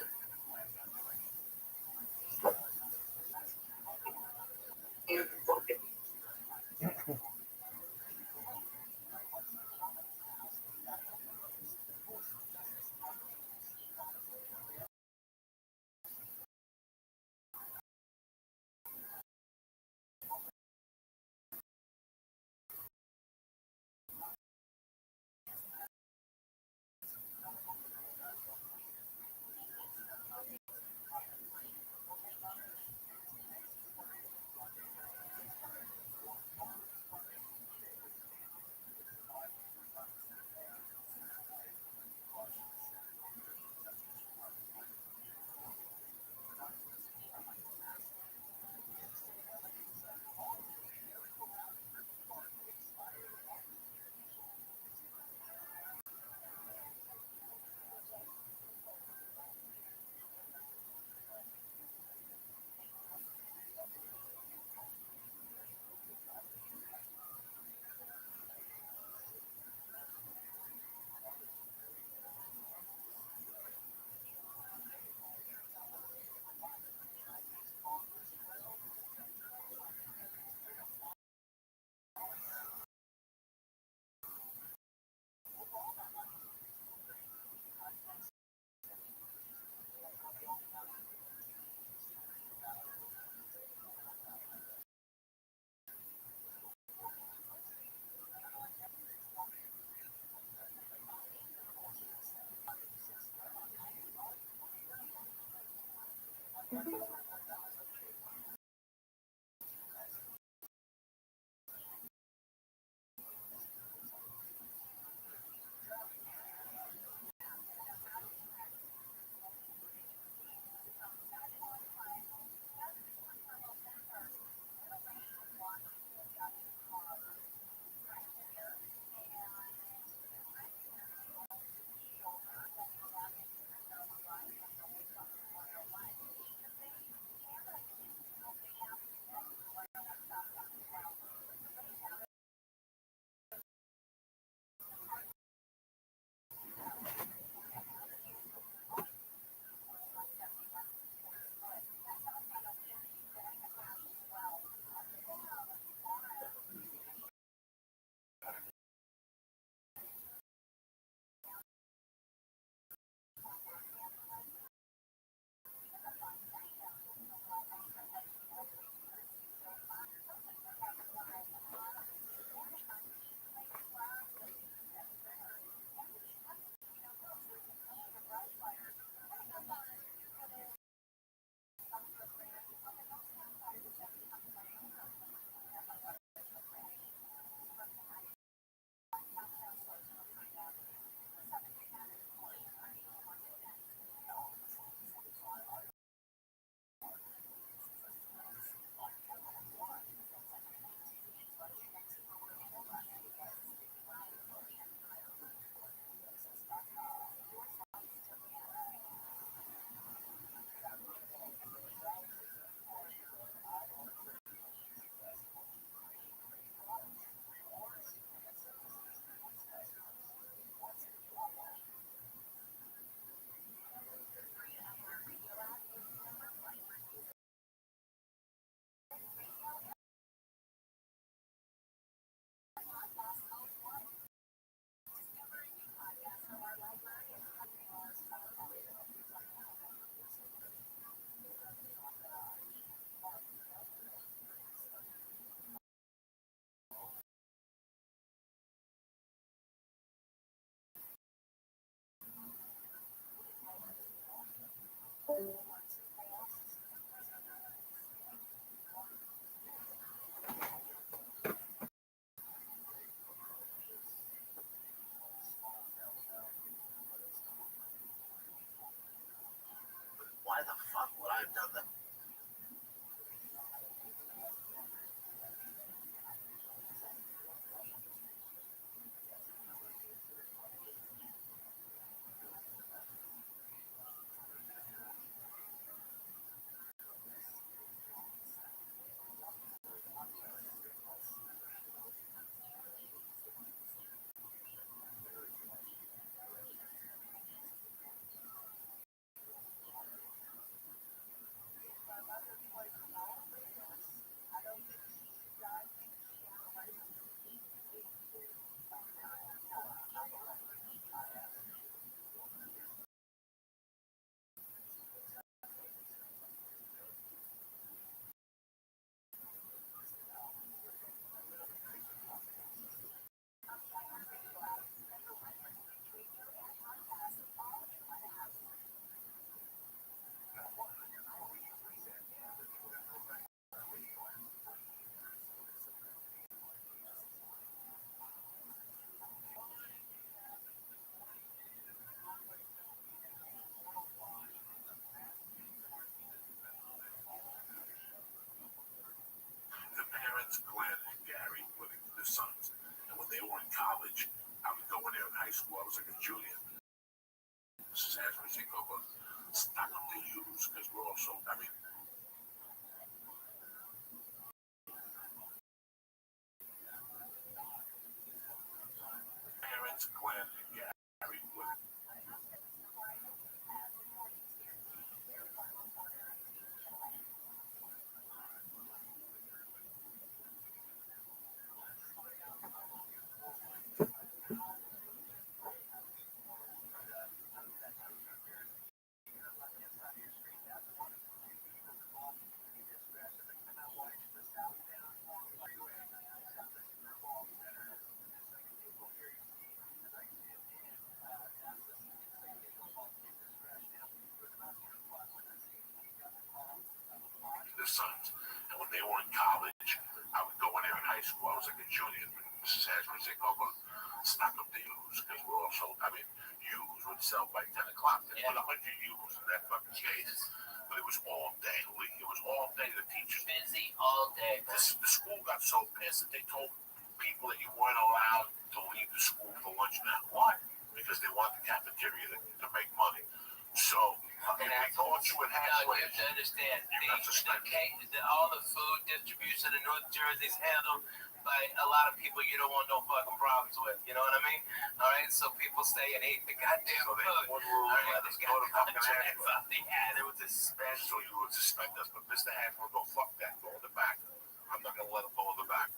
Why the fuck would I have done that? The parents, Glenn and Gary, living with their sons. And when they were in college, I would go in there in high school. I was like a junior. Mrs. Ashley take over. Stock up to use because we're also, parents, Glenn and Gary, living. Their sons. And when they were in college, I would go in there in high school. I was like a junior. Mrs. Ashley take over. Stock up the use because we're also, use would sell by 10 o'clock. They put 100 use in that fucking case. But it was all day, Lee. It was all day. The teachers Busy all day. the school got so pissed that they told people that you weren't allowed to leave the school for lunch now. Why? Because they want the cafeteria to make money. So, they thought you would have No, you have to understand. All the food distribution in North Jersey is handled by a lot of people you don't want no fucking problems with. You know what I mean? All right, so people stay and eat the goddamn So they food. one rule, All right, let us go to fucking Ashburn. they They would suspend, so you would suspend us, but Mr. Ashburn would go, fuck that, go in the back. I'm not going to let him go in the back.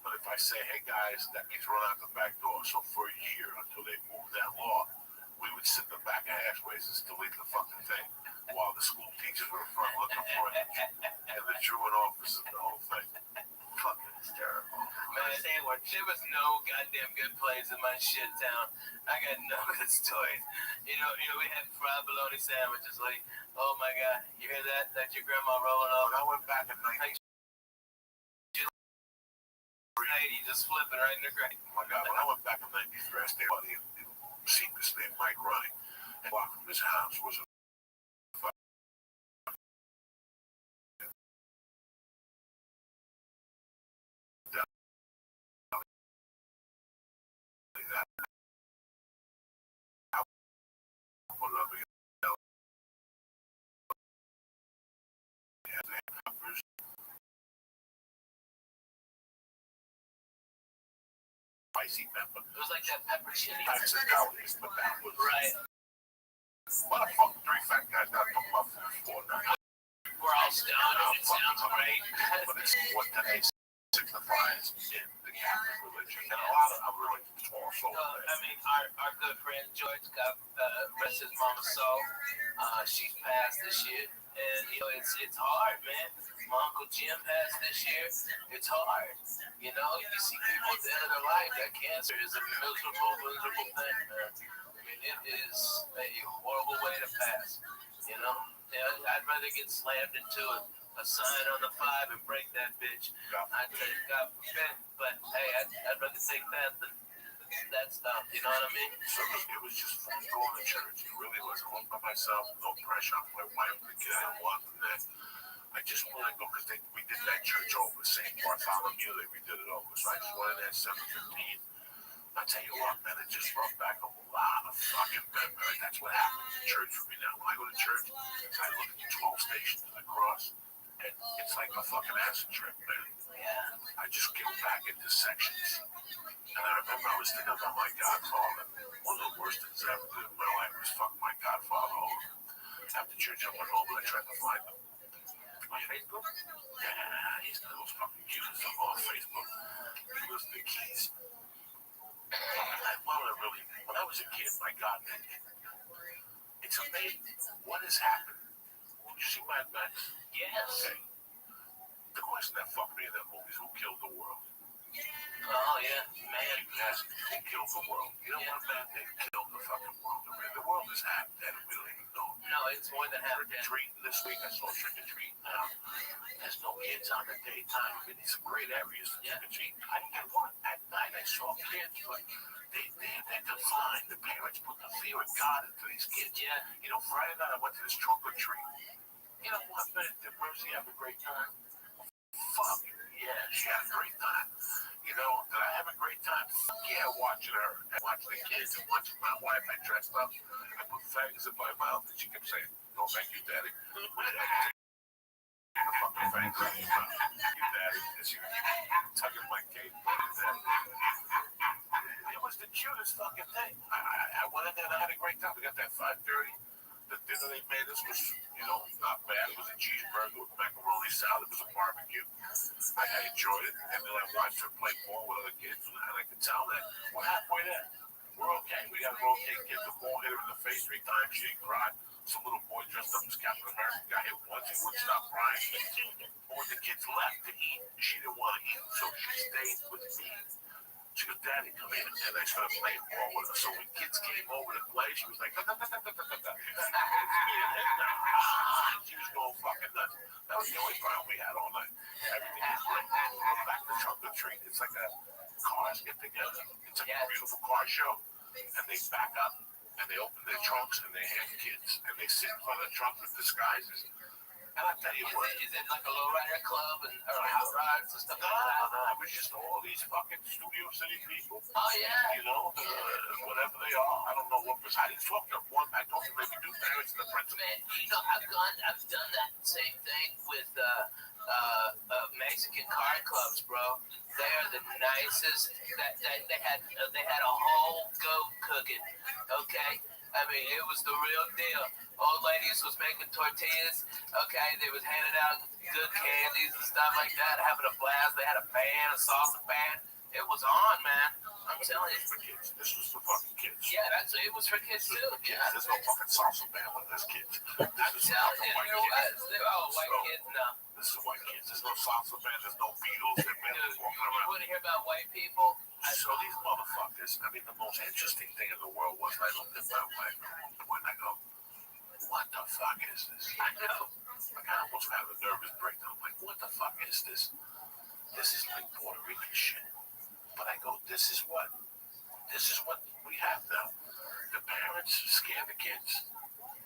But if I say, hey guys, that means run out the back door. So for a year, until they moved that law, we would sit in the back of Ashways and delete the fucking thing while the school teachers were in front looking for it. And the truant officers, the whole thing. Fucking hysterical. Man, there was no goddamn good place in my shit town. I got no good stories. You know, we had fried bologna sandwiches. Like, oh my god, you hear that? That's your grandma rolling off. When I went back in 19... You just flipping right in the grave. Oh my god, when I went back in 93, I stayed by the secret named Mike Running. And walk from his house was a spicy pepper. It was like that pepper chili. Types of calories, but that was right. What the fuck, 3 fat guys not talking about food for now. We're all stoned and it sounds great. But it's what today signifies in the Catholic religion. And a lot of other religions also. I mean, our good friend George got rest his mama's soul. She's passed this year, and you know it's hard, man. My Uncle Jim passed this year. It's hard. You know, you see people at the end of their life. That cancer is a miserable thing, man. I mean, it is a horrible way to pass. You know, I'd rather get slammed into a sign on the 5 and break that bitch. I tell you, God forbid. But hey, I'd rather take that than that stuff. You know what I mean? So it was just fun going to church. It really was. All by myself, no pressure on my wife, the kid I want, and that. I just wanted to go because we did that church over, St. Bartholomew. We did it over. So I just went in there at 7:15. I tell you what, man, it just brought back a lot of fucking memories. That's what happens in church for me now. When I go to church, I look at the 12 stations of the cross, and it's like a fucking acid trip, man. Yeah. I just get back into sections. And I remember I was thinking about my godfather. One of the worst things I ever did in my life was fuck my godfather over. After church, I went home and I tried to find him. On Facebook? Yeah, he's the most fucking cutest stuff on Facebook. He was the keys. When I was a kid, my God, man, it's amazing what has happened. Did you see Mad Max? Yes. Okay. The question that fucked me in that movie is who killed the world? Oh, yeah. Man. Yes, who killed the world? You know what, man? They killed the fucking world. The world is half dead and we don't even know. No, it's more than half dead. Trick or treat this week. I saw Trick or Treat now. There's no kids on the daytime. I mean, these are great areas for Trick or Treat. At night, I saw kids, but they're confined. The parents put the fear of God into these kids. Yeah. You know, Friday night I went to this trunk or treat. You know what, man? Did Mercy have a great time? Fuck yeah, she had a great time. You know, did I have a great time? Fuck yeah, watching her and watching the kids and watching my wife. I dressed up. I put faggots in my mouth and she kept saying, "No, thank you, Daddy." The fucking faggots in my mouth. Thank you, Daddy. And she would keep tugging my cape. It was the cutest fucking thing. I went in there and I had a great time. We got that 5:30. The dinner they made us was, you know, not bad. It was a cheeseburger with macaroni salad. It was a barbecue. I enjoyed it. And then I watched her play ball with other kids. And I could tell that we're halfway there. We're okay. We got to rotate kids. The ball hit her in the face 3 times. She didn't cry. Some little boy dressed up as Captain America got hit once. He wouldn't stop crying. But when the kids left to eat, she didn't want to eat. So she stayed with me. She goes, "Daddy, come in." And I started playing ball with her. So when kids came over to play, she was like, "Da, da, da, da, da, da, da." She was going fucking nuts. That was the only problem we had all night. Everything was great. Go back to trunk or treat. It's like a cars get together. It's like a beautiful car show. And they back up and they open their trunks and they have kids. And they sit in front of the trunks with disguises. And I tell you what. Is it like a lowrider club or hot rods and stuff like that? No, it was just all these fucking Studio City people. Oh, yeah. You know, whatever they are. I don't know what was. I didn't talk to one. I talked to maybe 2 parents and the principal. Man, you know, I've done that same thing with Mexican car clubs, bro. They are the nicest. They had a whole goat cooking. Okay, I mean it was the real deal. Old ladies was making tortillas. Okay, they was handing out good candies and stuff like that, having a blast. They had a band, a salsa band. It was on, man. I'm telling you. For kids. This was for fucking kids. Yeah, it was for kids too. Yeah. There's no fucking salsa band with this kids. I'm telling you, there was. White kids now. This is white kids. There's no salsa band. There's no Beatles. They're walking You around. want to hear about white people? So these motherfuckers, I mean, the most interesting thing in the world was I looked at my wife and I go, "What the fuck is this?" I know. Like, I almost had a nervous breakdown. I'm like, "What the fuck is this?" This is like Puerto Rican shit. But I go, this is what we have now. The parents scare the kids.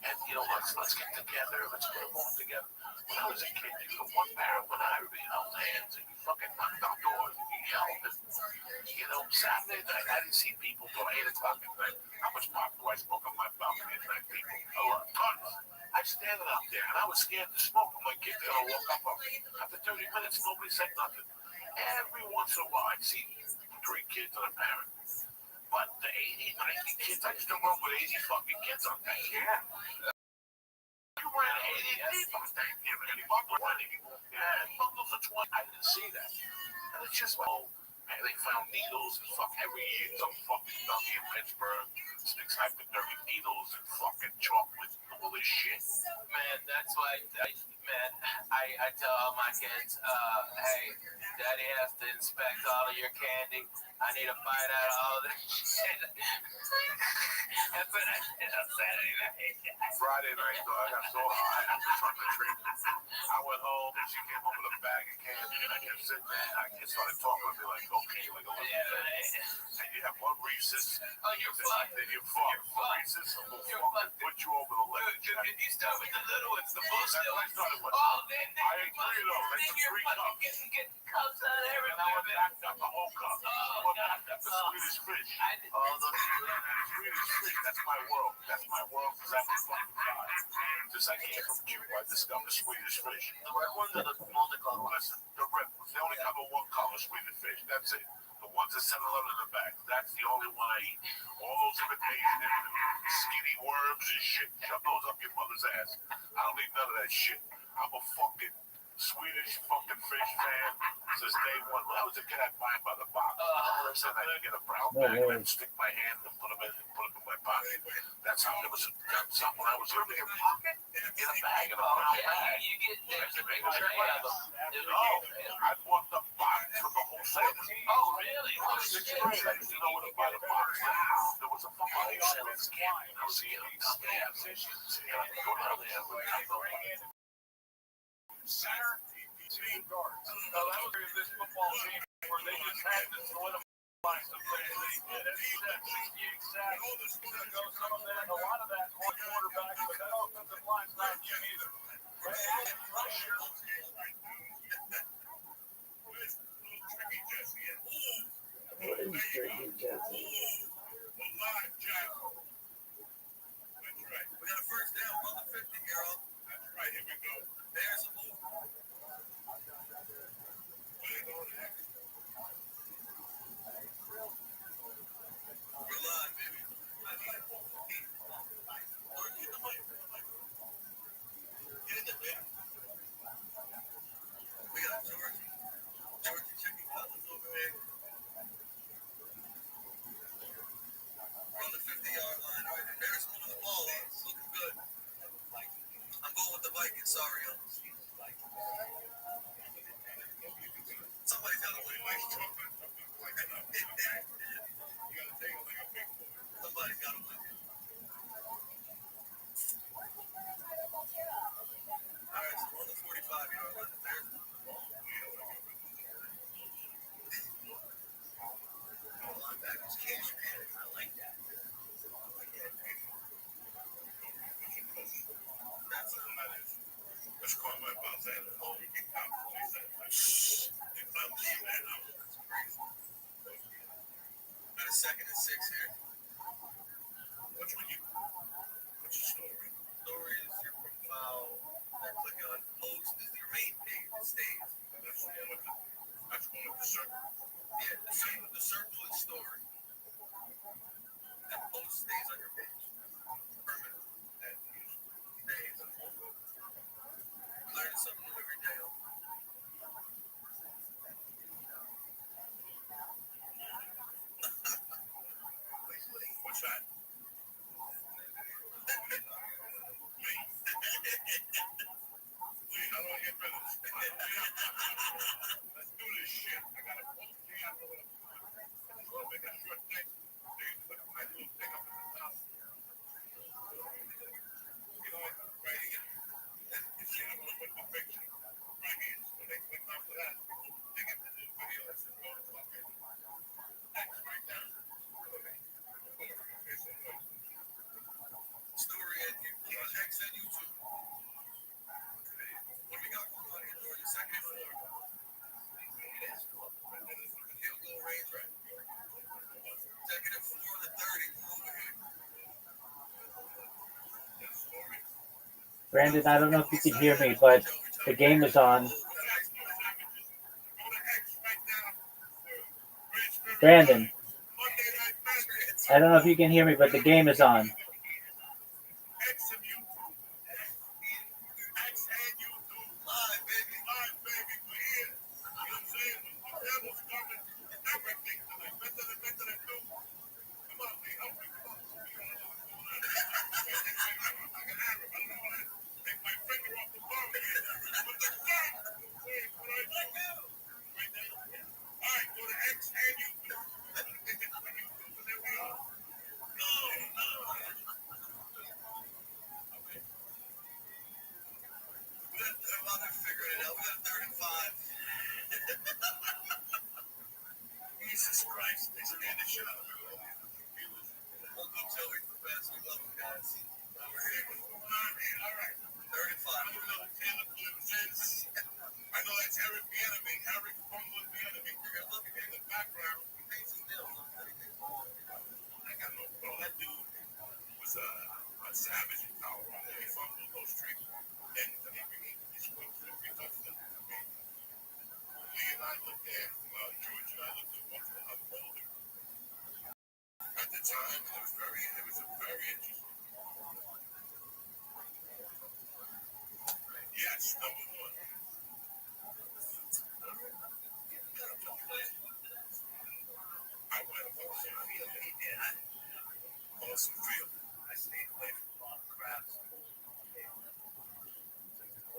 And, you know, let's get together. Let's put them all together. When I was a kid, one parent went out and held hands and you fucking knocked on doors and you yelled. And, you know, Saturday night, I didn't see people till 8 o'clock at night. How much pop do I smoke on my balcony at night, people? A lot, tons. I'm standing out there and I was scared to smoke. I'm like, kids, they're going to walk up on me. After 30 minutes, nobody said nothing. Every once in a while, I'd see 3 kids and a parent. But the 80, 90 kids, I just don't run with 80 fucking kids on Thanksgiving. You ran 80 deep on Thanksgiving. And you bought 20. Yeah, bundles of 20. I didn't see that. And it's just like, oh, man, they found needles and fuck every year. Some fucking dummy in Pittsburgh sticks hypodermic needles and fucking chocolate and all this shit. Man, that's why I tell all my kids, hey, Daddy has to inspect all of your candy. I need to find out all this shit. That's what I did on Saturday night. Friday night, though, I got so high after trunk or treat. I went home and she came home with a bag of candy, and I kept sitting there and I started talking to me like cocaine, like a and you have one Reese's, Oh, you're fucked. then you're fucked. Reese's will fucking put you over the limit. If you start with the little ones, the That's bullshit what I ones. started with. Oh, then I ate three of those. That's you're three fucking cups. getting cups out of And I everywhere, went man. back up the whole cup. I went back up the Swedish fish. Swedish fish, that's my world. That's my world because I'm a fucking guy. Just like I came from Cuba, I discovered Swedish fish. The red ones are the multicolored ones. Listen, the red ones, they only come in one color, Swedish fish. That's it. The ones that 7-Eleven in the back, that's the only one I eat. All those imitation skinny worms and shit, shove those up your mother's ass. I don't need none of that shit. I'm a fucking Swedish fucking fish fan since day one. When I was a kid, I'd buy them by the box. So I could get a brown bag and then stick my hand and put them in my pocket. That's how it was. That's how when I was in your pocket, in a bag, in a brown bag. You get there's a big tray of them. I bought the box from the wholesaler. Oh, really? I was 6th grade. I used to know where to buy the box. There was a fucking wholesaler in camp. I was seeing them down there. And I could go down there and Center, team guards. Now, that was this football team where they just had to solidify some things. They did, as you said, 68 sacks. Some of that, a lot of that on quarterback, but that offensive line's not you either. Pressure. We got a first down on the 50 here. That's right, here we go. There's a move. We're live, baby. Get in there, baby. We got George. George chicken cutlets over there. We're on the 50-yard line. All right, and there's one of the ball. It's looking good. I'm going with the Vikings. Sorry, yo. Somebody's got to win. Somebody's got to win. All right, so we're on the 45-yard line. There's linebackers cash man. I like that. Let's call my boss out. Oh, we can come. Shh. If I'm leaving that out, that's crazy. Got a 2nd and 6 here. What's your story? Story is your profile. Then click on post is your main page. It stays. That's one with the circle. Yeah, the circle is story. And post stays on your page. Permanent. That stays on your page. Learning something new every day. What's that? How do I get rid of this? Let's do this shit. I got a phone. I don't know what I'm doing. Make a short thing. They put my little thing up at the top. You know what? Right here. You see, I'm going to put the picture right here. So they click after that. They get the little video that says go to fucking X right now. Story at X and YouTube. What we got going on here, Georgia? 2nd and 4. Field goal range, right? 2nd and 4 on the 30. We're over here. Brandon, I don't know if you can hear me, but the game is on. Brandon, I don't know if you can hear me, but the game is on.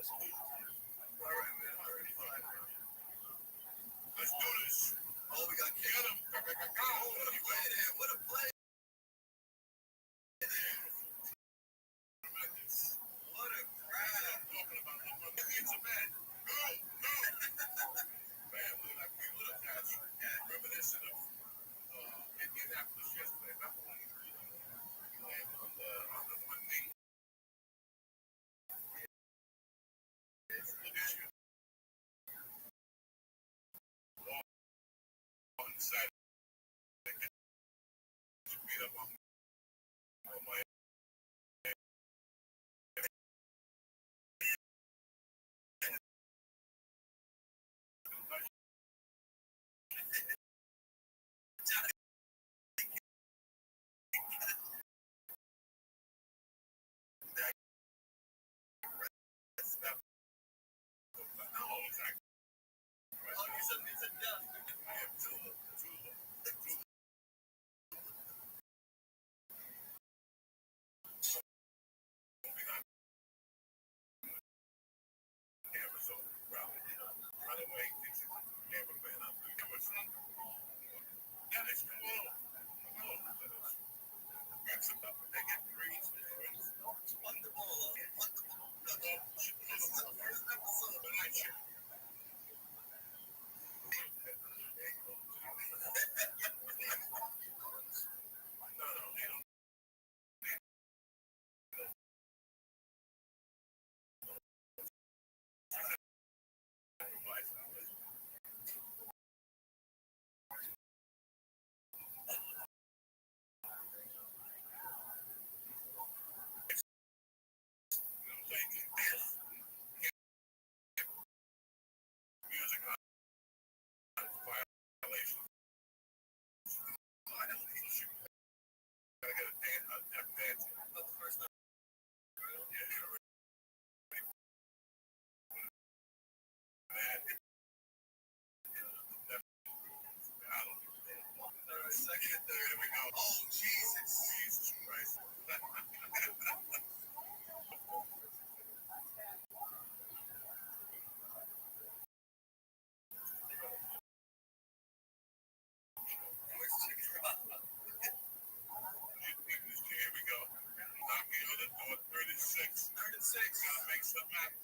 Let's do this. Oh, we got to get him. Go. What a play. What a crowd. Talking about it's a man. Go. Man, look like we would have had you. Reminiscent of Indianapolis yesterday. Remember when he landed on the one knee? On the side. Beat up on my By the way, it's never been up to Dennis, come on. That's about to make it threes. Spun the ball up. Second and third, here we go. Oh, Jesus Christ. Here we go. Knocking on the door, 36. 36. Gotta make something happen.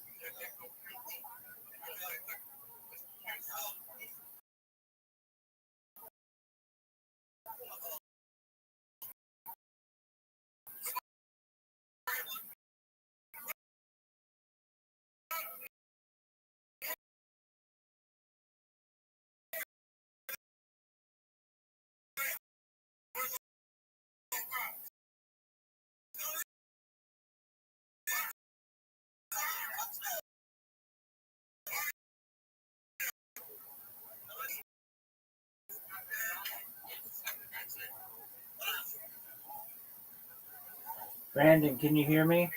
Brandon, can you hear me?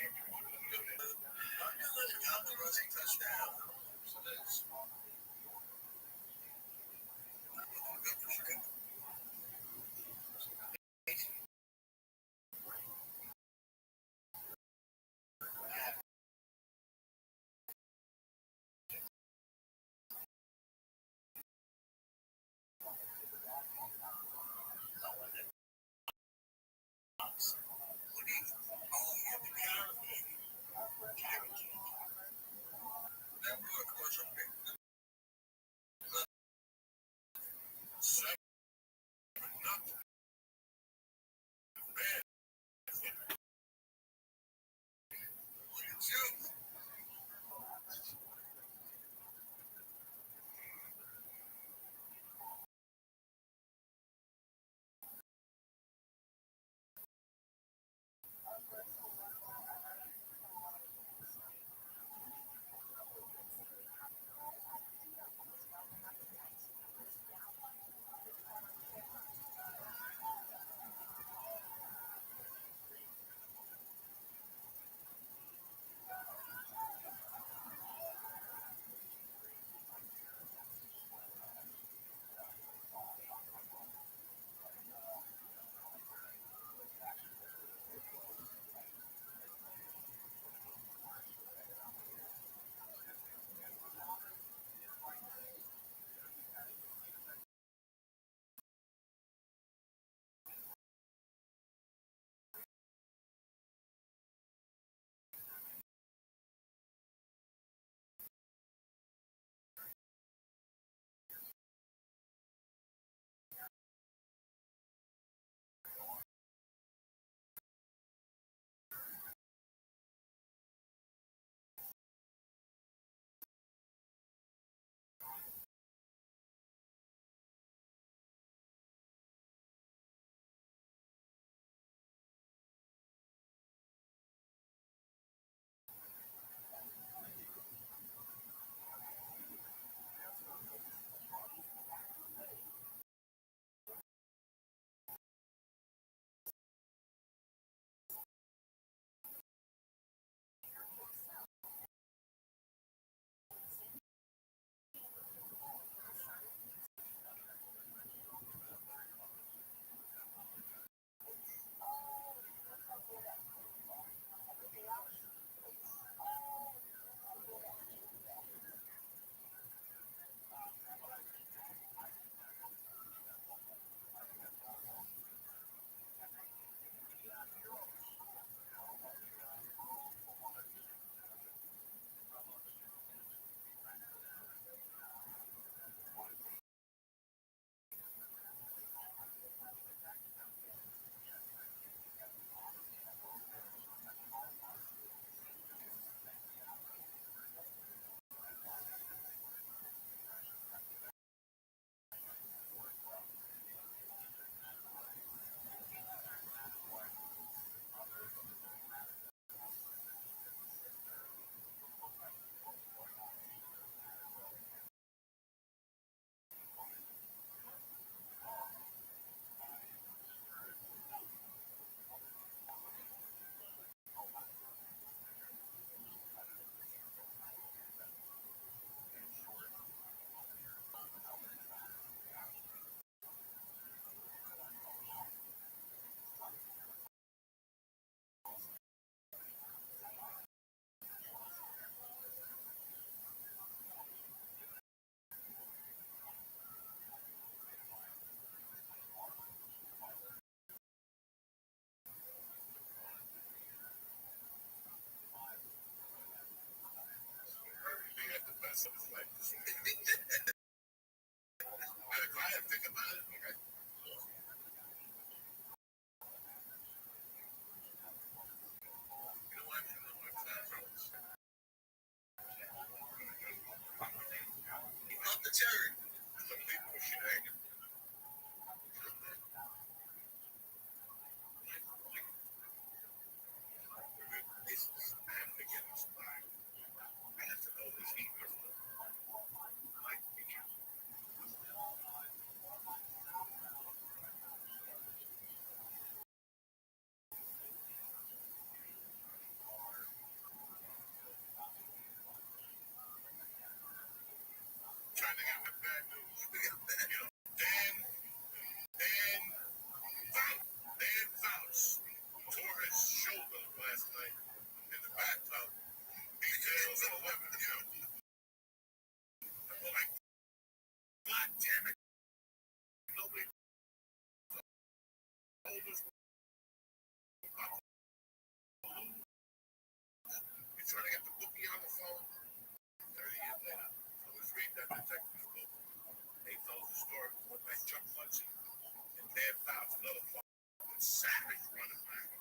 They told the story of one night Chuck Muncie and Dan Fouts, another fucking savage running back.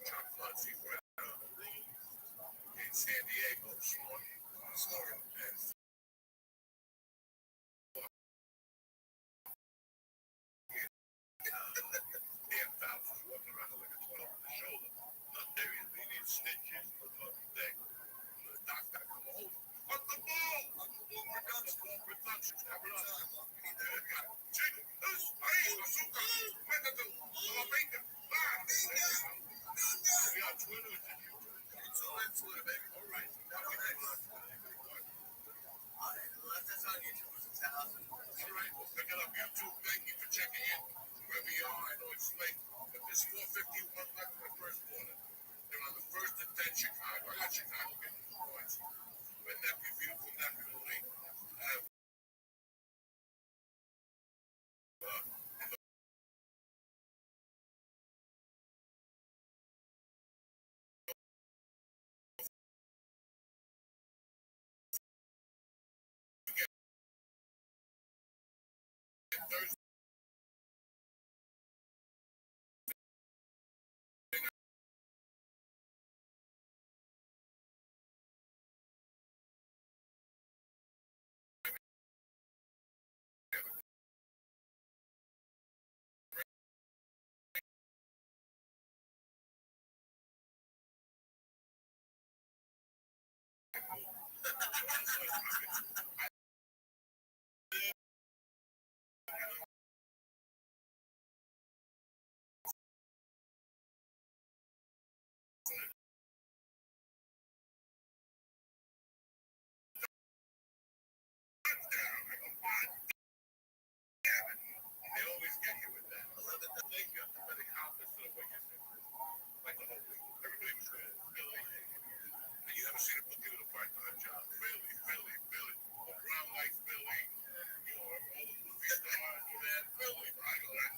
Chuck Muncie went in San Diego, Florida, and Dan Fouts was walking around like a 12 on the shoulder. Not there, he needs stitches for the fucking thing. The doc's gotta come over. Up the ball! Production. Every time. Chicken, this, ahí, azúcar, métete, la venga, va, we got Twitter and YouTube. It's all on Twitter, baby. All right. That's on YouTube. It's 1,000. All right, we'll pick it up. YouTube, thank you for checking in. Wherever you are, I know it's late, but there's 4:51 left in the first quarter. They're on the first and 10 Chicago. I got Chicago getting 2 points. My nephew, beautiful nephew, Lee. Thursday. They always get you with that. Thank you. I'm very confident in what you're saying. Like the whole week. Everybody was good. Philly. And you haven't seen a book with a part-time job. Philly. A brown light Philly. You know, all the movie stars, man. Philly. I know that.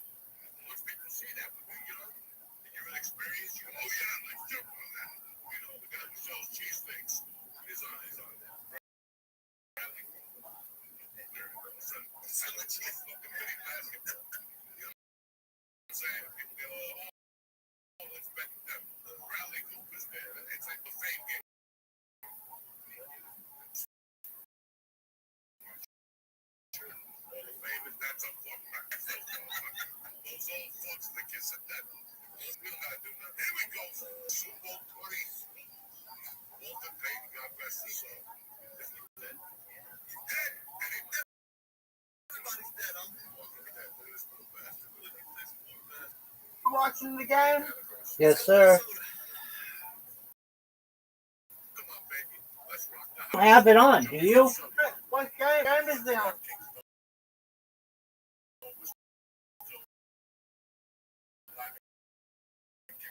Once people see that with me, you know, and you're an experience, you go, oh yeah, let's jump on that. You know, the guy who sells cheesesteaks is on that. Bradley. Selling cheese fucking mini basketball. You know what I'm saying? People get all let's bet them. Bradley Cooper's there. It's like the fame game. All the famous, that's a fuck back. Those old fucks that kiss at that. We don't gotta do nothing. Here we go. Super Bowl 20. Walter Payton, God bless his soul. Dead. Everybody's dead. I'm walking with that little bastard. Watching the game? Yes, sir. Come on, baby. Let's rock the I have it on. Do you? What game is it on?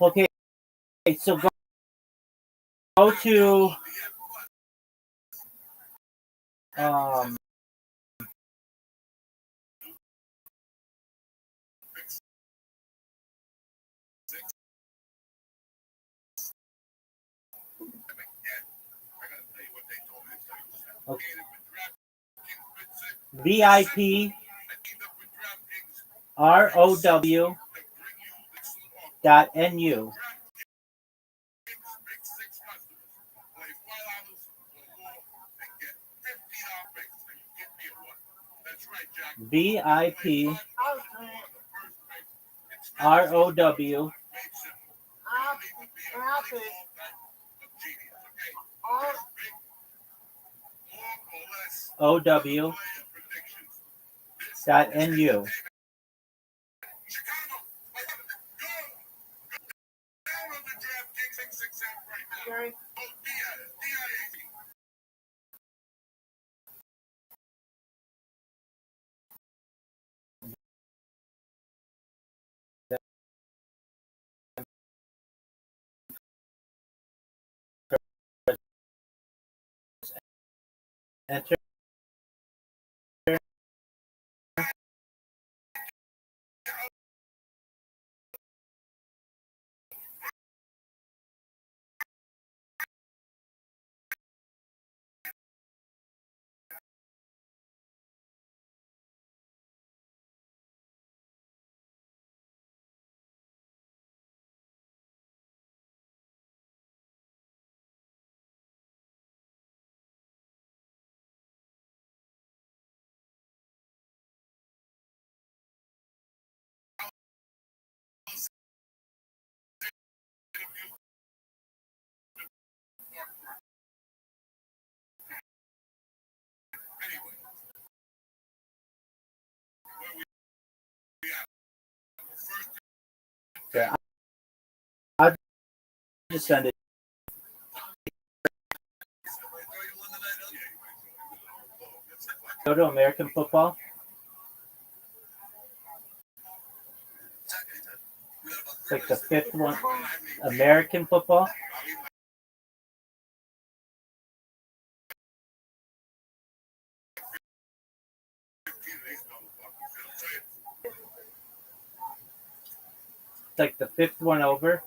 Okay. So go to VIP ROW.NU. VIP ROW OW.NU. Gary? Enter. Okay, I'll just send it. Go to American football. It's like the fifth one. American football. It's like the fifth one over.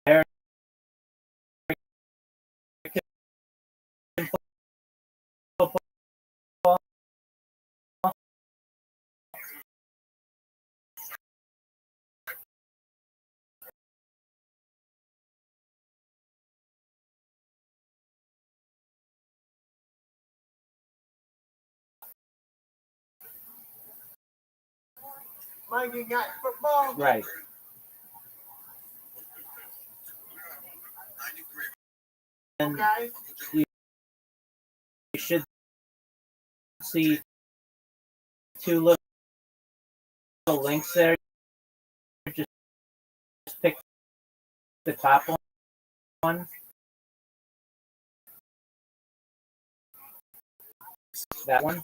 American football. Monday night football. Right. And Okay. you should see two little links there. Just pick the top one. That one.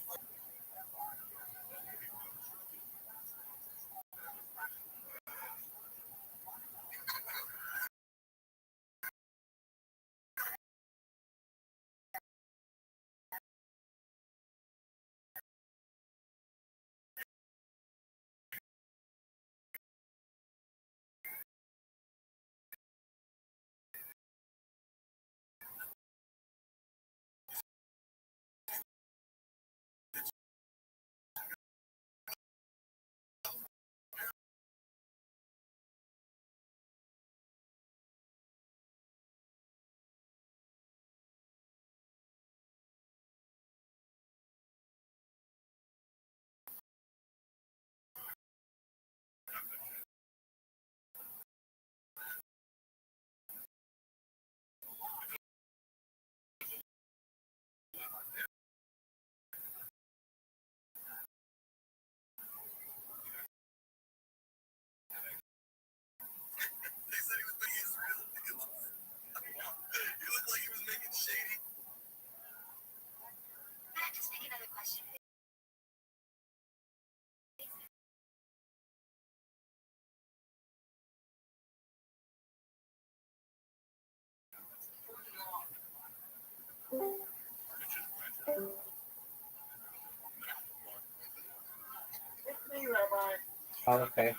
It's me, Rabbi. Oh, okay.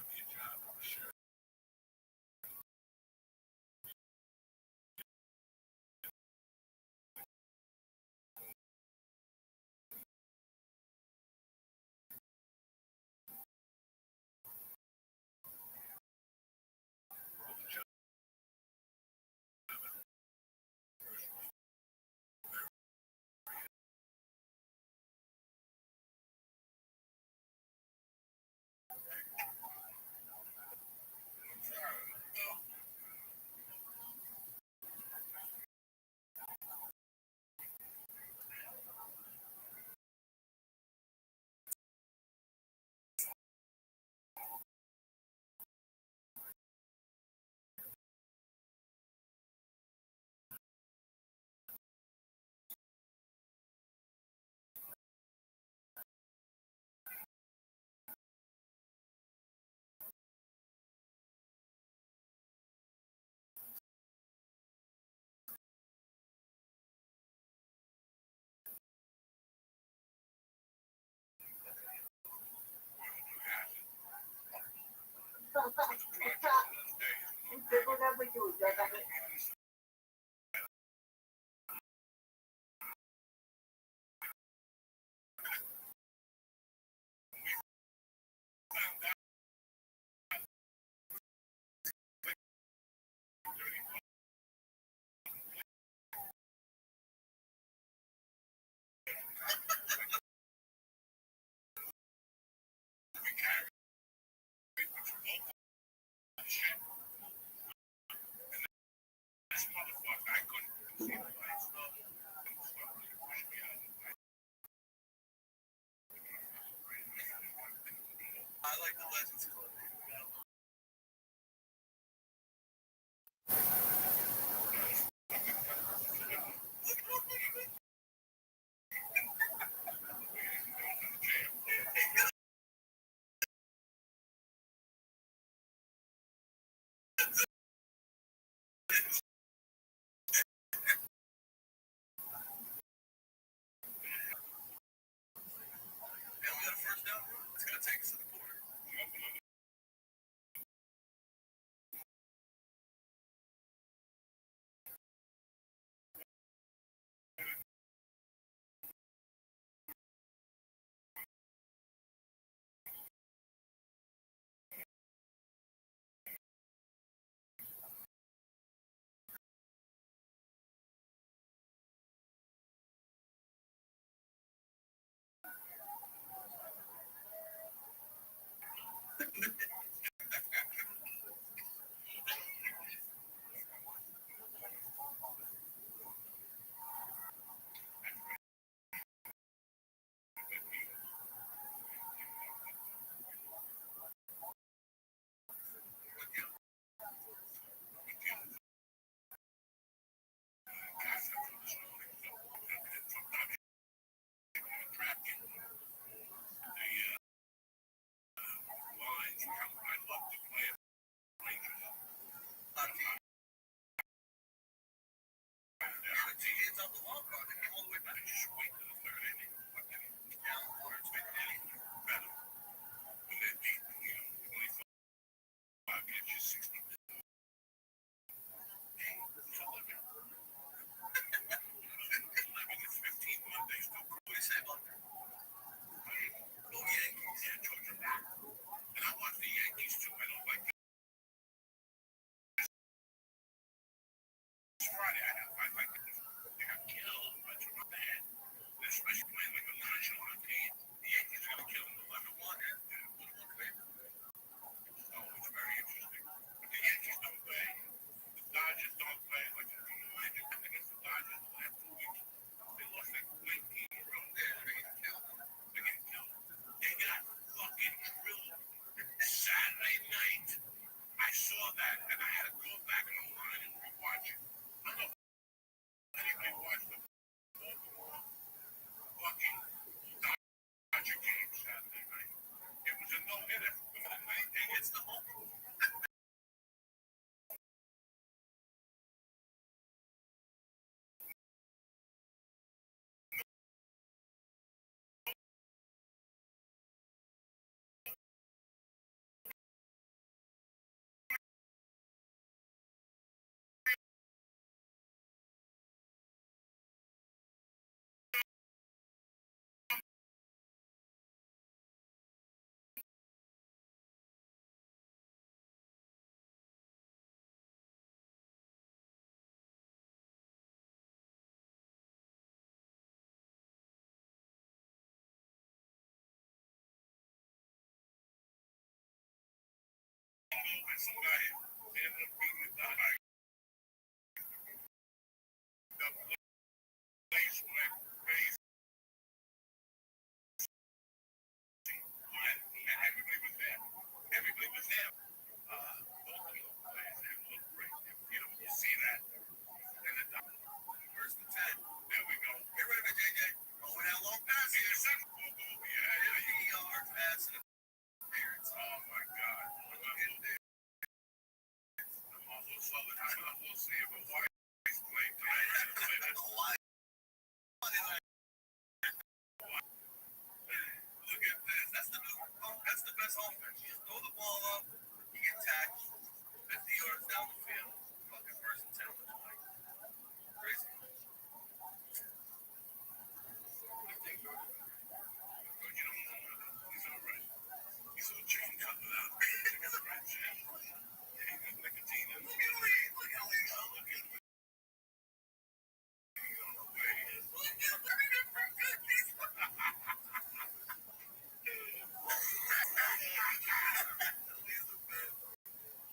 shit. And this motherfucker, I couldn't see the lights. Pushed me out of the light. I like the Legends Club. And we got a first down. It's going to take us to the corner. Especially playing like a nonchalant team. The Yankees are going to kill them 11-1. Oh, it's very interesting. But the Yankees don't play. The Dodgers don't play like a United against the Dodgers the last 2 weeks. They lost like 19 in a row. They're getting killed. They're getting killed. They got fucking drilled Saturday night. I saw that and I had to go back online and rewatch it. I don't know if anybody watched the fucking Dodger game Saturday night. It was a no-hitter. It's the home. And some guy ended up beating the Dodgers. The place went crazy. And everybody was there. Everybody was there. Both of those players, they look great. You know, you see that. And the Dodgers, first and 10. There we go. Get rid of it, JJ. Oh, that long pass. Yeah, pass and appearance. Oh, my God. We'll see if a white is playing tonight. Look at this. That's the best offense. You just throw the ball up, you get tackled, 50 yards down the field, fucking first and 10 on the 20. Crazy. You don't know him. He's all right. He's all chained up without the right chain. Yeah, he got nicotine in him. Look at Lee. Look at Lee. Look at Lee. He's on the way. Look at Lee's the best.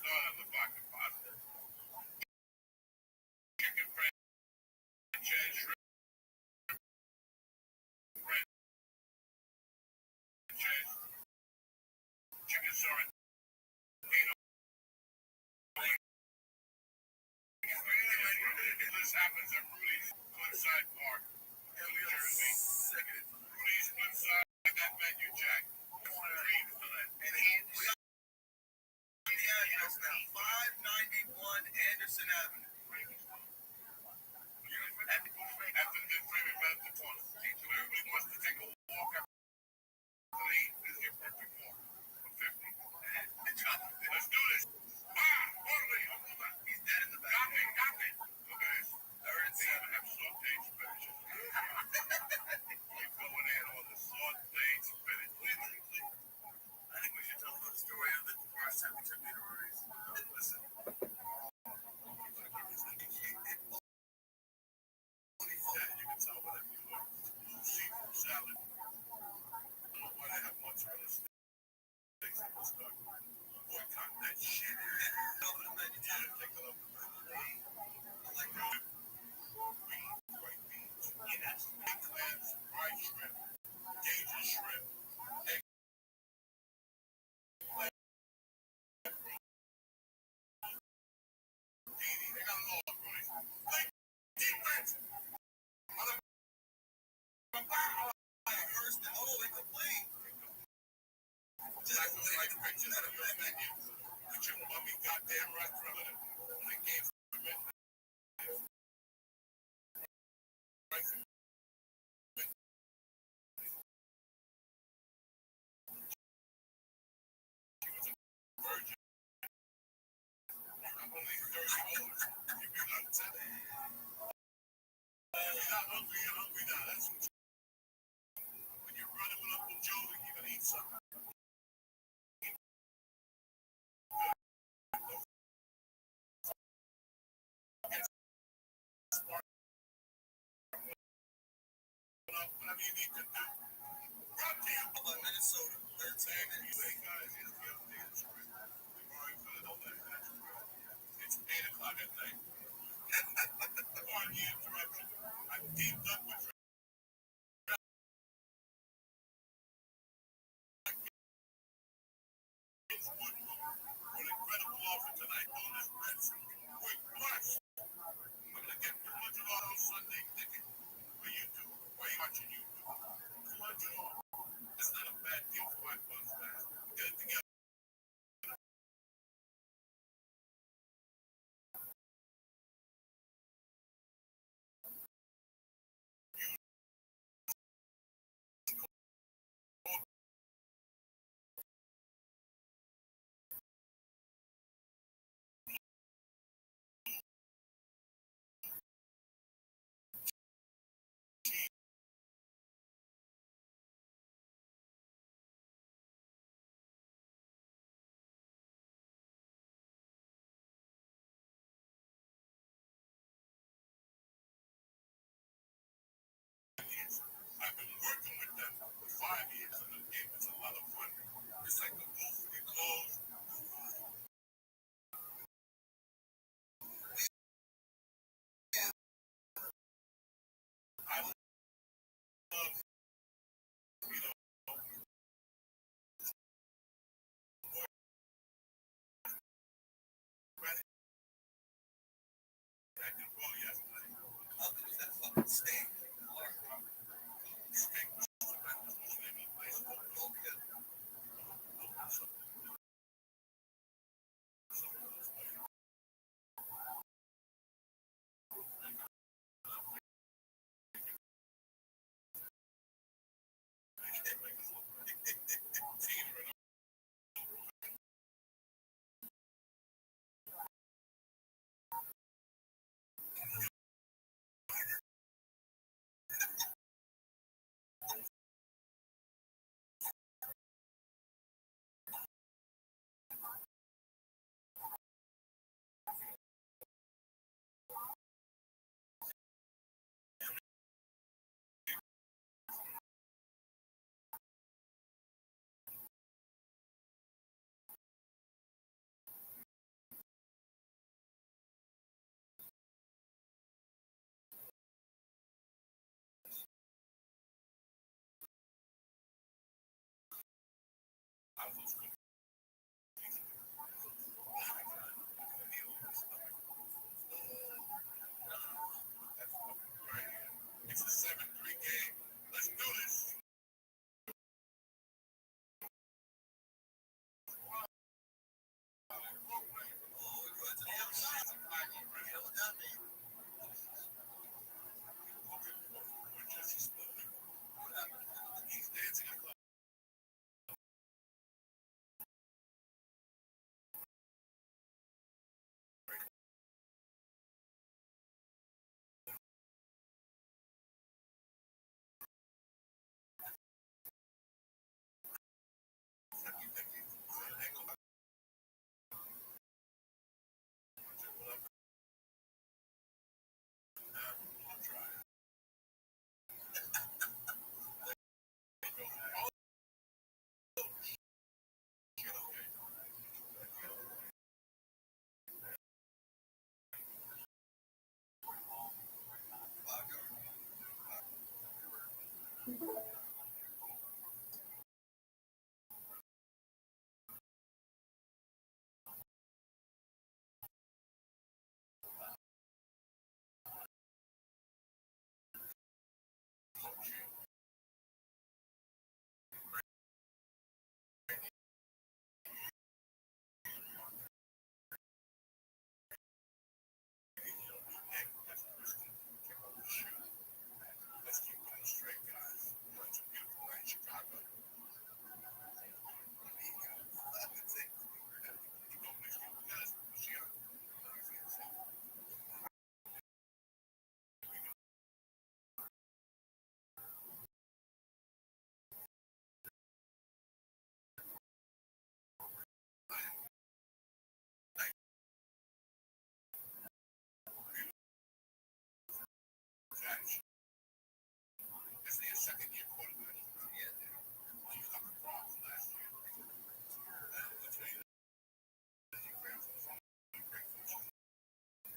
start on the vodka pasta. Chicken franchise, shrimp franchise, chicken sorrentino. This happens at Rudy's Cliffside Park, New Jersey. Rudy's Cliffside, that venue, Jack. Dream fillet. And Andy. Yeah, 591 Anderson Avenue. After the framing back the corner. Everybody wants to take a walk after they eat. This is your perfect walk for 50. Let's do this. He's dead in the back. Got me. Look at this. Third and 7 have sauteed spinach. We're going in on the sauteed spinach. I think we should tell the story of the first time we took me to Rudy's. Listen. You can tell whatever you want. Seafood salad. I don't know why they have mozzarella sticks in this stuff. Boycott that shit. Other than that, you take a look. I like that. White beans. Yes. Big clams, fried shrimp, Cajun shrimp, egg. They got it all, Rudy's. Play defense. First, they complain. Jack was like pictures of your menu. With your mummy goddamn restaurant. When it came from midnight. She was a virgin. I'm only 30 old. If you're not 10. You're not hungry, you're hungry now. That's what when you're running with Uncle Joe, you're gonna eat something. Whatever you need to do. Brought to you by Minnesota. 13 and you say, guys, it's guilty. It's right. We've already filled all that. It's 8 o'clock at night. Pardon the interruption. I'm teamed up with an incredible offer tonight. Bonus bets, quick plus. I'm gonna get $200 on Sunday ticket for YouTube. Why are you watching YouTube? $200. That's not a bad deal for $5, man. Get it together. I've been working with them for 5 years, and the game is a lot of fun. It's like the booth for your clothes. I love, you know, I did well yesterday. Other than that fucking steak. Steak was tremendous. What's the name of the place? It's the 7-3 game. Let's do this. He's dancing. Let's keep going straight, guys. It's a beautiful night in Chicago. Is he a second-year quarterback? Yeah. Well, you have a problem last year. I'll tell you that.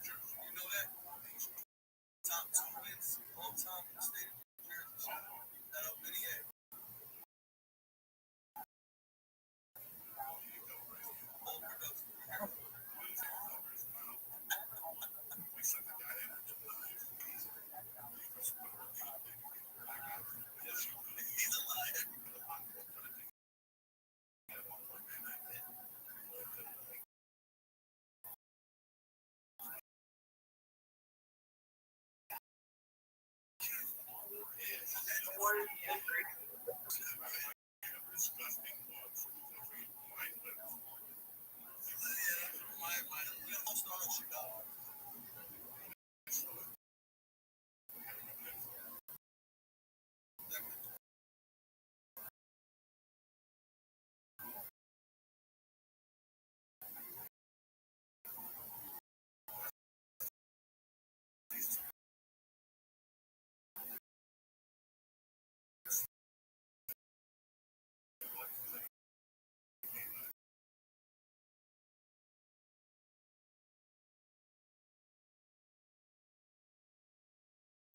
You know that? Top 2 wins all time in the state of New Jersey. That how many had? We sent the guy in to live. He's a liar. Disgusting thoughts. We all start in Chicago.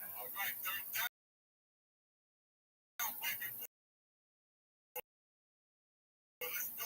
All right, third down, baby. Let's go.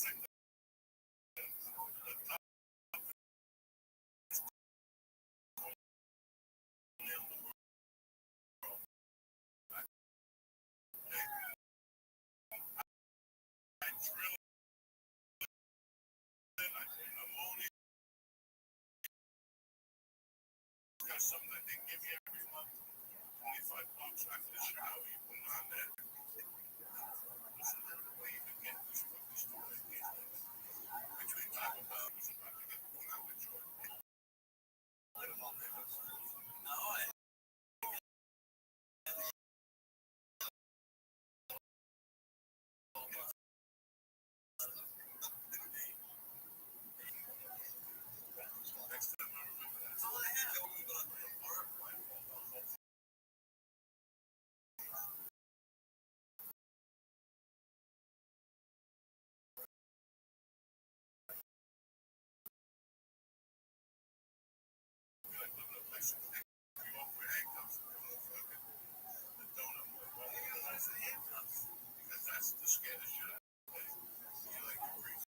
Got something that they give you every month. $25 after the show, you put it on there. Listen to the way you can get this fucking story. Between Taco Bell was about to get one out with Jordan. Let them all live. No, next time I remember that. That's all I have. Because that's the scariest shit. You like to breathe.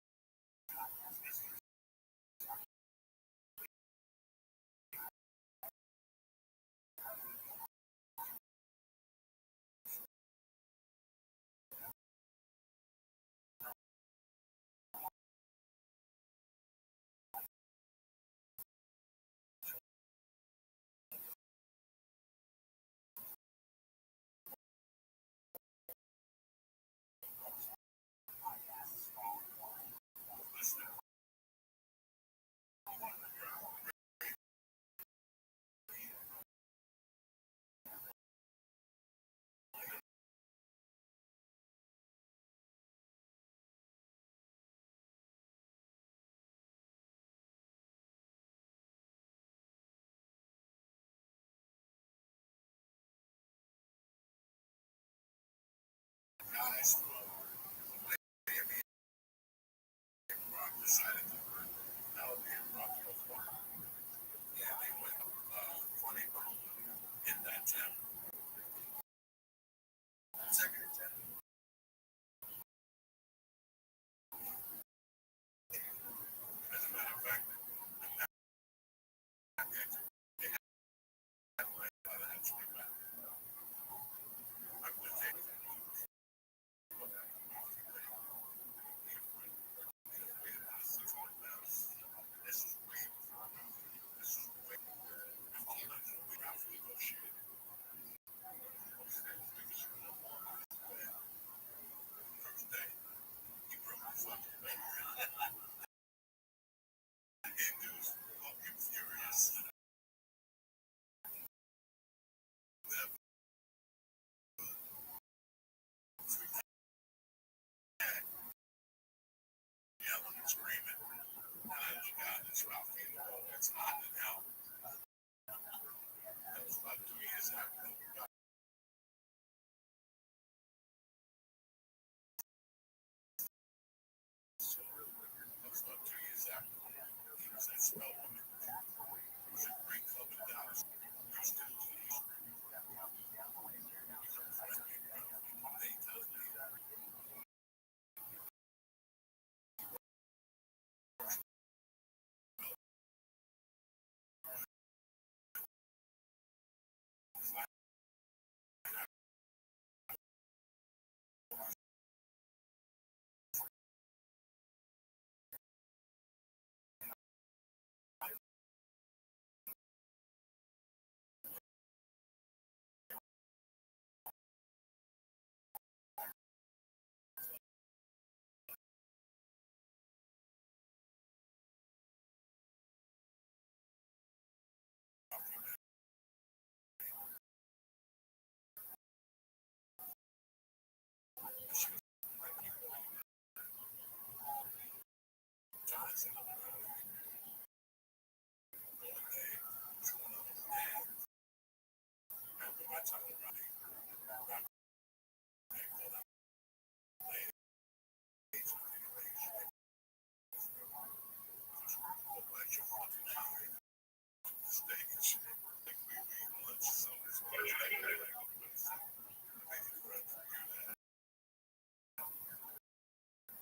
Guys, Rock decided to now be a rock one. Yeah, they went funny in that town. Second attempt. As a matter of fact, they had my other head swing back. I would take it. This is way before. This is way before. We have to negotiate. First day, he broke my fucking leg. He was fucking furious. Yelling and screaming. And I look out, it's Ralphie. It's hot in hell. That was about 2 years after. So, that was about 2 years after. He was that spell woman. It was a great club in Dallas. Used to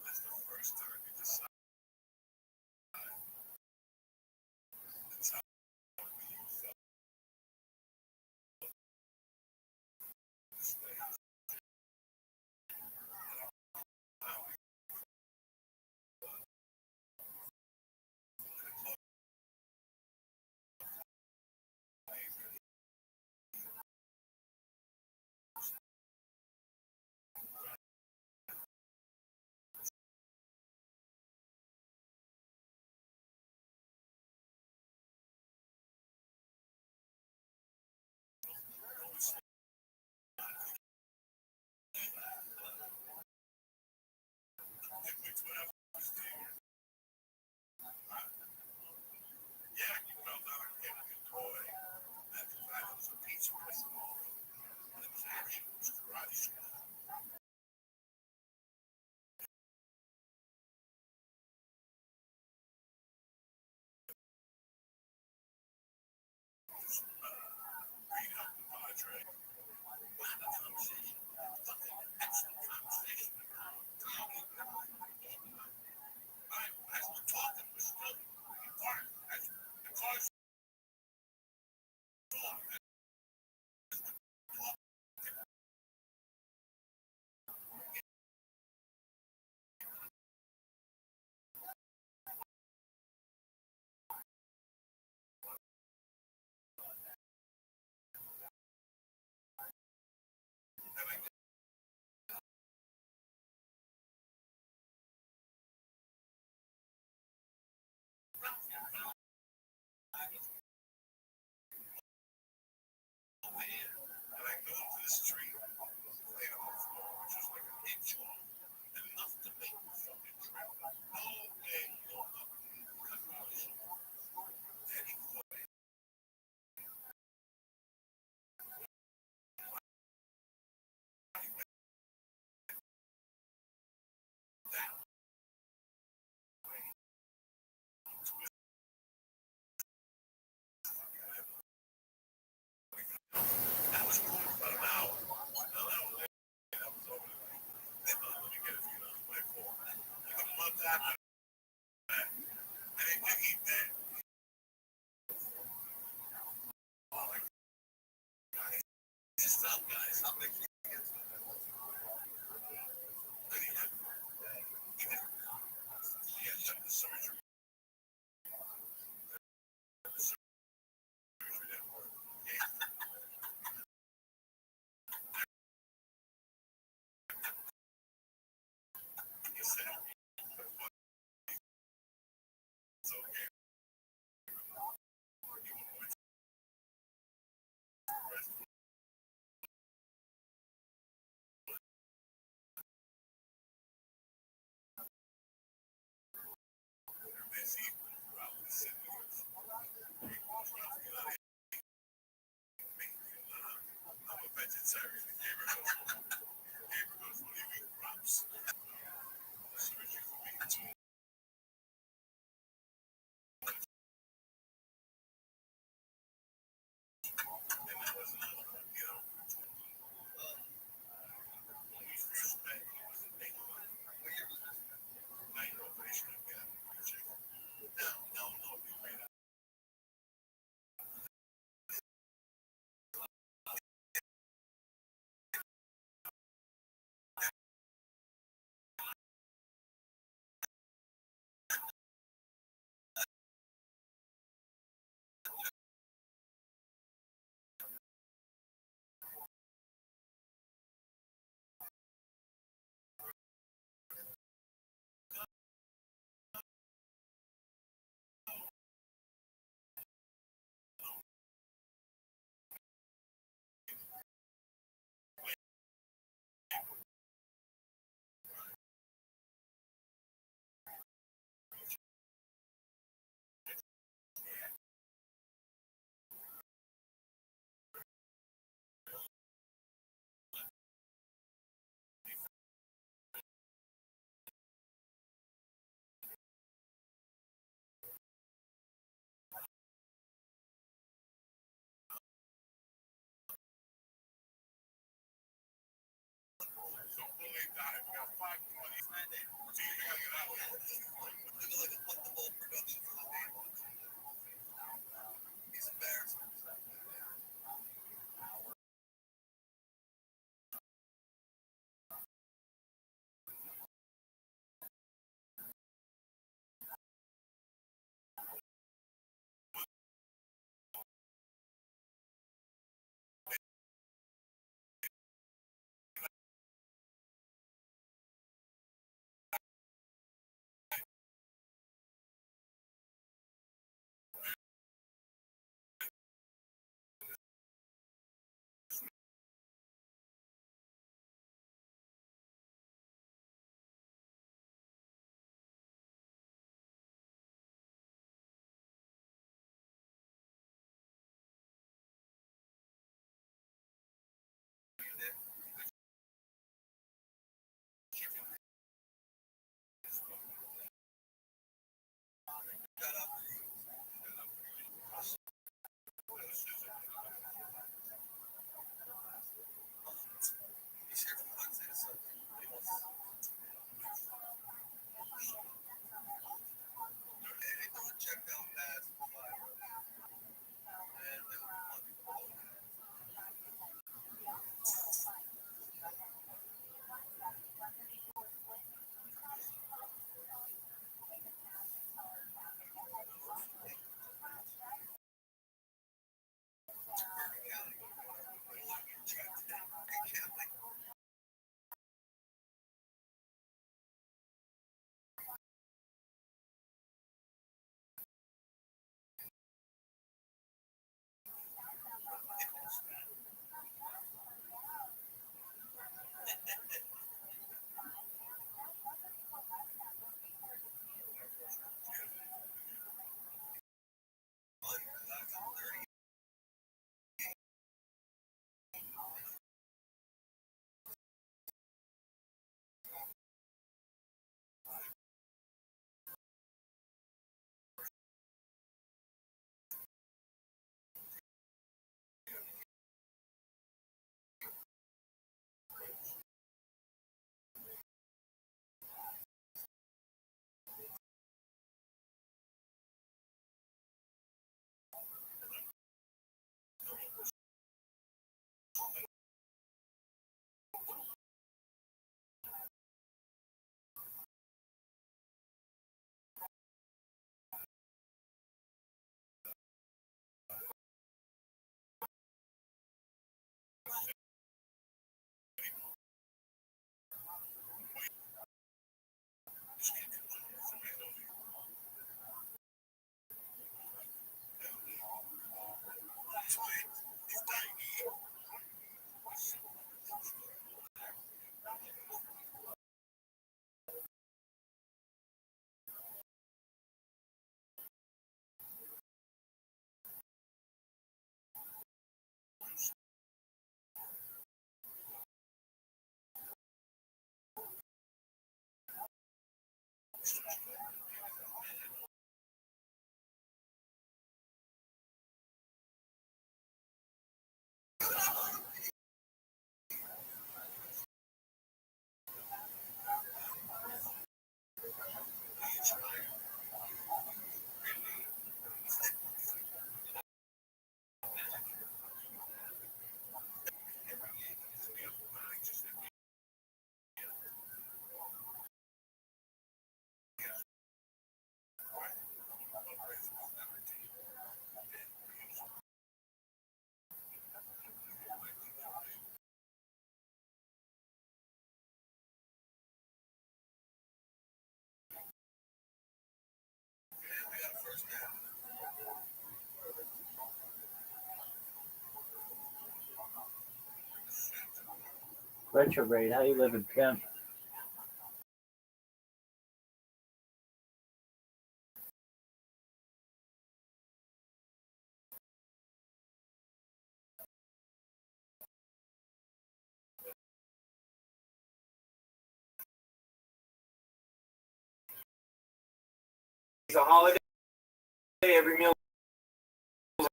That's the first time. Retrograde, how you living, pimp? It's a holiday. Every meal is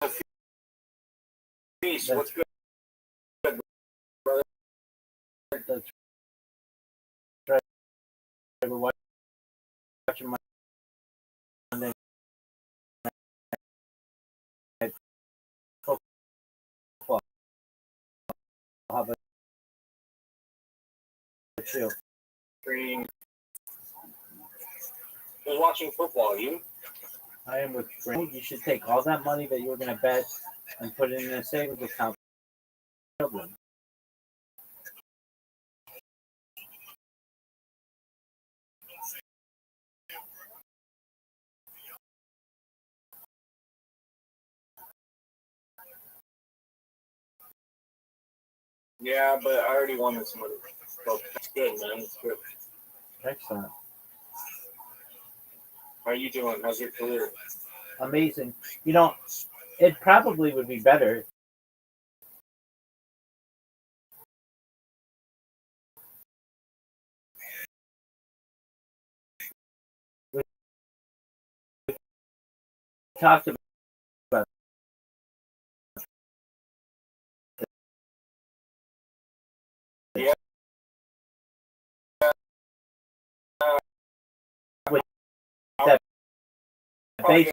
a feast. What's good, brother? That's right. We're watching Monday Night Football. How about you? Who's watching football? You? I am with Green. You should take all that money that you were going to bet and put it in a savings account for children. Yeah, but I already won this money. So that's good, man. It's good. Excellent. How are you doing? How's your career? Amazing. You know, it probably would be better. We talked about Yeah. With that base.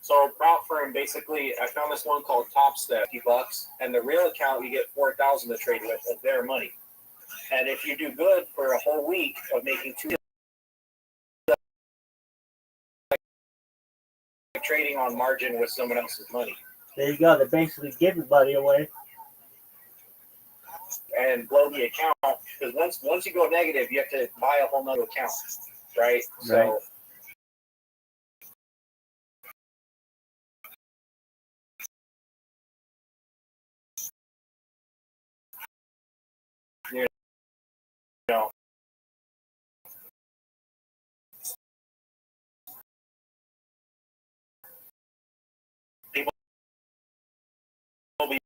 So prop firm, basically, I found this one called Top Step, $50, and the real account you get 4,000 to trade with of their money. And if you do good for a whole week of making trading on margin with someone else's money. There you go. They basically give your money away. And blow the account, because once you go negative, you have to buy a whole nother account, right? So you know, people will be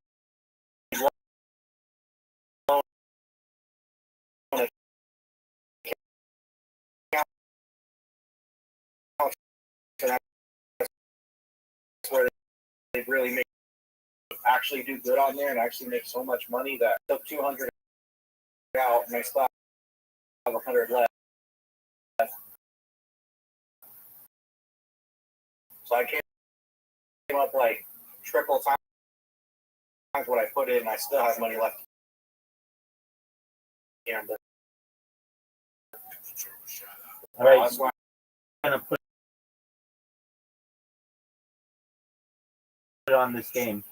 blown that's where they really actually do good on there and actually make so much money that I took 200 out and I still have 100 left. So I came up like triple times what I put in and I still have money left. Yeah, but All right. that's why I'm going to put it on this game.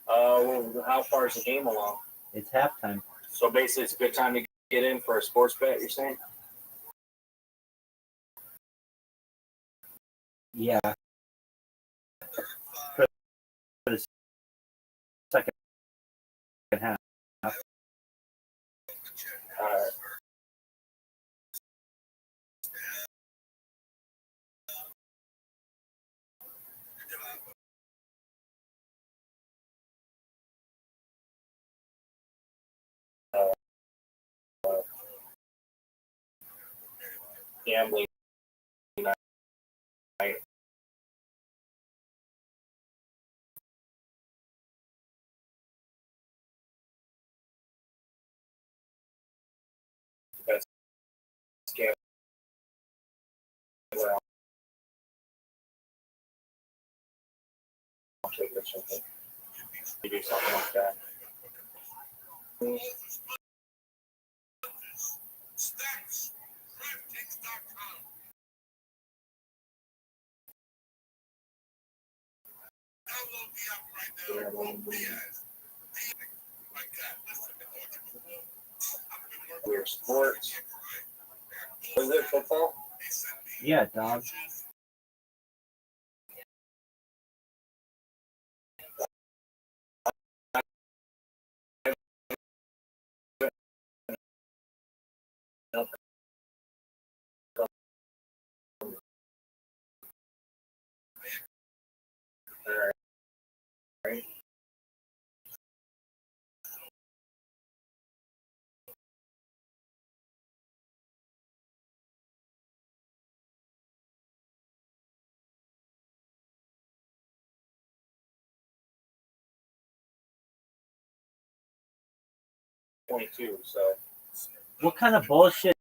how far is the game along? It's halftime. So basically, it's a good time to get in for a sports bet, you're saying? Yeah. For the second half. Gambling night. Best gambler. I'll take or something. You do something like that. Weird sports. Was it football? Yeah, dog. Right. 22, so. What kind of bullshit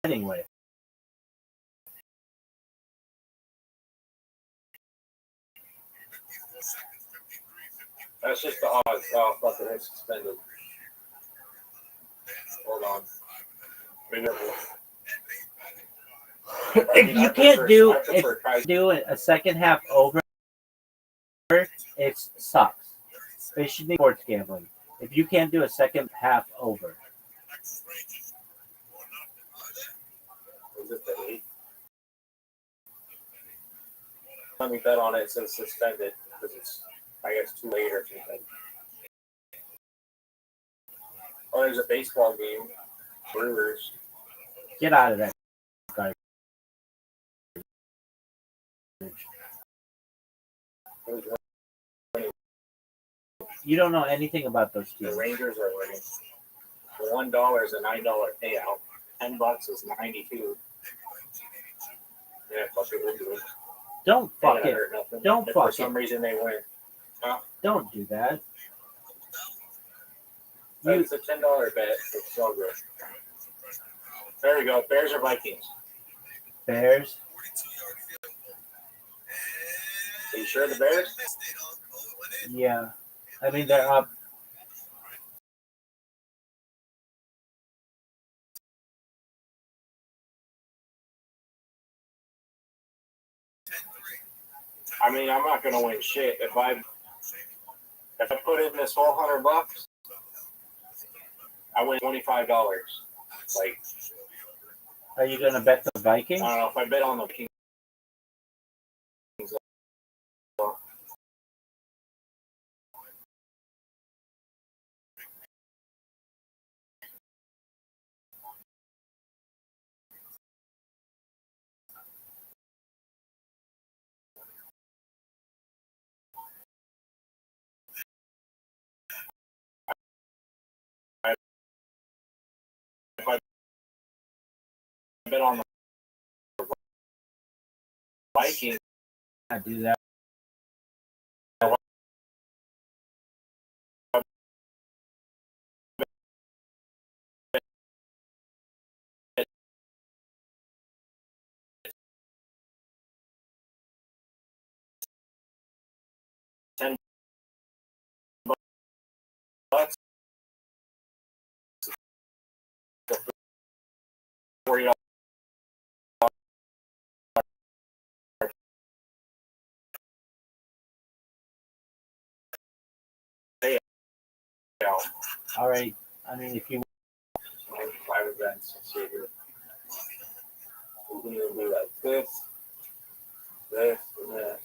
anyway? That's just the odds. Oh, fuck it, it's suspended. Hold on. If you can't do a second half over, it sucks. They should be sports gambling. If you can't do a second half over. Was it the 8? Let me bet on it since suspended because it's, I guess, too late or something. Oh, there's a baseball game. Brewers. Get out of that, guy. You don't know anything about those The teams. Rangers are winning. $1 is a $9 payout. $10 is 92. Yeah, fuck it, we'll do it. Don't fuck it. Don't if fuck for some it. reason they win. Don't do that. It's a $10 bet. It's so good. There we go. Bears or Vikings? Bears. Are you sure the Bears? Yeah. I mean, they're up. I mean, I'm not going to win shit. If I put in this whole $100, I win $25. Like, Are you gonna bet the Vikings? I don't know if I bet on the Kings. If I bet on the Vikings, I do that. $10. $40 payout. All right. I mean, if you 5 events. Let's see here. We can even do like this. this and that.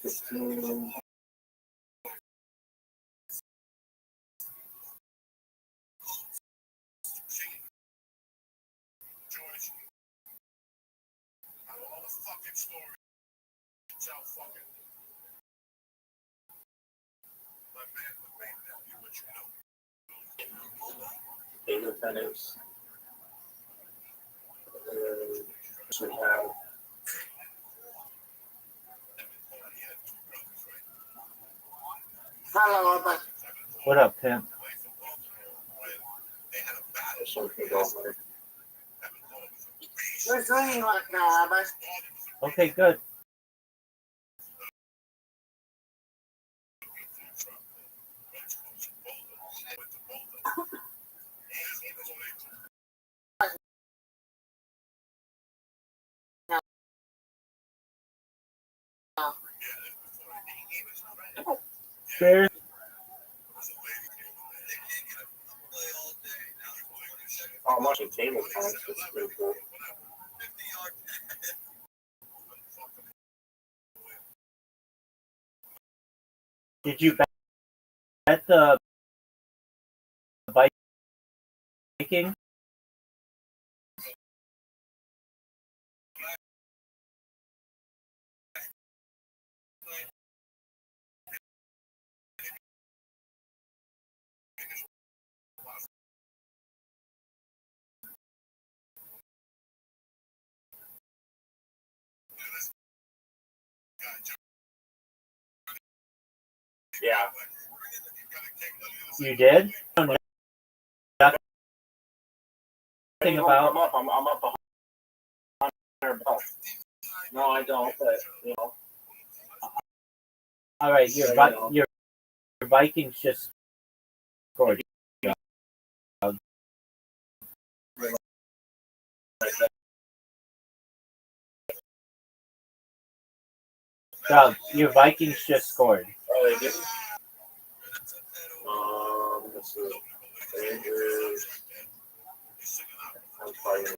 George, out of all the fucking stories, tell fucking my man, nephew, what you know. Table tennis. We have Hello, but What up, pimp? something going on. we're doing what now, but Okay, good. There's Oh, I'm watching table tennis. It's pretty cool. Did you bet the Viking? Yeah. You did? I don't know nothing about. I'm up $100. No, I don't. But you know. All right, your Vikings just scored. Doug, your Vikings just scored. Oh, they did. Let's see. Rangers. I'm fighting.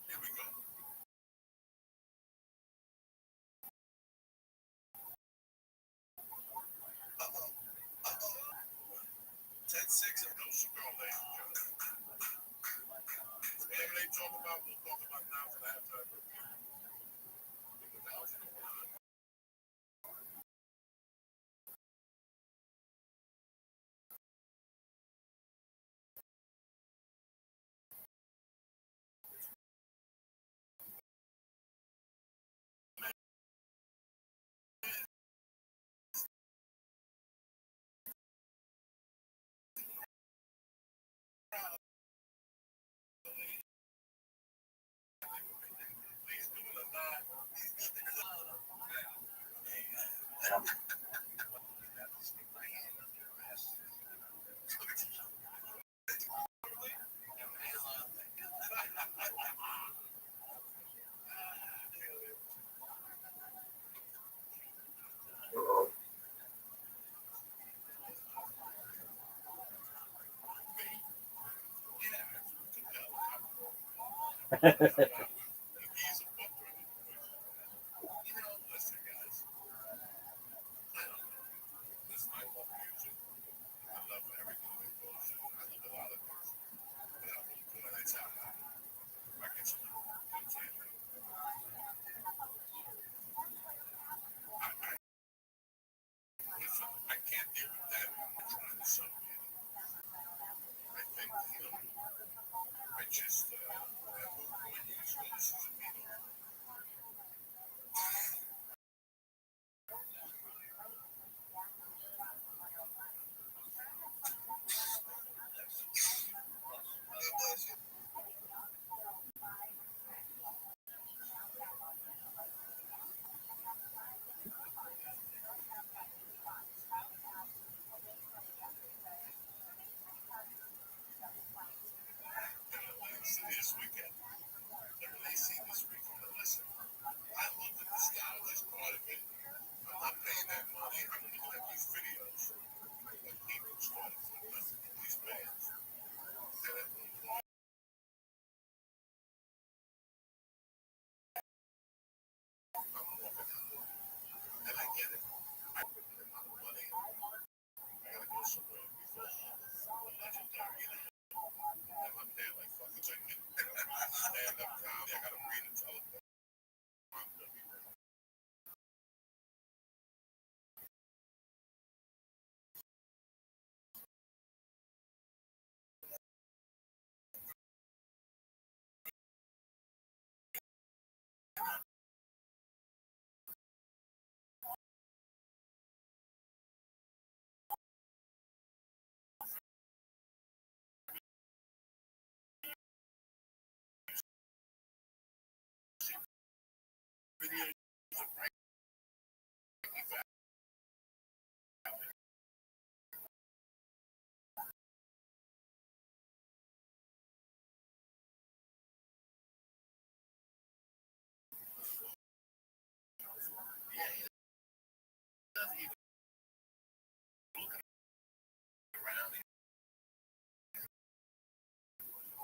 Here we go. 10-6 and no cigar, ladies and gentlemen. Whatever they talk about, we'll talk about now for the halftime review. What the hell's going on? Listen, guys. I don't know. Listen, I love music. I love everything that goes in. I love a lot of things. But I really put my nights out. I get some good time. Listen, I can't deal with that. I'm trying to sell it. I think, I just, at one point, this is a meeting. This weekend. They're releasing this weekend. Listen, I love the nostalgia is part of it. I'm not paying that money. I'm looking at these videos that people started from these bands. And at one point, I'm walking out. And I get it. I put a lot of money. I gotta go somewhere before the legendary. And I'm there like fucking chicken. Stand up comedy. I gotta read and tell them.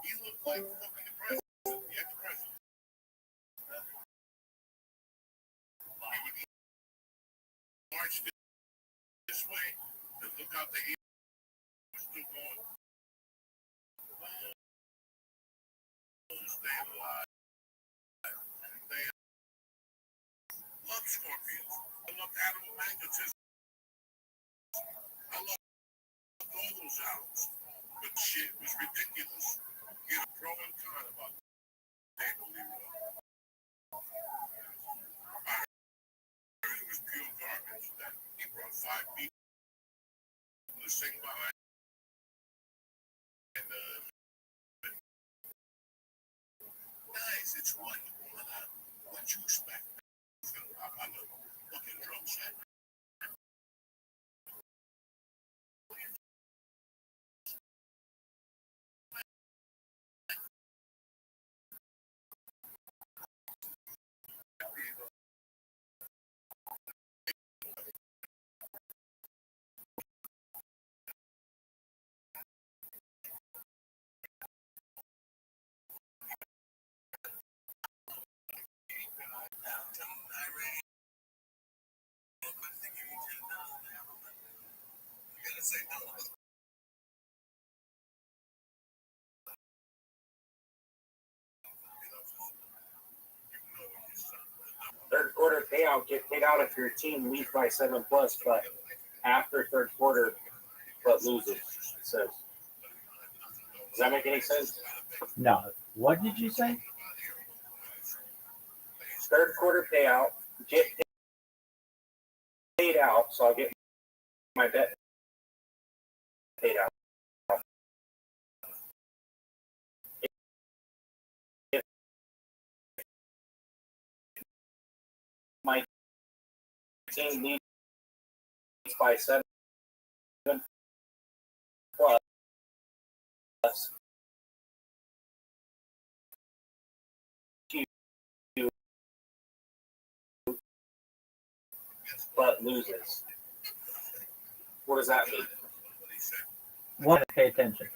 You look like fucking the president. The ex-president. He would march this way and look out the east. We're still going. Staying alive. They love Scorpions. I love Animal Magnetism. I love all those albums. But shit was ridiculous. You know, pro and con about David Lee Roth. I heard it was pure garbage that he brought 5 people to sing behind. And, guys, it's what you want to, what you expect. I know fucking drum set. Third quarter payout, get paid out if your team leads by 7+, but after third quarter, but loses. It says. Does that make any sense? No. What did you say? Third quarter payout, get paid out, so I'll get my bet paid out. If my team leads by 7+, but loses. What does that mean? Want to pay attention.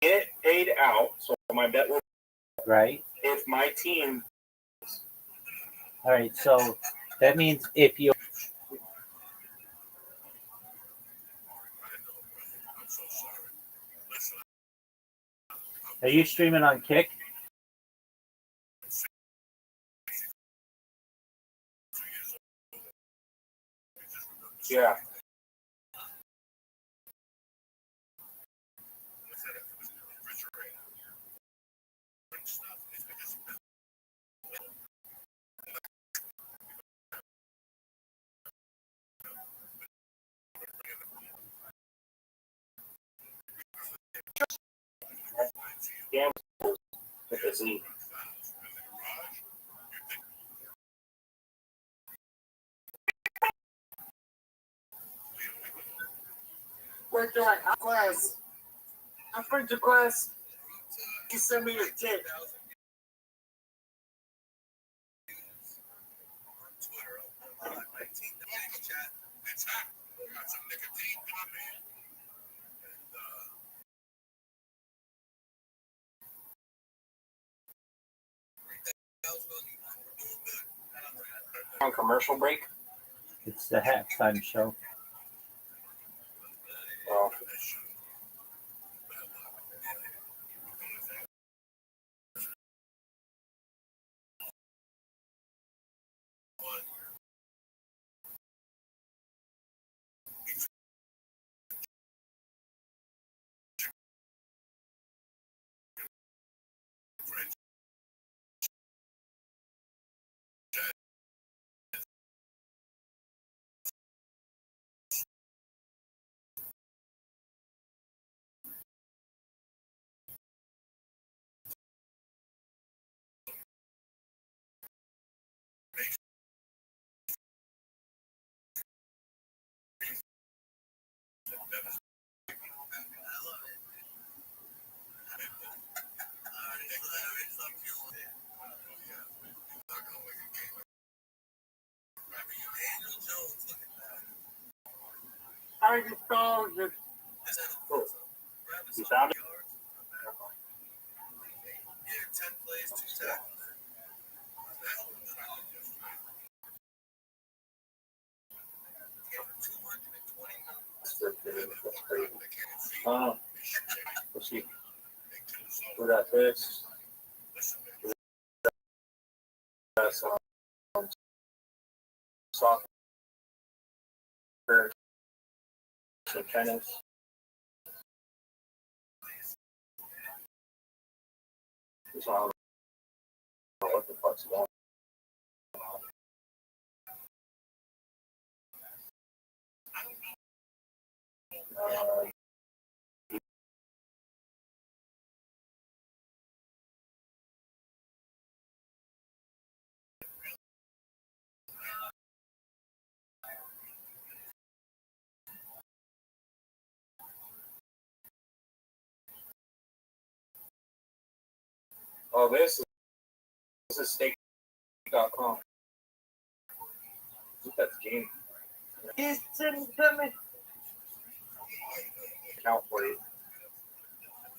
get paid out. So my bet will right? if my team. All right, so that means if you are you streaming on Kick? Yeah. Yeah. With a Z. Wait, class. After the class, you send me your tip. On commercial break. It's the halftime show. Well, I just saw this. cool. You found it? Oh, let's see. We got this. We got some soccer, some tennis. So I don't know what the fuck's going on. Oh, this is steak.com. That's game. He's sitting to me. Count for you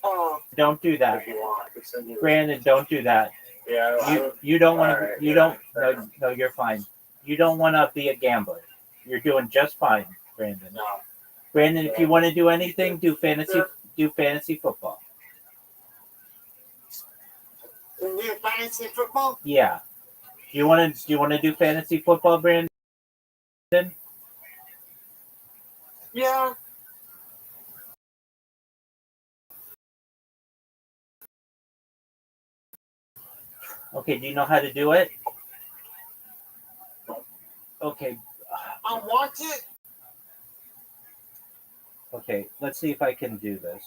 Oh, Don't do that, if you want. I could send you. Brandon. Don't do that. Yeah. You don't want to. Alright, You yeah, don't. fair No, no, you're fine. You don't want to be a gambler. You're doing just fine, Brandon. No. Brandon, if you want to do anything, do fantasy. Do fantasy football. you need fantasy football? Yeah. Do you want to? Do you want to do fantasy football, Brandon? Yeah. Okay. Do you know how to do it? Okay. I'll watch it. Okay. Let's see if I can do this.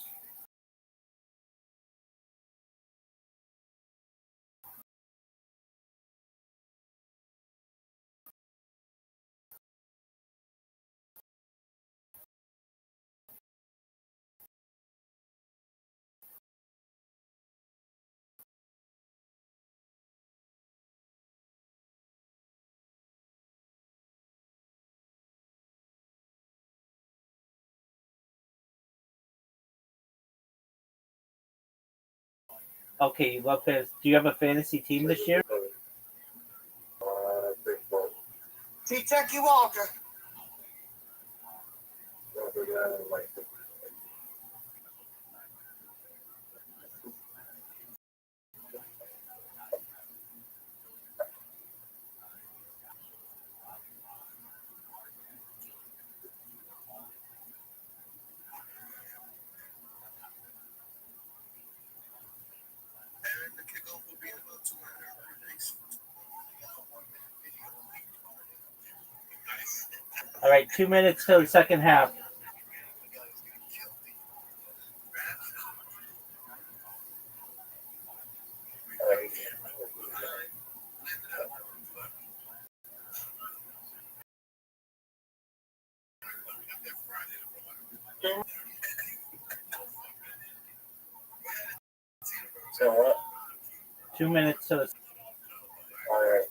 Okay, you love fantasy. Do you have a fantasy team this year? T-Tech you Walker. And the kickoff will be in about 2 hours. All right, 2 minutes till the second half. So what? 2 minutes till the All right.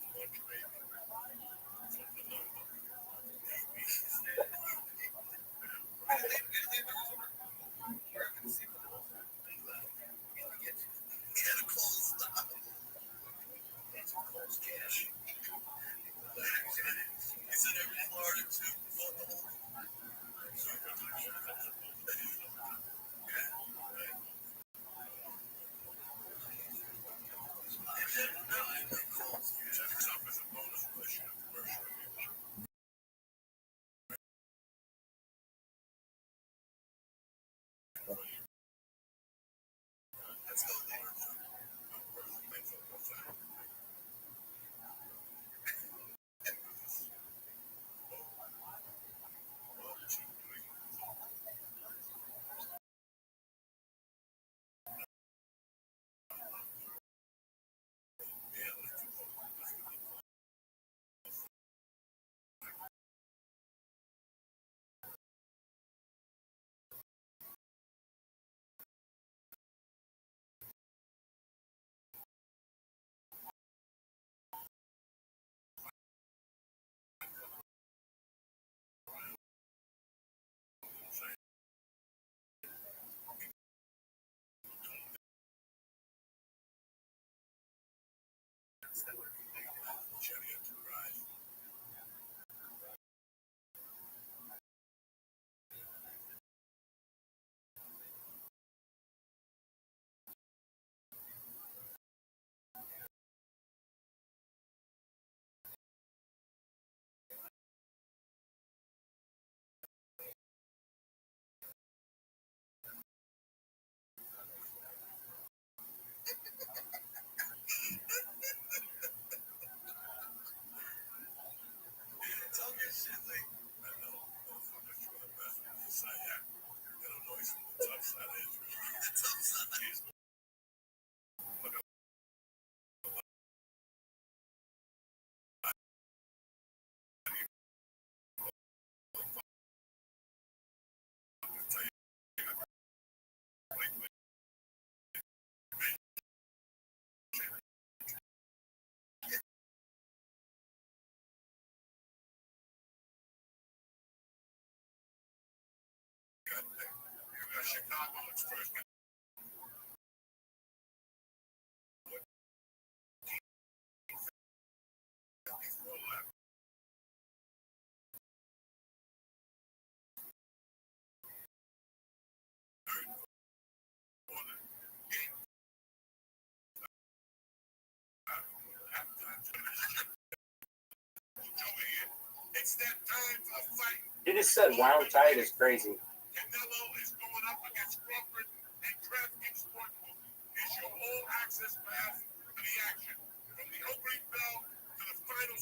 It's that time for the fight. You just said Wild Tide is crazy. Canelo is going up against Crawford, and DraftKings Sportsbook is your all-access pass to the action. From the opening bell to the final.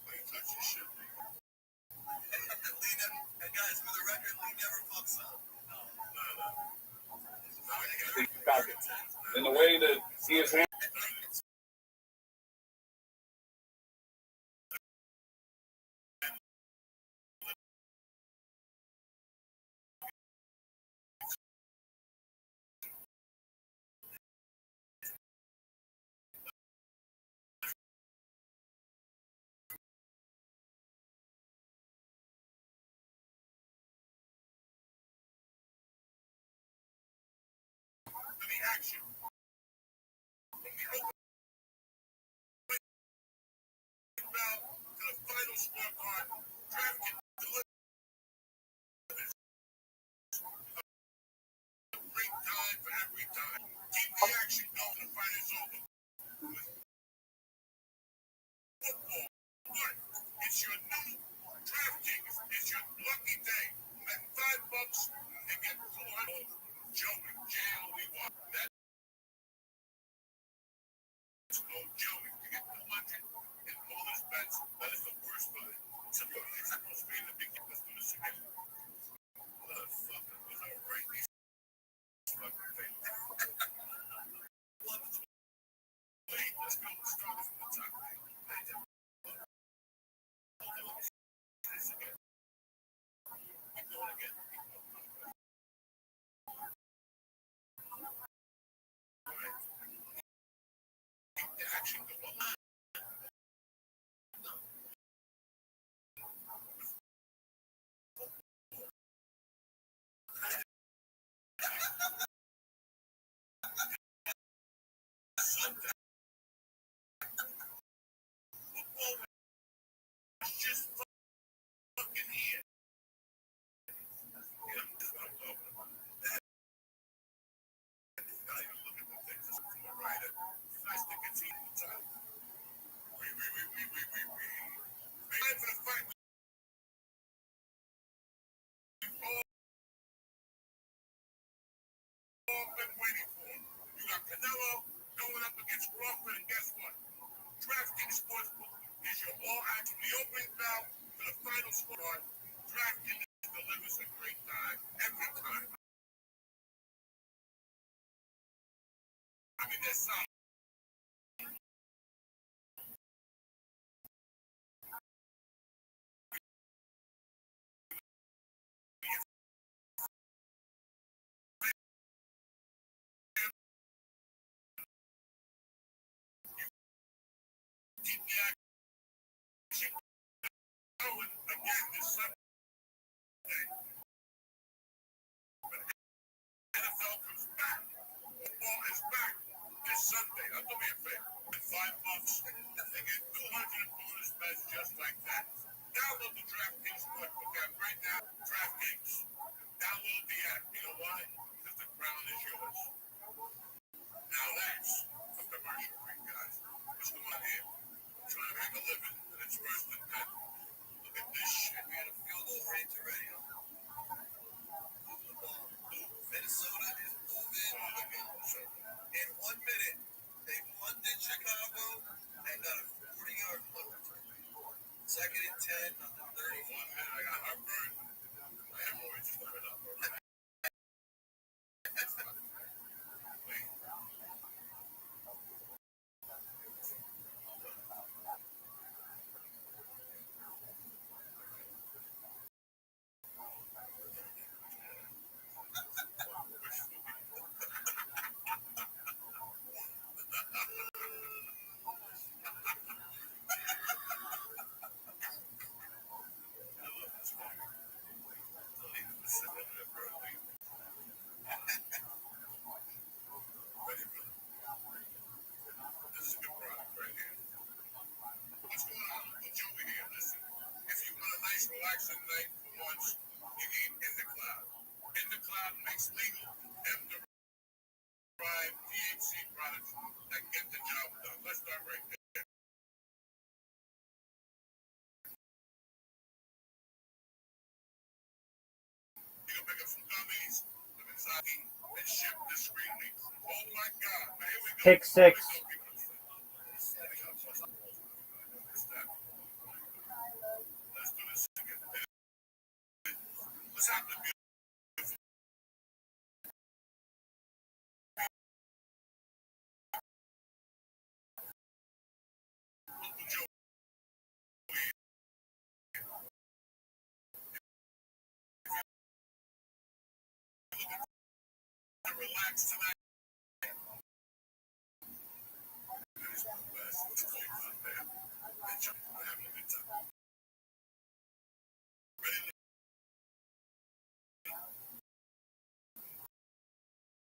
Wait, touch your shit. And guys, for the record, Lee never fucks up. In the way that he is handling. To the action. final scorecard, DraftKings delivers a great time for every time. Keep the action going. The fight is over. Football. What? It's your new DraftKings. It's your lucky day. Bet $5 and get 200. Joey, J-O-E-Y. That's called Joey. You get 200 and bonus bets. That is the worst part. It's supposed to be in the beginning. Let's do this again. Motherfucker was alright. These fucking things. Wait, let's go. Let's start from the top. This again. Keep going again. Keep the action going. It's just fucking here. You know, this is what I'm talking about. Now you look at the things from a writer. Nice to continue the time. We. Time for the fight. We've all been waiting for. You got Canelo going up against Crawford, and guess what? DraftKings Sportsbook is your all-action. The opening bell for the final scorecard. DraftKings delivers a great time every time. I mean, that's solid. Keep the action going again this Sunday. NFL comes back. Football is back this Sunday. Now, do me a favor. $5 and get 200 bonus bets just like that. Download the DraftKings Sportsbook app right now. DraftKings. Download the app. You know why? Because the crown is yours. Now that's a commercial break, guys. What's going on here? I'm trying to make a living, and it's worse than that. Look at this shit. We had a field goal range already. Minnesota is moving. In 1 minute, they punted Chicago and got a 40-yard punt return. Second and 10, 31. I got heartburn. My hemorrhoids is coming up. Wait. This is a good product right here. What's going on? Uncle Joey here. Listen, if you want a nice, relaxing night for once, you need In the Cloud. In the Cloud makes legal, M-derived THC products that get the job done. Let's start right there. You can pick up some gummies, some Izaki, and ship discreetly. Oh my God, man, here we go. Pick six. Let's do this again. What's happening? Uncle Joe, relax tonight. What's going on, man? We're having a good time. Ready?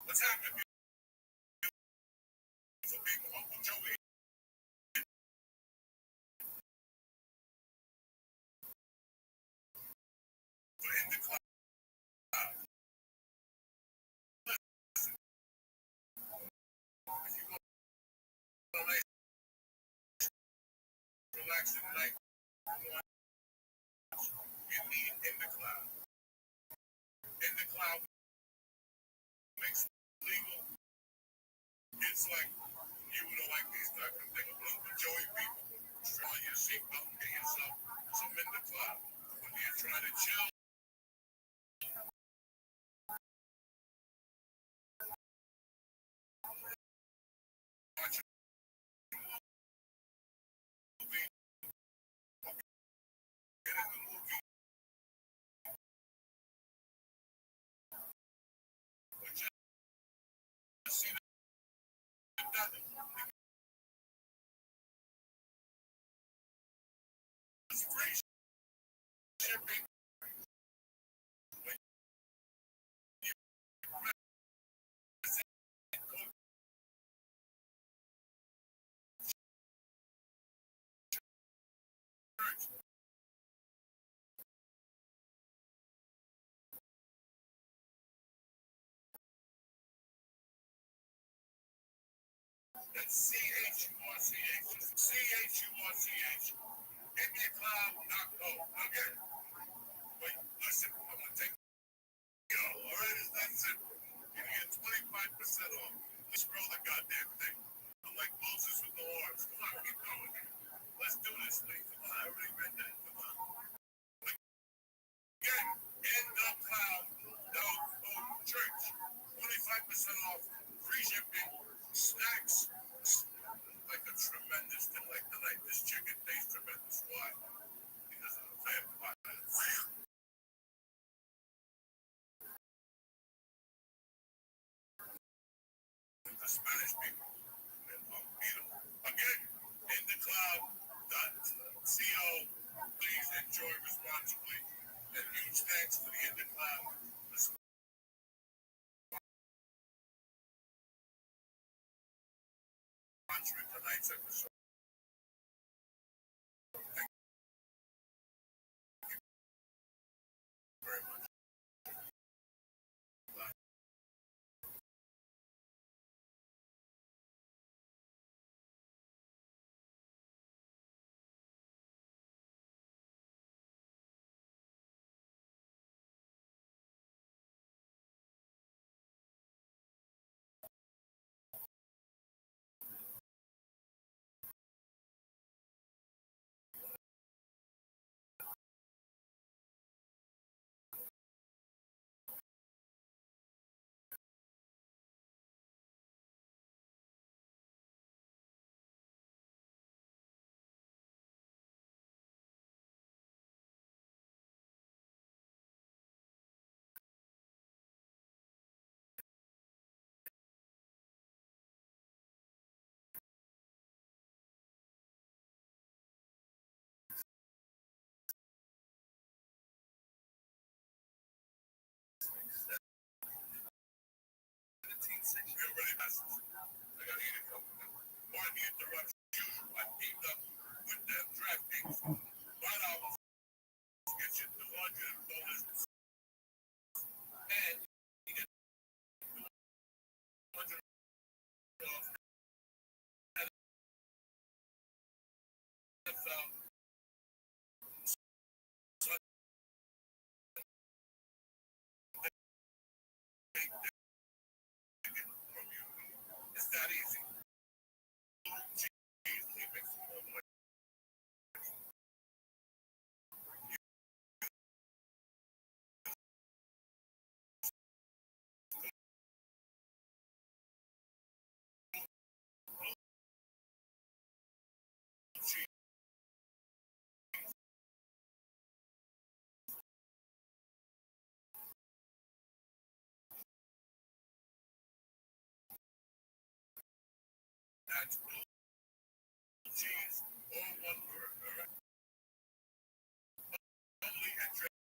What's happening? Beautiful people, Uncle Joey. relaxing night. You need in the cloud. In the cloud makes it legal. It's like you would like these type of things. Enjoy people. Try your seatbelt and get yourself some in the cloud. When you're trying to chill. That's C-H-U-R-C-H. C-H-U-R-C-H. Give me a cloud, not cold. Okay? Wait, listen, I'm going to take yo, alright? It's that simple. You get 25% off. Let's roll the goddamn thing. I'm like Moses with the horns. Come on, keep going. Let's do this thing. Come on, I already read that. Come on. Again, in the cloud, no food, church. 25% off, free shipping, snacks. Like a tremendous thing like tonight. This chicken tastes tremendous. Why? Because of the vampire. The Spanish people. And beat them. Again, in the cloud.co. Please enjoy responsibly. And huge thanks to the In the Cloud. Sponsoring tonight's episode. Thank you very much. We already passed. I got to eat a couple of them. Pardon the interruption. I teamed up with them DraftKings. $5 gets you $200. And you get $200 off. And NFL. It's that easy. That's cheese. All one word. All right. Only at DraftKings.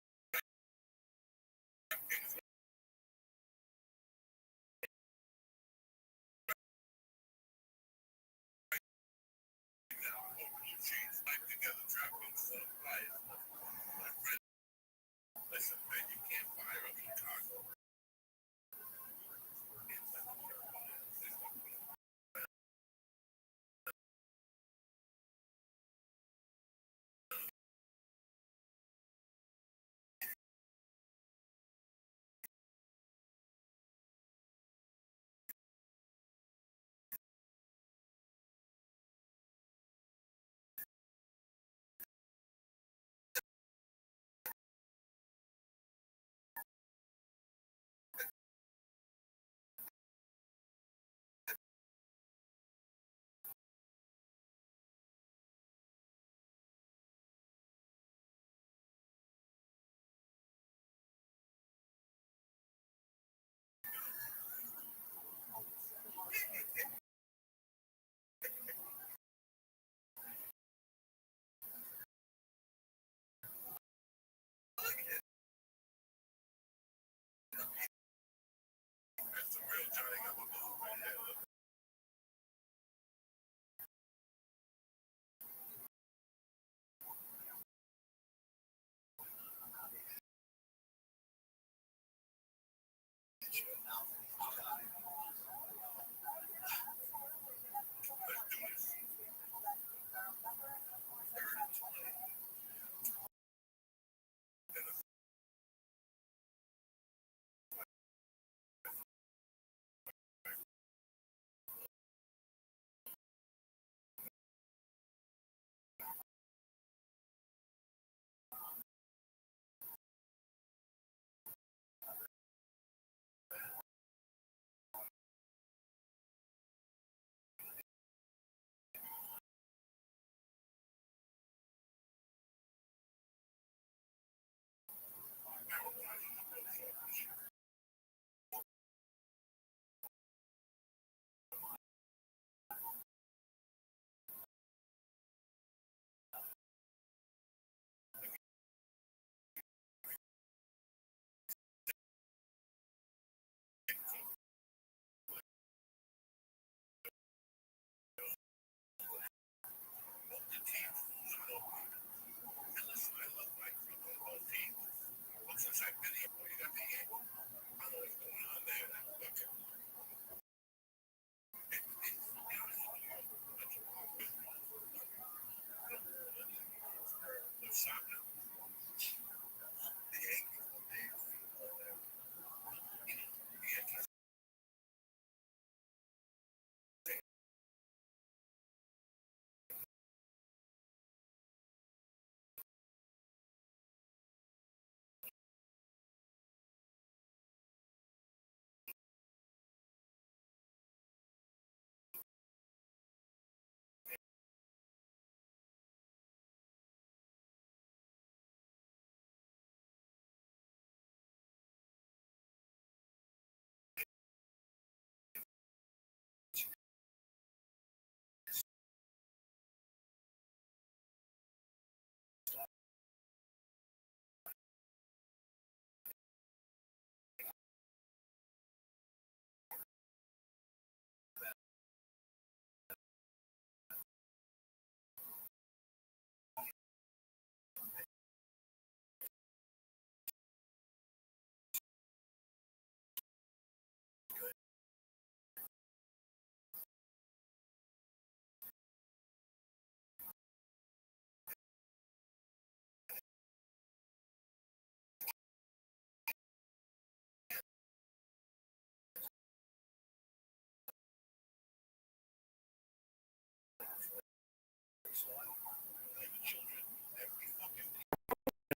Now, blue cheese. Like together, DraftKings is on fire. My friend, listen, man, you can't fire up Chicago.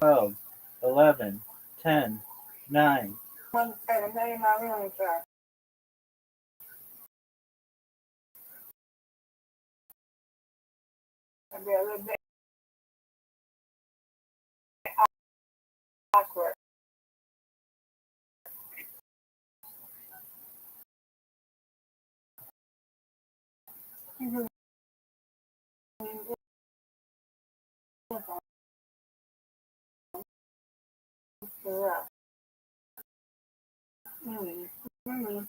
12, 11, 10, 9. One second, tell you my room, sir. I'll be a little bit awkward. Mm-hmm. Yeah. Mm-hmm.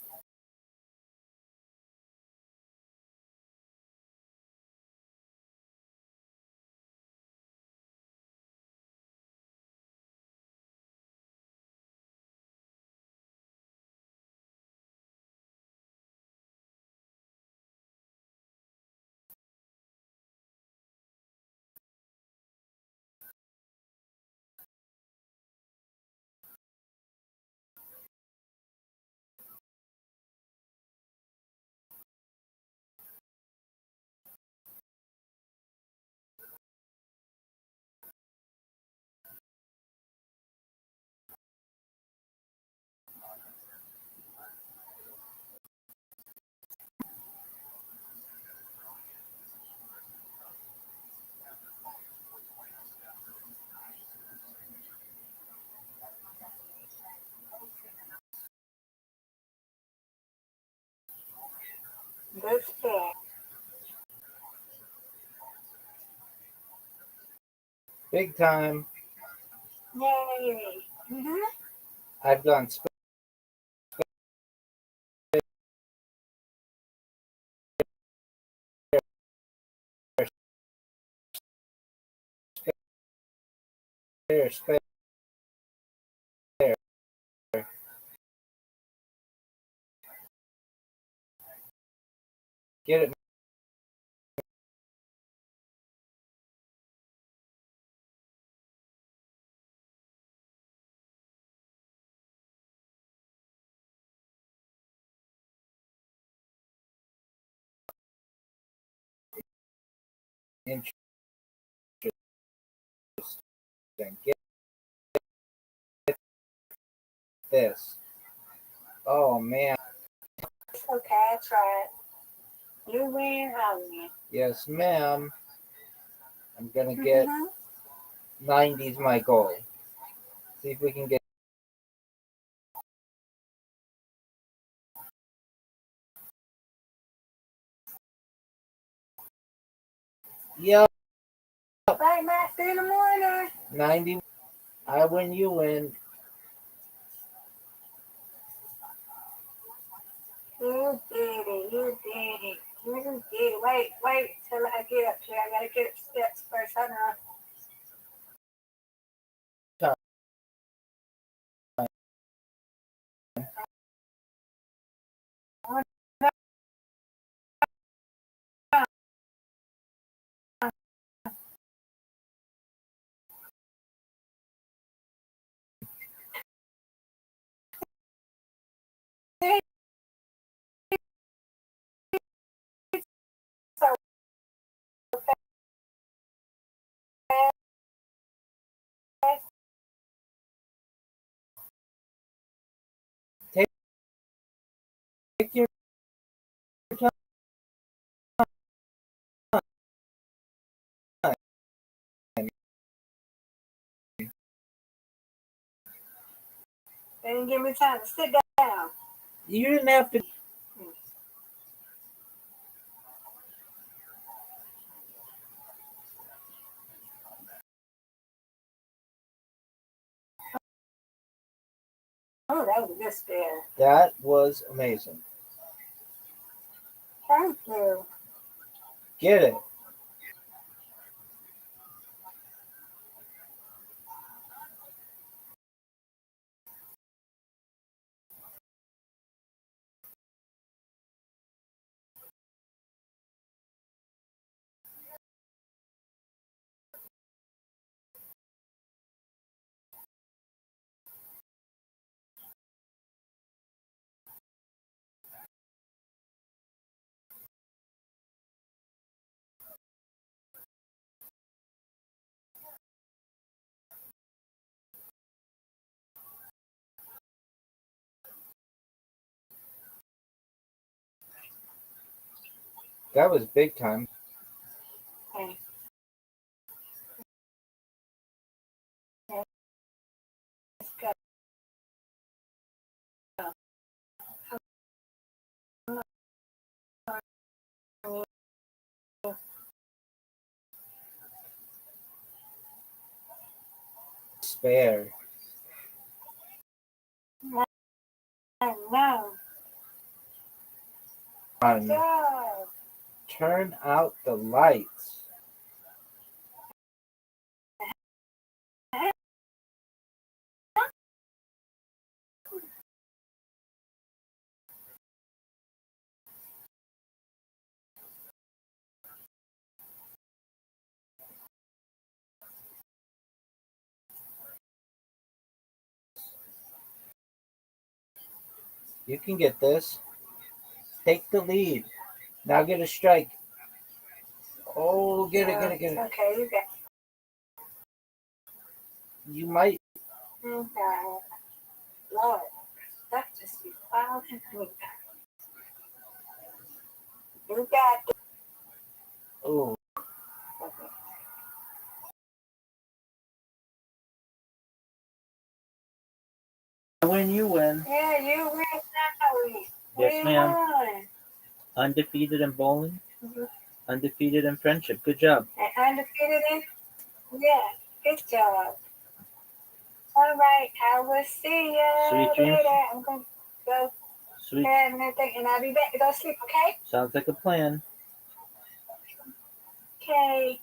Good stuff. Big time. Yay. Mm-hmm. I've gone spare. Get it. Interesting. Get this. Oh man. Okay, I tried. You win, I win. Yes, ma'am. I'm gonna get 90's my goal. See if we can get. Yep. Bye, Matt. See you in the morning. 90. I win, you win. You did it. You did it. You did it. Wait till I get up here. I gotta get up steps first. Hold on. your time. They didn't give me time to sit down. You didn't have to. Oh, that was a good stare. That was amazing. Thank you. Get it. That was big time. Okay. Let's go. Spare. No. On. Go. Turn out the lights. You can get this. Take the lead. Now get a strike. Oh, get it. Okay, you got it. You might. You got it. Lord, that just be wild and me. You got it. Oh. When you win. Yeah, you win now. Yes, ma'am. Won. Undefeated in bowling. Mm-hmm. Undefeated in friendship. Good job. And undefeated in? Yeah, good job. All right, I will see you Sweet dreams. later. I'm going to go Sweet. and everything, and I'll be back to go sleep, okay? Sounds like a plan. Okay.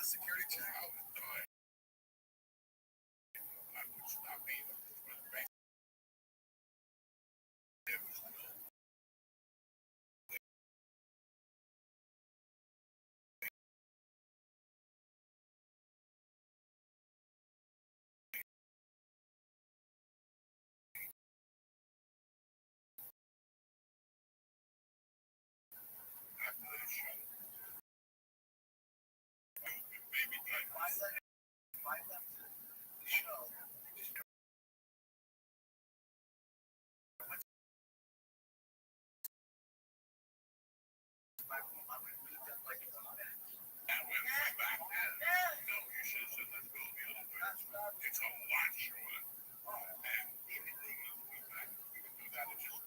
security check, I would die. I would stop either. But there was no after that show. Maybe if I left the show, I would have beat them like 20 minutes. And when we back then, no, you should have said let's go the other way. It's a lot shorter. And we were ruined. We back. We could do that in just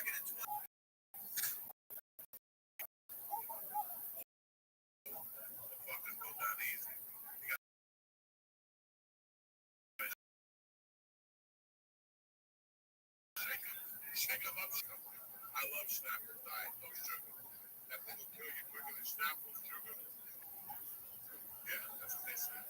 I love Snapple diet, no sugar. That thing will kill you quicker than Snapple sugar. Yeah, that's what they say.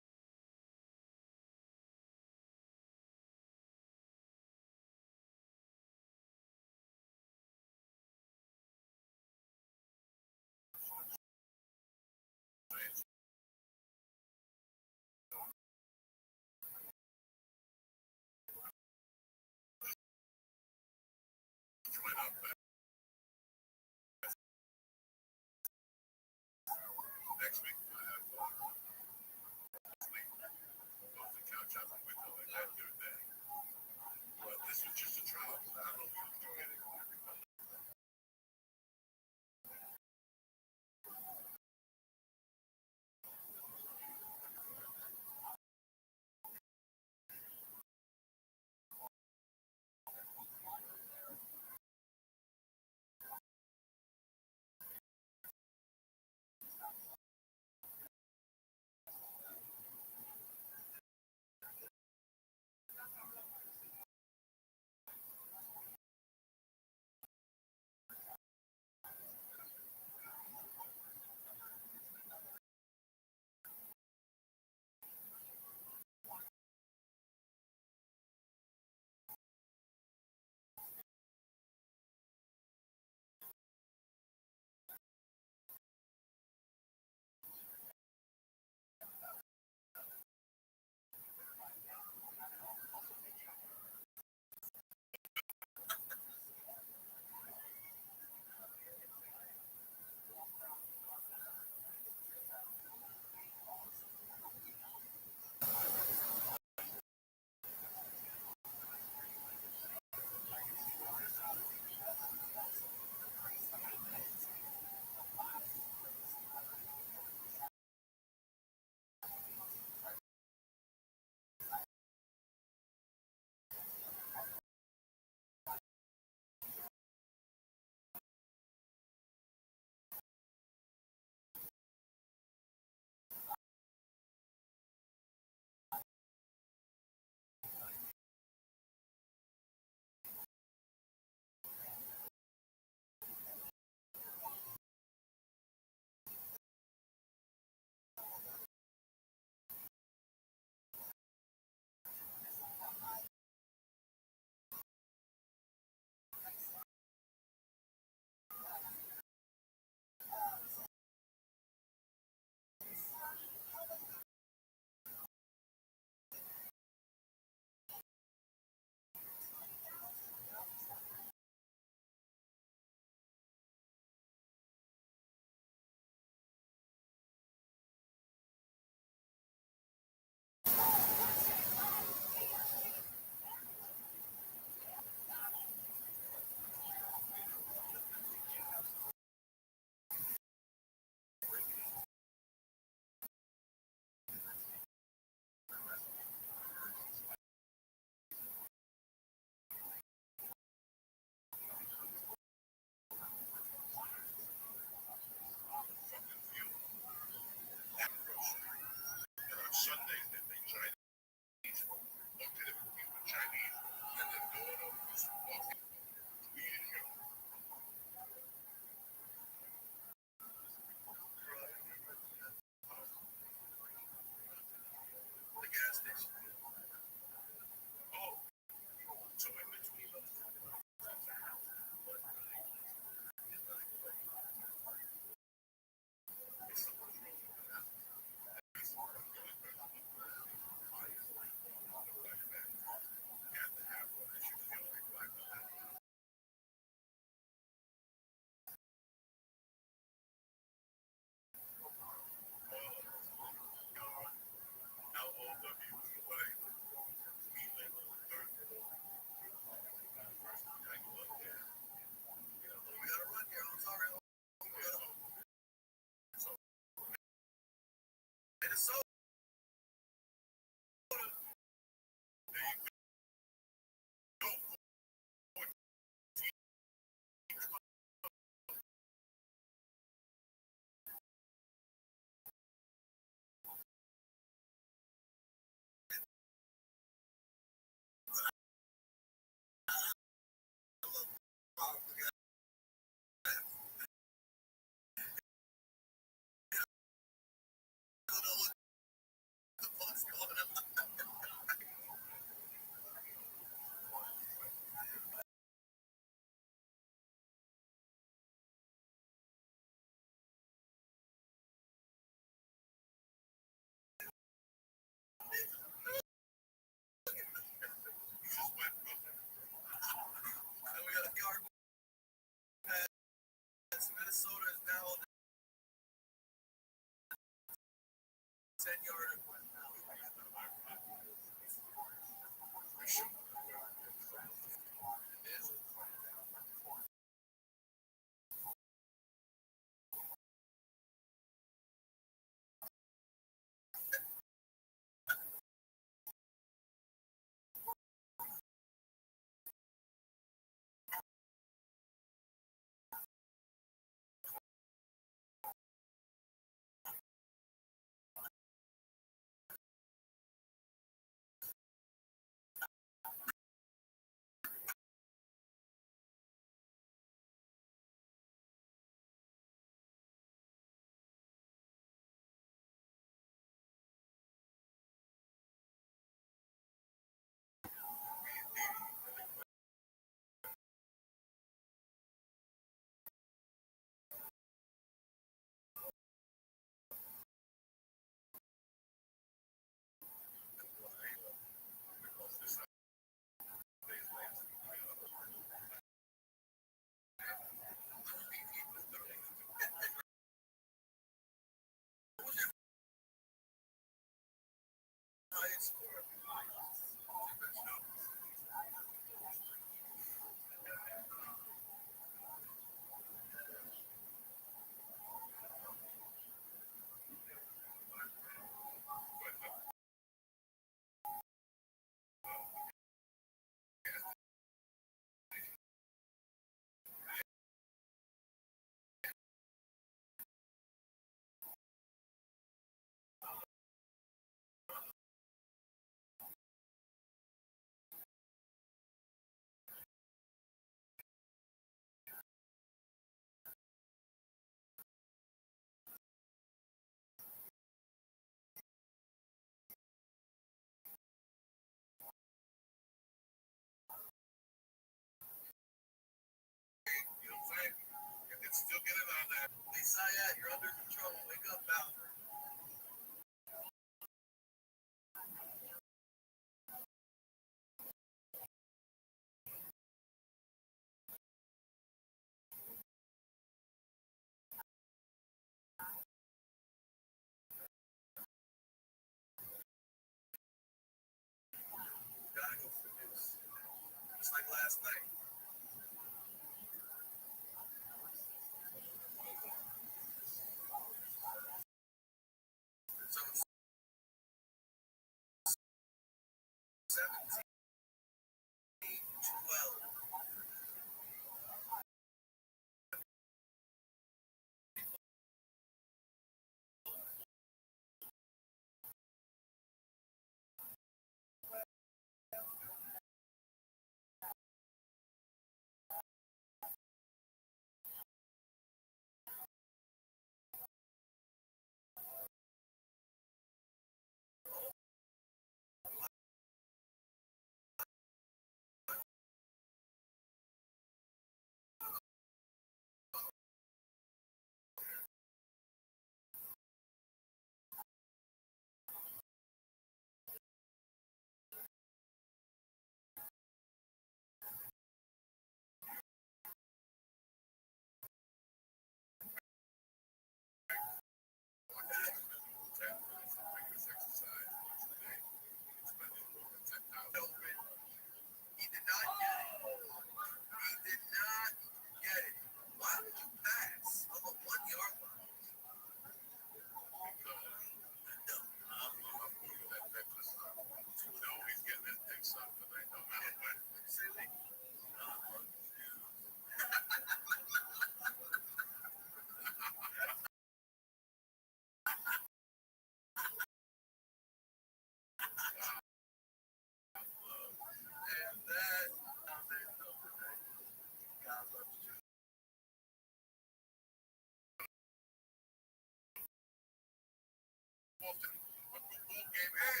often. But football game, hey,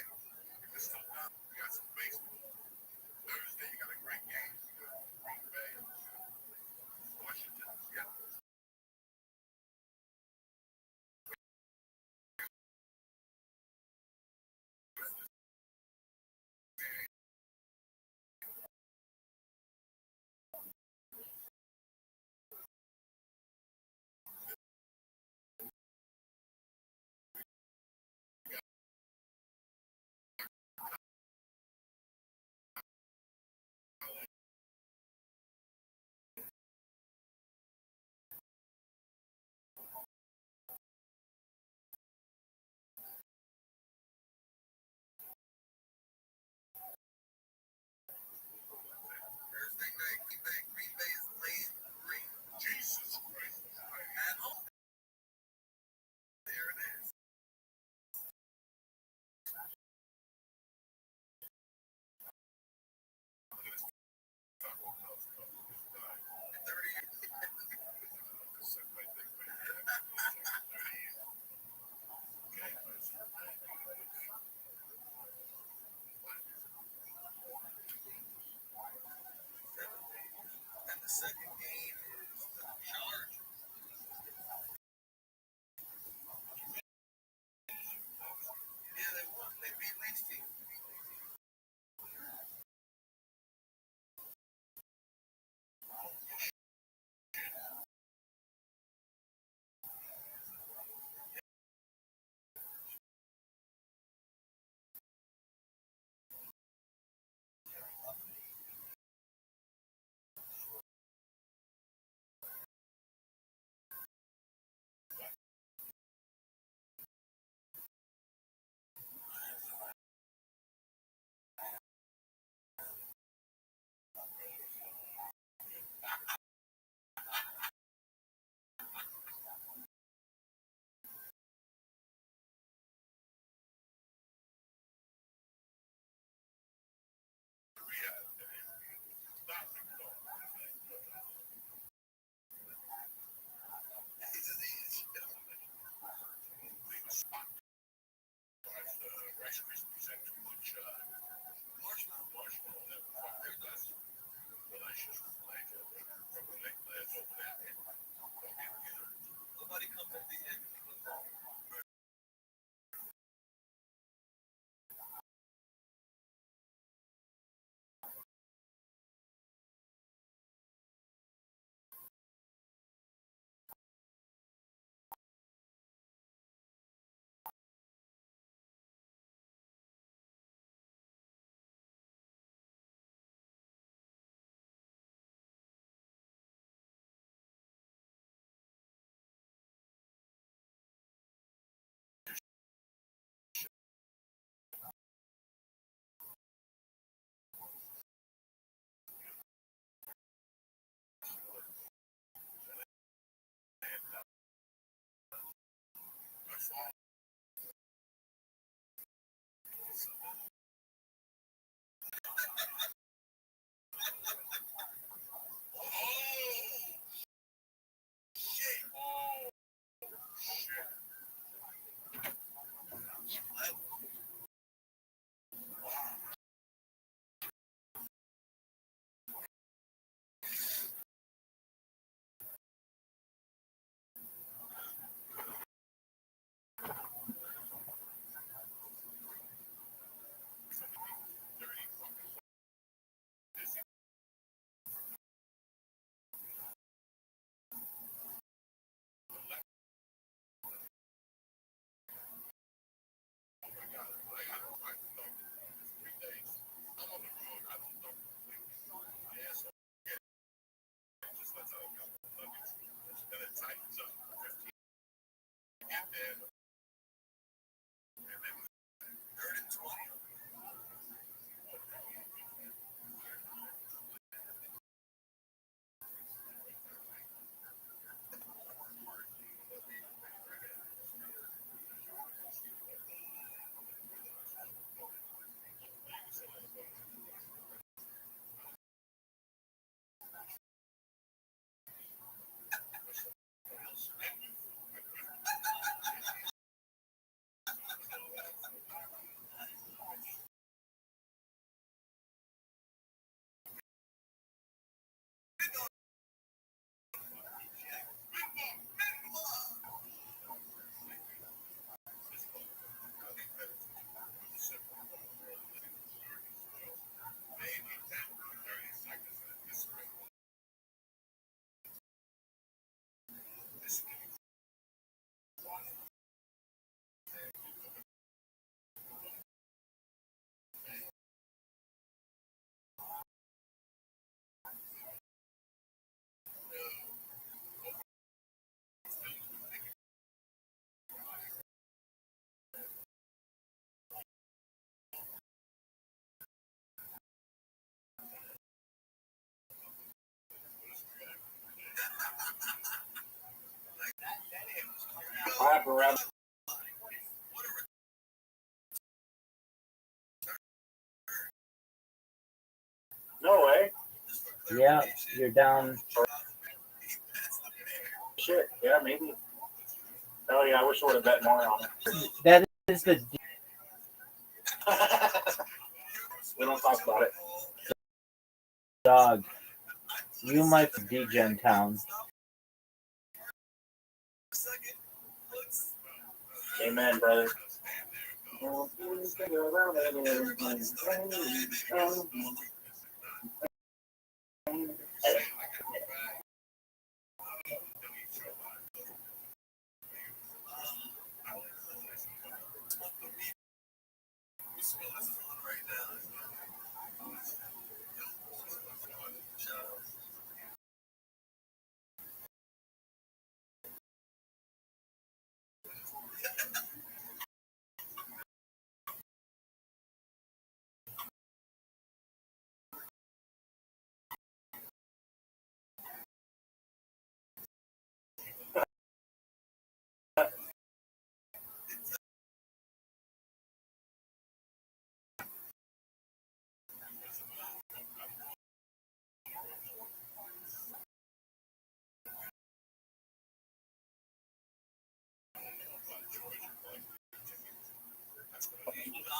you can still done. You got some baseball. Thursday, you got a great game. You got Green Bay, Washington. Yeah. Thursday night, Green Bay is laying 3. Jesus Christ. At home. There it is. And the second game is the Chargers. Yeah, they won. They beat Lee's team. Rice Krispies had too much marshmallow that fucked their guts. Delicious flavor. Rubber leg glass over there. Nobody comes at the end. No way. Yeah, you're down. Shit. Yeah, maybe. Oh yeah, I wish I would have bet more on it. That is the We don't talk about it. dog. You might be Degen Town. Amen, brother.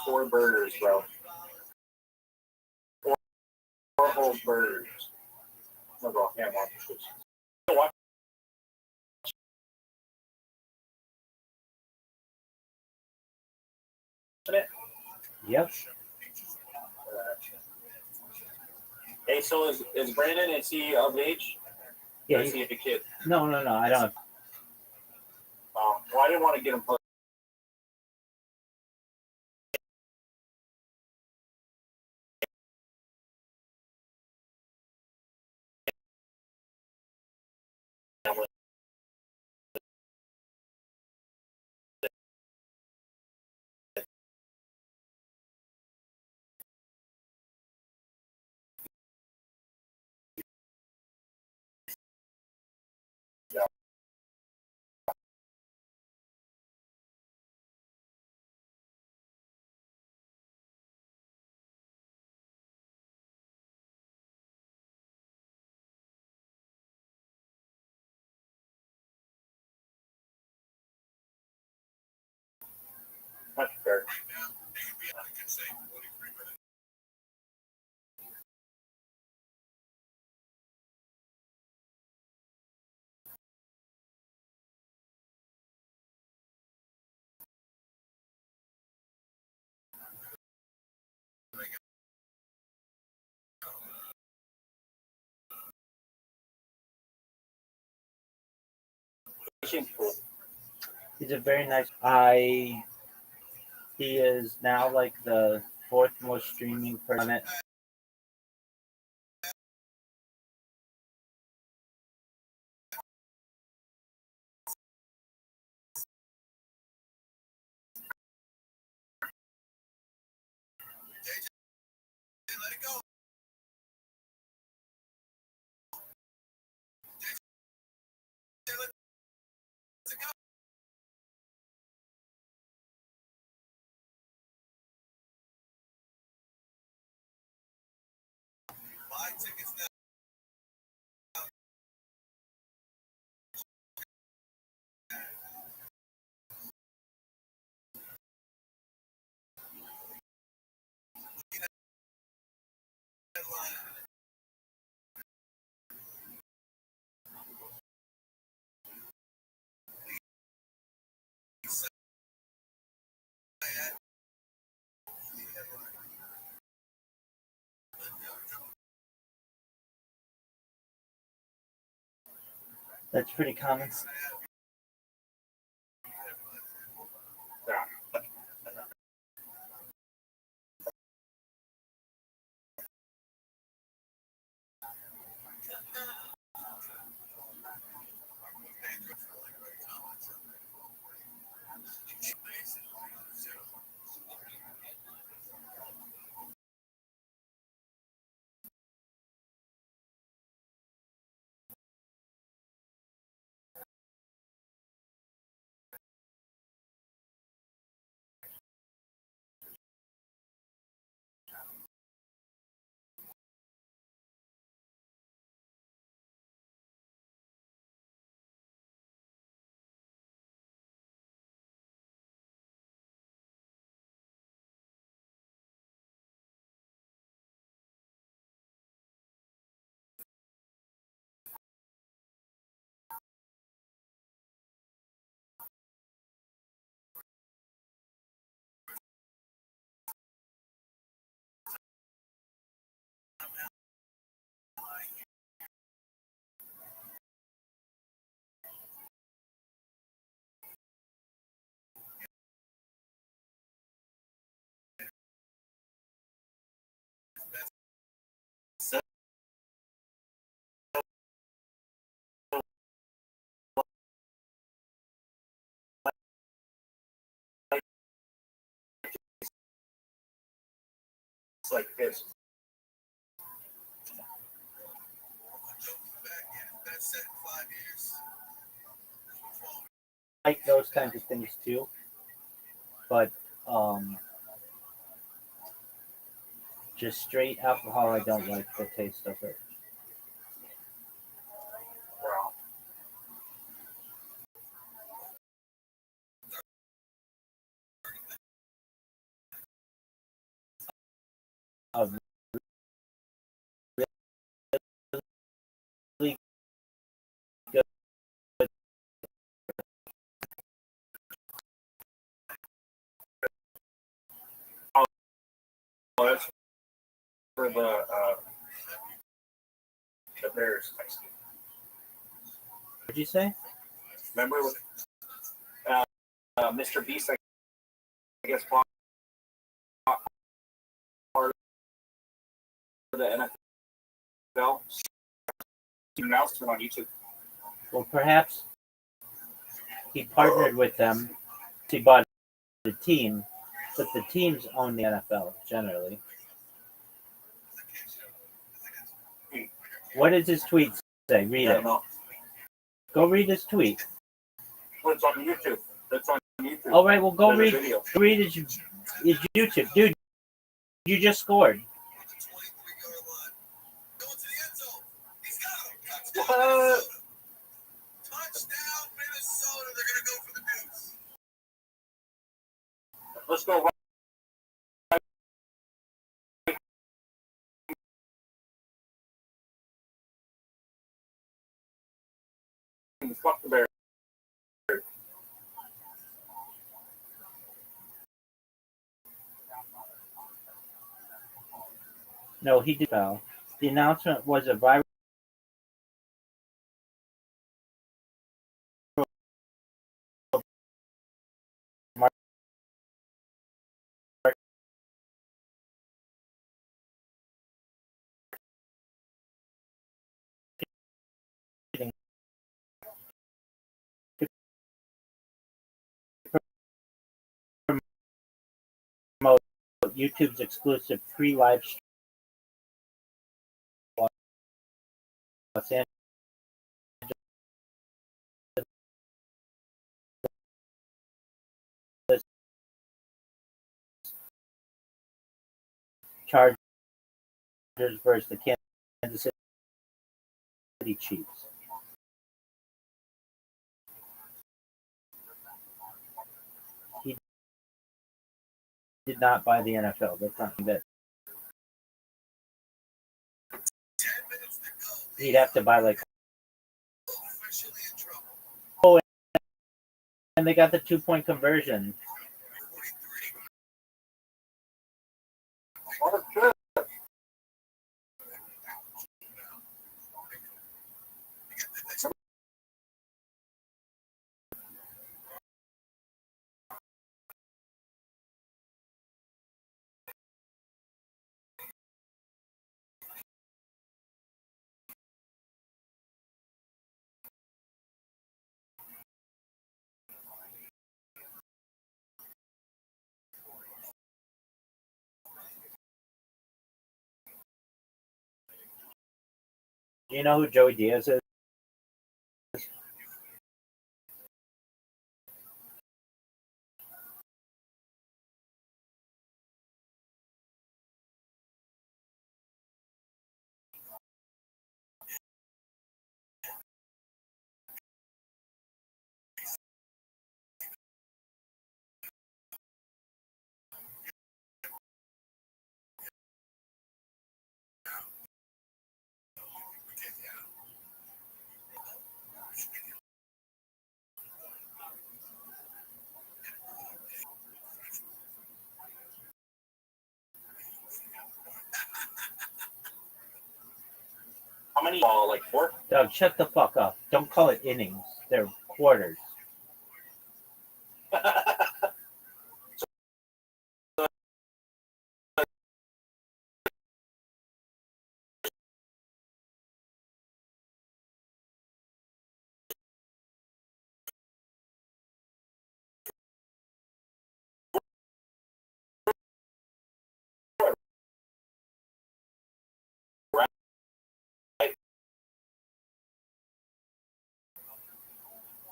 Four burgers, bro. Four whole burgers. I'm gonna go ham on this. Yep. Hey, so is Brandon, is he of age? Yeah. Or is he a kid? No, I don't. Well, I didn't want to get him put. Much fair. Cool. He's a very nice. He is now like the fourth most streaming person on it. That's pretty common. It's like this. Like those kinds of things too, but just straight alcohol, I don't like the taste of it. Really good. Oh, that's for the Bears. What'd you say? Remember with Mr. Beast, I guess, bought part of the NFL announcement on YouTube. Well, perhaps he partnered with them. He bought the team, but the teams own the NFL generally. What does his tweet say? Read it. Go read his tweet. Well, it's on YouTube. That's on YouTube. All right, well, go read Video. his YouTube. Dude, you just scored. What? Let's go. Fuck the Bears. No, he did foul. The announcement was a viral promote YouTube's exclusive free live stream. Los Angeles Chargers versus the Kansas City Chiefs. He did not buy the NFL. That's not that. He'd have to buy like. Oh, and they got the 2-point conversion. Oh, good. Do you know who Joey Diaz is? How many? Like 4? Doug, shut the fuck up. Don't call it innings. They're quarters.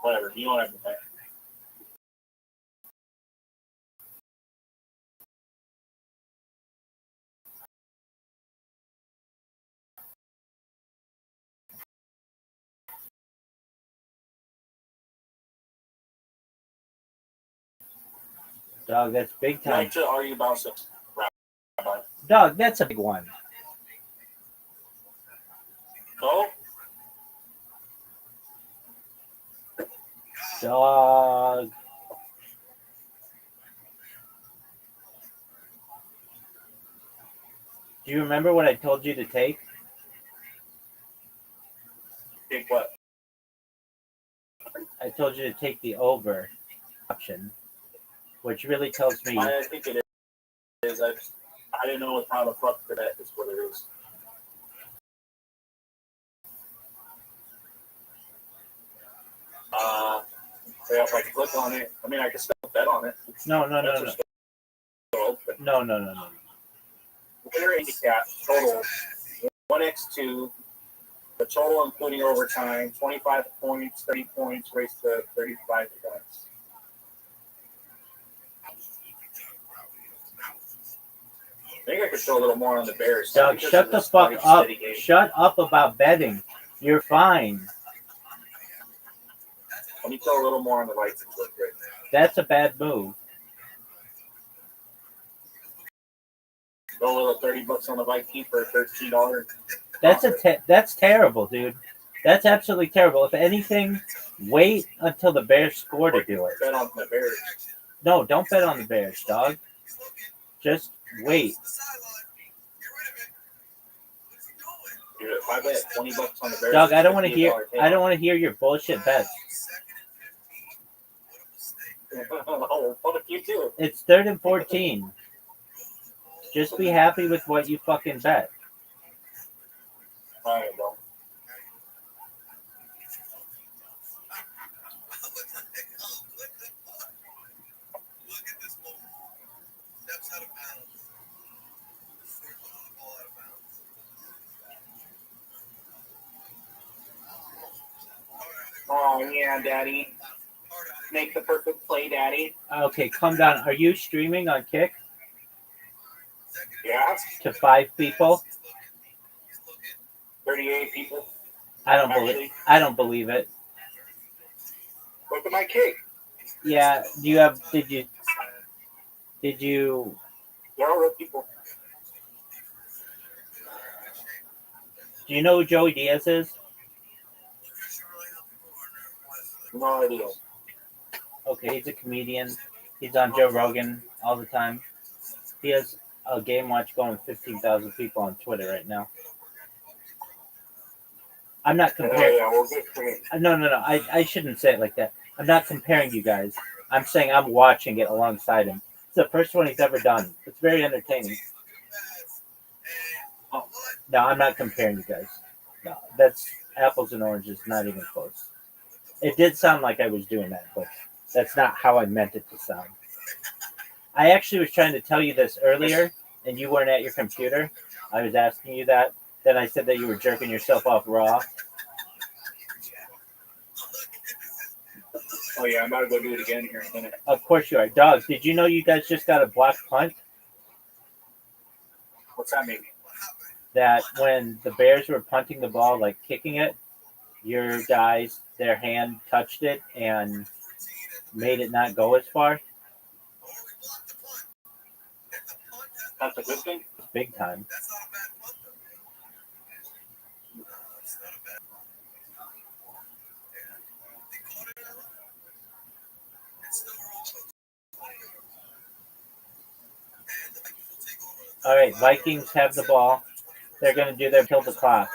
Whatever. You don't have to pay. Dog, that's big You time. like to argue about sex, Rabbi? Dog, that's a big one. No? Dog. Do you remember what I told you to take? Take what? I told you to take the over option, which really tells me. I think it is. I didn't know how to fuck for that. Is what it is. Yeah, if I can click on it, I mean, I can still bet on it. No. Open. No. Winner handicap total 1x2. The total including overtime 25 points, 30 points, race to 35 points. I think I could show a little more on the Bears. Doug, shut the fuck up. Shut up about betting. You're fine. Let me tell a little more on the Vikings real quick. That's a bad move. Go a little $30 on the Vikings for $13. That's terrible, dude. That's absolutely terrible. If anything, wait until the Bears score to do it. Bet on the Bears. No, don't bet on the Bears, dog. Just wait. Dude, if I bet $20 on the Bears, Dog, I don't want to hear your bullshit bets. Oh, fuck you too. It's 3rd and 14. Just be happy with what you fucking bet. I don't. Oh yeah, Daddy. Make the perfect play, Daddy. Okay, calm down. Are you streaming on Kick Yeah. to 5 people? 38 people. I don't believe it. Look at my cake. Yeah, did you They're all real people. do you know who Joey Diaz is? No idea. Okay, he's a comedian. He's on Joe Rogan all the time. He has a game watch going 15,000 people on Twitter right now. I'm not comparing. Yeah, well, good for him. No. I shouldn't say it like that. I'm not comparing you guys. I'm saying I'm watching it alongside him. It's the first one he's ever done. It's very entertaining. No, I'm not comparing you guys. No, that's apples and oranges, not even close. It did sound like I was doing that, but that's not how I meant it to sound. I actually was trying to tell you this earlier, and you weren't at your computer. I was asking you that, that I said that you were jerking yourself off raw? Oh yeah, I'm about to go do it again here in a minute. Of course you are. Dog, did you know you guys just got a block punt? What's that mean? That when the Bears were punting the ball, like kicking it, your guys, their hand touched it and made it not go as far? That's a good thing? Big time. All right, Vikings have the ball. They're going to do their kill the clock.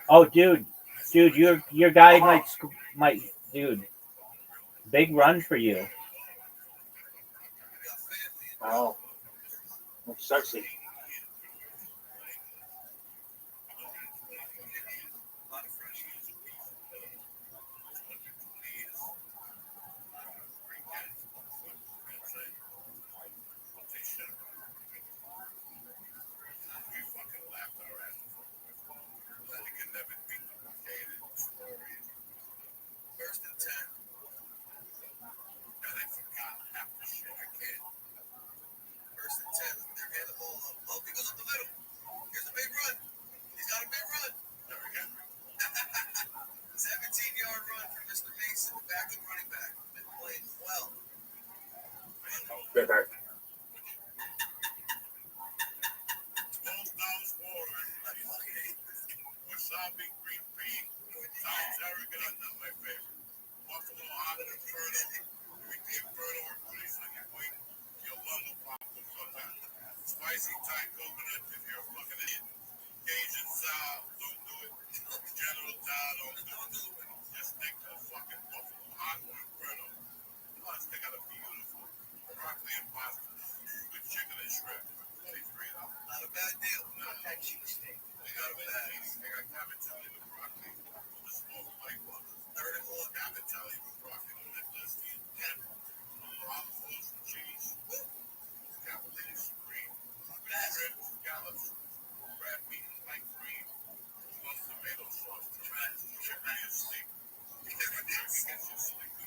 Oh, dude, your guy might, dude. Big run for you. Oh, that's sexy. Good back. Wasabi, green bean, sounds arrogant, not my favorite. Buffalo hot inferno, with the inferno or police on your wing, your lollipop will come out. Spicy Thai coconut if you're a fucking idiot. Cajun style, don't do it. General style, don't do it. Just stick to the fucking buffalo hot or inferno. Plus, they got a beautiful broccoli and pasta with chicken and shrimp. $23. Not a bad deal. Not that cheesesteak. They got a bad piece. They got cavatelli with broccoli. The smoked white ones. Third of all, cavatelli with broccoli on that list. And waffles and cheese. Cavatelli supreme. Shrimp, scallops, red meat and white cream. Plus tomato sauce. Chicken and steak. Every day we get you sleepy.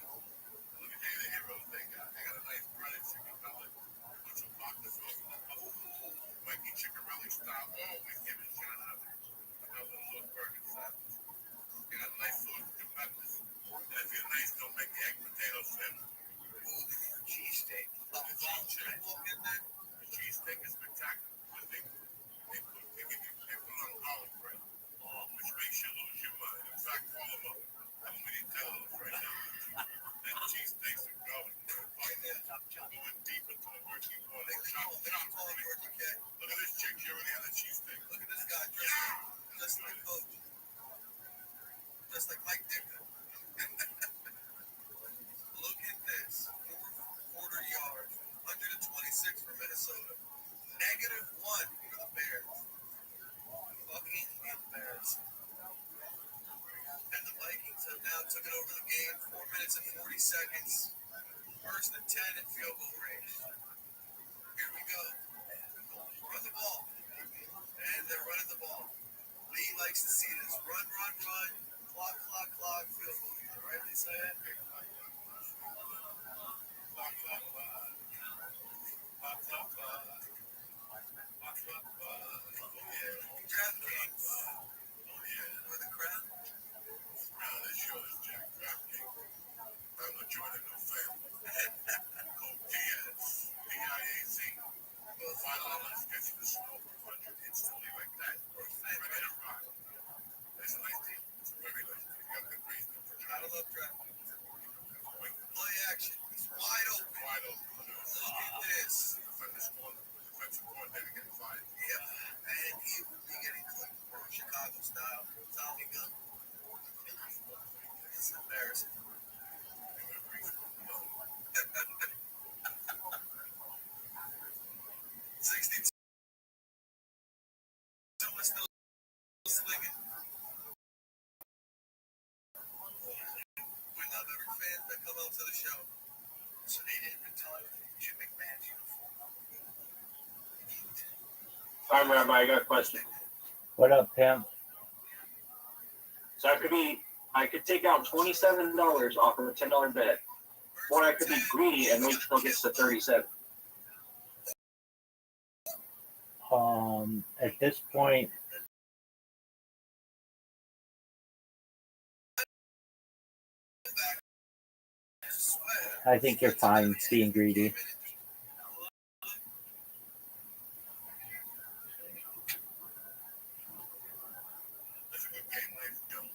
Look at the heroes they got. They got a nice breaded chicken cutlet. With some vodka sauce. Mikey chicken relish style. Always give it a shout out. Got a little burger sandwich. They got a nice sauce with peppers. And if you're nice, don't make the egg potato sandwich. Cheesesteak. The cheesesteak is spectacular. They put on olive bread, which makes you lose your mind. In fact, call them up. I'm going to tell them right now. That cheesesteaks are going. Going deep into the working water. Look at this chick. She already had a cheesesteak. Look at this guy just like Coach. Just like Mike Dicker. Look at this. Fourth quarter yards. 126 for Minnesota. -1 for the Bears. Fucking Bears. And the Vikings have now taken over the game. 4 minutes and 40 seconds. First and 10 in field goal range. Here we go. Run the ball. And they're running the ball. Lee likes to see this. Run. Clock. Field goal. Right, Lee said? DraftKings. With a crown. Crown is yours, Jack. DraftKings. I'm a Jordan of family. Code Diaz. D-I-A-Z. $5 gets you the smoke 100 instantly like that. Ready to rock. It's a nice deal. It's a very nice deal. You got good reason for trying to love DraftKings. Play action. He's wide open. Look at this. Defensive coordinator getting fired. Yep. And he will be getting clipped. Chicago style. Tommy gun. It's embarrassing. 62 is still slinging. We love every fan that come out to the show. So they didn't retire Jim McMahon's uniform. All right, Rabbi, I got a question. What up, pimp? So I could take out $27 off of a $10 bet, or I could be greedy and wait till it gets to 37. At this point, I think you're fine being greedy.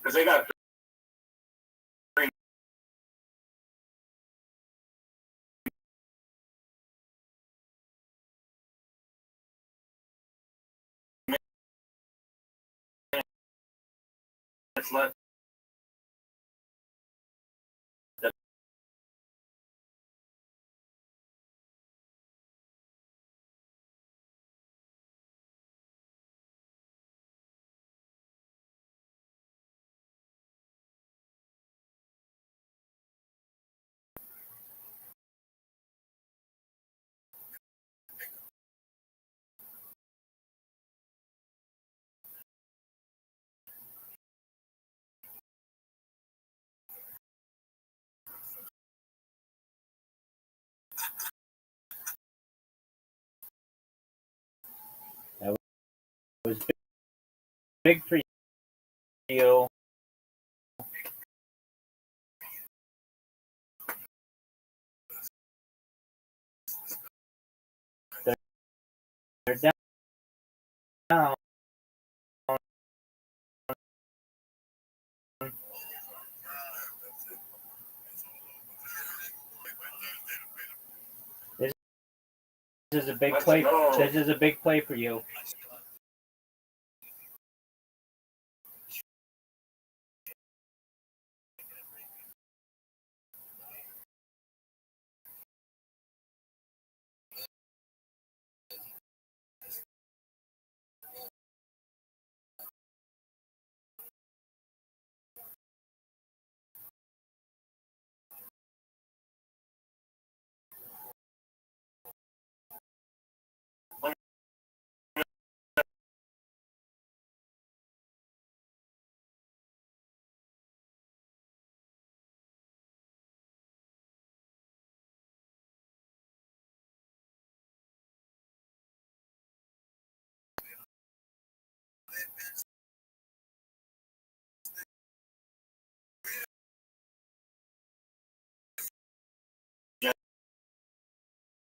Because they got minutes left. That was big for you. They're down. This is a big play. This is a big play for you.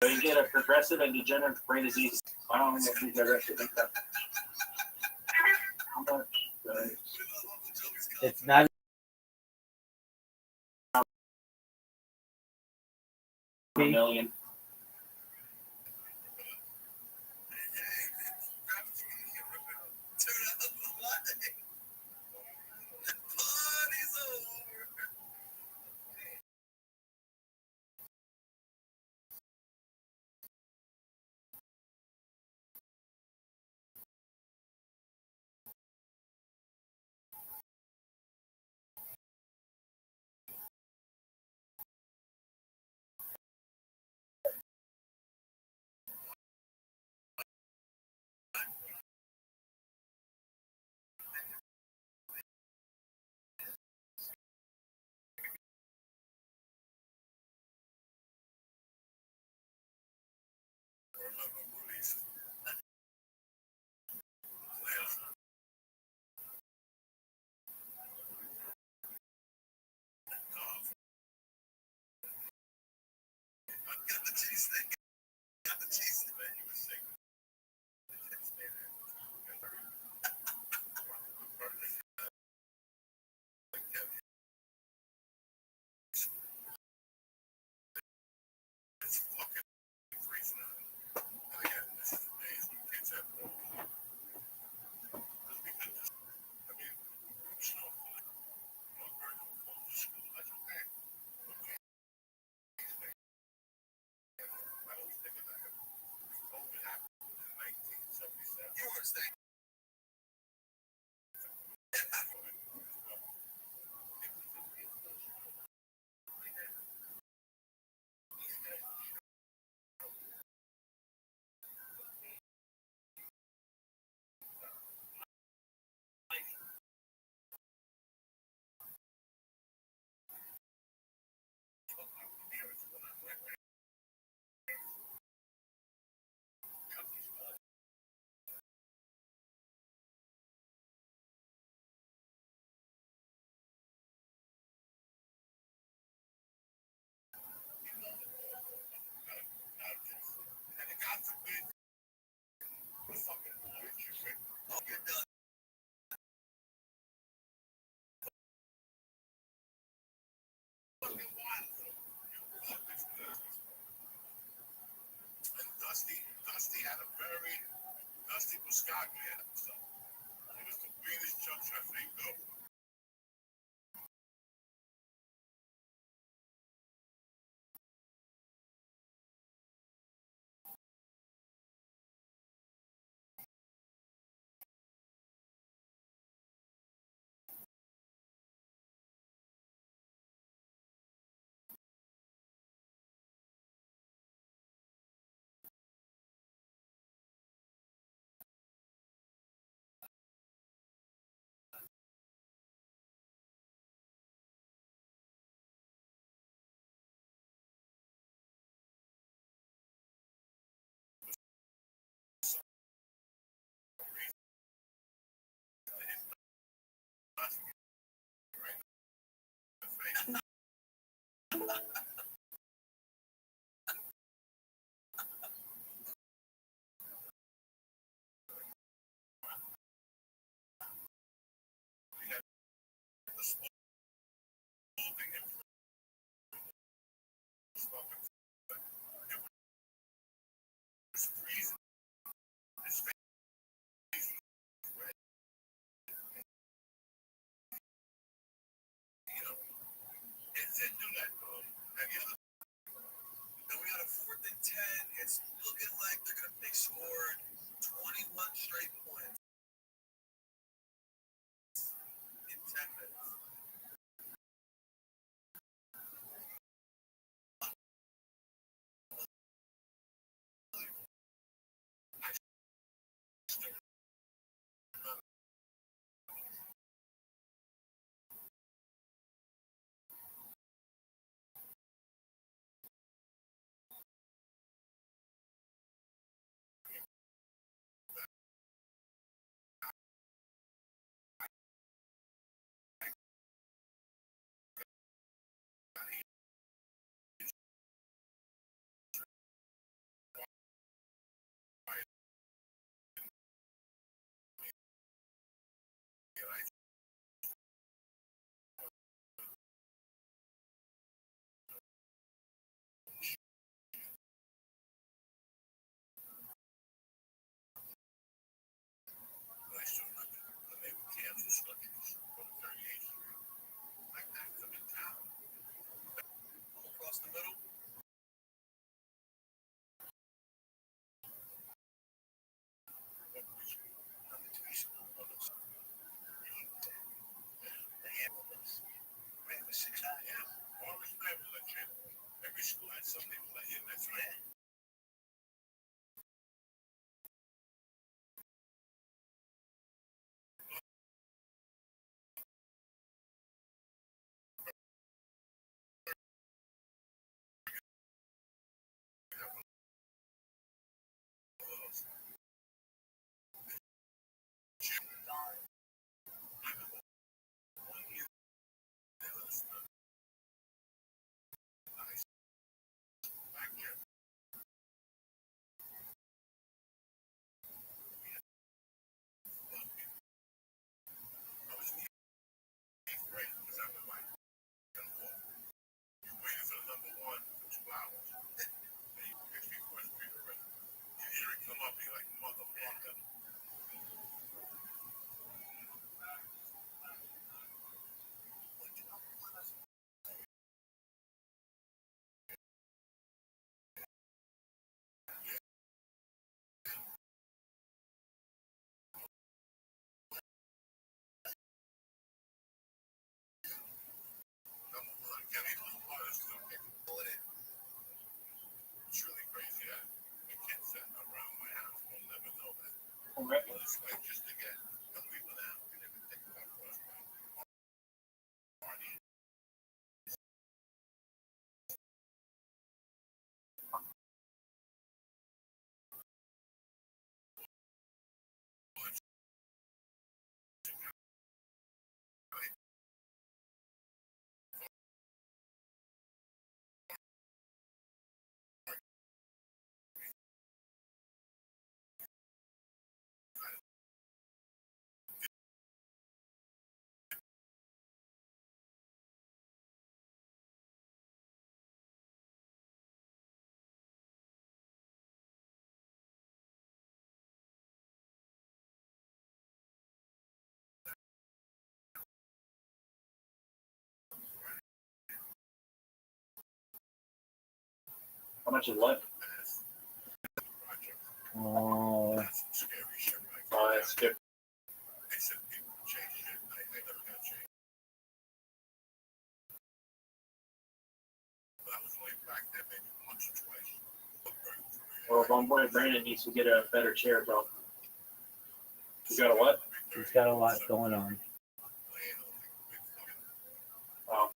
You get a progressive and degenerative brain disease. I don't know if you get arrested like that. How much? It's not $1 million. Dusty Buscaglia and stuff. He was the weirdest jump shot thing go. It's looking like they scored 21 straight points in 10 minutes. Across the middle. Every school had somebody play in, that's right. How much is what? Oh, Oh, that's good. Well, my boy Brandon needs to get a better chair, bro. You got a what? he's got a lot going on. Oh.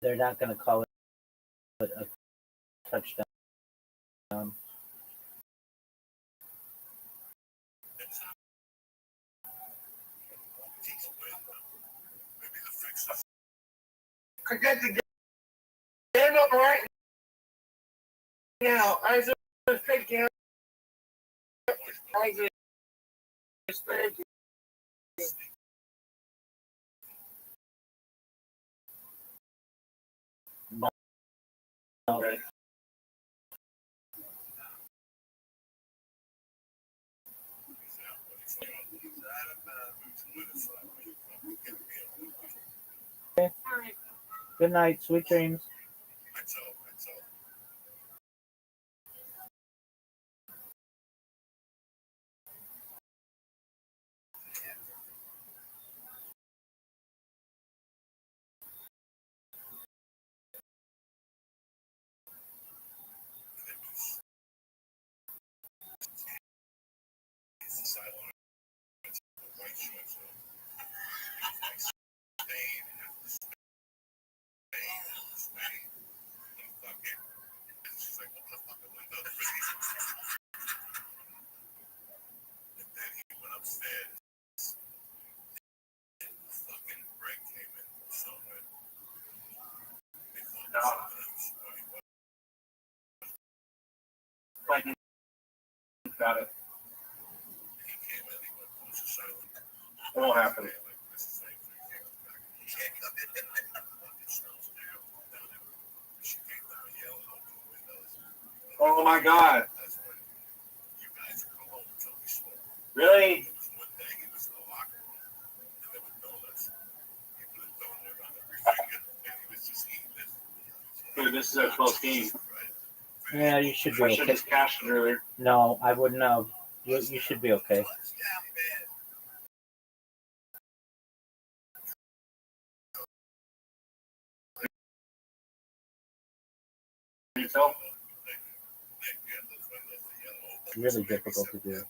They're not going to call it a touchdown. I get the game up right now. I just picked it up. I just thank you. Okay. Good night, sweet dreams. Got it. It won't happen. Oh my God. Really? Dude, this is a close game. Yeah, you should be I should okay. just cashed it earlier. No, I wouldn't have. You should be okay. You tell? It's really difficult to do.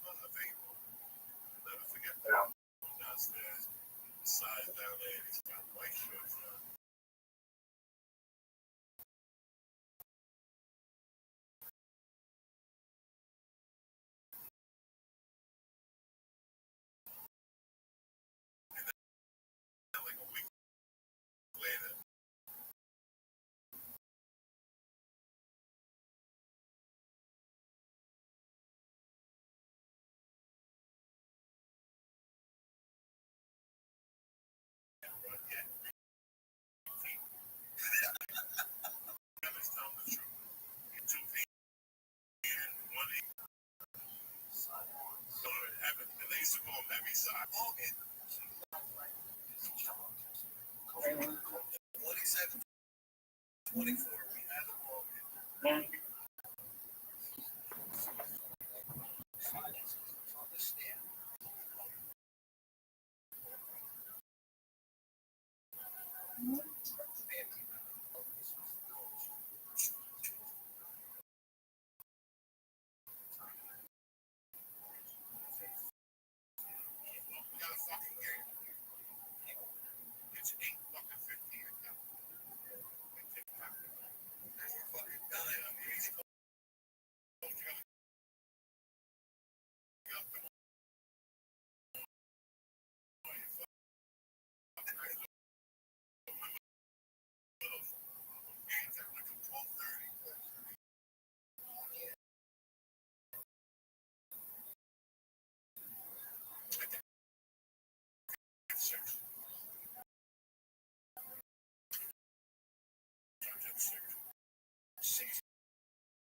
Six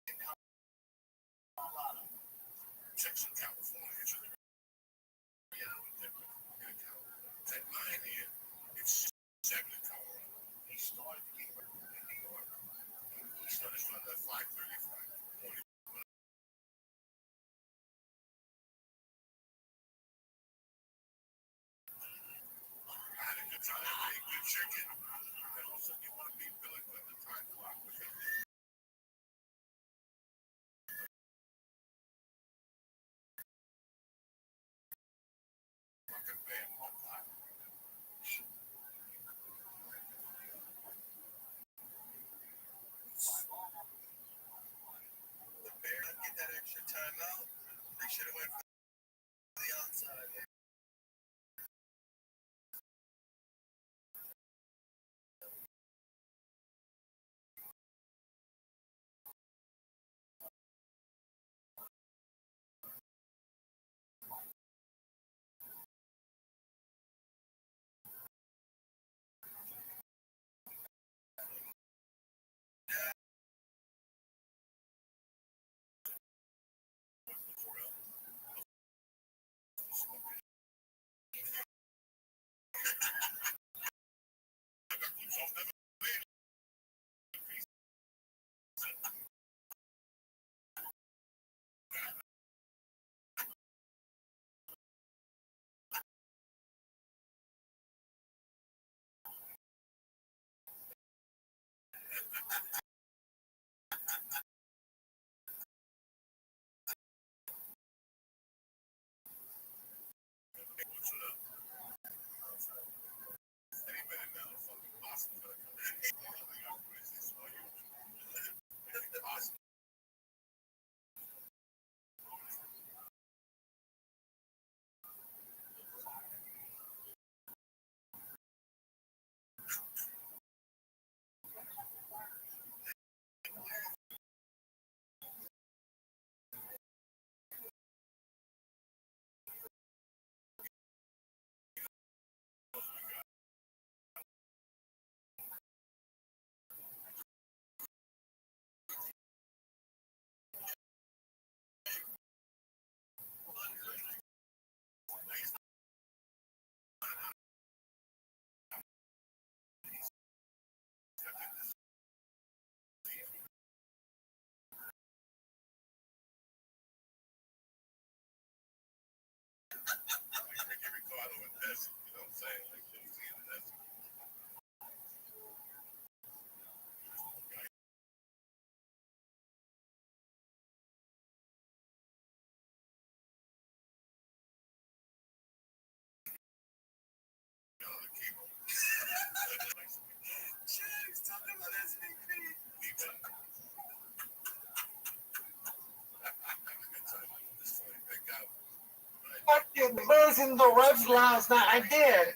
in California. At 9 here, it's 7 in Colorado. He started the game in New York. He started at 5:35. I had a good time. I ate good chicken. And also, you want to be Billy with the time clock with him. Fucking bad motherfucker. The Bears didn't get that extra timeout. They should have went for the outside. Fucking losing the Reds last night. I did.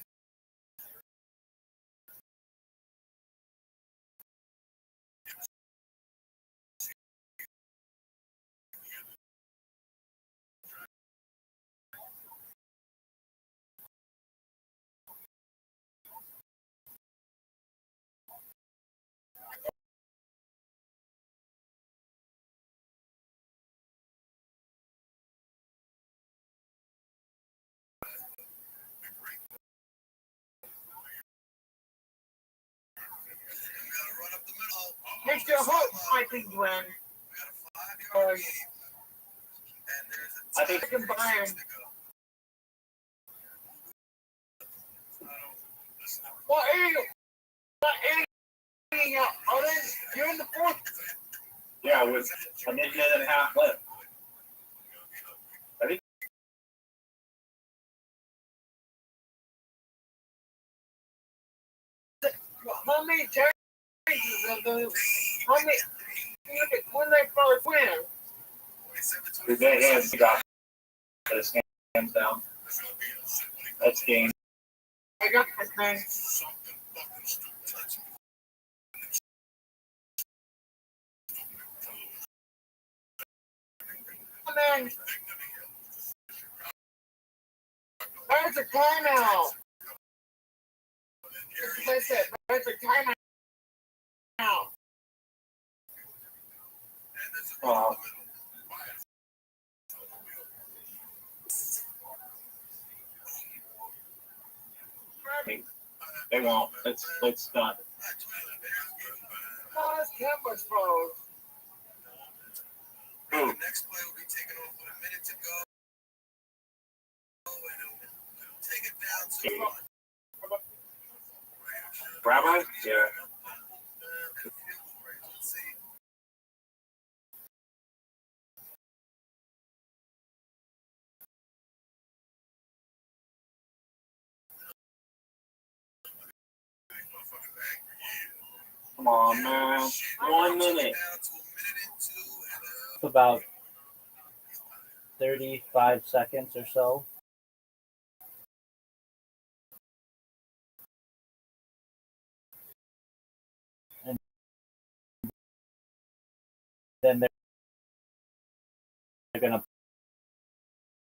Makes you hope I can win. I think I can buy him. What are you? You're in the fourth. Yeah, with a minute and a half left. I think. How many times when they first win? The day hands got his hands down. That's game. I got this man. Man, there's a timeout. That's it. There's a timeout. They won't. It's done. Oh, this camera's froze. Who? Next play will be taken off with a minute to go. And it'll take it down to Rabbi? Yeah. Come on, man. 1 minute. About 35 seconds or so. And then they're going to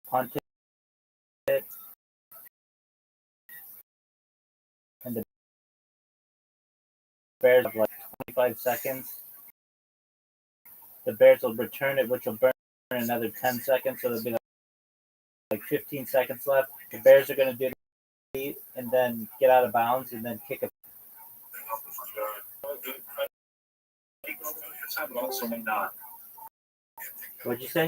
punt it. And the Bears have like 25 seconds. The Bears will return it, which will burn another 10 seconds. So there'll be like 15 seconds left. The Bears are going to do the and then get out of bounds and then kick it. What'd you say?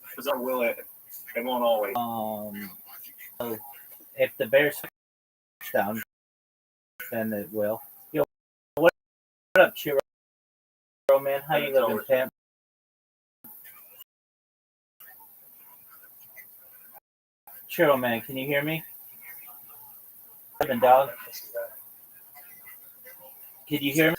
Because I will it. They won't always. So if the Bears touchdown, then it will. Yo, what up, Chiro man? How you living, Pam? Chiro man, can you hear me? Living dog. Can you hear me?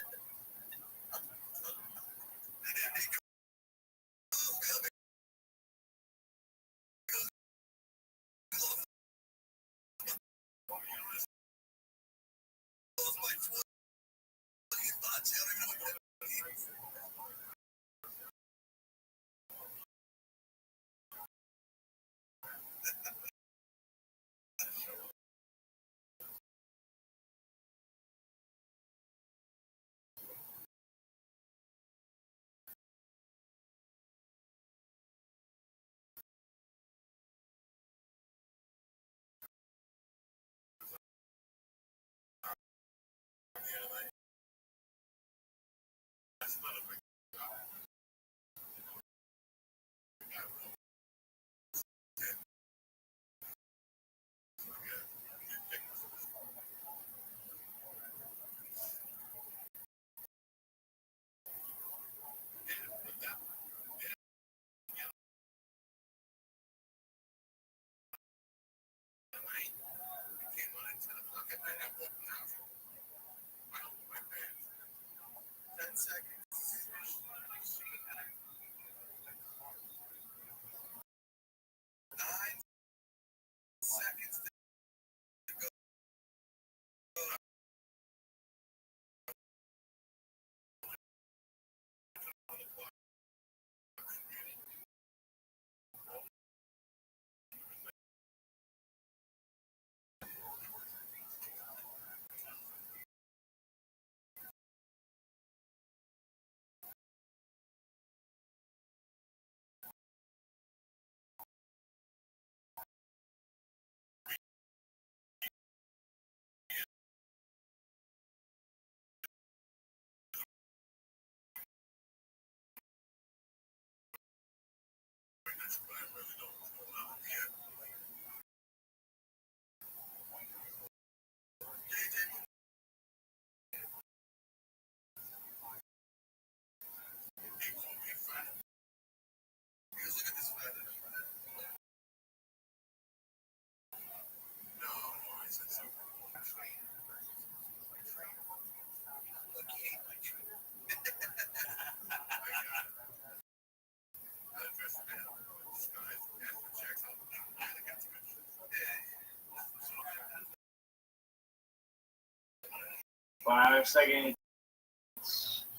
Five seconds.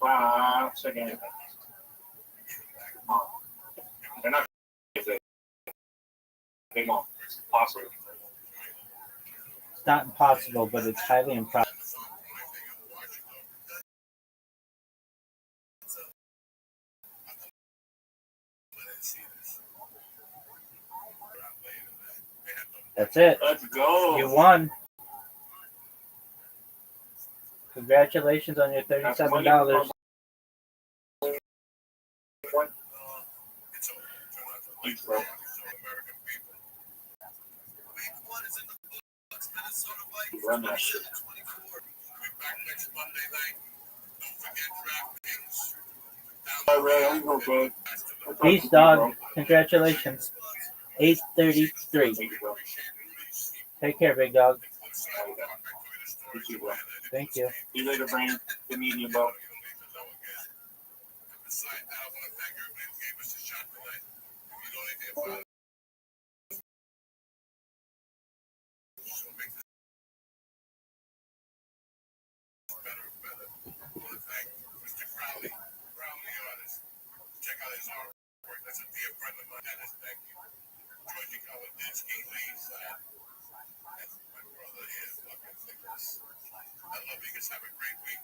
5 seconds. Come on. They're not going to They won't. It's possible. It's not impossible, but it's highly improbable. That's it. Let's go. You won. Congratulations on your $37. Thanks, bro. Run that shit. All right, I'm going, bro. Peace, dog. Congratulations. 833. Take care, big dog. Thank you. See you later, Brandon. Good meeting you, bro. Check out his artwork. That's a dear friend of mine. Thank you. Georgie Kaladinsky, Lee's my brother is fucking thickness. I love you guys. Have a great week.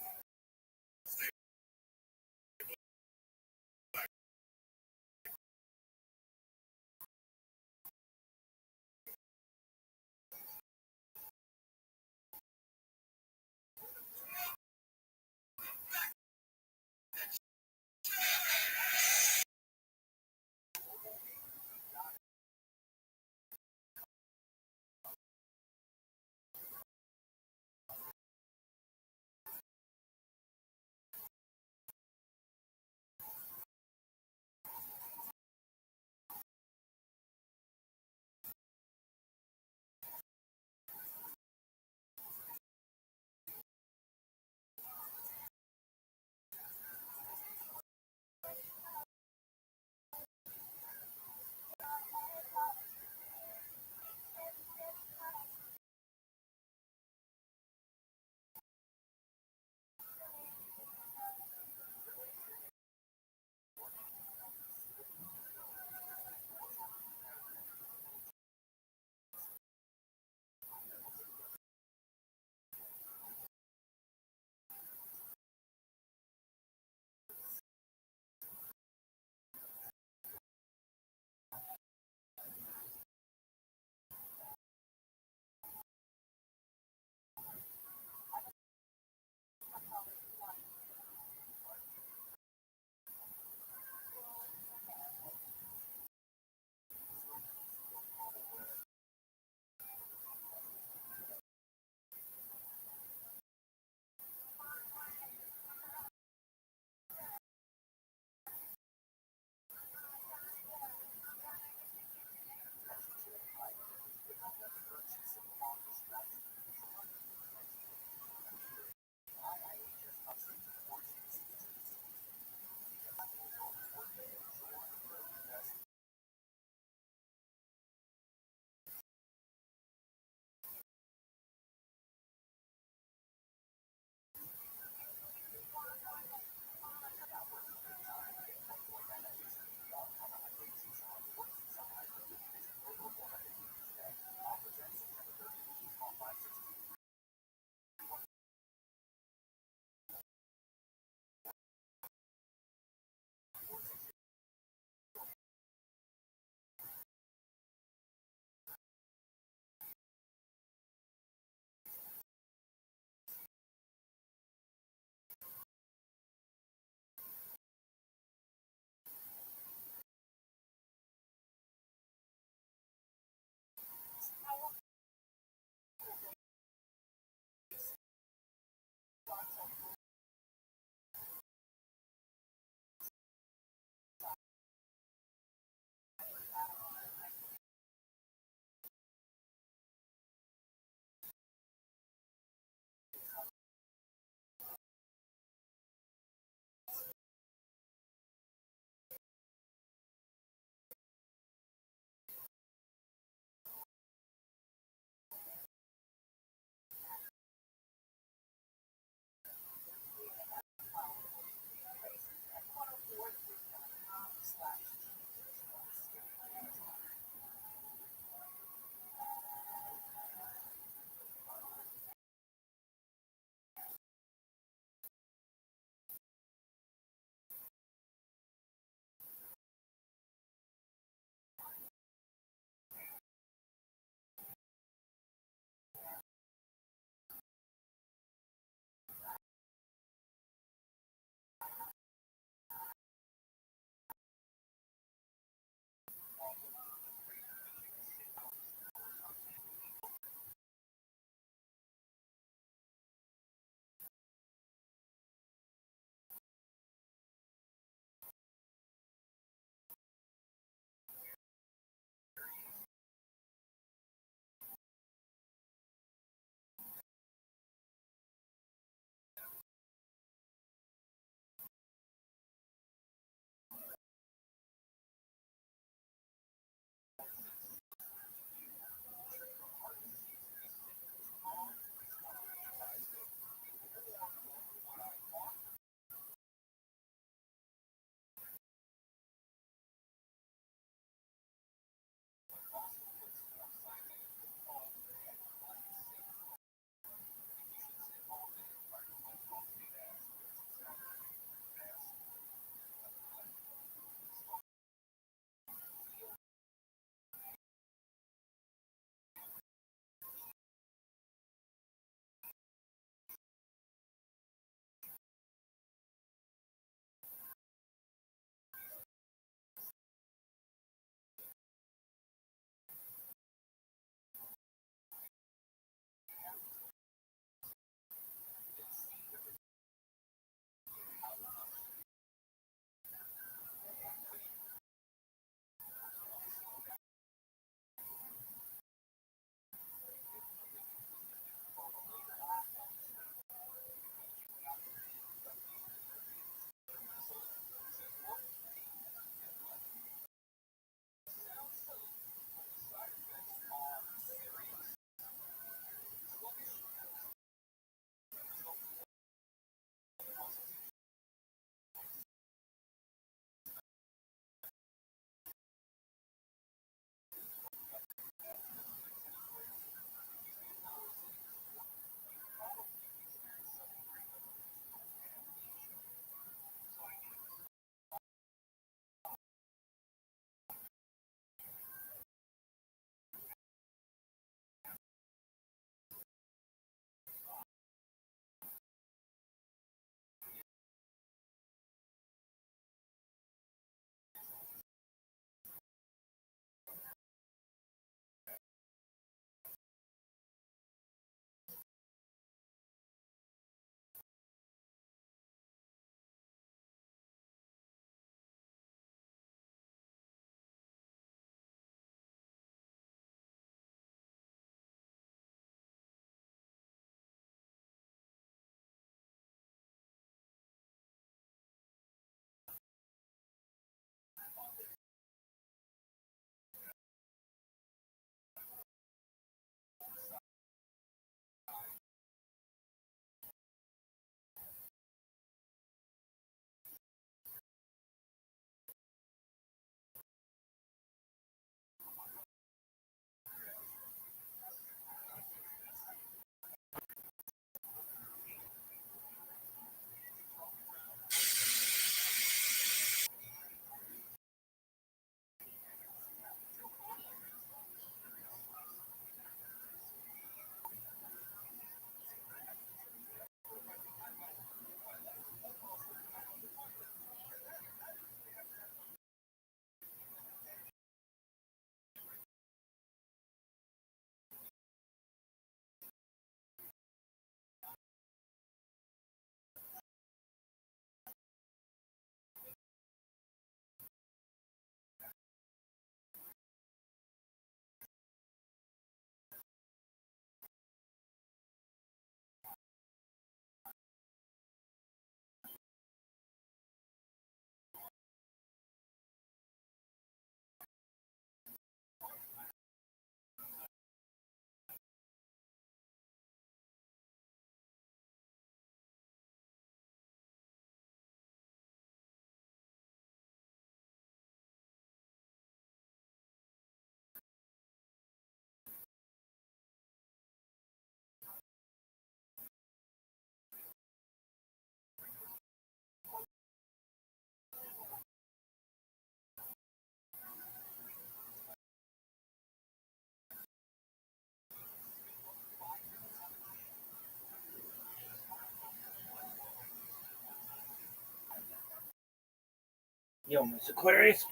Yo, Miss Aquarius.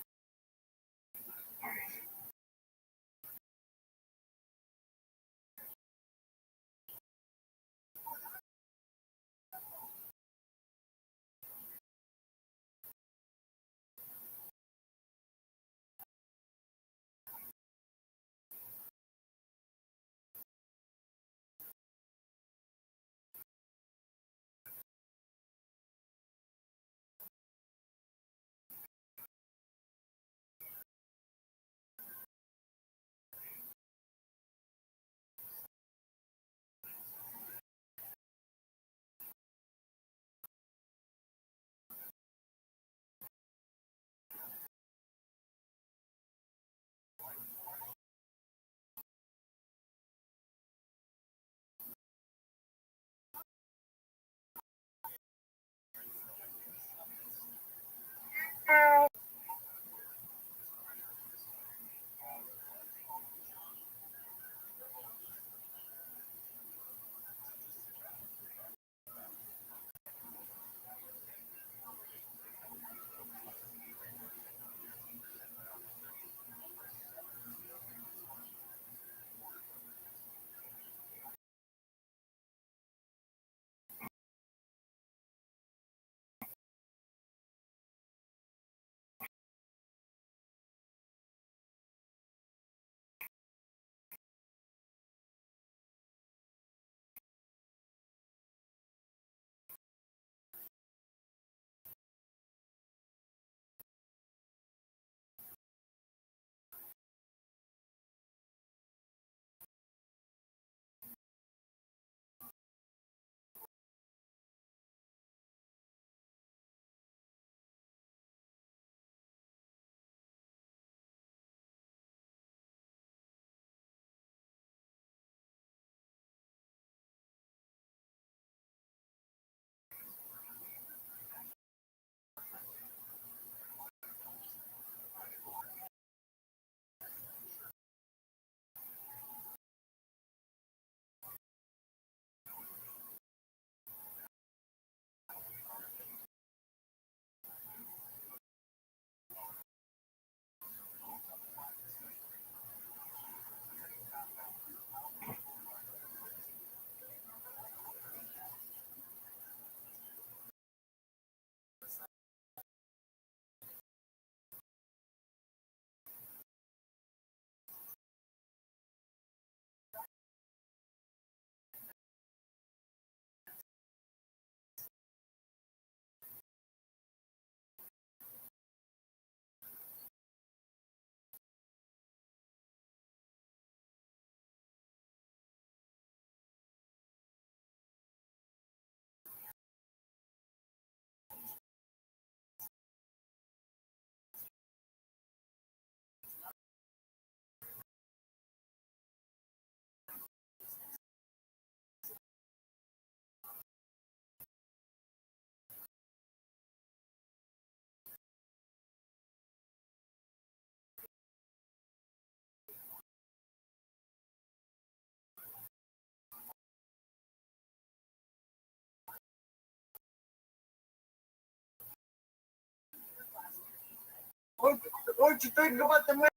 What you think about the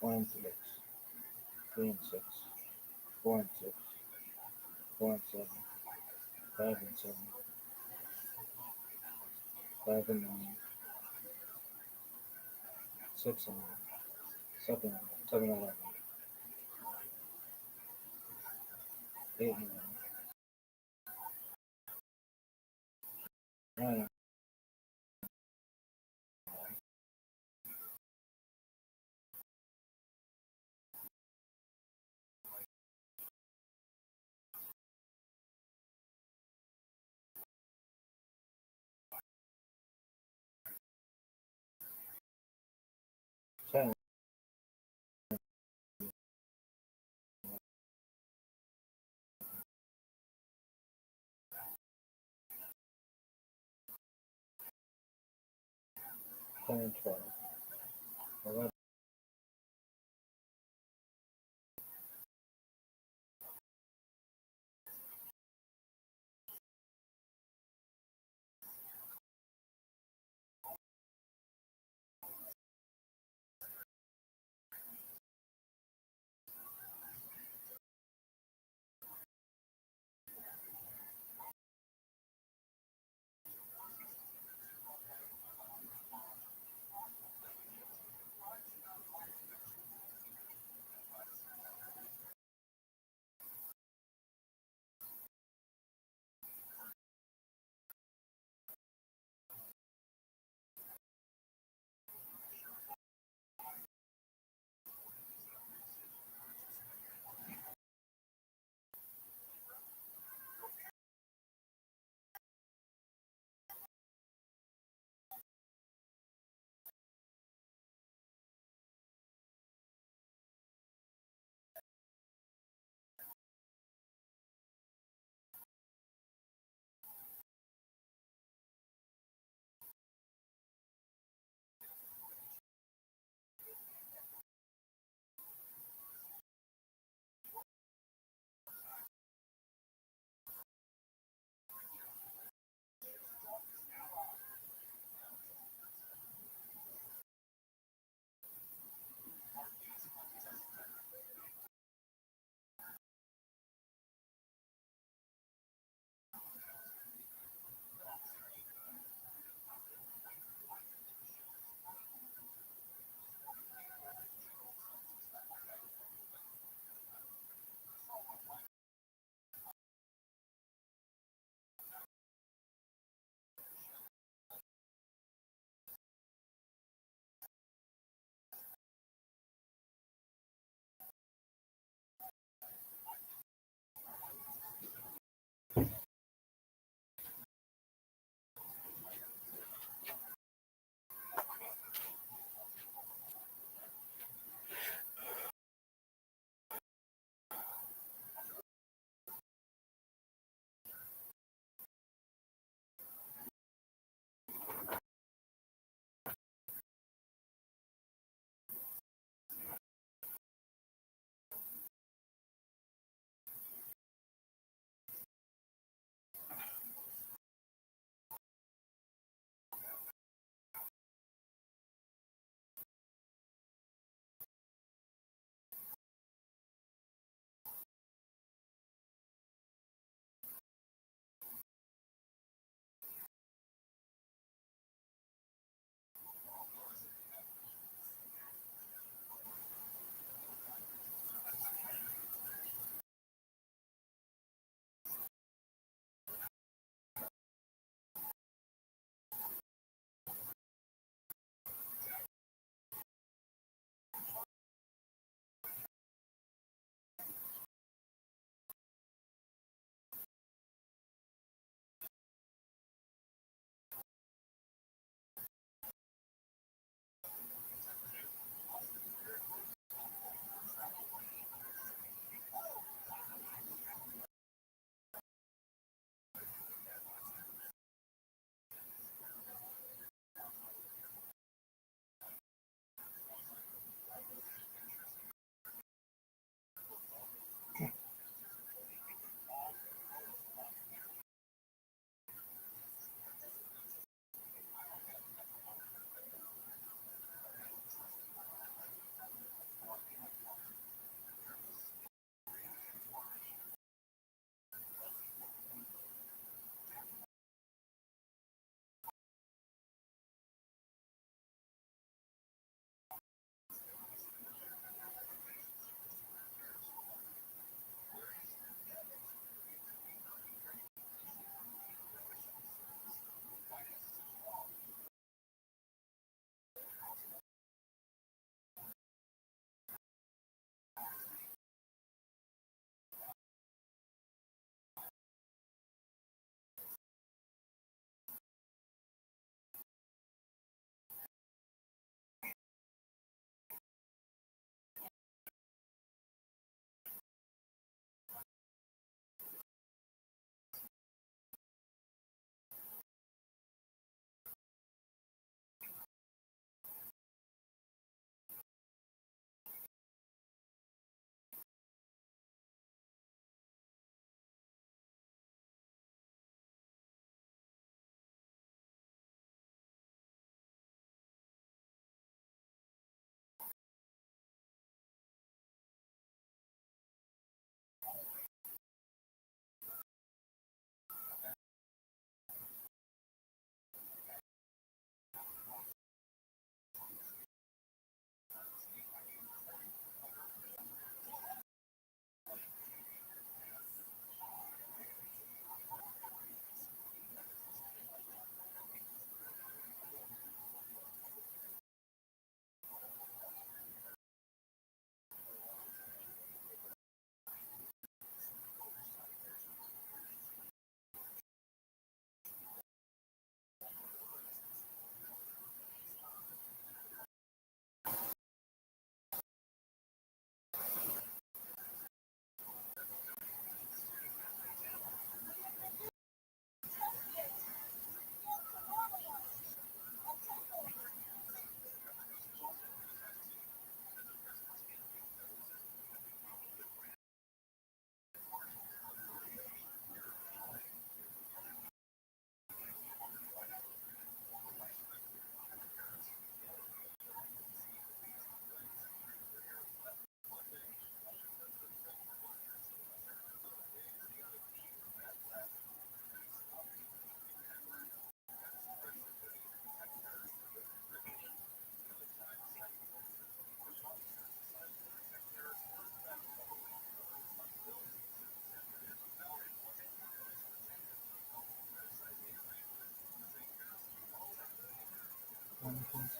1 and 6, 3 and 6, 4 and 6, 4 and 7, 5 and 7, 5 and 9, 6 and 9, 7 and 7 and 11, 8 and 9, 9 and 10, 10 and 12, 11, 12,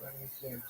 26.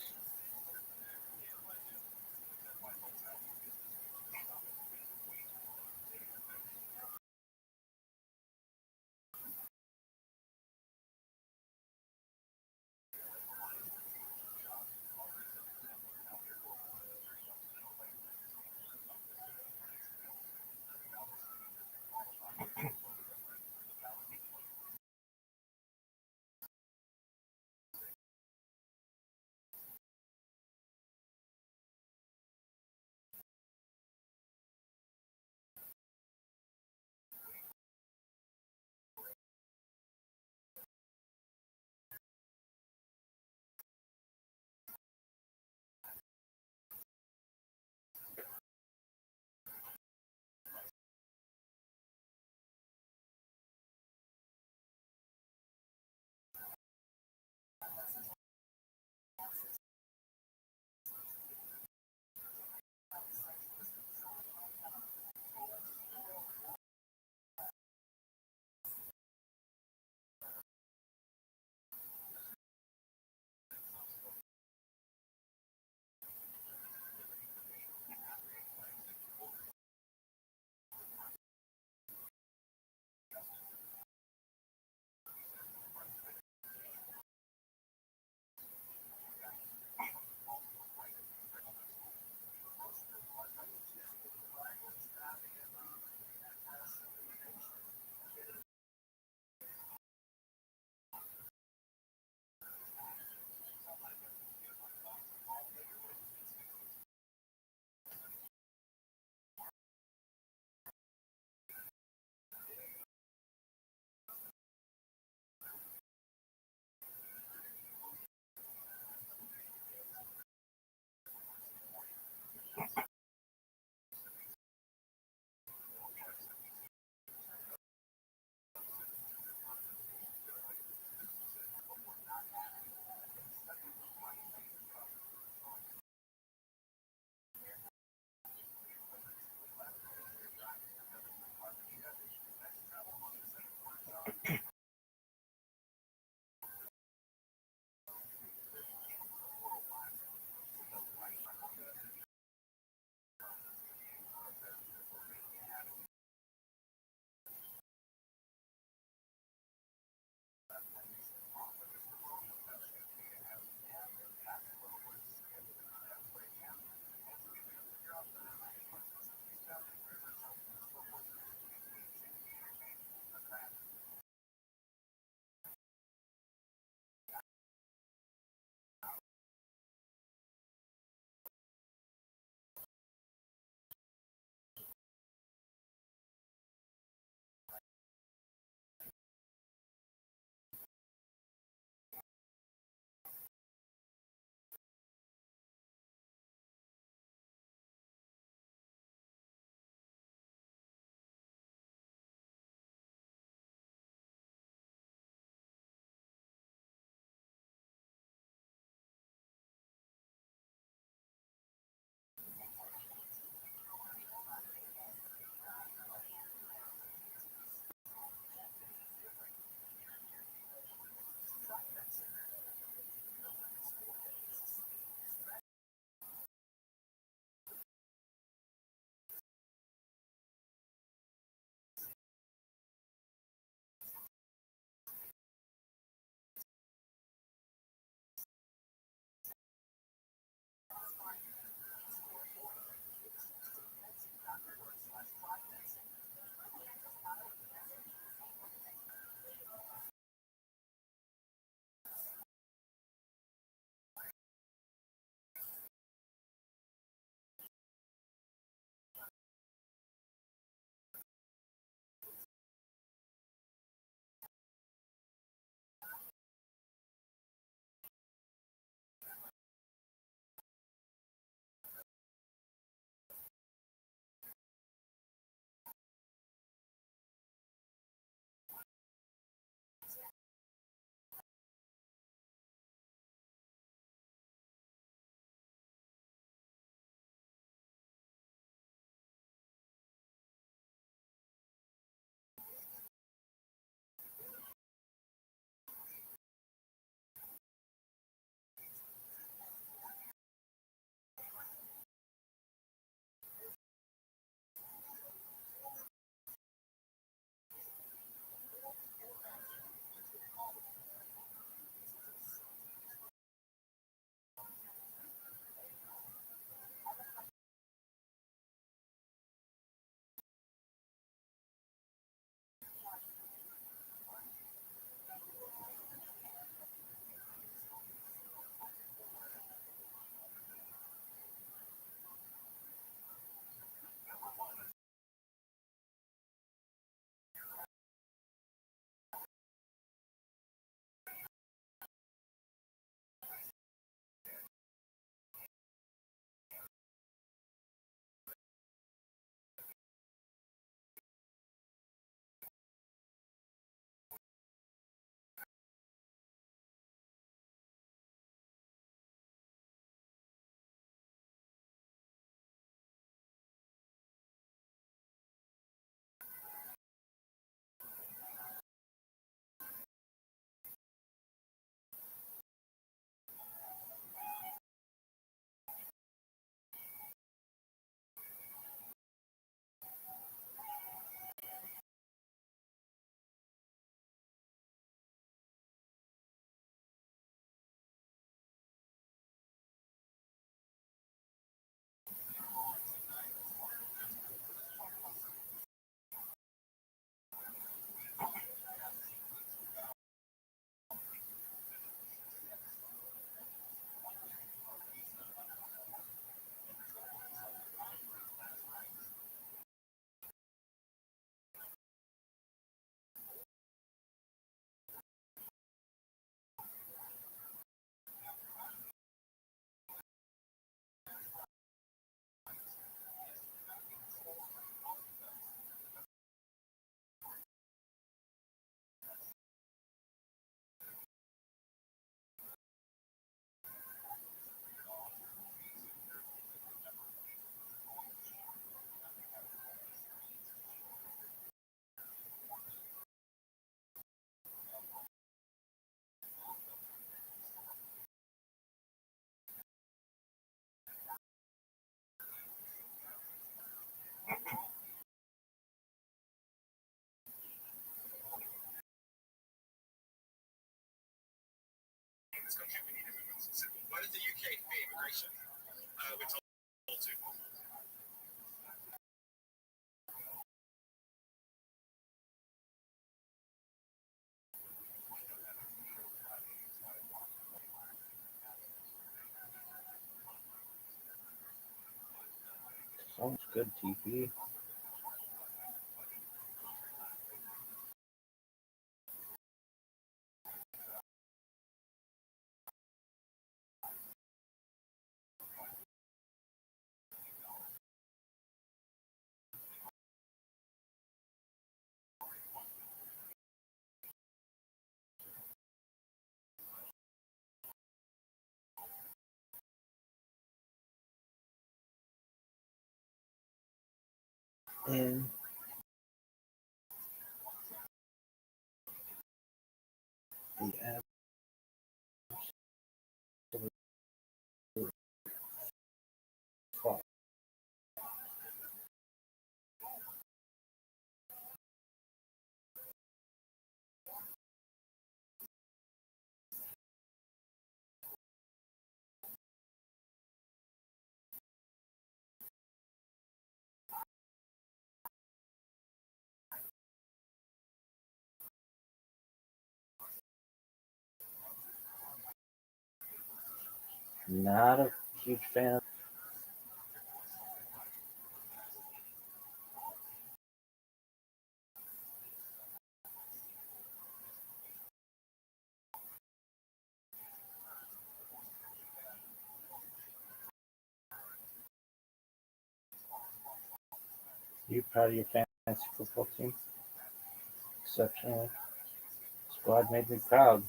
this country, we need immigrants. It's simple. Why did the UK pay immigration? We're told to. Sounds good, TP. And the absolute fuck. Not a huge fan. You proud of your fantasy football team? Exceptionally. Squad made me proud.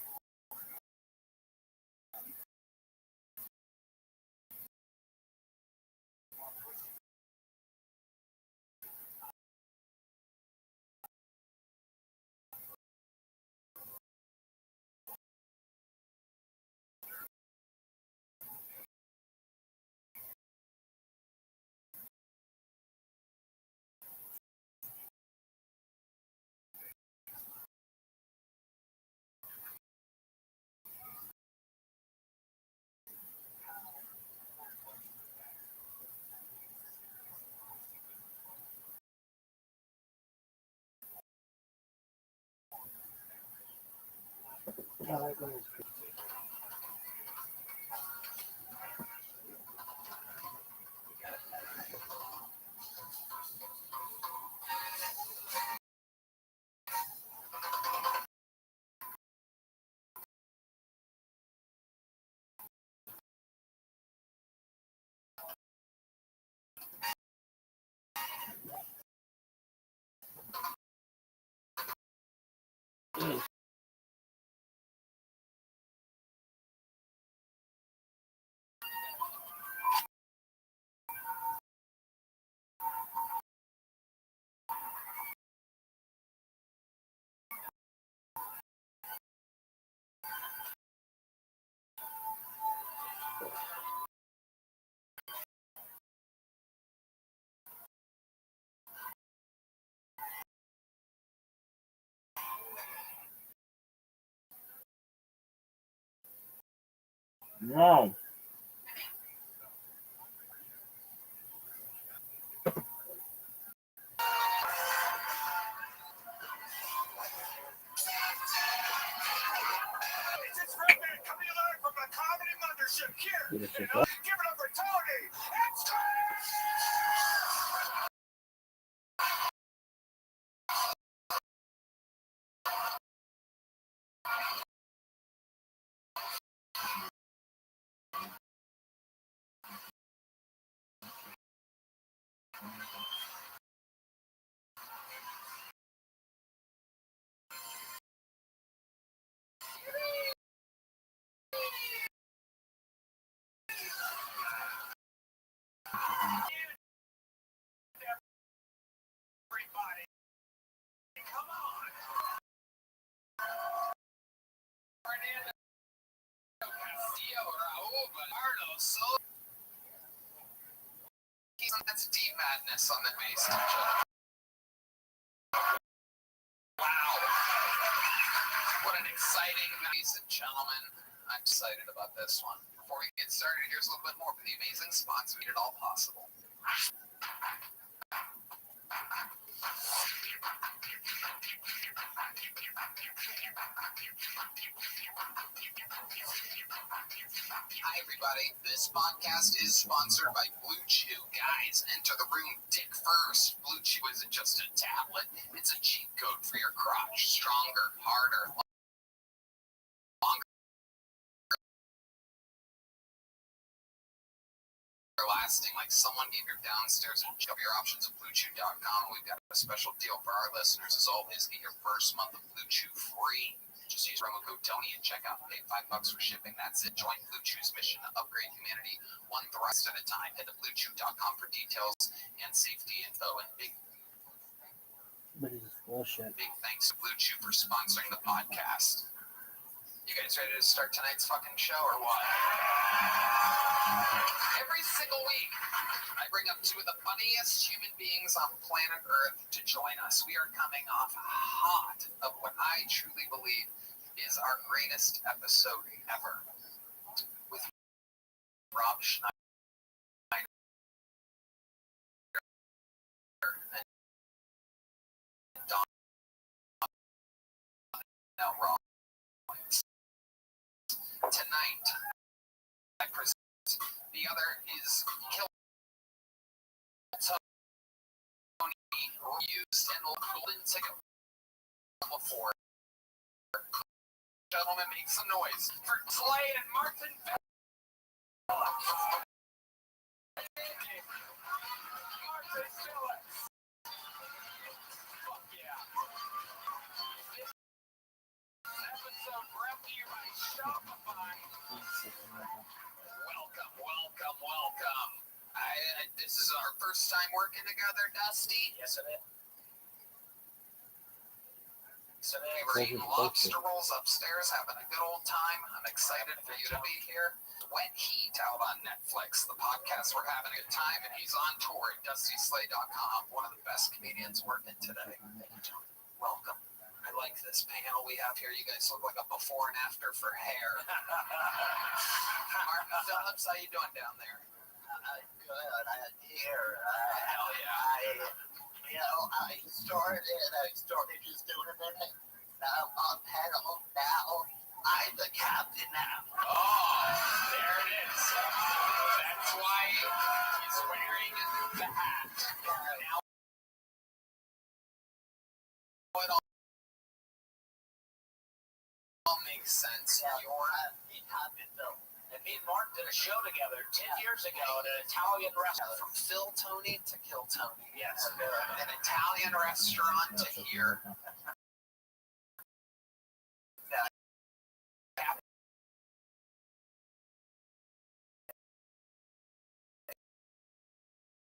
No. It's Rabbbi coming live from the comedy mothership here. Give it Give a it up for Tony. It's everybody. Come on. Fernando Castillo or Raul Bernardo. So that's deep madness on the bass. Wow. What an exciting, ladies and gentlemen. I'm excited about this one. Before we get started, here's a little bit more from the amazing sponsor who made it all possible. Hi, everybody. This podcast is sponsored by Blue Chew. Guys, enter the room dick first. Blue Chew isn't just a tablet. It's a cheat code for your crotch. Stronger, harder, longer lasting, like someone gave your downstairs. And check out your options at BlueChew.com. We've got a special deal for our listeners. As always, get your first month of Blue Chew free. Just use promo code Tony at checkout and pay $5 for shipping. That's it. Join Blue Chew's mission to upgrade humanity one thrust at a time. Head to BlueChew.com for details and safety info. And big thanks to Blue Chew for sponsoring the podcast. You guys ready to start tonight's fucking show or what? Every single week, I bring up two of the funniest human beings on planet Earth to join us. We are coming off hot of what I truly believe is our greatest episode ever with Rob Schneider and Don Rollins. Tonight, I present the other is Kill Tony, used in golden ticket before. Gentlemen, make some noise for Clay and Martin Phillips. Martin Phillips. Fuck yeah. This episode brought to you by Shopify. Welcome. This is our first time working together, Dusty. Yes, it is. So we were eating lobster rolls upstairs, having a good old time. I'm excited for you to be here. Wet Heat out on Netflix. The podcast, we're having a good time, and he's on tour at DustySlay.com. One of the best comedians working today. Welcome. I like this panel we have here. You guys look like a before and after for hair. Martin Phillips, how you doing down there? Good. Hell yeah. I started just doing a minute. Now I'm on panel. Now I'm the captain now. Oh, there it is. That's why he's wearing the hat. Now it all makes sense. It happened though. And me and Mark did a show together 10 years ago at an Italian restaurant. From Phil Tony to Kill Tony. Yes. An Italian restaurant to here.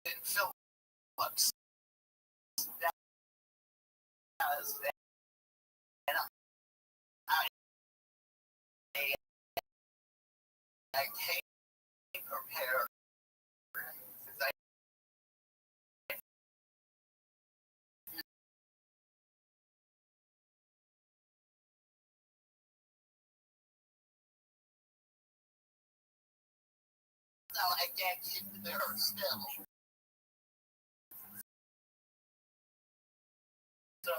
And Phillips. I came prepared. I can't keep there still. So.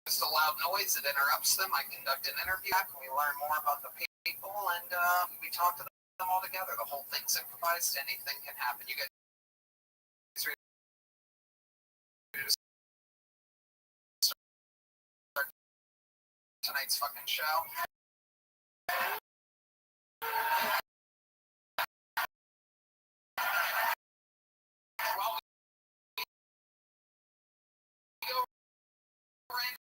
Just a loud noise that interrupts them. I conduct an interview, and we learn more about the people, and we talk to them all together. The whole thing's improvised. Anything can happen. You guys ready to start tonight's fucking show? Well, we go right.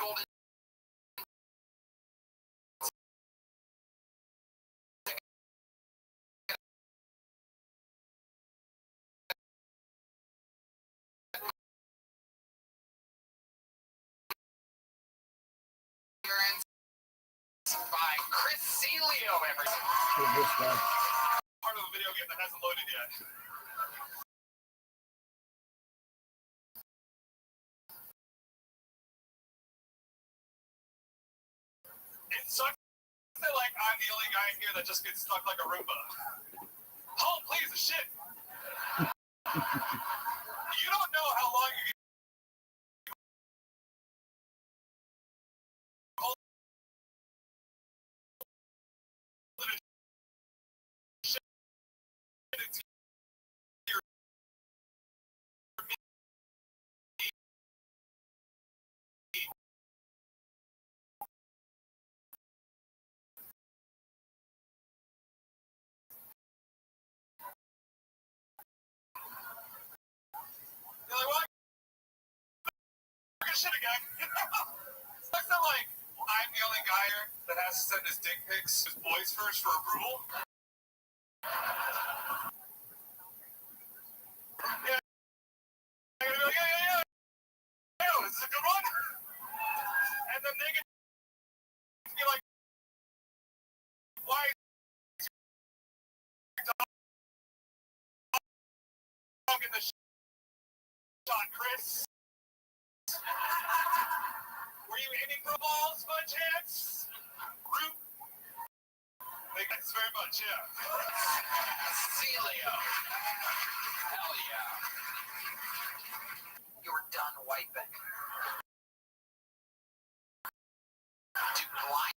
golden by Chris Celio, everyone. Part of a video game that hasn't loaded yet. It sucks that like I'm the only guy in here that just gets stuck like a Roomba. Oh, please, the shit. You don't know how long you can hold it shit into your You're like, what? Shit again. Sucks that like I'm the only guy here that has to send his dick pics to his boys first for approval. Yeah. I'm gonna be like, yeah. Yo, this is a good one. And then they get to be like, why is your dog in the shot, Chris? Were you aiming for balls by chance? Root? Thanks very much, yeah. Celio. Hell yeah. You're done wiping. Do blind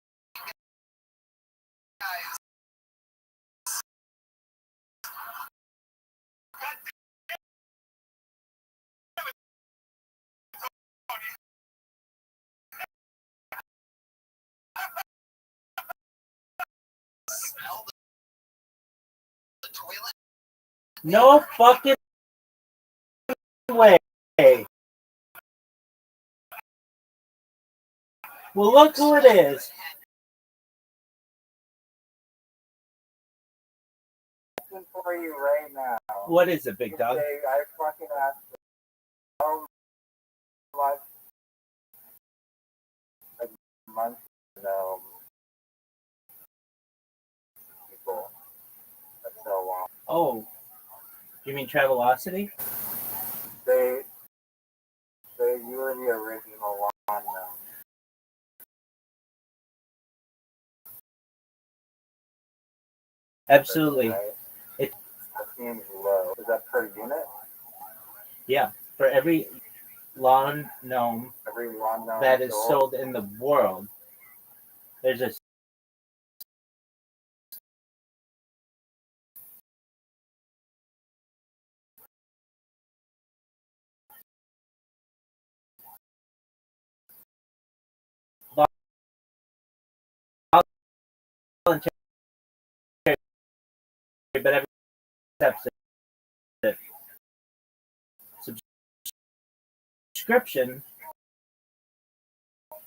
guys smell the toilet? No fucking way. Well, look who it is. For you right now. What is it, big dog? I fucking asked so much a month ago. People. That's so long. Oh, you mean Travelocity? You were the original one. Absolutely. Right? It seems low. Is that per unit? Yeah, for every lawn gnome that is sold in the world, there's a voluntary, but every accepts it. Subscription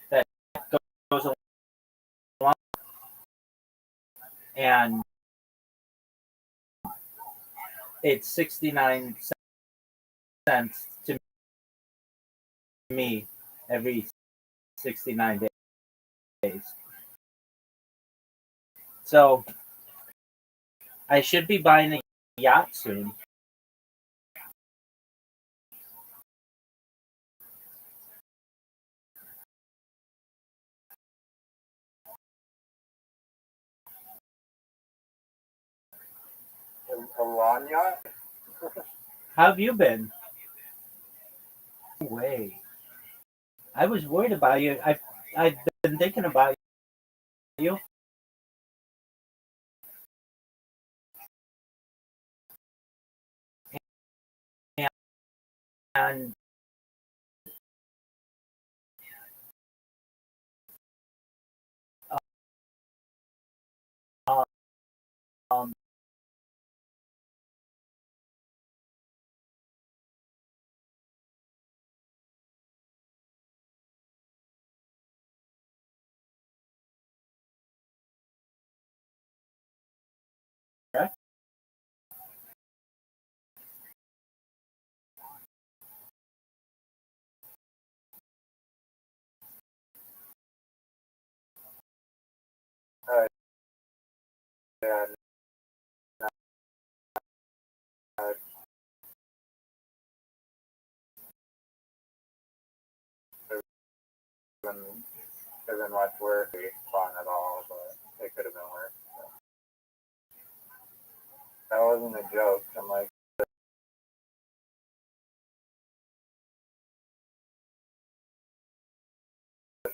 that goes along, and it's 69 cents to me every 69 days. So I should be buying a yacht soon. A lawn yacht? How have you been? No way. I was worried about you. I've been thinking about you. And um, Could have been much worse. Fun at all, but it could have been worse. So. That wasn't a joke. I'm like,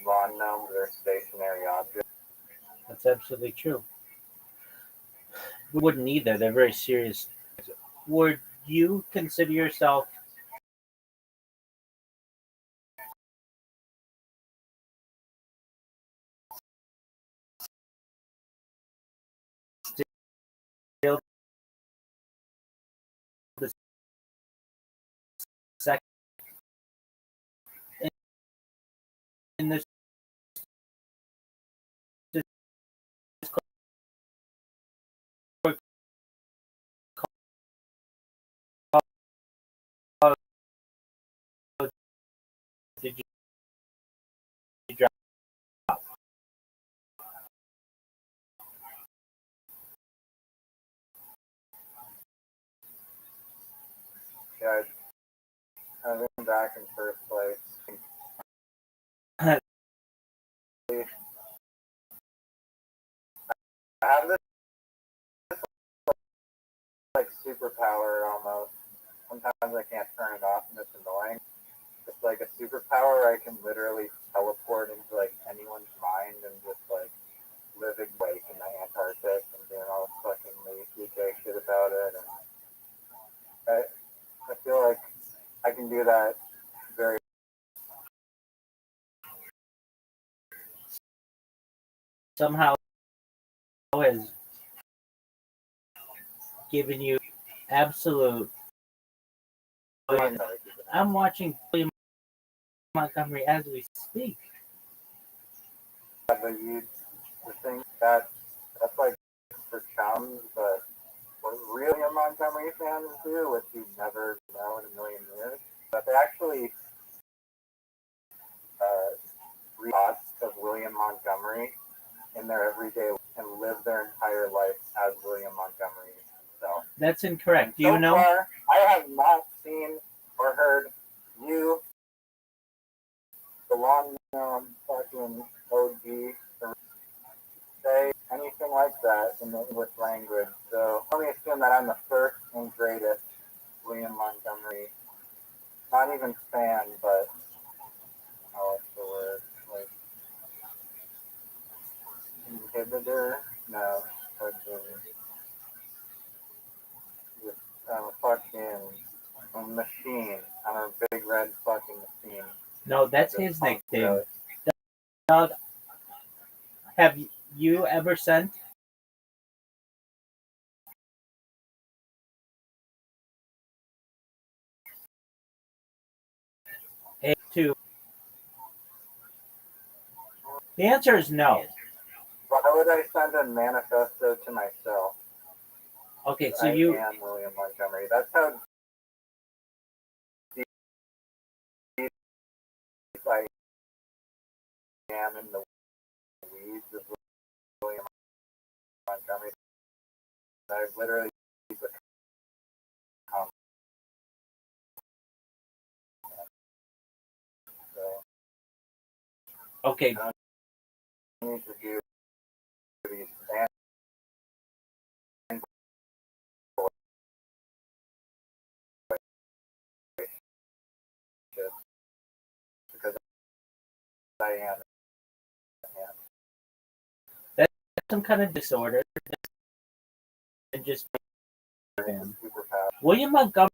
lawn gnomes are stationary objects. That's absolutely true. We wouldn't either. They're very serious. Would you consider yourself still the second in this did you drop? Yeah, I've been back in first place. I have this like superpower almost. Sometimes I can't turn it off and it's annoying. It's like a superpower. I can literally teleport into like anyone's mind and just like live awake in the Antarctic and doing all this fucking lazy shit about it. And I feel like I can do that very. Somehow has given you absolute. I'm watching William Montgomery as we speak. But the thing that's like for chums, but what really a Montgomery fans do, which you never know in a million years, but they actually read thoughts of William Montgomery in their everyday life and live their entire life as William Montgomery. So that's incorrect. Do so you know? Far, I have not seen or heard you, the long-known fucking OG, say anything like that in the English language. So let me assume that I'm the first and greatest William Montgomery, not even fan, but what's the word? Like inhibitor? No, fucking machine. I'm a big red fucking machine. No, that's his nickname. Doug, have you ever sent a to? The answer is no. Why would I send a manifesto to myself? Okay, so I you. am William Montgomery. That's how deep I am in the weeds of William Montgomery. I've literally become. So, Okay. I need to do these because I am. That's some kind of disorder. And just William Montgomery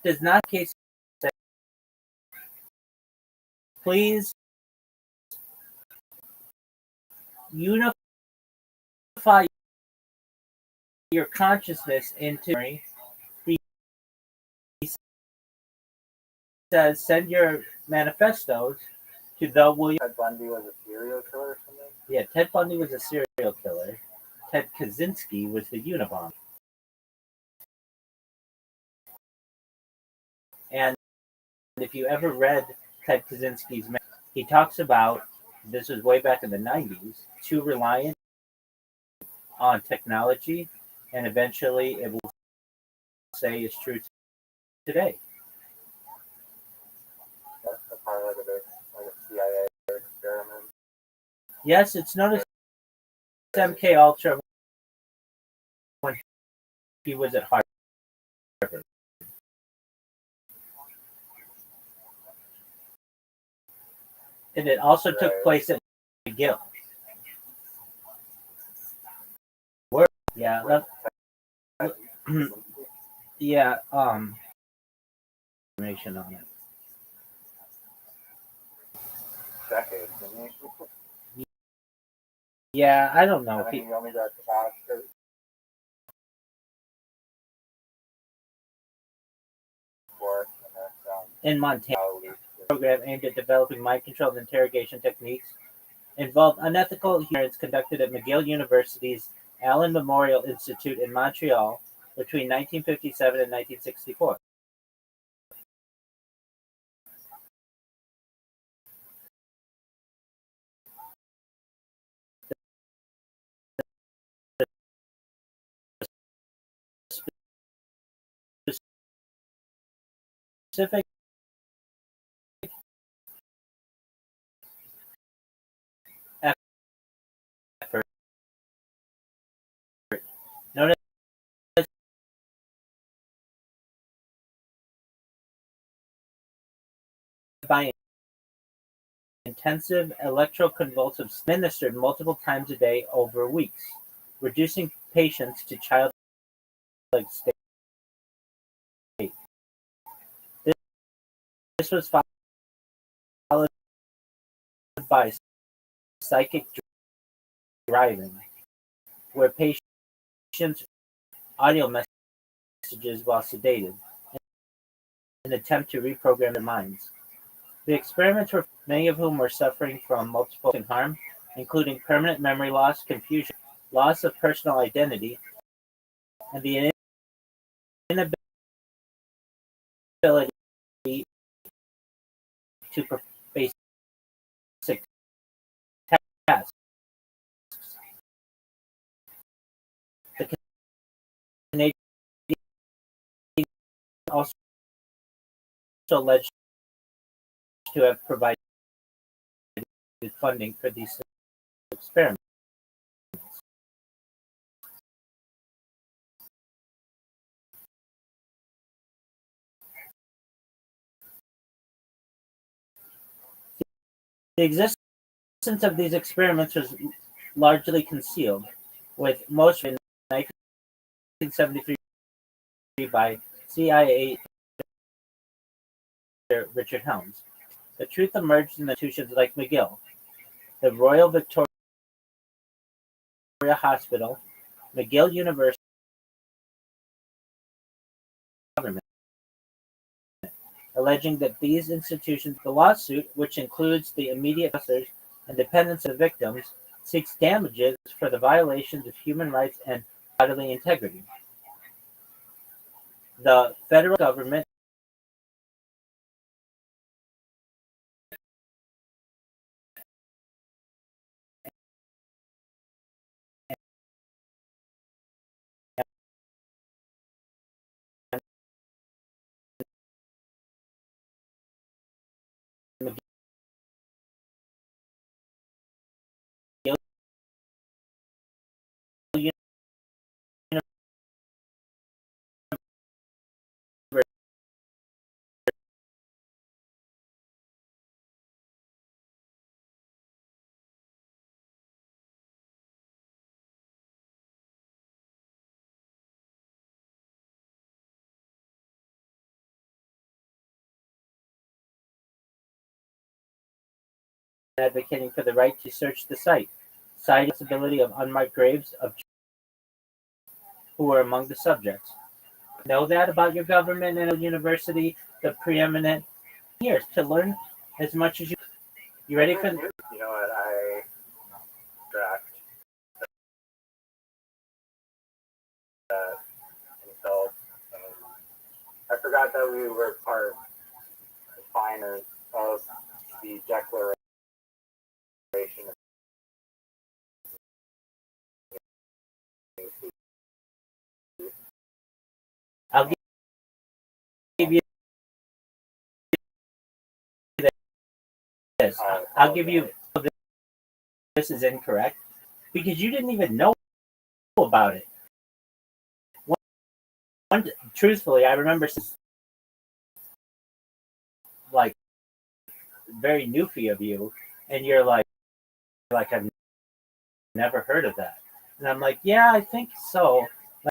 does not case say, please unify your consciousness into. He says send your manifestos to the William. Ted Bundy was a serial killer or something? Yeah, Ted Bundy was a serial killer. Ted Kaczynski was the Unabomber. And if you ever read Ted Kaczynski's, he talks about, this was way back in the 90s, too reliant on technology, and eventually it will say is true today. That's the part of it. Yes, it's known as MK Ultra when he was at Harvard. And it also took place at McGill. Yeah, yeah, information on it. Decades, didn't he? Yeah, I don't know. And then he only got capacity. In Montana, a program aimed at developing mind-controlled interrogation techniques involved unethical experiments conducted at McGill University's Allen Memorial Institute in Montreal between 1957 and 1964. The specific effort, known as by intensive electroconvulsive administered multiple times a day over weeks, reducing patients to childlike state. This was followed by psychic driving, where patients audio messages while sedated, in an attempt to reprogram their minds. The experiments were many of whom were suffering from multiple harm, including permanent memory loss, confusion, loss of personal identity, and the inability to perform basic tasks. The Canadian also alleged to have provided funding for these experiments. The existence of these experiments was largely concealed, with most in 1973 by CIA Richard Helms. The truth emerged in institutions like McGill, the Royal Victoria Hospital, McGill University government, alleging that these institutions, the lawsuit, which includes the immediate officers and dependents of victims, seeks damages for the violations of human rights and bodily integrity. The federal government advocating for the right to search the site, citing the possibility of unmarked graves of who were among the subjects. Know that about your government and a university, the preeminent years to learn as much as you. You ready for? You know what? I draft that himself. I forgot that we were part signers of the Declaration of I'll give you this. I'll give you this is incorrect because you didn't even know about it. Truthfully, I remember like very newfie of you, and you're like I've never heard of that, and I'm like, yeah, I think so.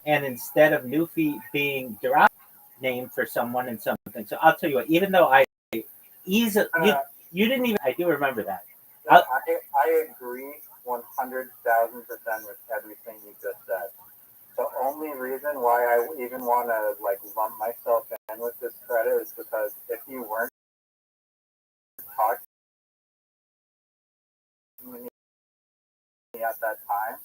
And instead of newfie being derogatory name for someone and something, so I'll tell you what. Even though I easily you didn't even, I do remember that. I agree 100,000% with everything you just said. The only reason why I even want to like lump myself in with this credit is because if you weren't talking to me at that time,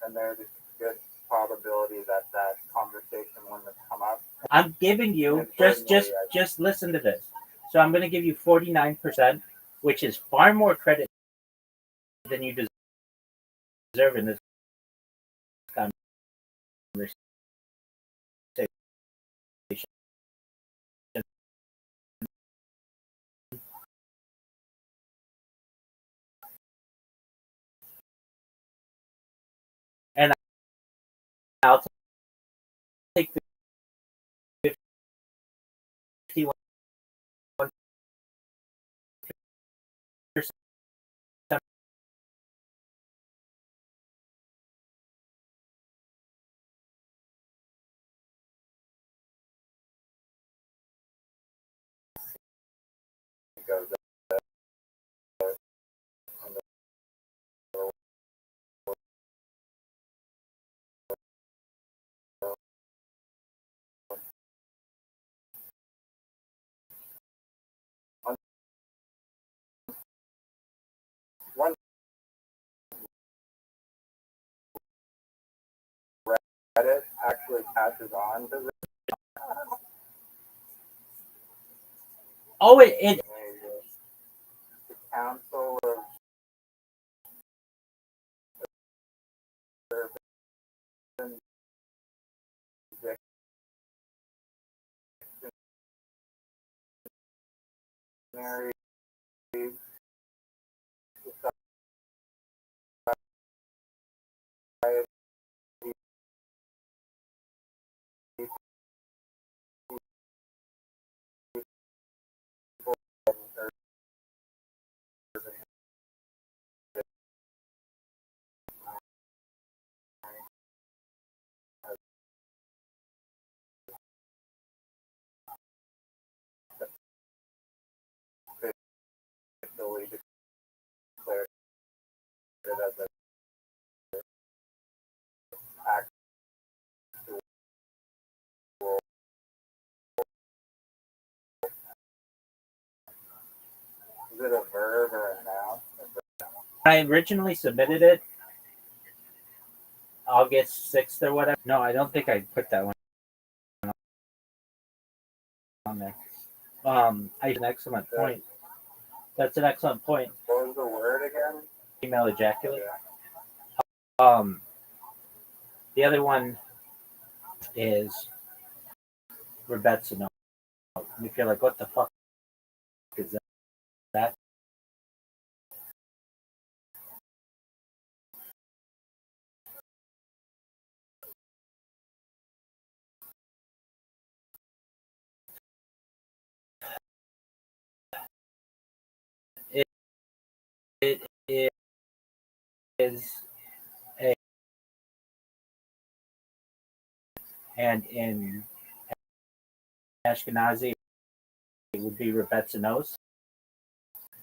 then there's a good probability that that conversation wouldn't have come up. I'm giving you just listen to this. So I'm going to give you 49%, which is far more credit than you deserve in this conversation. And I'll take 51% Goes one Reddit actually catches on to this. Oh, it The Council of Urban Dictionary Society officially declared it as an actual. Is it a verb or a noun? I originally submitted it August 6th or whatever. No, I don't think I put that one on there. An excellent point. That's an excellent point. What was the word again? Female ejaculate. Yeah. The other one is Rebetza. You feel like, what the fuck is that? It is a, and in Ashkenazi it would be Rebetzanos.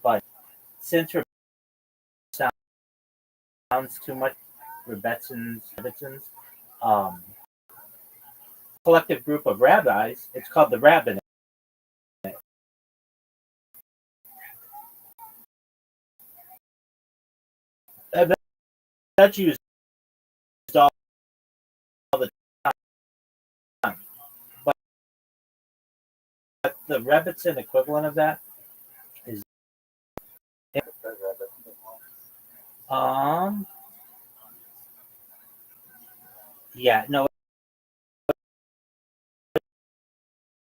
But since sounds too much Rebetzins, collective group of rabbis, it's called the rabbinate. And that's used all the time. But the Rebbetzin equivalent of that is yeah, no,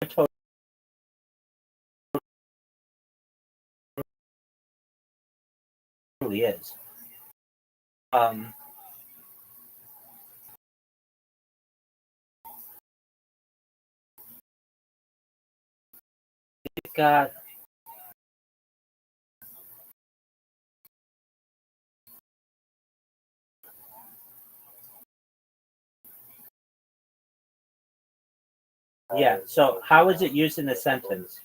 it totally is. um, it got yeah. So how is it used in a sentence?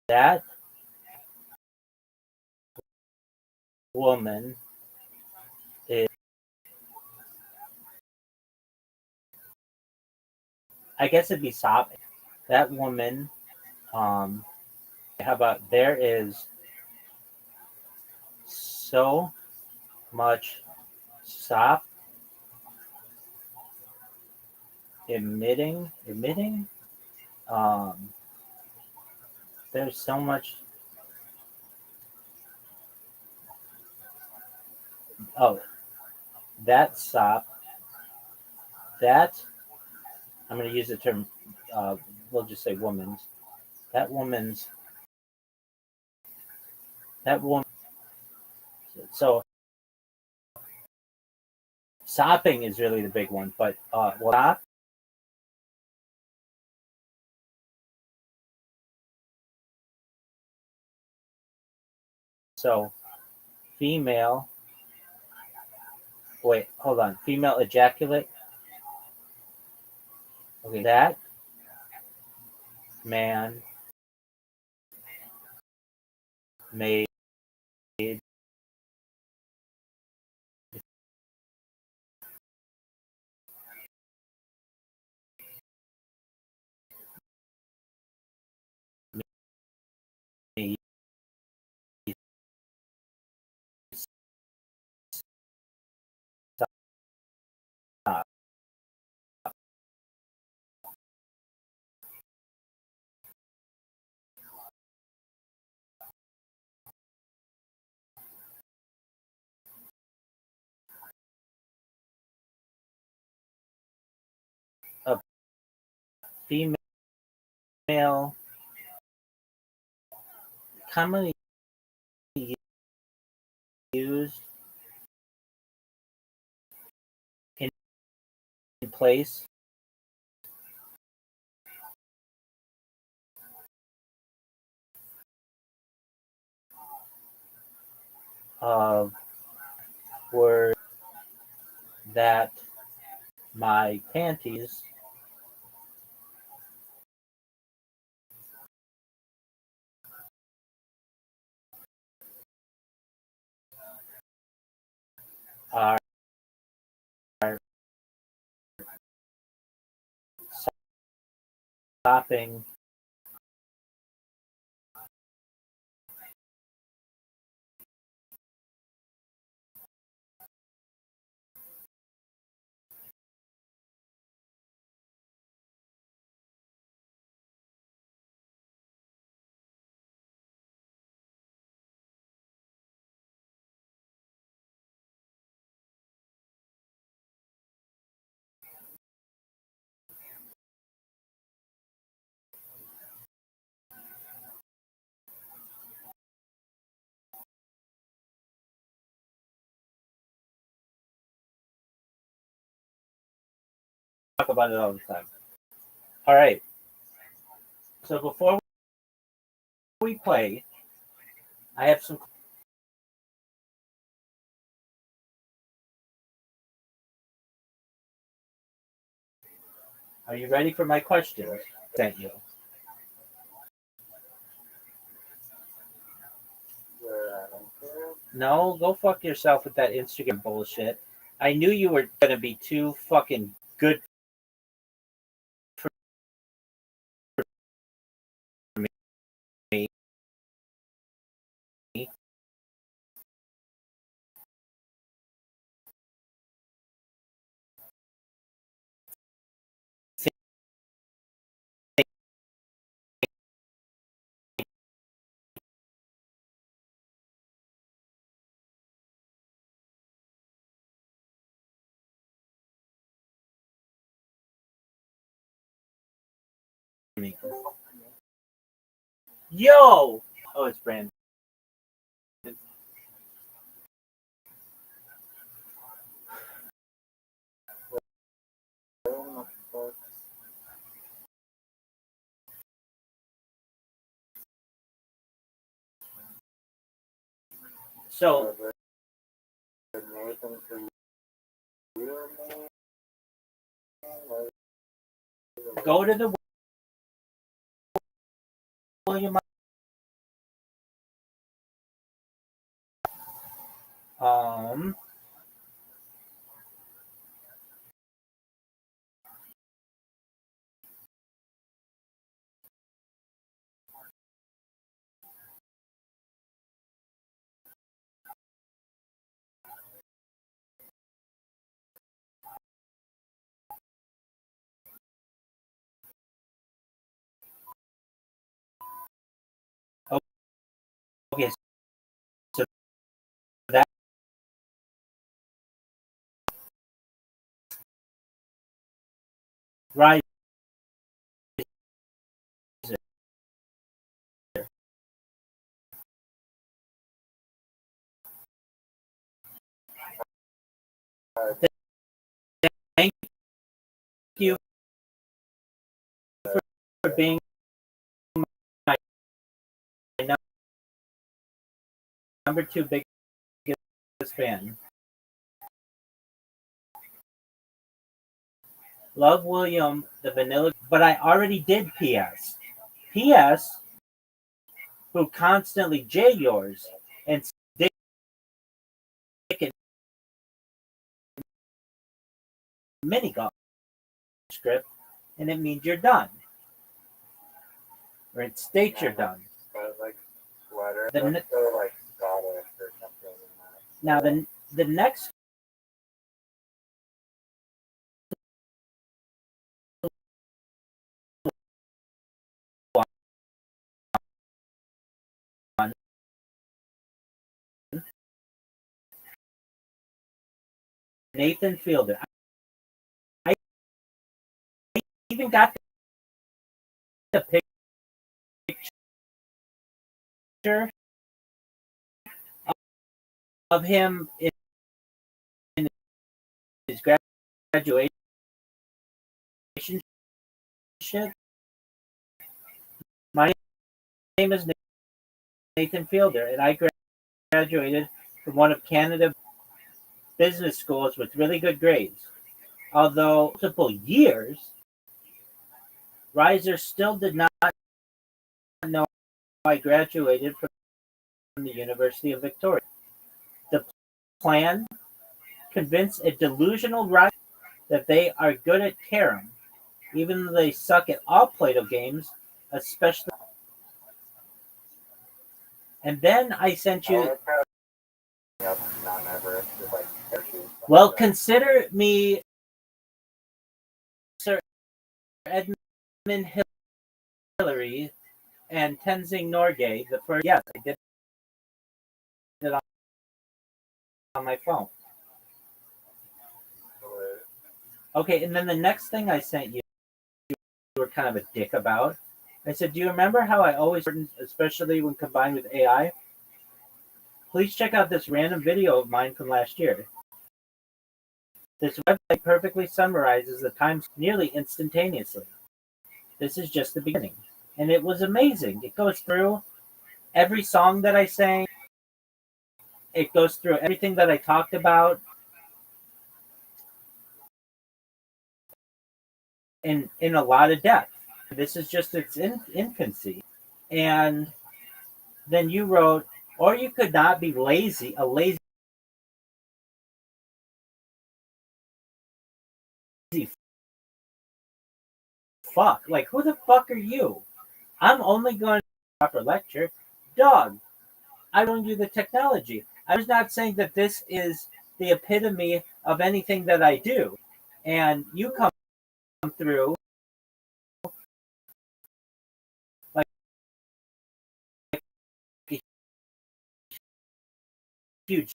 That woman is. I guess it'd be sobbing. That woman. How about there is so much stop emitting. Um, there's so much. Oh, that stop. That I'm going to use the term. We'll just say woman's. That woman's. That woman. So sopping is really the big one, but well, so female. Wait, hold on. Female ejaculate. Okay, that man made me stop. A female commonly used in place of word that my panties are stopping talk about it all the time. All right. So before we play, I have some. Are you ready for my questions? Thank you. No, go fuck yourself with that Instagram bullshit. I knew you were gonna be too fucking good for me. Yo! Oh, it's Brandon. So Nathan for you, man? go to the William. Um, okay, so that riser. Thank you for being my number two biggest fan. Love William the Vanilla, but I already did PS. PS, who constantly J yours and stick it mini golf script, and it means you're done, or it states you're done. Like sweater. The Let's go like Scottish or something. Now the next one, Nathan Fielder. I even got the picture of him in his graduation shit. My name is Nathan Fielder, and I graduated from one of Canada's business schools with really good grades. Although multiple years, Riser still did not know I graduated from the University of Victoria. The plan: convince a delusional Riser that they are good at carom, even though they suck at all Play-Doh games, especially. And then I sent you. Well, consider me Sir Edmund Hillary and Tenzing Norgay. The first, yes, I did it on my phone. Okay, and then the next thing I sent you were kind of a dick about. I said, do you remember how I always, especially when combined with AI? Please check out this random video of mine from last year. This website perfectly summarizes the times nearly instantaneously. This is just the beginning. And it was amazing. It goes through every song that I sang. It goes through everything that I talked about in a lot of depth. This is just its infancy. And then you wrote, or you could not be lazy, a lazy fuck. Like, who the fuck are you? I'm only going to proper lecture. Dog, I loaned you the technology. I was not saying that this is the epitome of anything that I do. And you come through like a huge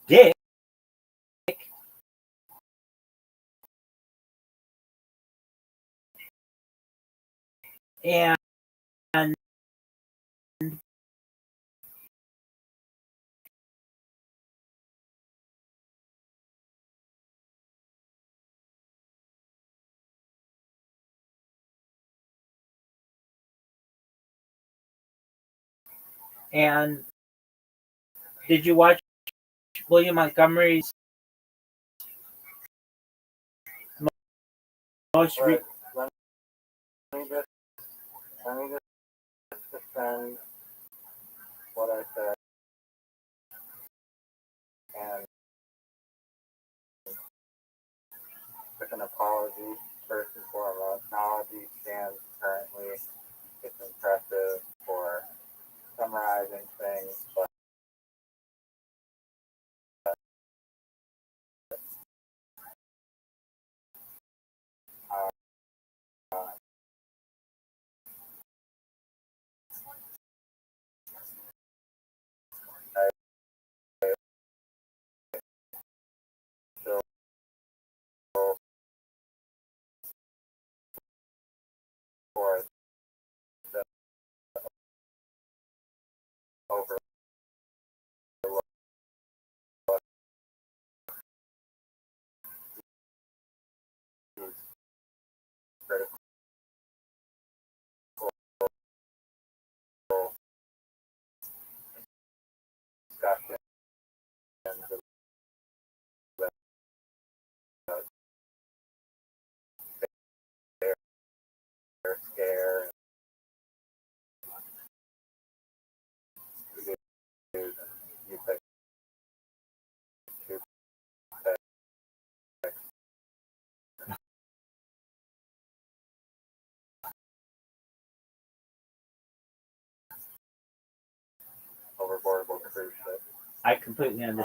dick. And And did you watch William Montgomery's most But let me just defend what I said and with an apology first and foremost. Technology stands currently. It's impressive for summarizing things, but uh, I still for the overlook these critical discussions about their scare and news and you pick two picks overboardable cruise ship. I completely understand.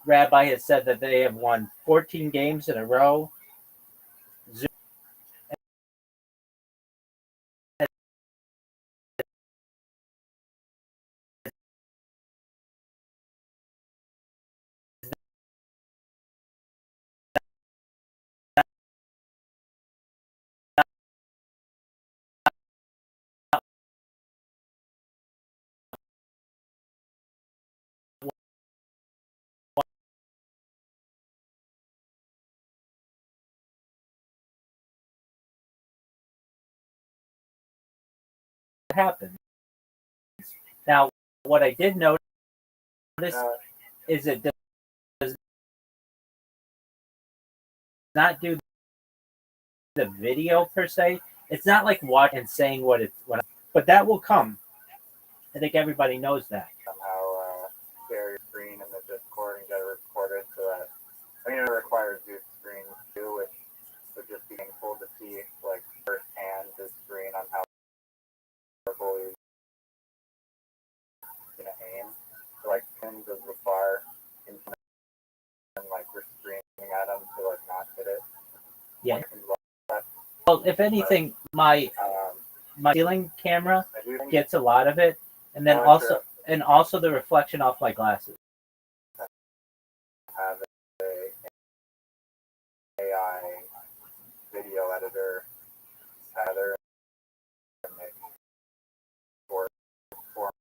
Rabbi has said that they have won 14 games in a row. Happens. Now, what I did notice is it does not do the video per se. It's not like watching and saying but that will come. I think everybody knows that. Somehow share your screen in the Discord and get it recorded so that it requires your screen too, which would just be painful to see like firsthand his screen on how powerful he's gonna aim. So like pins of the bar and like we're screaming at him to like not hit it. Yeah. Well, if anything, my ceiling camera gets a lot of it, and then also the reflection off my glasses. Have a AI video editor either and make format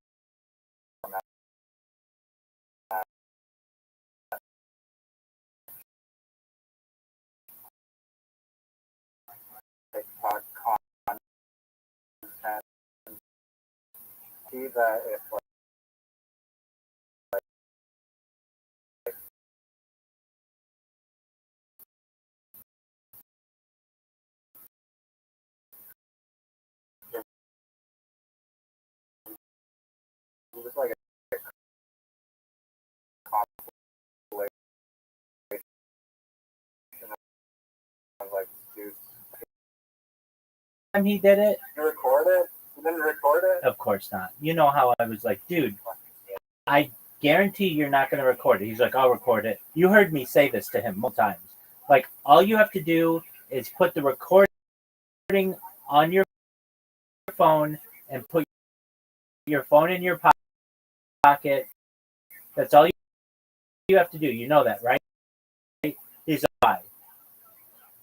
TikTok content. See that if like just like a compilation of like dudes. Time he did it. You record it? You didn't record it? Of course not. You know how I was like, dude, I guarantee you're not going to record it. He's like, I'll record it. You heard me say this to him multiple times. Like, all you have to do is put the recording on your phone and put your phone in your pocket. That's all you have to do. You know that, right? He's like,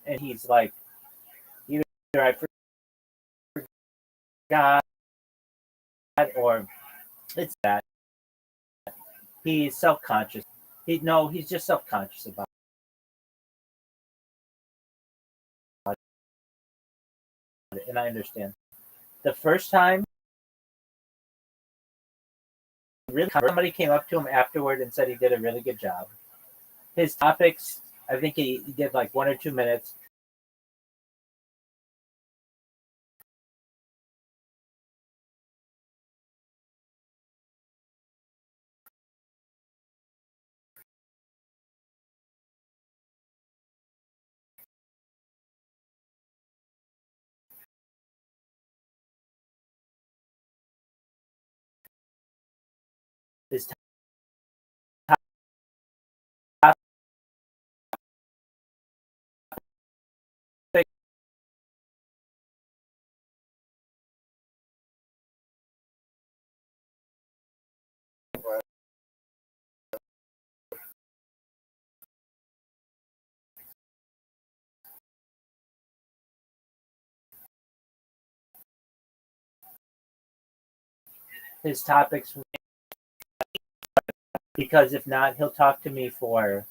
and he's like, either I forgot or it's that. He's self-conscious. He's just self-conscious about it, and I understand. The first time really, somebody came up to him afterward and said he did a really good job. His topics, I think he did like 1 or 2 minutes. His topic, his topics, because if not, he'll talk to me for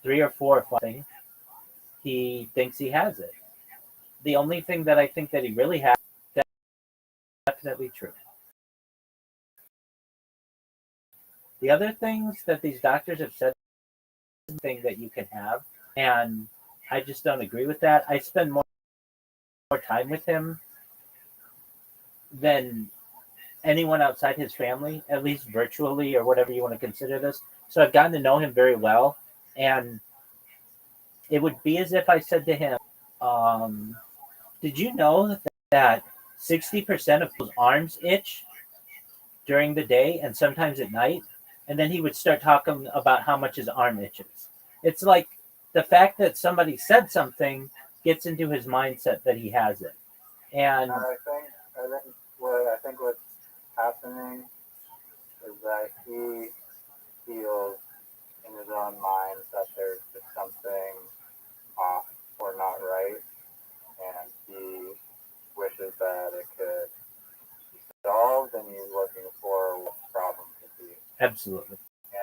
3 or 4 things. He thinks he has it. The only thing that I think that he really has, definitely true. The other things that these doctors have said, thing that you can have, and I just don't agree with that. I spend more time with him than anyone outside his family, at least virtually or whatever you want to consider this. So I've gotten to know him very well, and it would be as if I said to him, did you know that 60% of his arms itch during the day and sometimes at night? And then he would start talking about how much his arm itches. It's like the fact that somebody said something gets into his mindset that he has it. And I think what's happening is that he feels in his own mind that there's just something off or not right, and he wishes that it could be solved, and he's looking for what the problem could be. absolutely.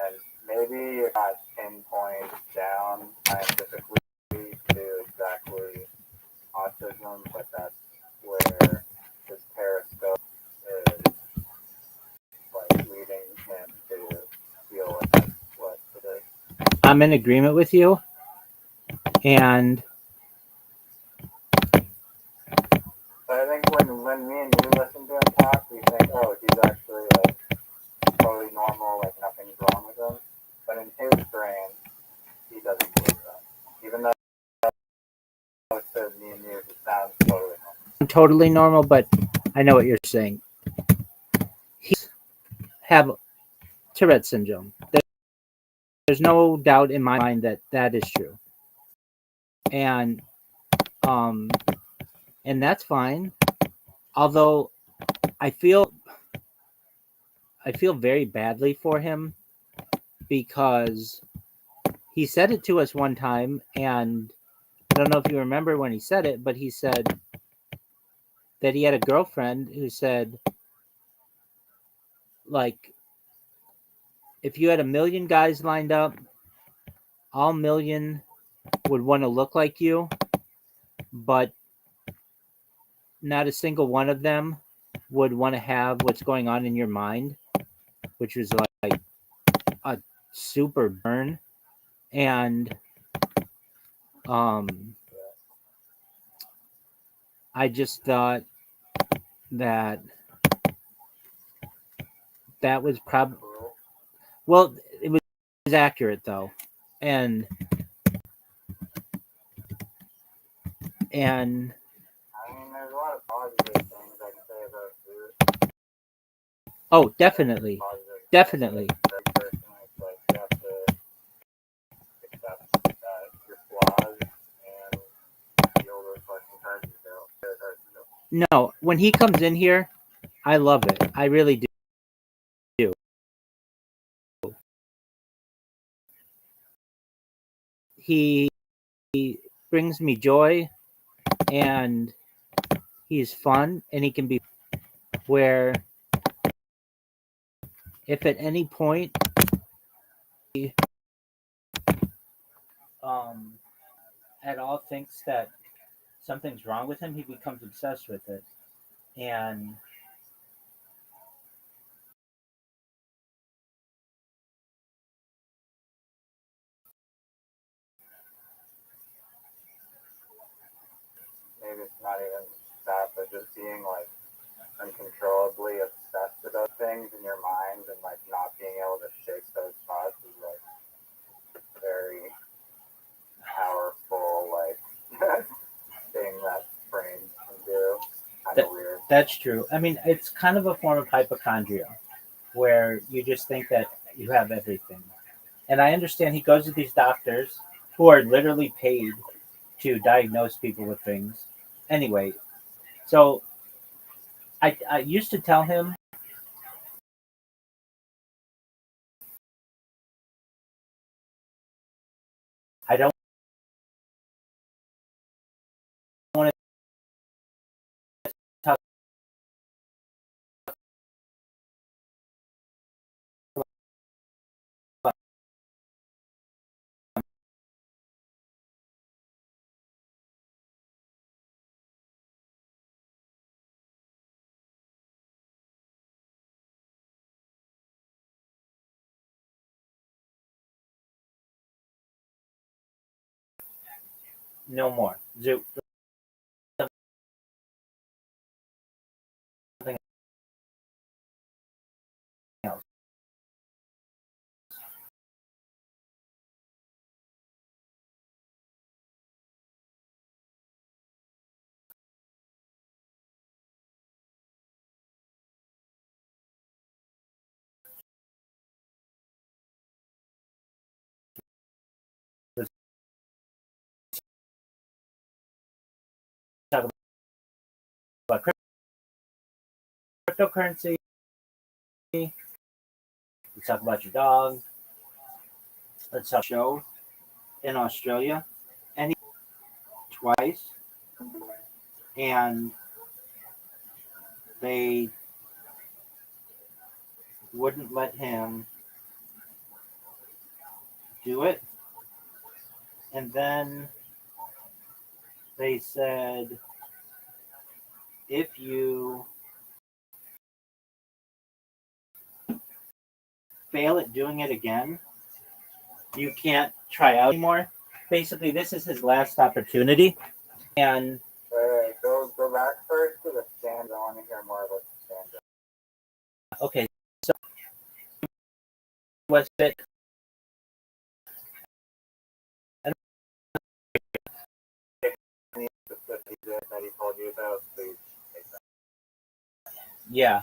And maybe it's not pinpoint down scientifically to exactly autism, but that's where his periscope is like leading him to feel like that's what it is. I'm in agreement with you. And But I think when me and you listen to him talk, we think, oh, he's actually like totally normal, like nothing's wrong with him. But in his brain, he doesn't believe that. Even though to me and you, it sounds totally normal. I'm totally normal, but I know what you're saying. He have Tourette syndrome. There's no doubt in my mind that that is true. And that's fine. Although I feel very badly for him, because he said it to us one time, and I don't know if you remember when he said it, but he said that he had a girlfriend who said, like, if you had 1,000,000 guys lined up, all 1,000,000 would want to look like you, but not a single one of them would want to have what's going on in your mind, which was like a super burn. And I just thought that was probably, well, it was accurate though. And I mean, there's a lot of positive things I can say about food. oh, definitely. Definitely. Very personally, it's like you have to accept your flaws and deal with fucking cards you dealt. No, when he comes in here, I love it. I really do. He brings me joy, and he's fun, and he can be where if at any point he at all thinks that something's wrong with him, he becomes obsessed with it. And maybe it's not even that, but just being like uncontrollably obsessed with those things in your mind and like not being able to shake those thoughts is like very powerful, like thing that brains can do. Kind of weird. That's true. I mean, it's kind of a form of hypochondria where you just think that you have everything. And I understand he goes to these doctors who are literally paid to diagnose people with things. Anyway, so I used to tell him I don't want to talk about no more. Something else. Let's talk about cryptocurrency. Let's talk about your dog. Let's talk show in Australia and twice, and they wouldn't let him do it. And then they said, if you fail at doing it again, you can't try out anymore. Basically, this is his last opportunity. And go back first to the stand. I want to hear more about the stand. Okay, so was it? That he told you about, please. Yeah.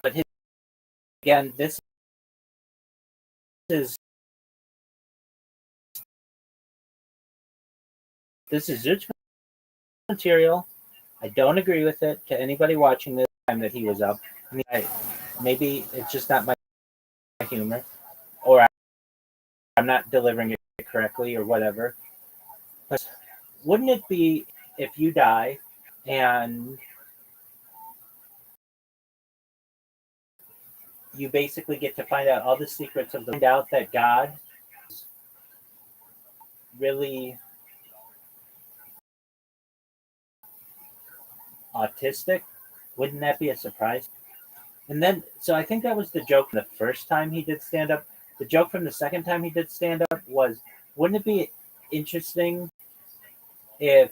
But again, this is Zoot's material. I don't agree with it. To anybody watching this time that he was up, I mean, maybe it's just not my humor, or I'm not delivering it correctly, or whatever. But wouldn't it be if you die and you basically get to find out all the secrets of find out that God is really autistic? Wouldn't that be a surprise? And then, so I think that was the joke the first time he did stand up. The joke from the second time he did stand up was, wouldn't it be interesting if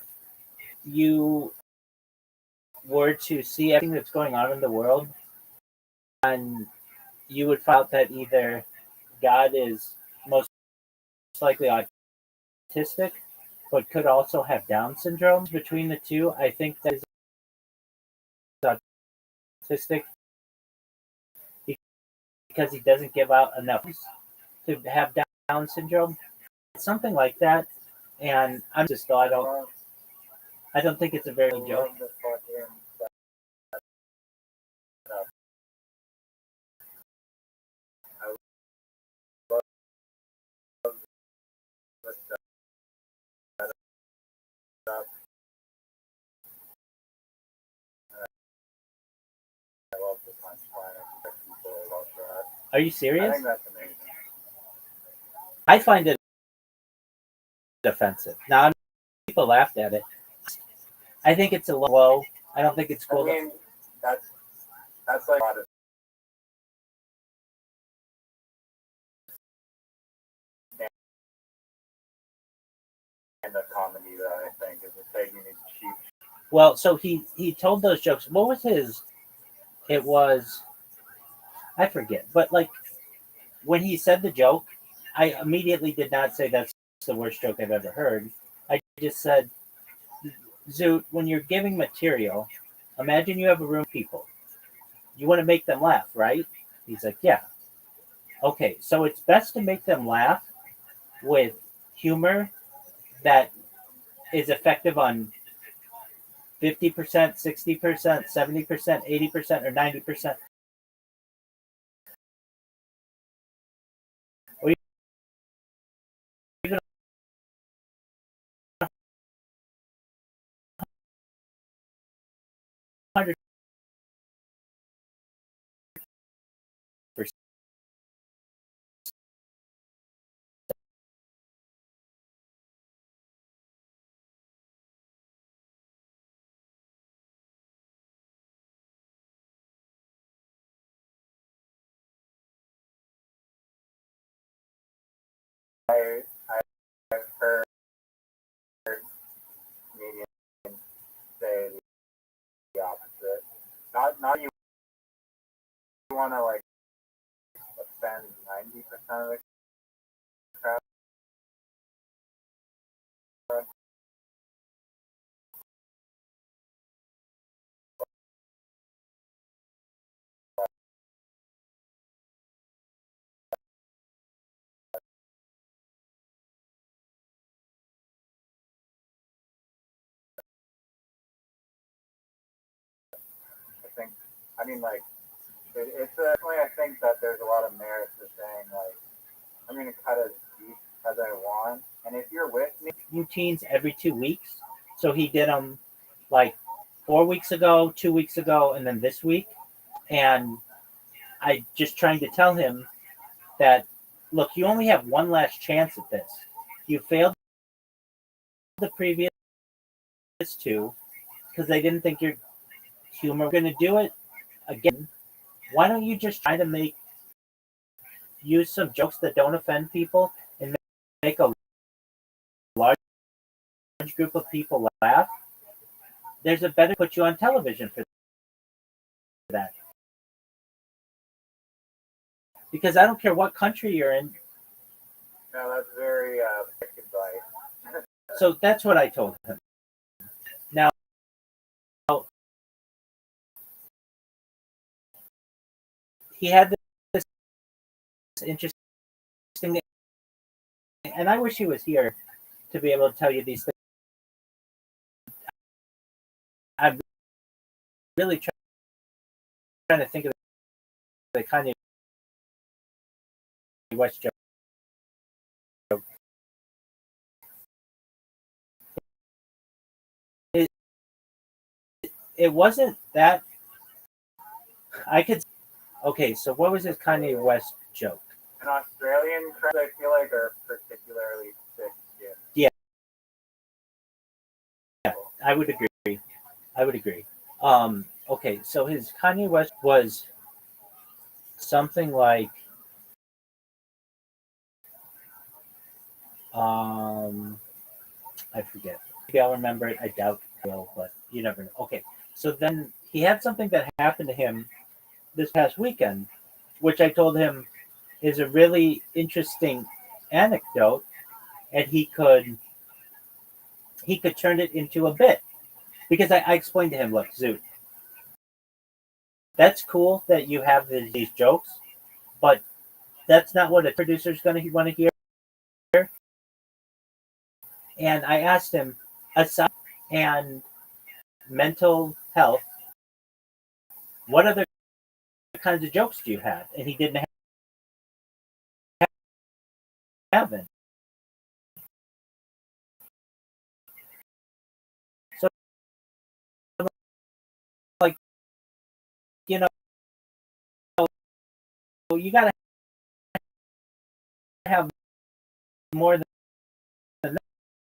you were to see everything that's going on in the world and you would find out that either God is most likely autistic, but could also have Down syndrome between the two? I think that is autistic because he doesn't give out enough to have Down syndrome, something like that. And I'm just thought I don't think it's a very good joke. Are you serious? I think that's amazing. I find it offensive. Now, people laughed at it. I think it's a low. I don't think it's I cool. mean, that's like a lot of stand-up comedy that I think is just taking these cheap. Well, so he told those jokes. What was his? It was, I forget, but like when he said the joke, I immediately did not say that's the worst joke I've ever heard. I just said, Zoot, when you're giving material, imagine you have a room of people. You want to make them laugh, right? He's like, yeah. Okay, so it's best to make them laugh with humor that is effective on 50%, 60%, 70%, 80%, or 90%. Or even 100%. I've heard comedians say the opposite. Not you want to like offend 90% of the crowd. I mean, like, it's definitely, I think that there's a lot of merit to saying, like, I'm going to cut as deep as I want. And if you're with me, routines every 2 weeks. So he did them like 4 weeks ago, 2 weeks ago, and then this week. And I just trying to tell him that, look, you only have one last chance at this. You failed the previous two because they didn't think your humor was going to do it again. Why don't you just try to use some jokes that don't offend people and make a large group of people laugh? There's a better put you on television for that. Because I don't care what country you're in. no, that's very thick advice. So that's what I told him. Now, he had this interesting, and I wish he was here to be able to tell you these things. I'm really trying to think of the Kanye West joke. It wasn't that. I could. Okay, so what was his Kanye West joke? An Australian crowd, I feel like, are particularly thick skinned. Yeah, I would agree. Okay, so his Kanye West was something like, I forget. Maybe I'll remember it. I doubt I will, but you never know. Okay, so then he had something that happened to him this past weekend, which I told him is a really interesting anecdote, and he could turn it into a bit. Because I explained to him, look, Zoot, that's cool that you have these jokes, but that's not what a producer's going to want to hear. And I asked him, aside and mental health, what other kinds of jokes do you have? And he didn't have it. So, like, you know, you got to have more than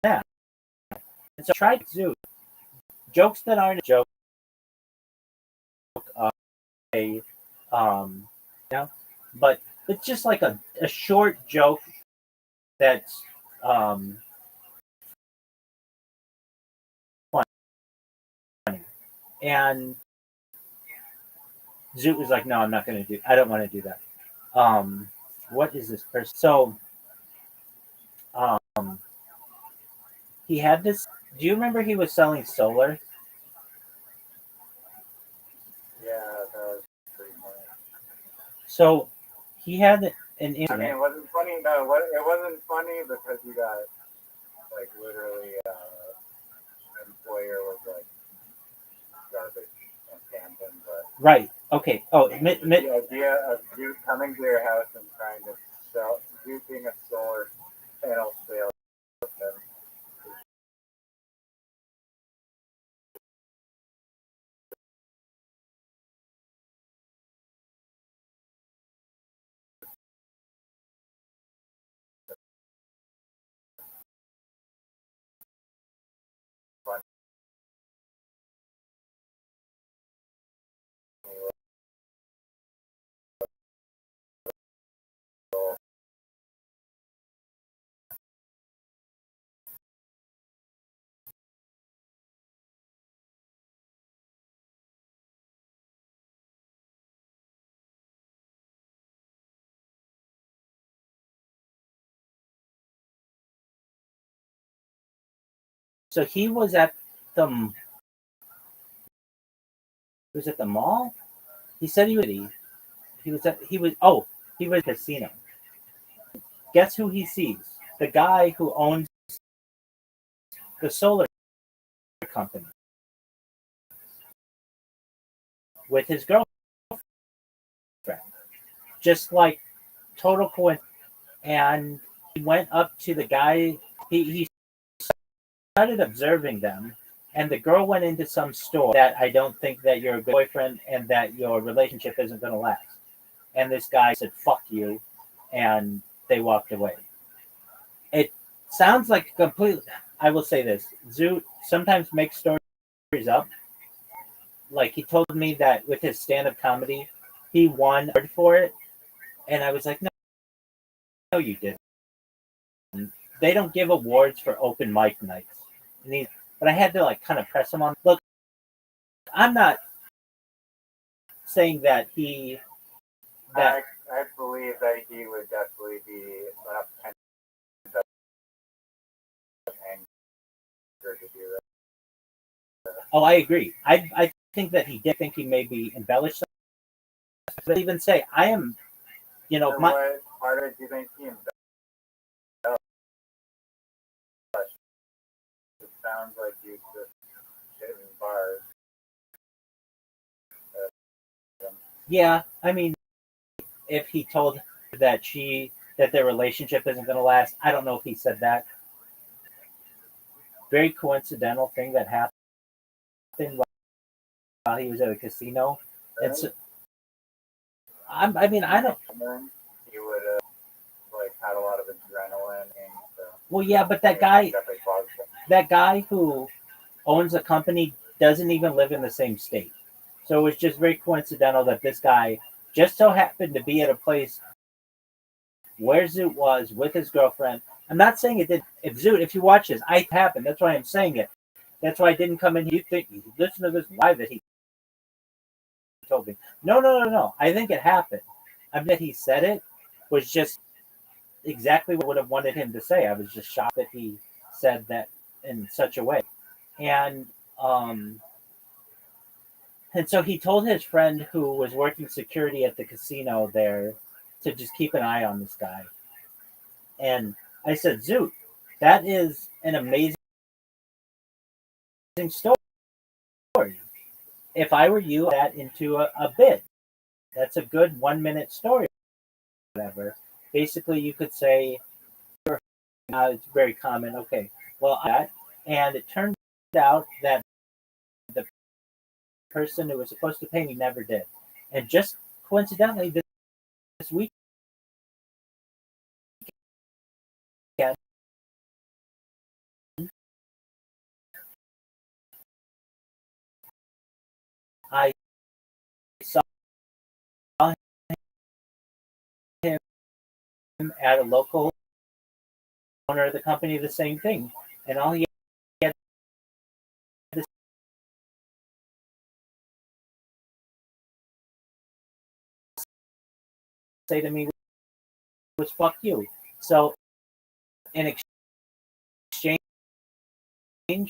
that. And so I tried Zoot, jokes that aren't a joke, a you know, but it's just like a short joke that's funny. And Zoot was like, no, I'm not going to do. I don't want to do that. What is this person? So, he had this. Do you remember he was selling solar? Yeah, that was pretty funny. So he had an I mean, incident. it wasn't funny. No, it wasn't funny because he got like literally employer was like garbage and canned him, but Right. Okay. Oh, the idea of you coming to your house and trying to sell you being a solar panel salesman. so he was at the mall. He said he was at the casino. Guess who he sees? The guy who owns the solar company with his girlfriend. Just like total coincidence. And he went up to the guy. He started observing them, and the girl went into some store that I don't think that you're a good boyfriend and that your relationship isn't going to last. And this guy said, "Fuck you," and they walked away. It sounds like completely. I will say this: Zoot sometimes makes stories up. Like he told me that with his stand-up comedy, he won an award for it, and I was like, no, you didn't. They don't give awards for open mic nights. But I had to like kind of press him on. Look, I'm not saying that I believe that he would definitely be enough anger to do that. Oh, I agree. I think that he did think he maybe embellished. But even say I am, So what part do you think he embellished? It sounds like you just hitting bars. Yeah, I mean, if he told her that their relationship isn't going to last, I don't know if he said that. Very coincidental thing that happened while he was at a casino. And so, I mean, I don't. He would have like had a lot of adrenaline. And, well, yeah, but that guy who owns a company doesn't even live in the same state. So it was just very coincidental that this guy just so happened to be at a place where Zoot was with his girlfriend. I'm not saying it did. If you watch this, I happened. That's why I'm saying it. That's why I didn't come in. You think you listen to this live that he told me. No. I think it happened. I bet he said it was just exactly what I would have wanted him to say. I was just shocked that he said that in such a way. And so he told his friend who was working security at the casino there to just keep an eye on this guy. And I said, Zoot, that is an amazing story. If I were you, that into a bit. That's a good 1 minute story. Whatever. Basically, you could say, it's very common. Okay, well, and it turned out that the person who was supposed to pay me never did. And just coincidentally, this week, I saw him at a local owner of the company, the same thing, and all he had to say to me was "fuck you." So in exchange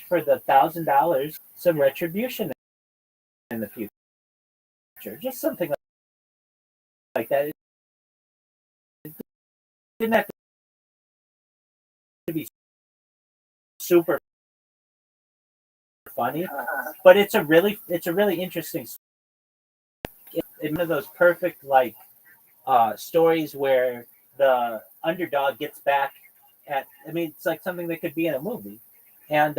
for the $1,000, some retribution in the future, just something like that. It didn't have to be super funny, but it's a really interesting. It's one of those perfect stories where the underdog gets back at. I mean, it's like something that could be in a movie, and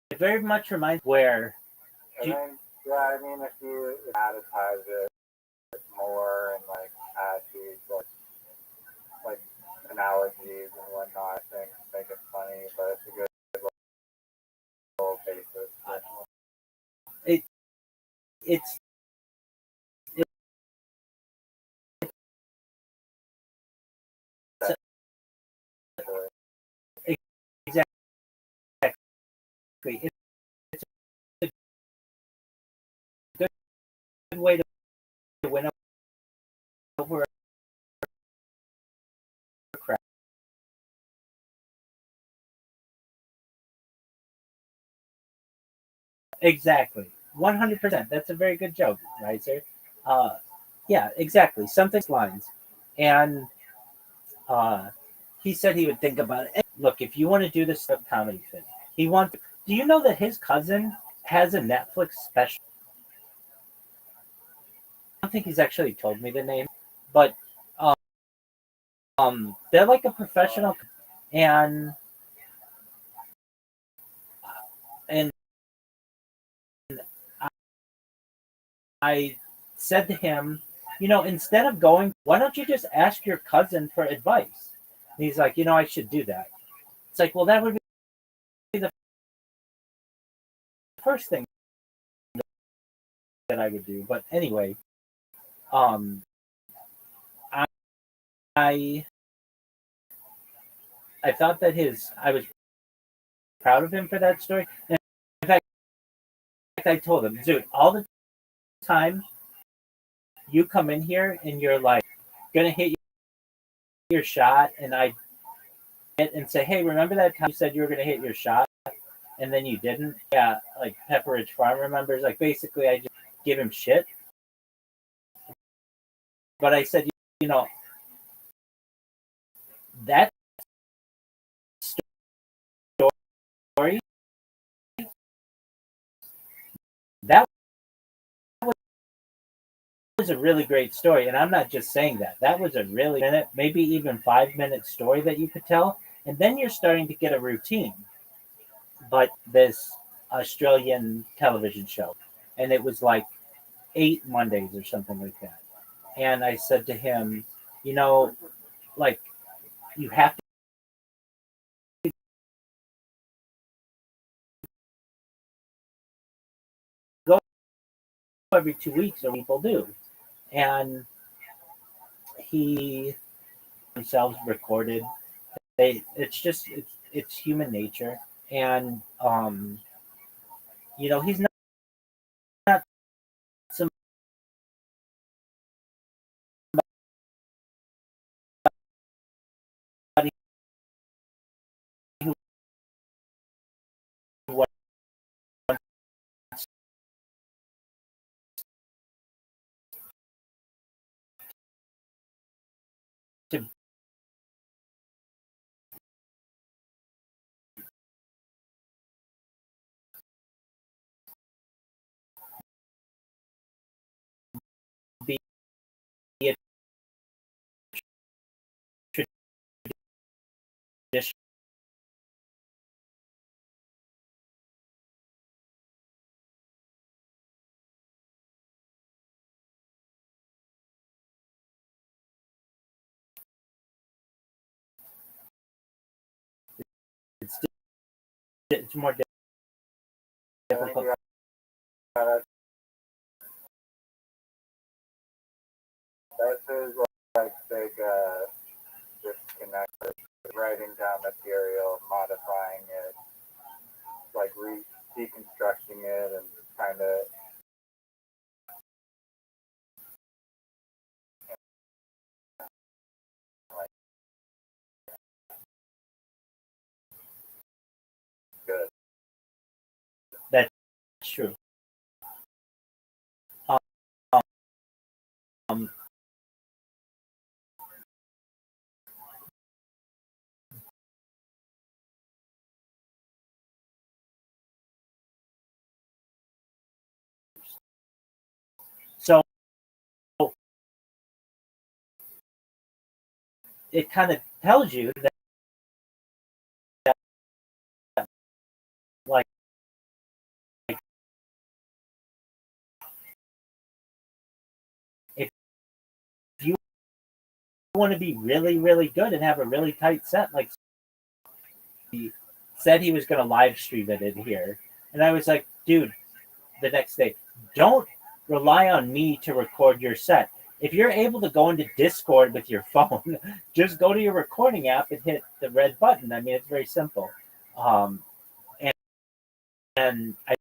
it very much reminds where. I mean, yeah, I mean, if you advertise it more and like add these like analogies and whatnot, I think make it funny, but it's a good little basis. It's exactly. It's a good way to win over a crowd. Exactly. 100%. That's a very good joke, right, sir? Uh, yeah, exactly. Something lines. And uh, he said he would think about it. Look, if you want to do this comedy thing, he wants. Do you know that his cousin has a Netflix special? I don't think he's actually told me the name, but they're like a professional, and and I said to him, instead of going, why don't you just ask your cousin for advice? And he's like, I should do that. It's like, well, that would be the first thing that I would do. But anyway, um, I I thought that I was proud of him for that story. And in fact, I told him, dude, all the time you come in here and you're like gonna hit your shot, and I hit and say, hey, remember that time you said you were gonna hit your shot and then you didn't? Yeah, like Pepperidge Farm remembers. Like basically, I just give him shit. But I said, that story, that was a really great story. And I'm not just saying that. That was a really minute, maybe even 5 minute story that you could tell. And then you're starting to get a routine. But this Australian television show. And it was like 8 Mondays or something like that. And I said to him, like, you have to go every 2 weeks, or people do. And he themselves recorded. It's human nature, and he's not somebody who wants to be a traditional it's more difficult. This is like big disconnect. Writing down material, modifying it, like deconstructing it, and kind of like good. That's true. Um, so it kind of tells you that like if you want to be really, really good and have a really tight set, like he said he was going to live stream it in here. And I was like, dude, the next day, don't rely on me to record your set. If you're able to go into Discord with your phone, just go to your recording app and hit the red button. I mean, it's very simple. And, and I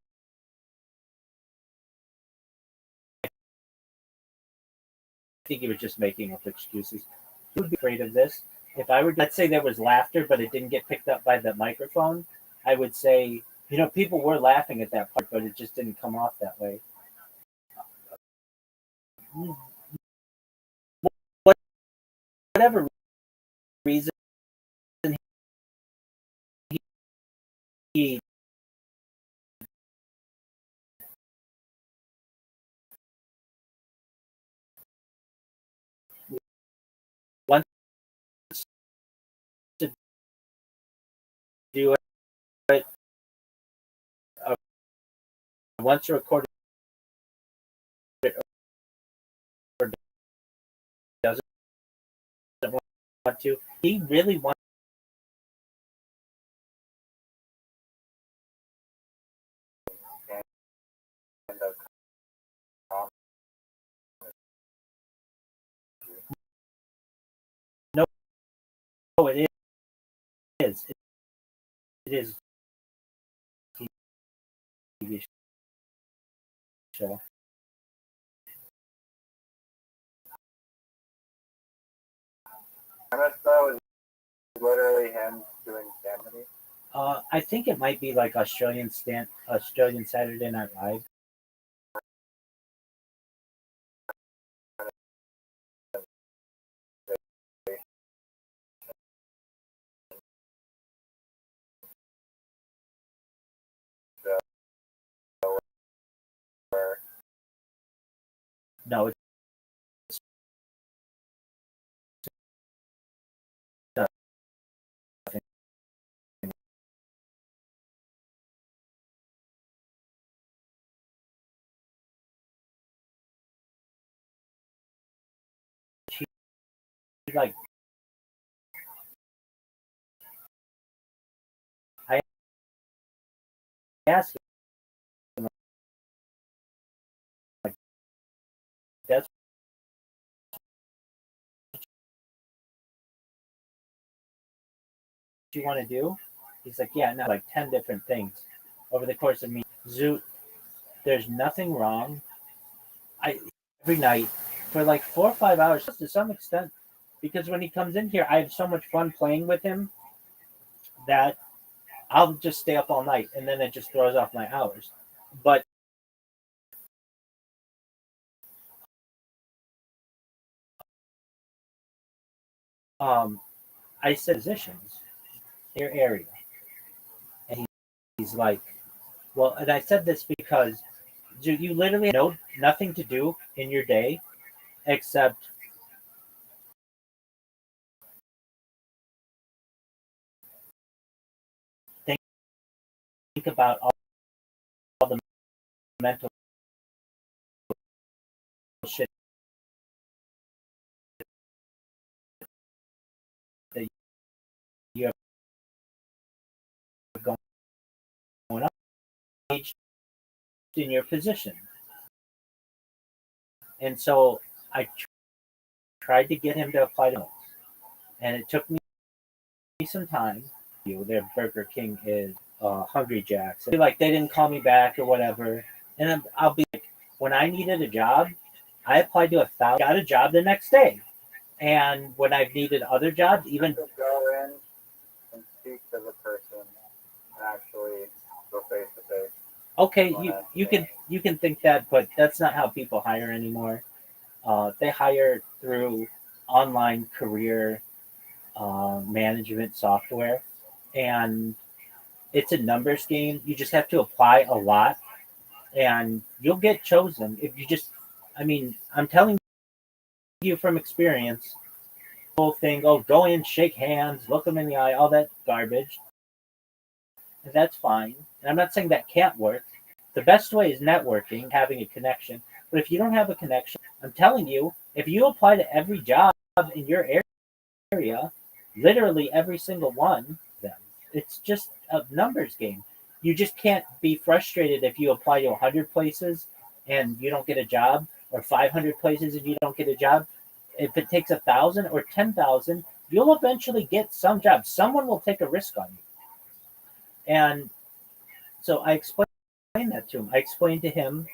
think he was just making up excuses. He would be afraid of this. If I were, let's say there was laughter, but it didn't get picked up by the microphone, I would say, people were laughing at that part, but it just didn't come off that way. Whatever reason he wants to do it, wants to record it, or doesn't want to. He really wants. No, it is. It is TV show. MSO is literally him doing comedy. I think it might be like Australian Saturday Night Live. No, it's not. She like I asked him like that's what you want to do? He's like, yeah, no, like 10 different things over the course of me. Zoot, there's nothing wrong. Every night for like 4 or 5 hours to some extent, because when he comes in here, I have so much fun playing with him that I'll just stay up all night, and then it just throws off my hours. But I said positions, your area, and he's like, well, and I said this because you literally know nothing to do in your day except think about all the mental shit that you have up in your position. And so I tried to get him to apply to it. And it took me some time. Their Burger King is Hungry Jack's. Like they didn't call me back or whatever. And I'll be like, when I needed a job, I applied to 1,000, got a job the next day. And when I've needed other jobs, even go in and speak to the person and actually go face to face. Okay, you can think that, but that's not how people hire anymore. They hire through online career management software, and it's a numbers game. You just have to apply a lot, and you'll get chosen if you just. I mean, I'm telling you from experience. Whole thing. Oh, go in, shake hands, look them in the eye, all that garbage. And that's fine. And I'm not saying that can't work. The best way is networking, having a connection. But if you don't have a connection, I'm telling you, if you apply to every job in your area, literally every single one of them, it's just a numbers game. You just can't be frustrated if you apply to 100 places and you don't get a job, or 500 places and you don't get a job. If it takes 1,000 or 10,000, you'll eventually get some job. Someone will take a risk on you. And so I explained that to him. I explained to him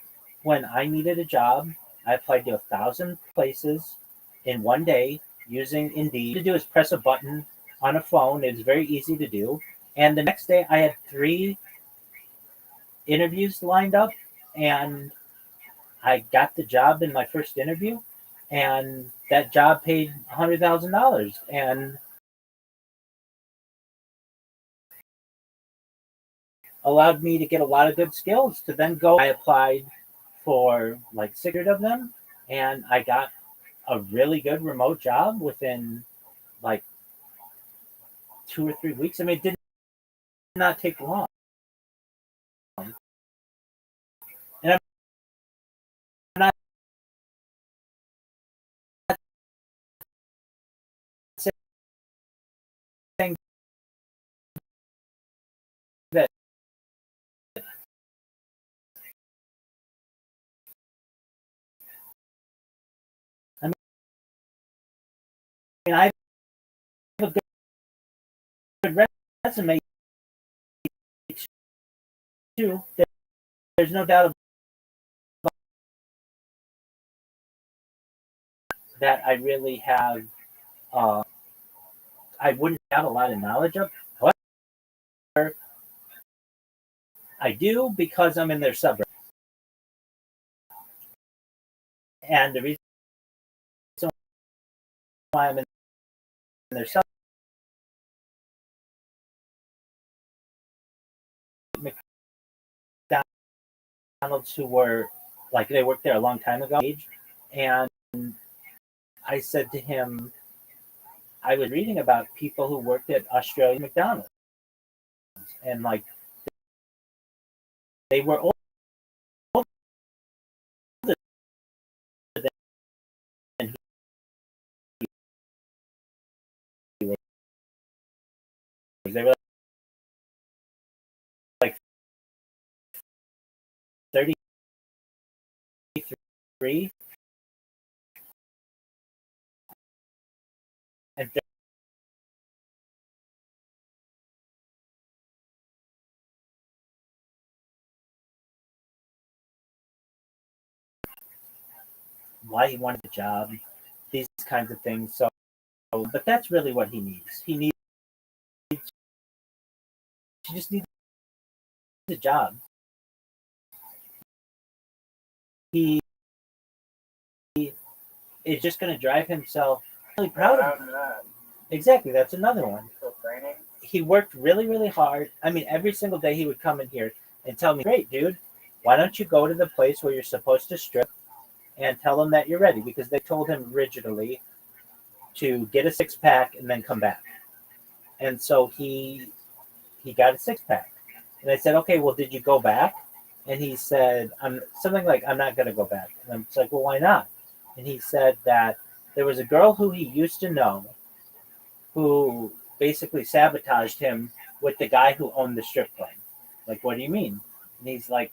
when I needed a job, I applied to 1,000 places in one day using Indeed. To do is press a button on a phone. It's very easy to do. And the next day I had 3 interviews lined up, and I got the job in my first interview, and that job paid $100,000 and allowed me to get a lot of good skills to then go. I applied for like 600 of them, and I got a really good remote job within like 2 or 3 weeks. I mean, it did not take long. And I'm not saying that I mean, I have a good resume too. There's no doubt that I really have. I wouldn't have a lot of knowledge of. However, I do because I'm in their suburb. And the reason why I'm in their suburb, McDonald's, who were like, they worked there a long time ago, and I said to him, I was reading about people who worked at Australian McDonald's, and like they were older than he was. They were like 33 and why he wanted the job, these kinds of things. So, but that's really what he needs. He just needs a job. He is just going to drive himself really proud of him. Exactly, that's another one. He worked really, really hard. I mean, every single day he would come in here and tell me, "Great, dude, why don't you go to the place where you're supposed to strip and tell them that you're ready?" Because they told him originally to get a 6-pack and then come back. And so he got a 6-pack. And I said, "Okay, well, did you go back?" And he said, "I'm something like, I'm not going to go back." And I'm like, "Well, why not?" And he said that there was a girl who he used to know who basically sabotaged him with the guy who owned the strip club. Like, what do you mean? And he's like,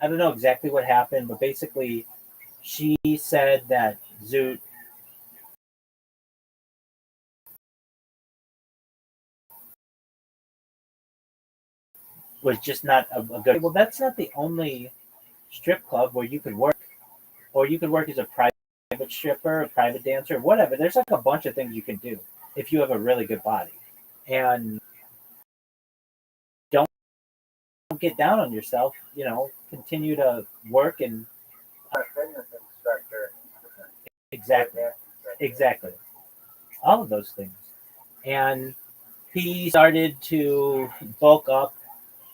I don't know exactly what happened, but basically, she said that Zoot was just not a good. Well, that's not the only strip club where you could work, or you could work as a private stripper, a private dancer, whatever. There's like a bunch of things you can do if you have a really good body, and don't get down on yourself. Continue to work and A fitness instructor. exactly, exactly, all of those things. And he started to bulk up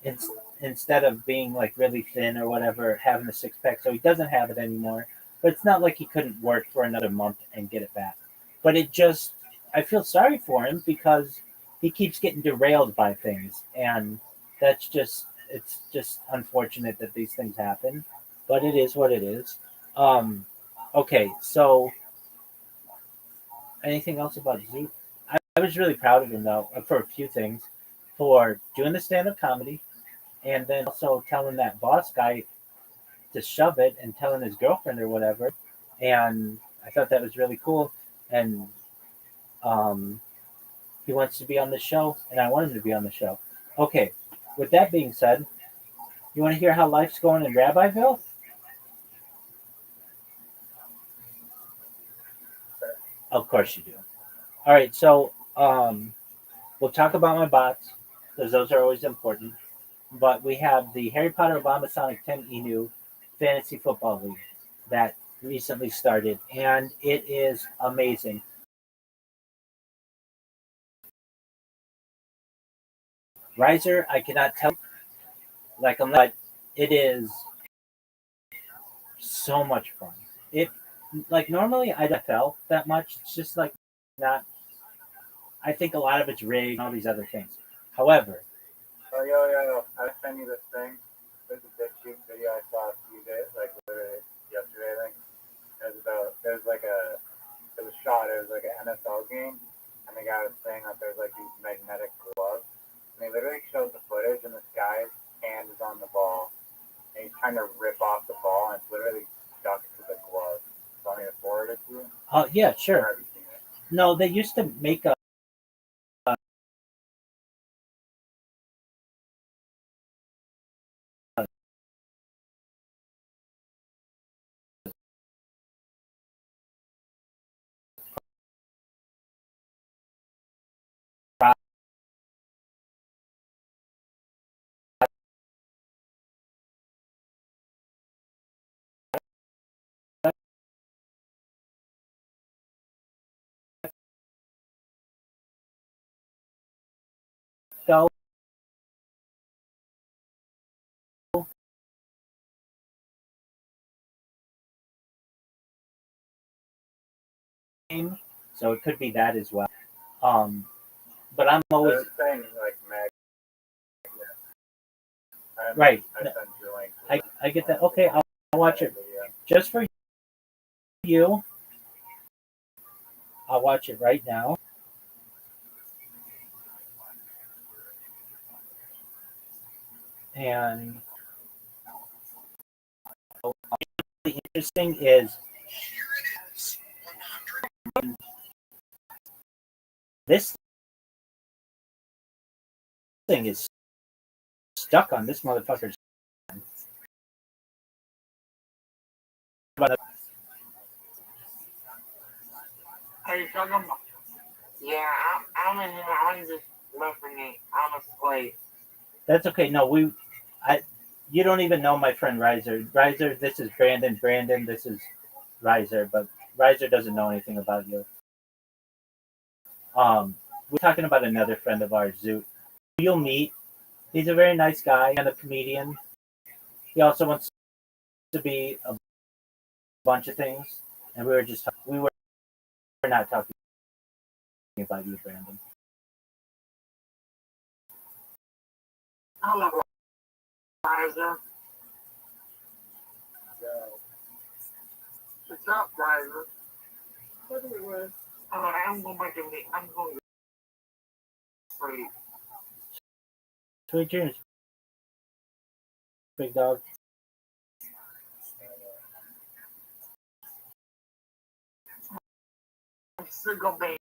in, instead of being like really thin or whatever, having a six pack. So he doesn't have it anymore. But it's not like he couldn't work for another month and get it back. But I feel sorry for him because he keeps getting derailed by things, and it's just unfortunate that these things happen. But it is what it is. Um, okay, so anything else about Zoot? I was really proud of him though for a few things, for doing the stand up comedy, and then also telling that boss guy to shove it and telling his girlfriend or whatever. And I thought that was really cool. And um, he wants to be on the show, and I want him to be on the show. Okay, with that being said, you want to hear how life's going in Rabbiville? Of course you do. All right, so we'll talk about my bots because those are always important. But we have the Harry Potter Obama Sonic 10 Inu Fantasy Football League that recently started, and it is amazing. Riser, I cannot tell, like I'm not, it is so much fun. It like normally I don't tell that much. It's just like not. I think a lot of it's rigged and all these other things. However, Oh, yo. I sent you this thing. There's a BitChute video I saw a few days, like literally yesterday, I think. It was shot, it was like an NFL game, and the guy was saying that there's like these magnetic gloves. And they literally showed the footage, and this guy's hand is on the ball, and he's trying to rip off the ball, and it's literally stuck to the glove. So I'm going to forward it to you. yeah, Or sure. have you seen it? No, they used to make a. Go game, so it could be that as well. Um, but I'm always They're saying like magnet. right. I sent you a link. I get that. Okay, I'll watch it just for you. I'll watch it right now. And the interesting is this thing is stuck on this motherfucker's. Are you talking about? Yeah, I'm in here. I'm just listening. I'm asleep. That's okay. No, you don't even know my friend Riser. Riser, this is Brandon. Brandon, this is Riser, but Riser doesn't know anything about you. We're talking about another friend of ours, Zoot. You'll meet. He's a very nice guy and a comedian. He also wants to be a bunch of things, and we were not talking about you, Brandon. Hello, Riser. What's up, Riser? What are we with? I'm going to sleep. Sweet dreams. Big dog. Single baby.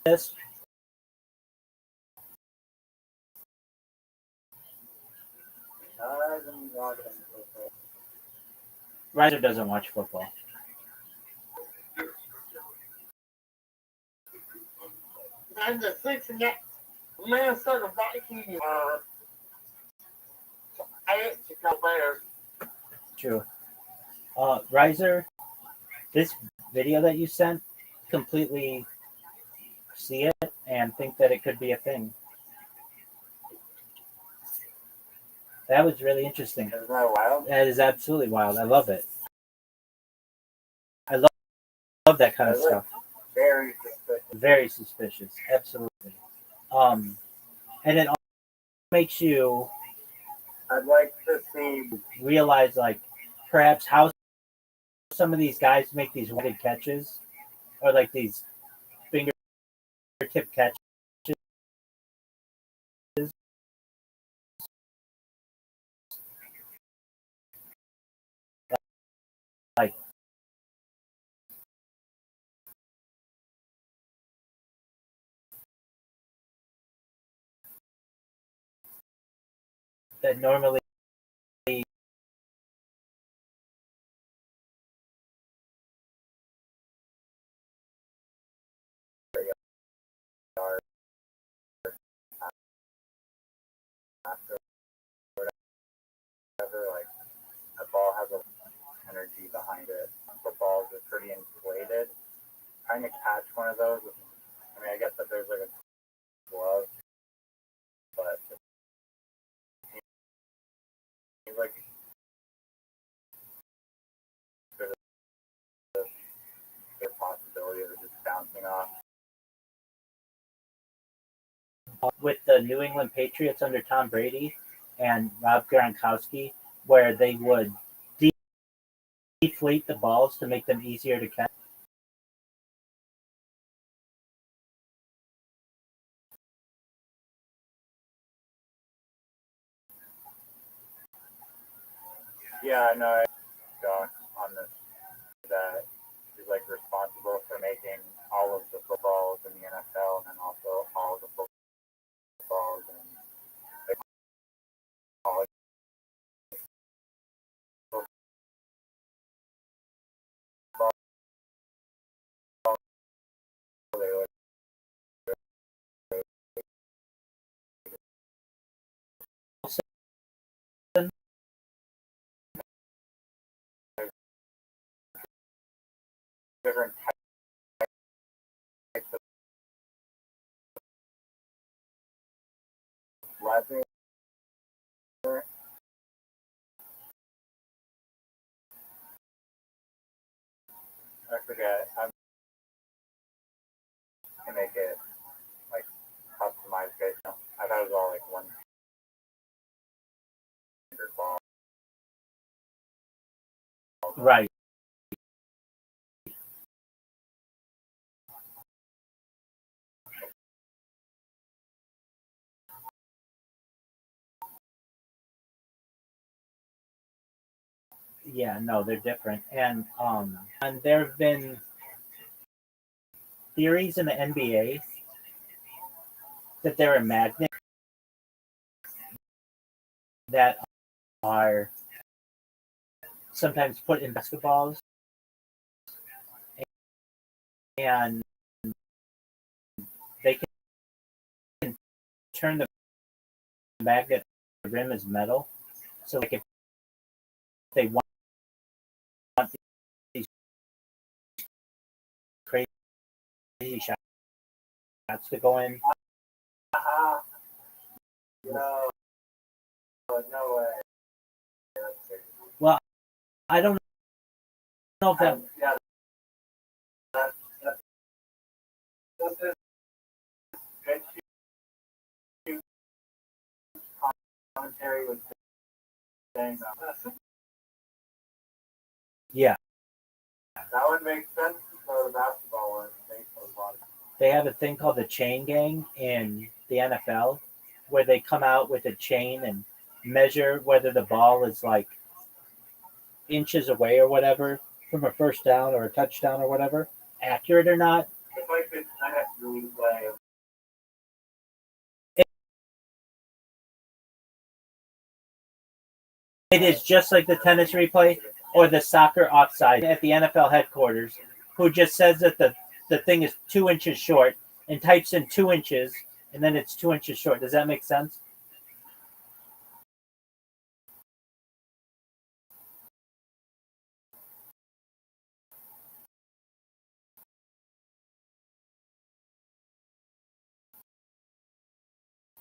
Yes. Ryder doesn't watch football. And the Cincinnati Minnesota Vikings are 8 Bears. True. Riser, this video that you sent, completely see it and think that it could be a thing. That was really interesting. Isn't that wild? That is absolutely wild. I love it. I love that kind of stuff. Very suspicious. Very suspicious. Absolutely. And it also makes you I'd like to see realize, like, perhaps how some of these guys make these wicked catches, or like these fingertip catches. Like, that normally whatever, like a ball has a energy behind it. Footballs are pretty inflated. Trying to catch one of those, I mean, I guess that there's like a glove, but it seems like there's a possibility of it just bouncing off. with the New England Patriots under Tom Brady and Rob Gronkowski, where they would deflate the balls to make them easier to catch. Yeah, I know. I got on this that he's like responsible for making all of the footballs in the NFL and then also all of the footballs in the college. Different types of leather. I forget. I make it like customized based on. I thought it was all like one ball. Right. Yeah, no, they're different. And there have been theories in the NBA that there are magnets that are sometimes put in basketballs, and they can turn the magnet, the rim is metal. So like if they want these crazy shots to go in. No, no way. Well, I don't know if that. Yeah, Commentary was saying that. Yeah. That would make sense for the basketball one. They have a thing called the chain gang in the NFL where they come out with a chain and measure whether the ball is like inches away or whatever from a first down or a touchdown or whatever, accurate or not. It's like this tennis replay. It is just like the tennis replay or the soccer offside at the NFL headquarters, who just says that the thing is 2 inches short and types in 2 inches and then it's 2 inches short. Does that make sense?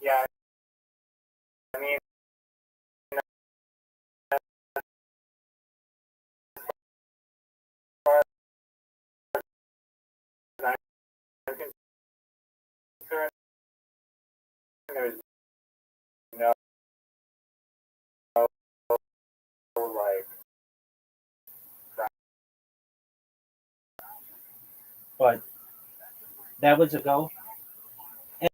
Yeah. I mean, there's no like But that was a go. And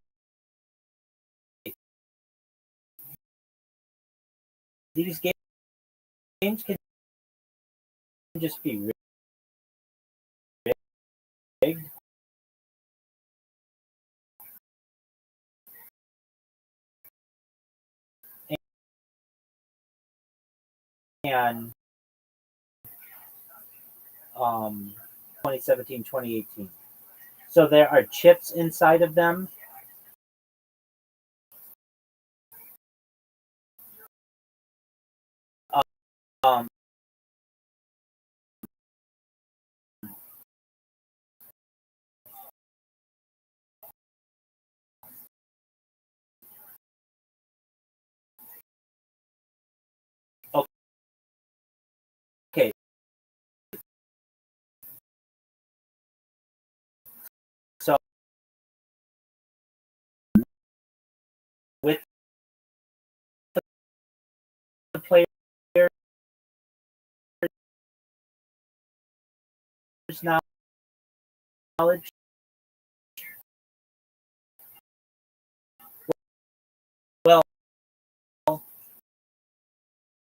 these games can just be rigged. And 2017, 2018. So there are chips inside of them. Um, okay. So with the players knowledge, well,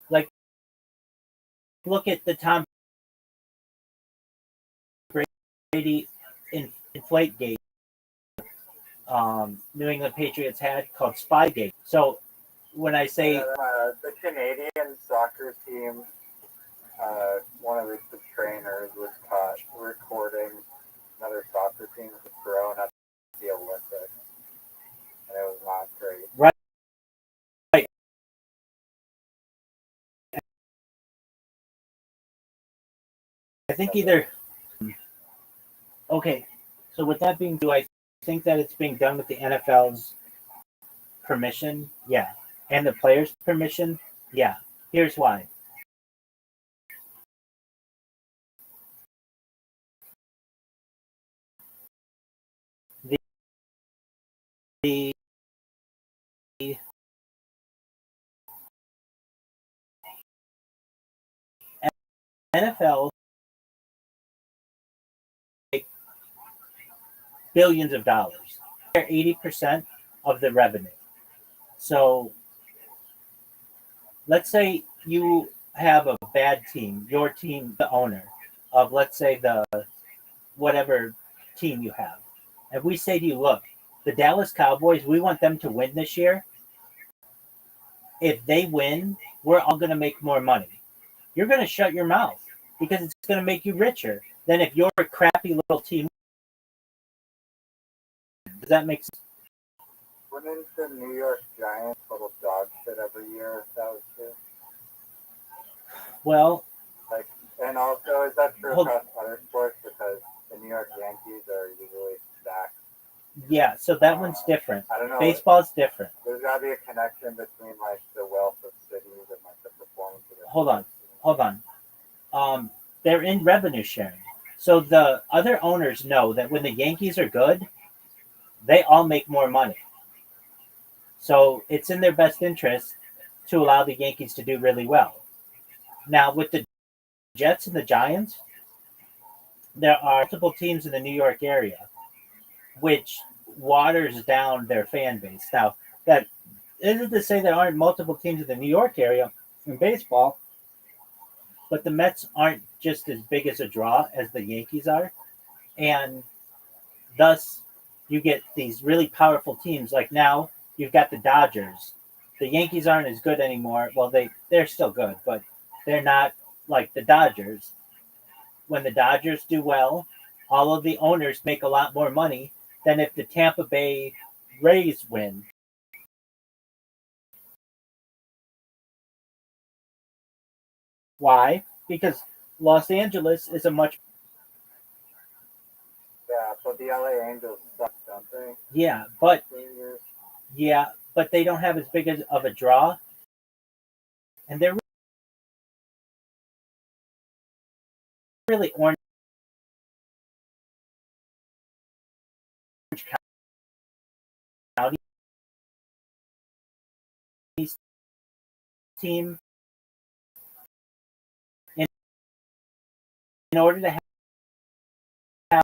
like look at the Tom Brady inflate gate New England Patriots had called Spygate. So when I say the Canadian soccer team, one of the trainers was caught recording another soccer team thrown at the Olympics, and it was not great. Right. I think either. Okay, so with that being, do I think that it's being done with the NFL's permission? Yeah. And the players' permission? Yeah. Here's why. The NFL make billions of dollars. They're 80% of the revenue. So let's say you have a bad team, your team, the owner of, let's say, the whatever team you have. And we say to you, look, the Dallas Cowboys, we want them to win this year. If they win, we're all going to make more money. You're going to shut your mouth because it's going to make you richer than if your crappy little team. Does that make sense? Wouldn't the New York Giants little dog shit every year if that was true? Well, like, and also, is that true across other sports? Because the New York Yankees are usually stacked. Yeah, so that one's different. I don't know. Baseball's different. There's got to be a connection between like the wealth of cities and like the performance of the Hold on. They're in revenue sharing. So the other owners know that when the Yankees are good, they all make more money. So it's in their best interest to allow the Yankees to do really well. Now, with the Jets and the Giants, there are multiple teams in the New York area, which waters down their fan base. Now, that isn't to say there aren't multiple teams in the New York area in baseball, but the Mets aren't just as big as a draw as the Yankees are. And thus, you get these really powerful teams. Like now, you've got the Dodgers. The Yankees aren't as good anymore. Well, they're still good, but they're not like the Dodgers. When the Dodgers do well, all of the owners make a lot more money than if the Tampa Bay Rays win. Why? Because Los Angeles is a much so the LA Angels suck, don't they? yeah, but they don't have as big of a draw, and they're really Orange County team. In order to have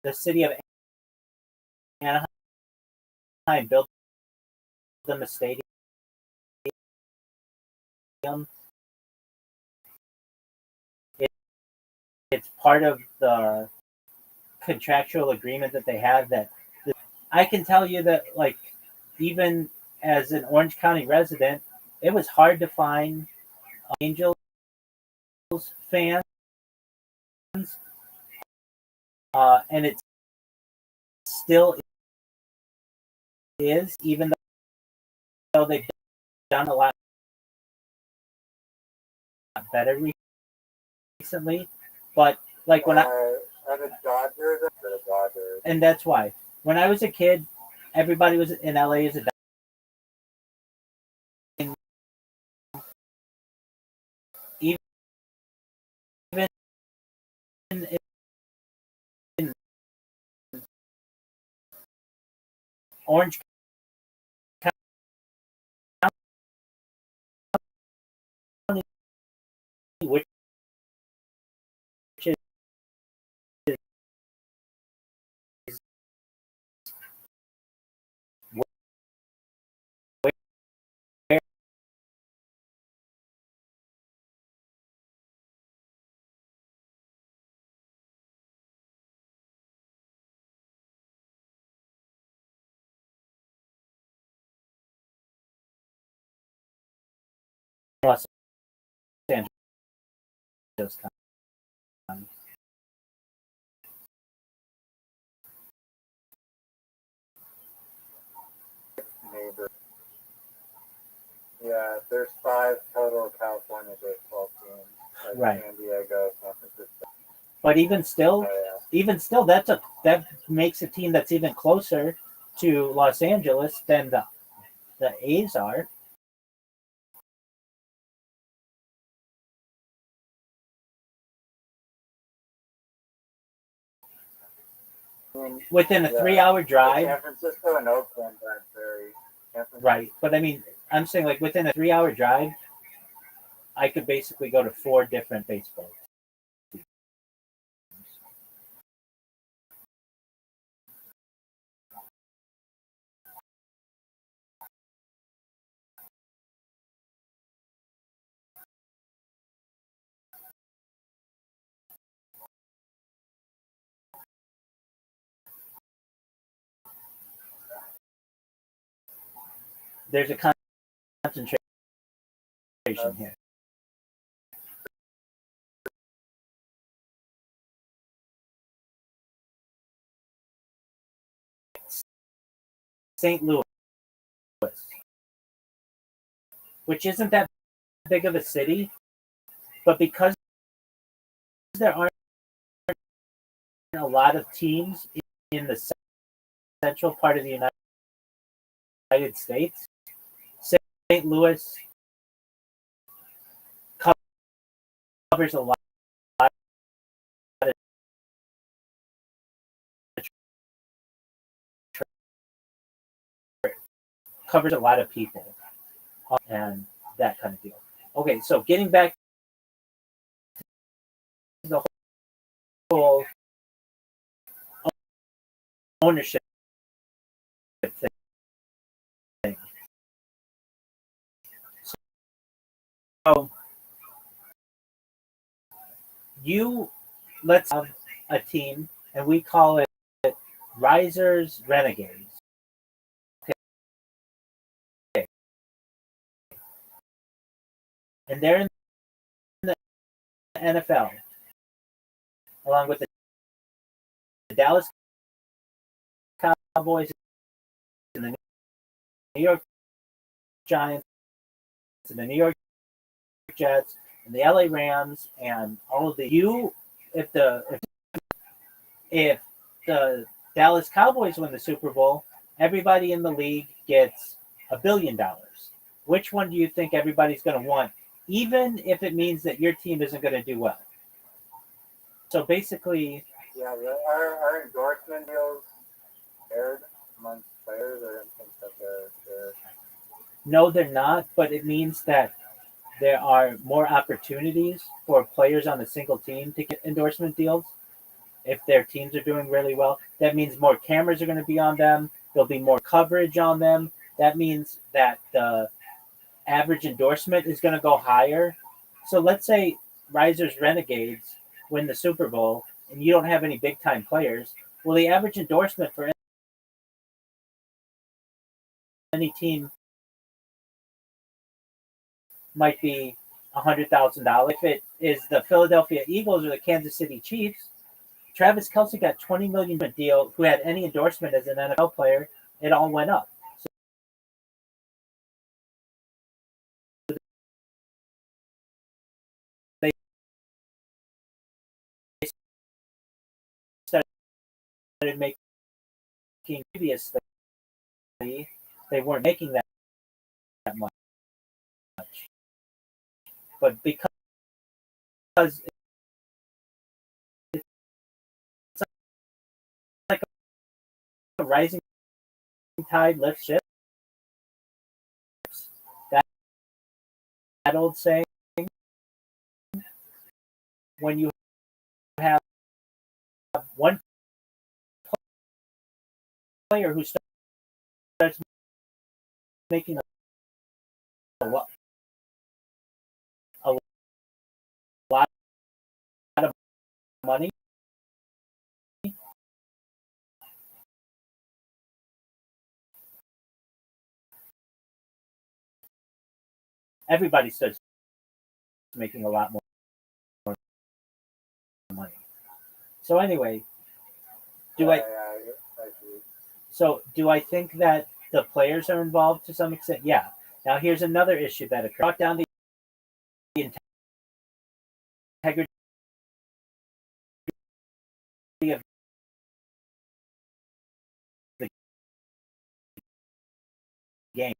the city of Anaheim built them a stadium, it's part of the contractual agreement that they have that I can tell you that, like, even as an Orange County resident, it was hard to find Angels fans, and it still is, even though they've done a lot better recently. But like when the Dodgers, and that's why when I was a kid, everybody was in LA as a even in Orange County, which is Los Angeles County. neighbor. Yeah, there's 5 total California baseball teams, like Right. San Diego, San Francisco. But even still, that makes a team that's even closer to Los Angeles than the A's are. Within a 3-hour drive. San Francisco and Oakland aren't very. Right, but I mean, I'm saying like within a 3-hour drive, I could basically go to 4 different baseball teams. There's a concentration here. St. Louis, which isn't that big of a city, but because there aren't a lot of teams in the central part of the United States, St. St. Louis covers a lot of covers a lot of people and that kind of deal. Okay, so getting back to the whole ownership thing. So let's have a team, and we call it Risers Renegades. Okay. And they're in the NFL, along with the Dallas Cowboys and the New York Giants and the New York Jets and the LA Rams and all of the if the Dallas Cowboys win the Super Bowl, everybody in the league gets $1 billion. Which one do you think everybody's going to want, even if it means that your team isn't going to do well? So basically, yeah, our endorsement deals aired amongst players, or things that they're no, they're not, but it means that there are more opportunities for players on a single team to get endorsement deals. If their teams are doing really well, that means more cameras are going to be on them. There'll be more coverage on them. That means that the average endorsement is going to go higher. So let's say Risers Renegades win the Super Bowl and you don't have any big time players. Well, the average endorsement for any team might be $100,000. If it is the Philadelphia Eagles or the Kansas City Chiefs, Travis Kelce got $20 million deal. Who had any endorsement as an NFL player? It all went up. So they started making previously. They weren't making that much, but because it's like a rising tide lifts ships. That old saying, when you have one player who starts making a lot of money, everybody starts making a lot more money. So anyway, do I think that the players are involved to some extent? Yeah. Now here's another issue that occurred. Brought down the integrity of the game.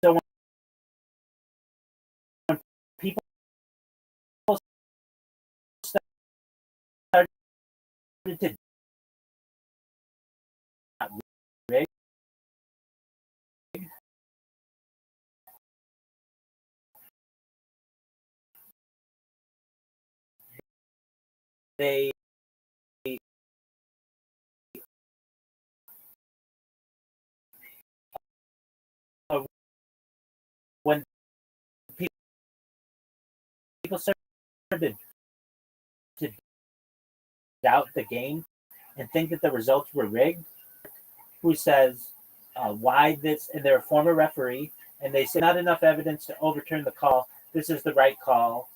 So when people started to rig, they when people started to doubt the game and think that the results were rigged, who says why this, and they're a former referee, and they say not enough evidence to overturn the call. This is the right call,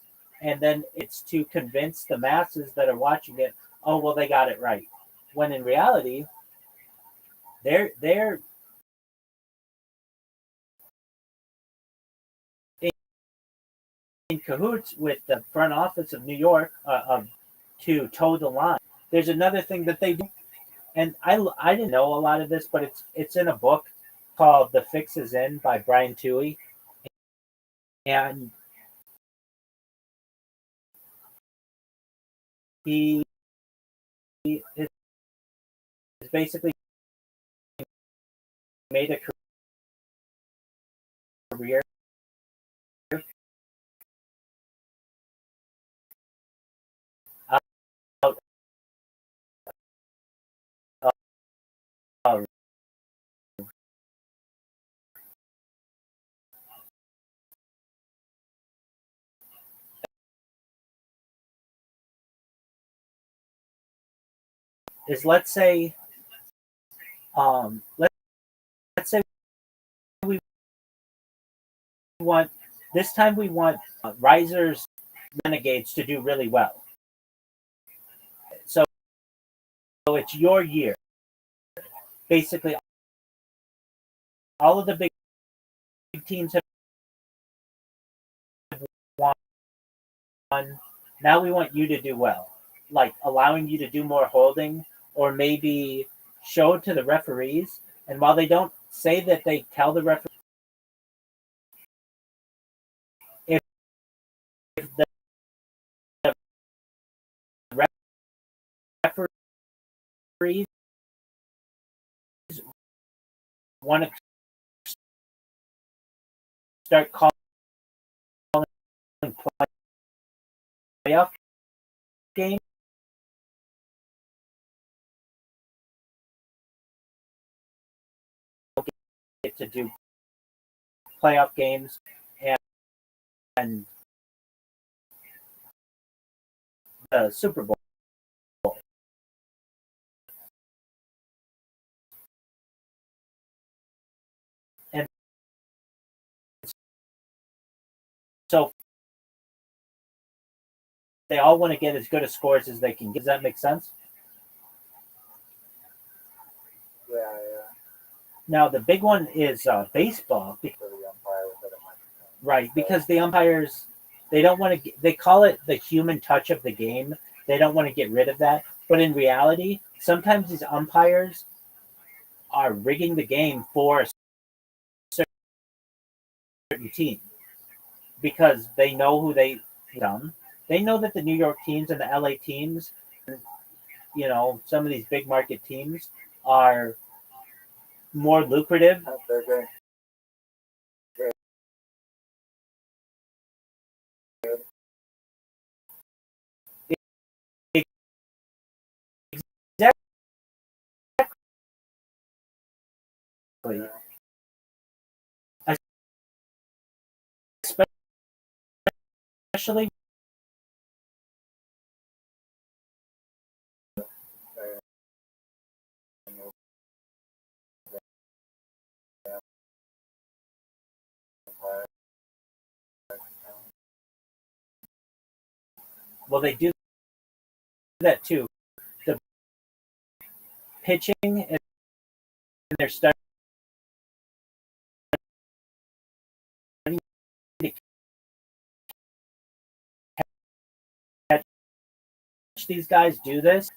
and then it's to convince the masses that are watching it. Oh well, they got it right. When in reality, they're in cahoots with the front office of New York of to toe the line. There's another thing that they do, and I didn't know a lot of this, but it's in a book called "The Fix Is In" by Brian Toohey, and he is basically made a career out of is let's say we want this time we want risers renegades to do really well. So it's your year. Basically, all of the big teams have won. Now we want you to do well, like allowing you to do more holding, or maybe show it to the referees. And while they don't say that they tell the referee, if the referees want to start calling playoff games, get to do playoff games and the Super Bowl. And so they all want to get as good a scores as they can. Does that make sense? Yeah, yeah. Now the big one is baseball, right? Because the umpires, they don't want to. They call it the human touch of the game. They don't want to get rid of that. But in reality, sometimes these umpires are rigging the game for a certain team because they know who they done. They know that the New York teams and the LA teams, some of these big market teams are more lucrative. Exactly. Especially well, they do that too. The pitching and they're starting to catch these guys do this.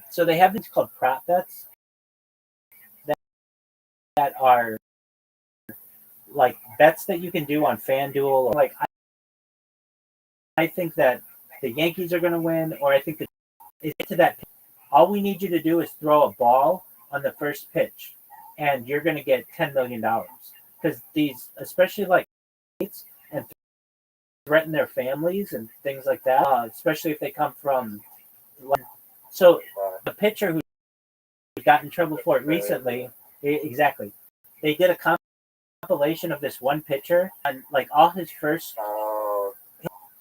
So they have these called prop bets that are like bets that you can do on FanDuel. Like I think that the Yankees are going to win, or I think that to that. All we need you to do is throw a ball on the first pitch, and you're going to get $10 million. Because these, especially like and threaten their families and things like that, especially if they come from. So the pitcher who got in trouble for it recently, exactly, they did a compilation of this one pitcher and like all his first. Oh,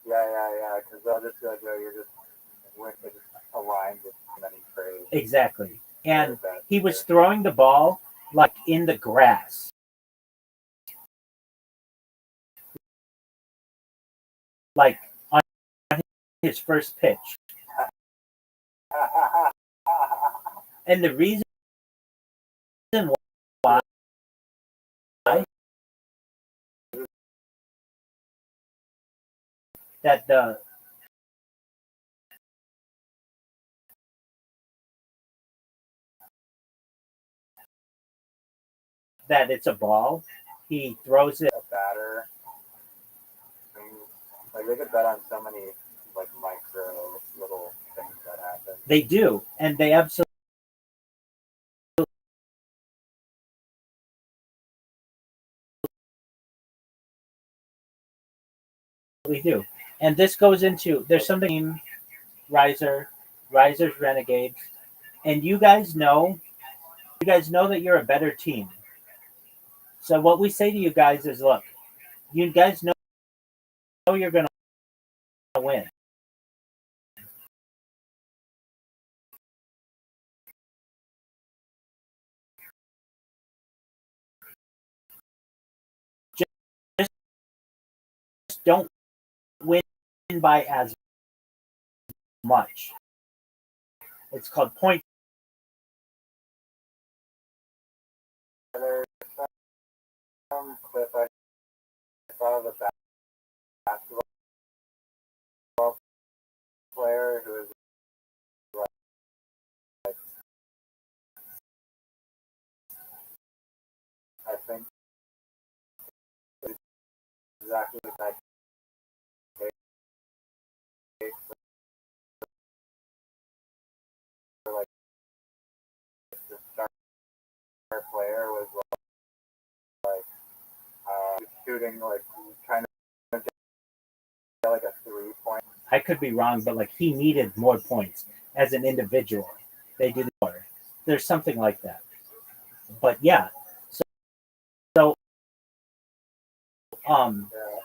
yeah. Because they'll just be like, oh, you're just aligned with many praise. Exactly, and he was throwing the ball like in the grass. Like on his first pitch. And the reason why that that it's a ball, he throws it. A batter. Like they could bet on so many like micro little things that happen. They do, and they absolutely do. And this goes into there's something risers, renegades, and you guys know that you're a better team. So what we say to you guys is, look, you guys know you're going to win. Just don't win by as much. It's called point. There's some clip I saw of a basketball player who is like, I think exactly that case for like the star player was like shooting like trying to get like a 3-point. I could be wrong, but like he needed more points as an individual. They do more. There's something like that. But yeah, so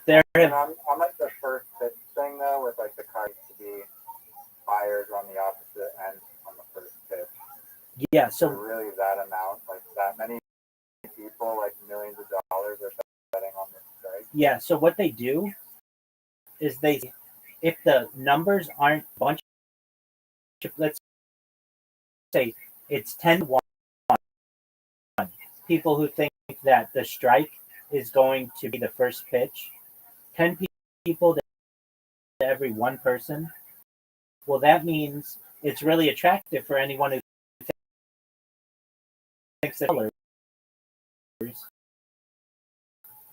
there have I'm like the first pitch thing though, with like the cards to be fires on the opposite end on the first pitch. Yeah, so really that amount, like that many people, like millions of dollars are betting on this strike. Yeah, so what they do is if the numbers aren't a bunch, let's say it's 10-1, people who think that the strike is going to be the first pitch, 10 people to every one person, well, that means it's really attractive for anyone who thinks that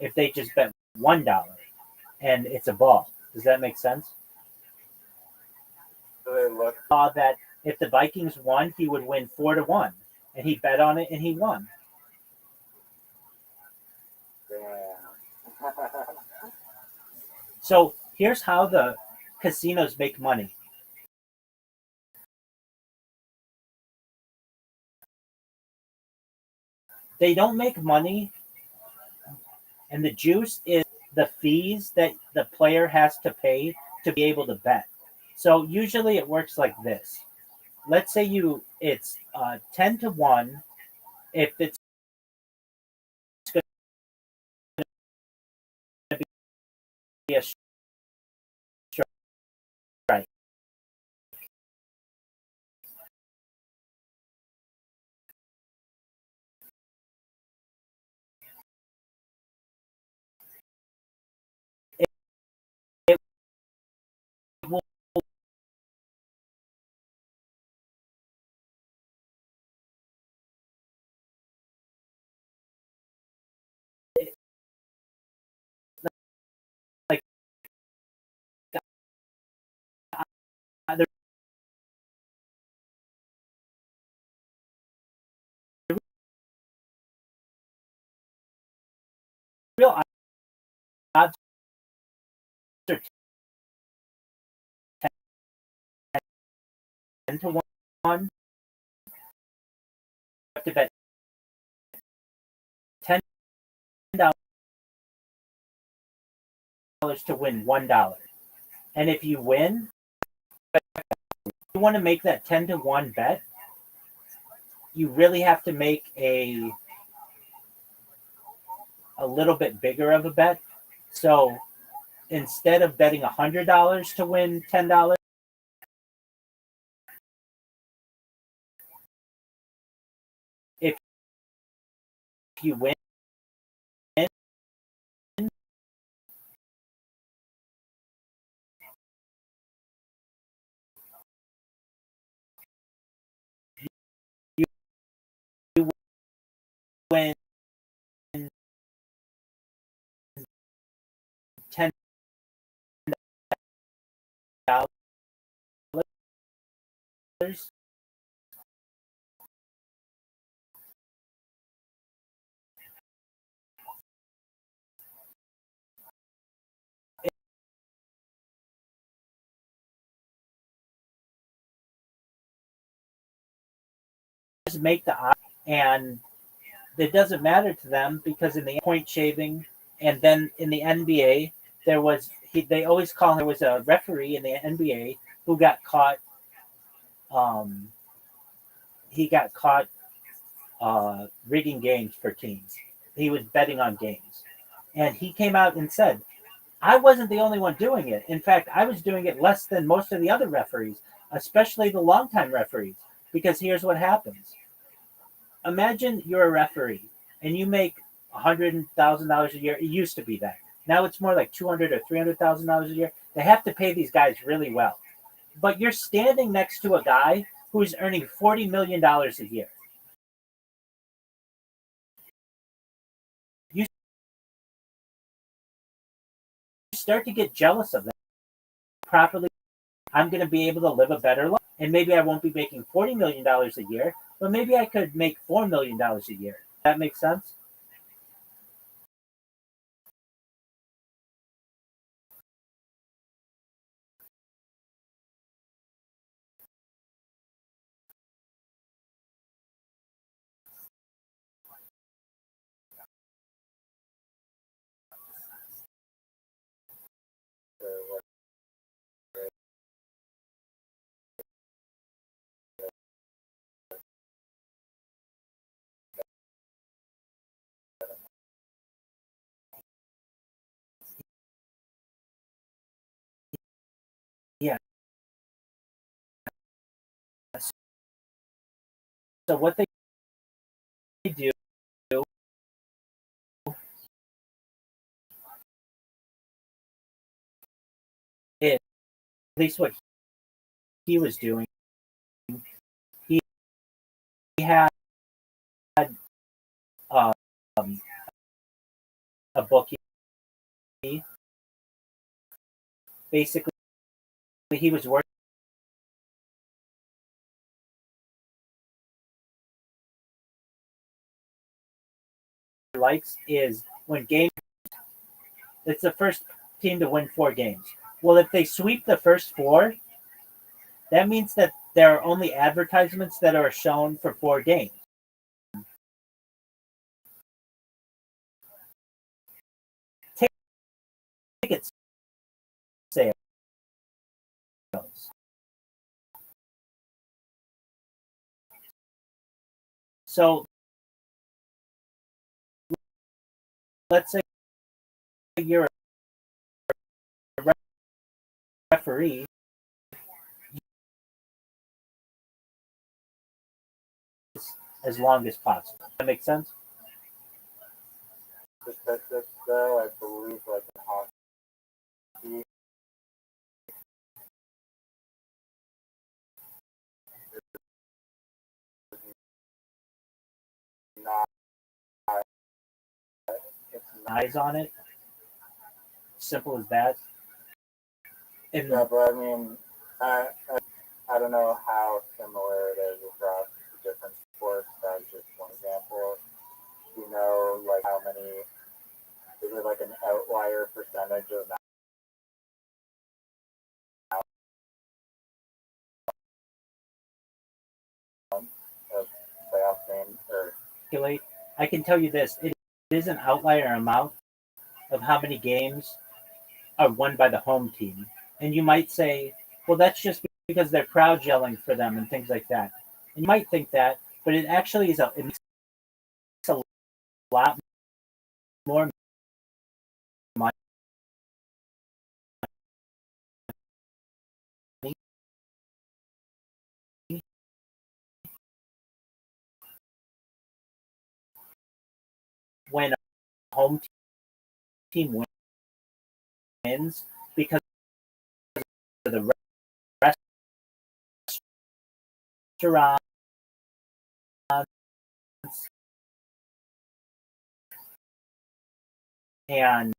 if they just bet $1 and it's a ball. Does that make sense? So they look that if the Vikings won, he would win 4-1, and he bet on it and he won. Damn. So here's how the casinos make money. They don't make money, and the juice is the fees that the player has to pay to be able to bet. So usually it works like this. Let's say it's 10-1 if it's going to be a strike. It will like the real odds are 10-1. You have to bet $10 to win $1. And if you win, you want to make that 10-1 bet, you really have to make a little bit bigger of a bet. So instead of betting $100 to win $10, if you win, you win make the and it doesn't matter to them because in the point shaving, and then in the NBA they always call there was a referee in the NBA who got caught. He got caught rigging games for teams. He was betting on games, and he came out and said, "I wasn't the only one doing it. In fact, I was doing it less than most of the other referees, especially the longtime referees. Because here's what happens: imagine you're a referee and you make $100,000 a year. It used to be that. Now it's more like $200,000 or $300,000 a year. They have to pay these guys really well. But you're standing next to a guy who's earning $40 million a year. You start to get jealous of that. Properly, I'm going to be able to live a better life. And maybe I won't be making $40 million a year, but maybe I could make $4 million a year. That makes sense? Yeah. So what they do is, at least what he was doing, he had um, a bookie. Basically, he was working. Likes is when games, it's the first team to win 4 games. Well, if they sweep the first 4, that means that there are only advertisements that are shown for 4 games. Ticket sales. So let's say you're a referee. As long as possible. That makes sense? Statistics, though, I believe, like in hockey, not, it's Eyes on it. Simple as that. And yeah, but I mean, I don't know how similar it is across the different sports. That's just one example. You know, like how many, is it like an outlier percentage of playoff games or I can tell you this: it is an outlier amount of how many games are won by the home team. And you might say, well, that's just because they're crowd yelling for them and things like that. And you might think that, but it actually is it makes a lot more money when a home team wins because of the restaurants and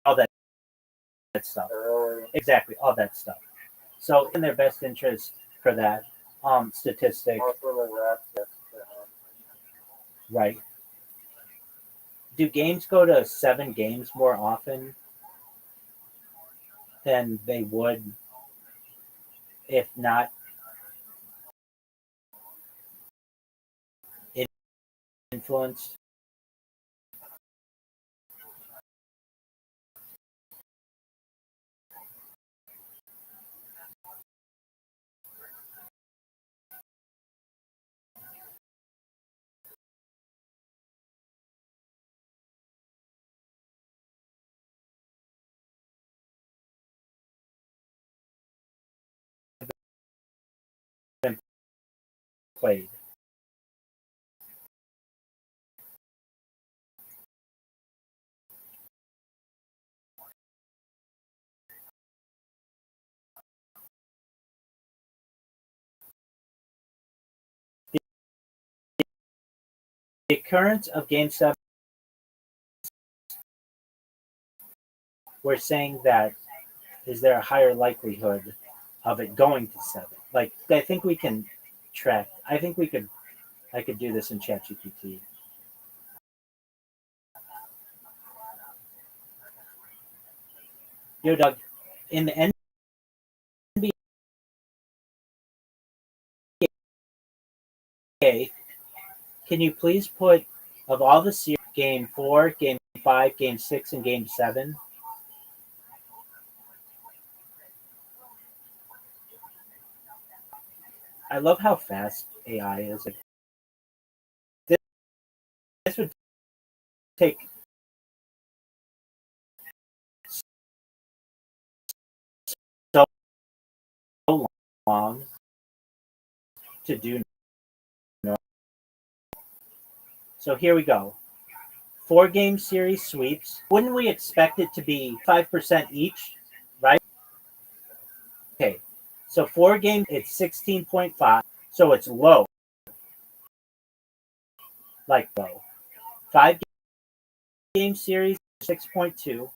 all that stuff. Exactly, all that stuff. So in their best interest for that statistic, right? Do games go to 7 games more often than they would if not influenced? Been played. The occurrence of Game 7, we're saying that is there a higher likelihood of it going to 7? Like, I think we can track. I think I could do this in ChatGPT. Yo, Doug, in the NBA, can you please put of all the series, Game 4, Game 5, Game 6, and Game 7? I love how fast AI is. Like, this would take so long to do. So here we go. 4-game series sweeps. Wouldn't we expect it to be 5% each, right? Okay. So 4 games, it's 16.5. So it's low. Like low. 5-game series, 6.2.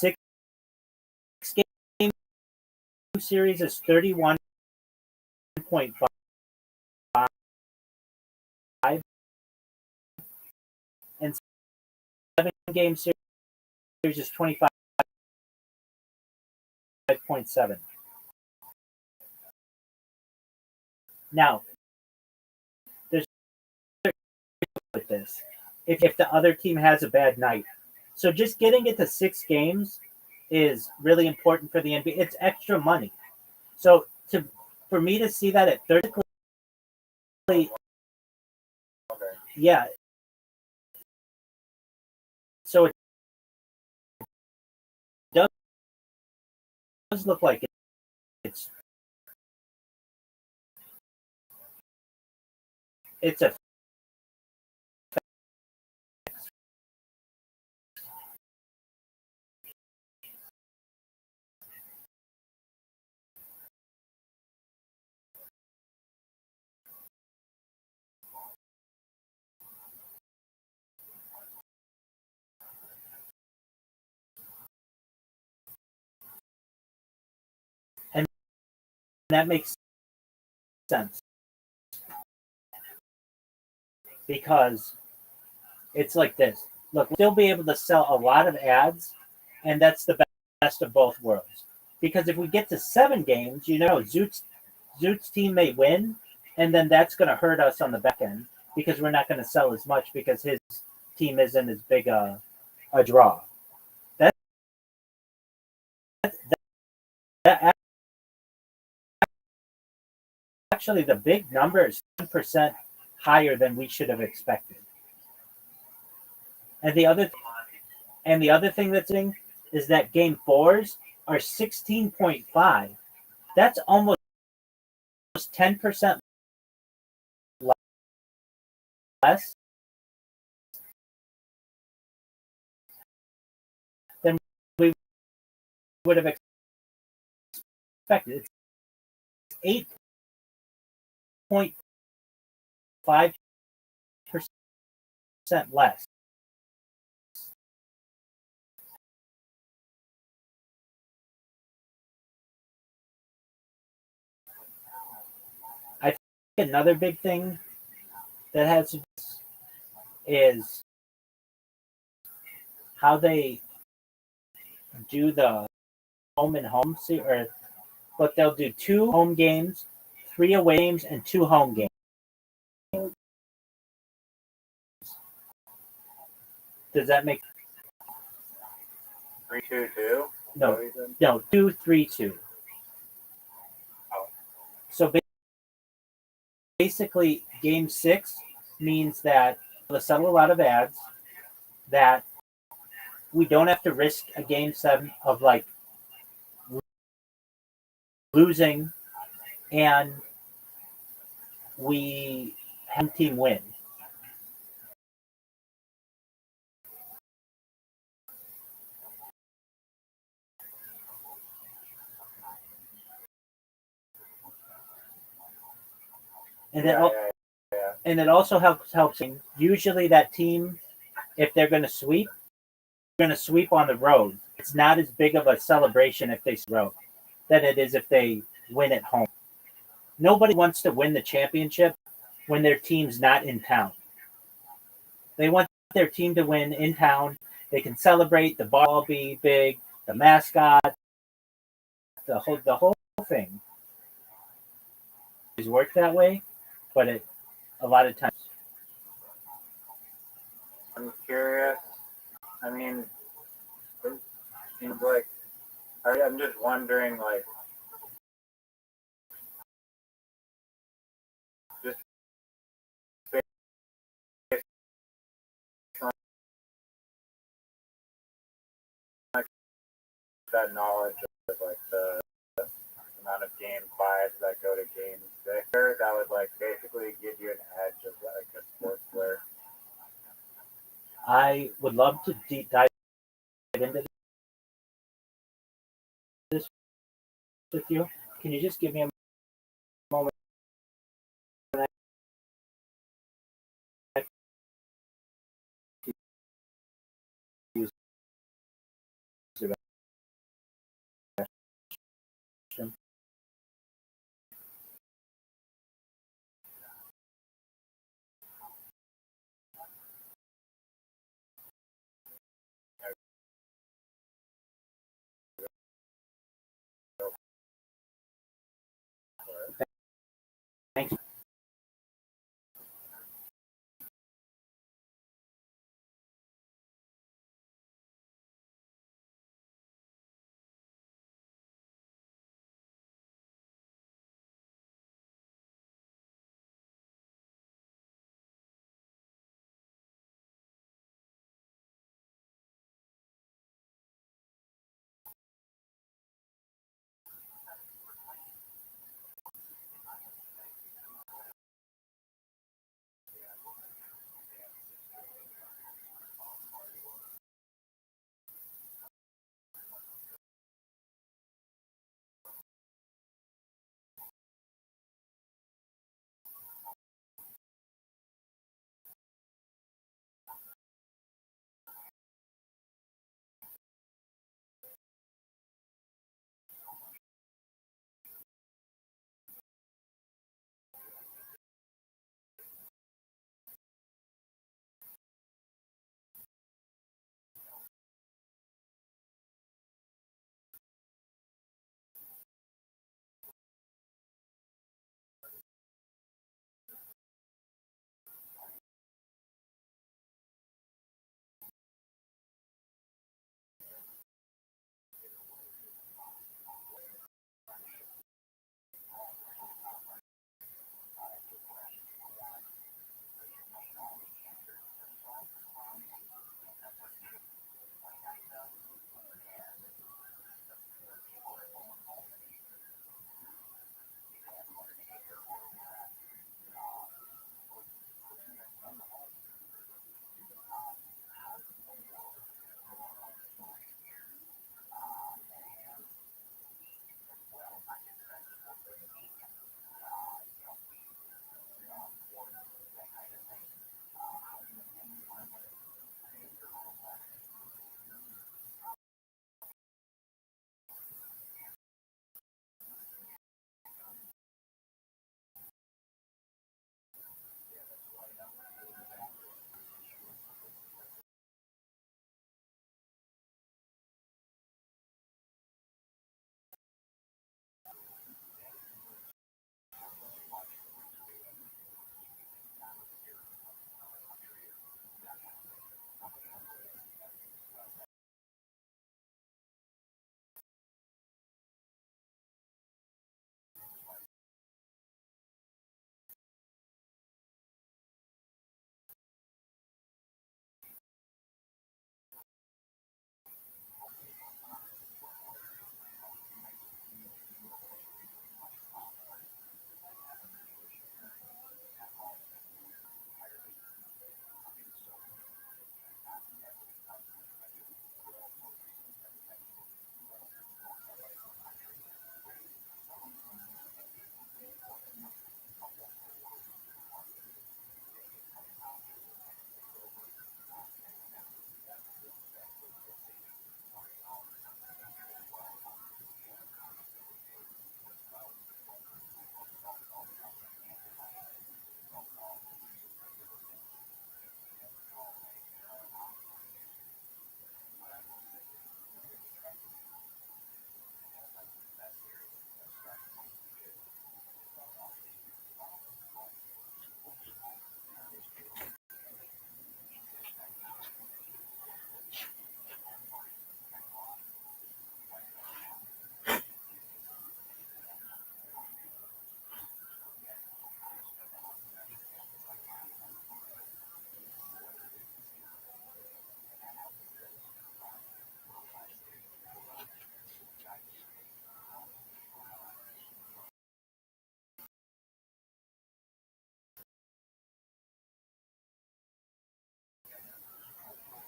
6-game series is 31.5. And 7-game series is 25.7. Now, there's with this. If the other team has a bad night. So just getting it to 6 games is really important for the NBA. It's extra money. So for me to see that at 30, yeah. So it does look like it's a and that makes sense because it's like this. Look, we'll still be able to sell a lot of ads, and that's the best of both worlds. Because if we get to 7 games, Zoot's team may win, and then that's going to hurt us on the back end because we're not going to sell as much because his team isn't as big a draw. That actually, the big number is 10% higher than we should have expected. And the other thing that's in is that Game 4s are 16.5. That's almost 10% less than we would have expected. It's 8.5% less. another big thing that has is how they do the home and home or but they'll do 2 home games, 3 away games, and 2 home games. Does that make 3-2-2? no 2-3-2? Oh. So basically, game 6 means that we'll settle a lot of ads, that we don't have to risk a game 7 of like losing, and we have team win. And it also helps. Usually, that team, if they're going to sweep on the road. It's not as big of a celebration if they road than it is if they win at home. Nobody wants to win the championship when their team's not in town. They want their team to win in town. They can celebrate. The bar will be big. The mascot, the whole thing. It's worked that way, but a lot of times. I'm curious. I mean, it seems like I'm just wondering, like, just that knowledge of like the amount of game 5 that go to game 6, that would like basically give you an edge of like a sports player. I would love to deep dive into this with you. Can you just give me a moment? Thank you.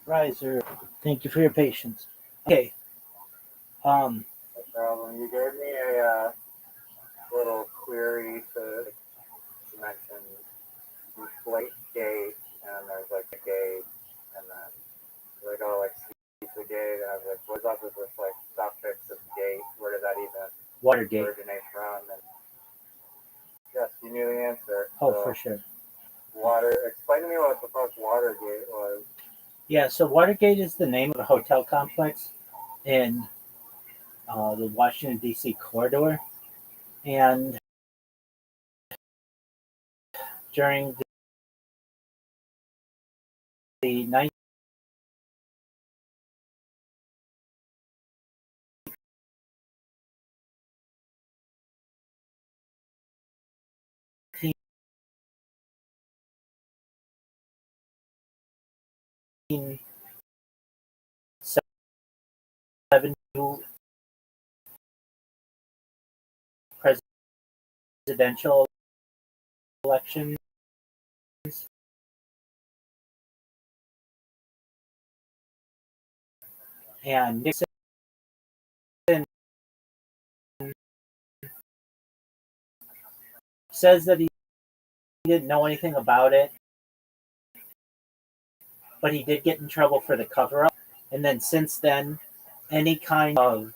Riser. Thank you for your patience. Okay. No problem. You gave me a little query to mention deflate gate, and there's like a gate, and then like oh like pizza gate, and I was like, what's up with this like suffix of gate? Where did that even Watergate. originate from? And yes, you knew the answer. Oh, so, for sure. Explain to me what the fuck Watergate was. Yeah, so Watergate is the name of a hotel complex in the Washington, D.C. corridor. And during the 19th presidential elections, and Nixon says that he didn't know anything about it, but he did get in trouble for the cover-up. And then since then, any kind of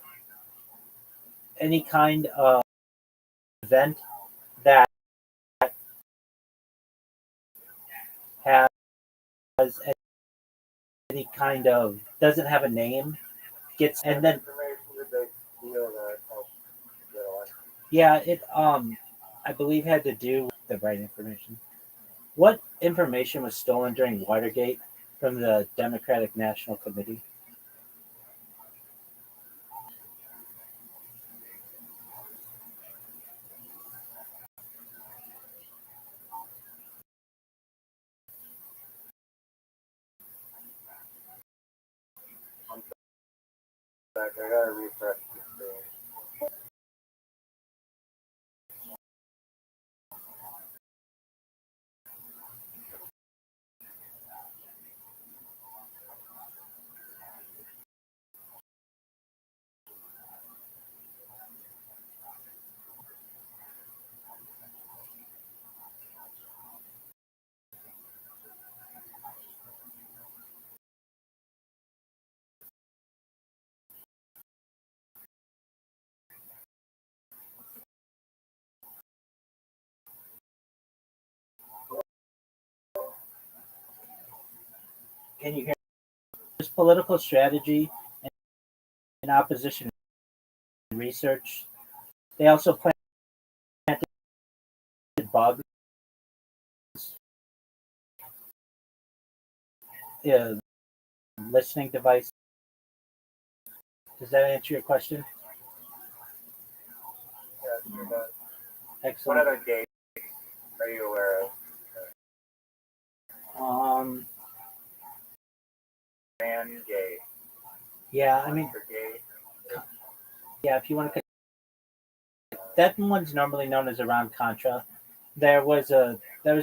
event that has any kind of doesn't have a name gets, and then yeah, it I believe had to do with the right information. What information was stolen during Watergate from the Democratic National Committee? I gotta refresh the screen. Can you hear? There's political strategy and opposition research. They also planted bugs, listening device. Does that answer your question? Yes, it does. Excellent. What other gates are you aware of? Grand gate. Yeah, I mean, yeah, if you want to, that one's normally known as Iran Contra. There was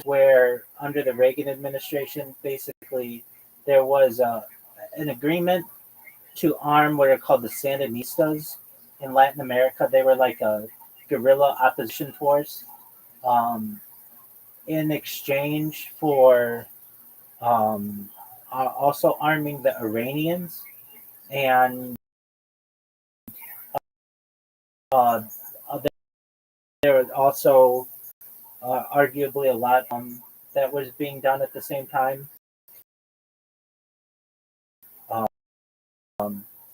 where under the Reagan administration, basically, there was an agreement to arm what are called the Sandinistas in Latin America. They were like a guerrilla opposition force in exchange for also arming the Iranians and uh, there was also arguably a lot that was being done at the same time.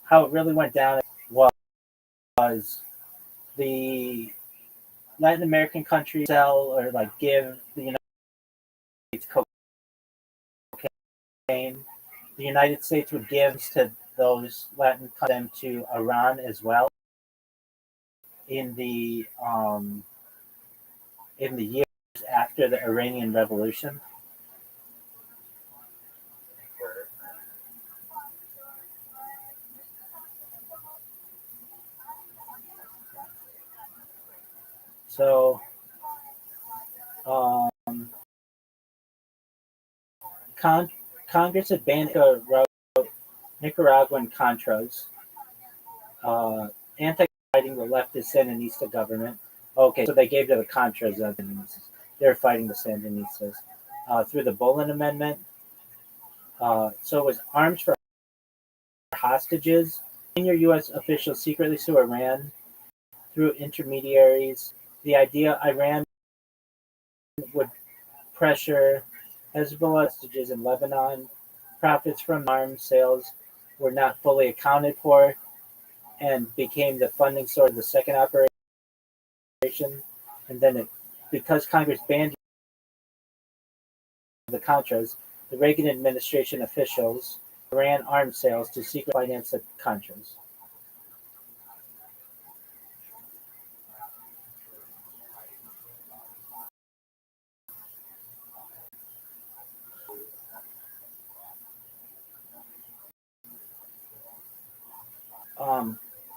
How it really went down was the Latin American countries sell or like give the United States cocaine. The United States would give to those Latin countries to Iran as well in the years after the Iranian Revolution. So Congress had banned Nicaraguan Contras, anti-fighting the leftist Sandinista government. Okay, so they gave to the Contras. They're fighting the Sandinistas through the Bolin Amendment. So it was arms for hostages. Senior U.S. officials secretly sue Iran through intermediaries. The idea Iran would pressure Hezbollah hostages in Lebanon. Profits from arms sales were not fully accounted for and became the funding source of the second operation. And then because Congress banned the Contras, the Reagan administration officials ran arms sales to secretly finance the Contras.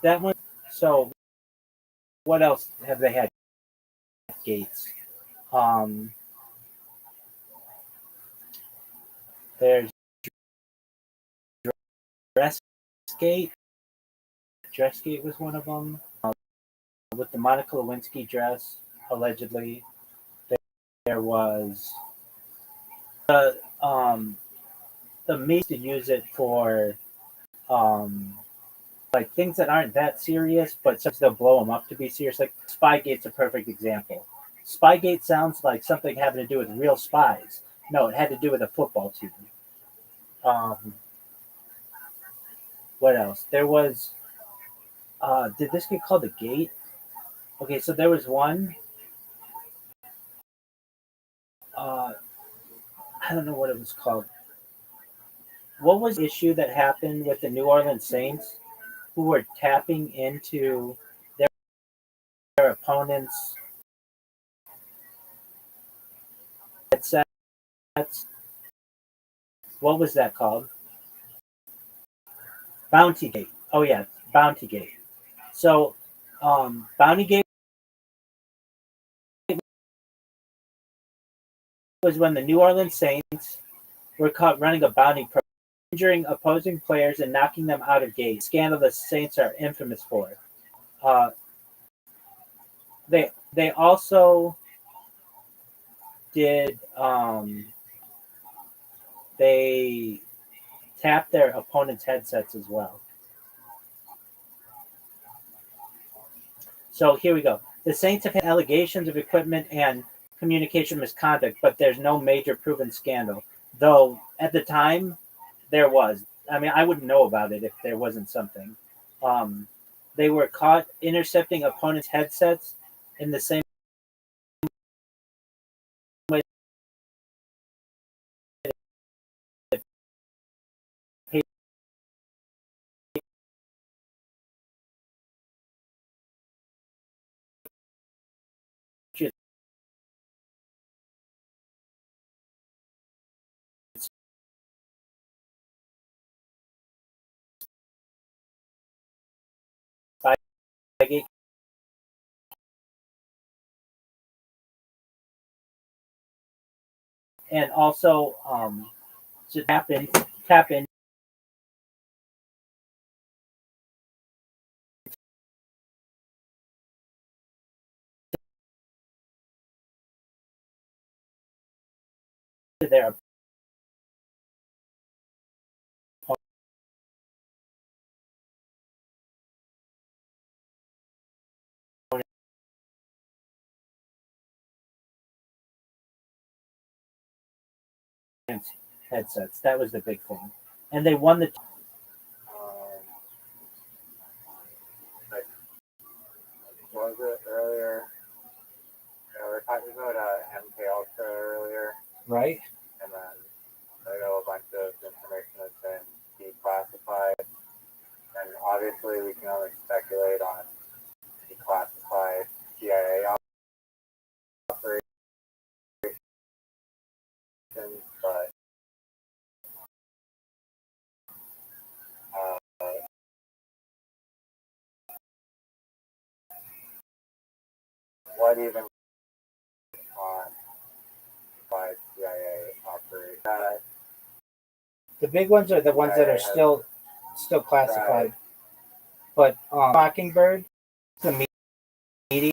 That one. So, what else have they had? Gates. There's Dressgate. Dressgate was one of them. With the Monica Lewinsky dress, allegedly. There was the media to use it for like things that aren't that serious, but sometimes they'll blow them up to be serious. Like Spygate's a perfect example. Spygate sounds like something having to do with real spies. No, it had to do with a football team. What else? There was. Did this get called a gate? Okay, so there was one. I don't know what it was called. What was the issue that happened with the New Orleans Saints, who were tapping into their opponents' headsets? What was that called? Bounty Gate. Oh yeah, Bounty Gate. So, Bounty Gate was when the New Orleans Saints were caught running a bounty program, injuring opposing players and knocking them out of games. Scandal the Saints are infamous for. They also did they tapped their opponents' headsets as well. So here we go. The Saints have had allegations of equipment and communication misconduct, but there's no major proven scandal. Though at the time there was. I mean, I wouldn't know about it if there wasn't something. They were caught intercepting opponents' headsets in the same way Spygate and also to tap in to their opponents' headsets. That was the big thing, and they won the. Like, what was it earlier? We were talking about MK Ultra earlier, Right. and then I know a bunch of information has been declassified, and obviously we can only speculate on declassified CIA operations, but what even on by CIA operations? The big ones are the ones that are still still classified. But Mockingbird, the media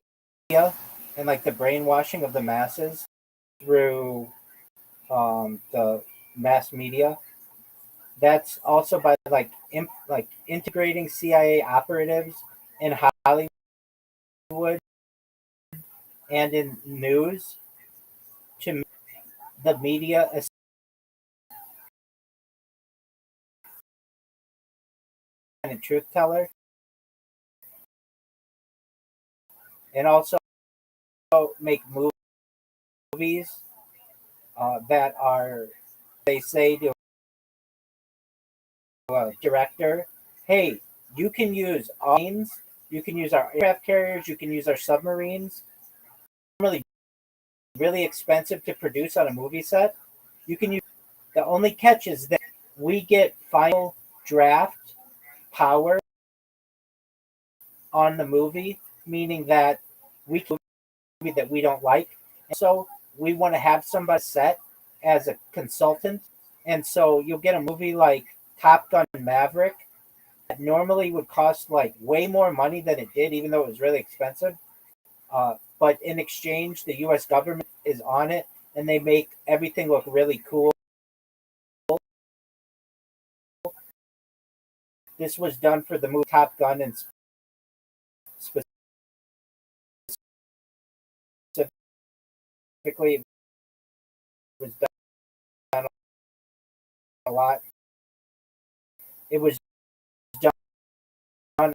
and like the brainwashing of the masses through the mass media. That's also by like integrating CIA operatives in Hollywood and in news to make the media a truth teller, and also make movies that are, they say to a director, hey, you can use our planes, you can use our aircraft carriers, you can use our submarines. Really expensive to produce on a movie set. You can use. The only catch is that we get final draft power on the movie, meaning that we can movie that we don't like, and so we want to have somebody set as a consultant, and so you'll get a movie like Top Gun Maverick that normally would cost like way more money than it did, even though it was really expensive. But in exchange, the U.S. government is on it, and they make everything look really cool. This was done for the movie Top Gun, and specifically, it was done a lot. It was done on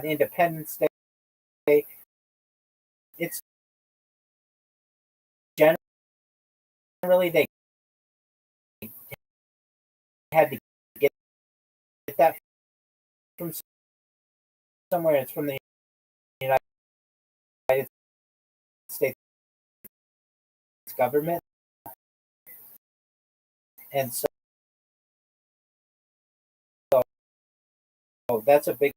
Independence Day. It's generally they had to get that from somewhere. It's from the United States government, and so that's a big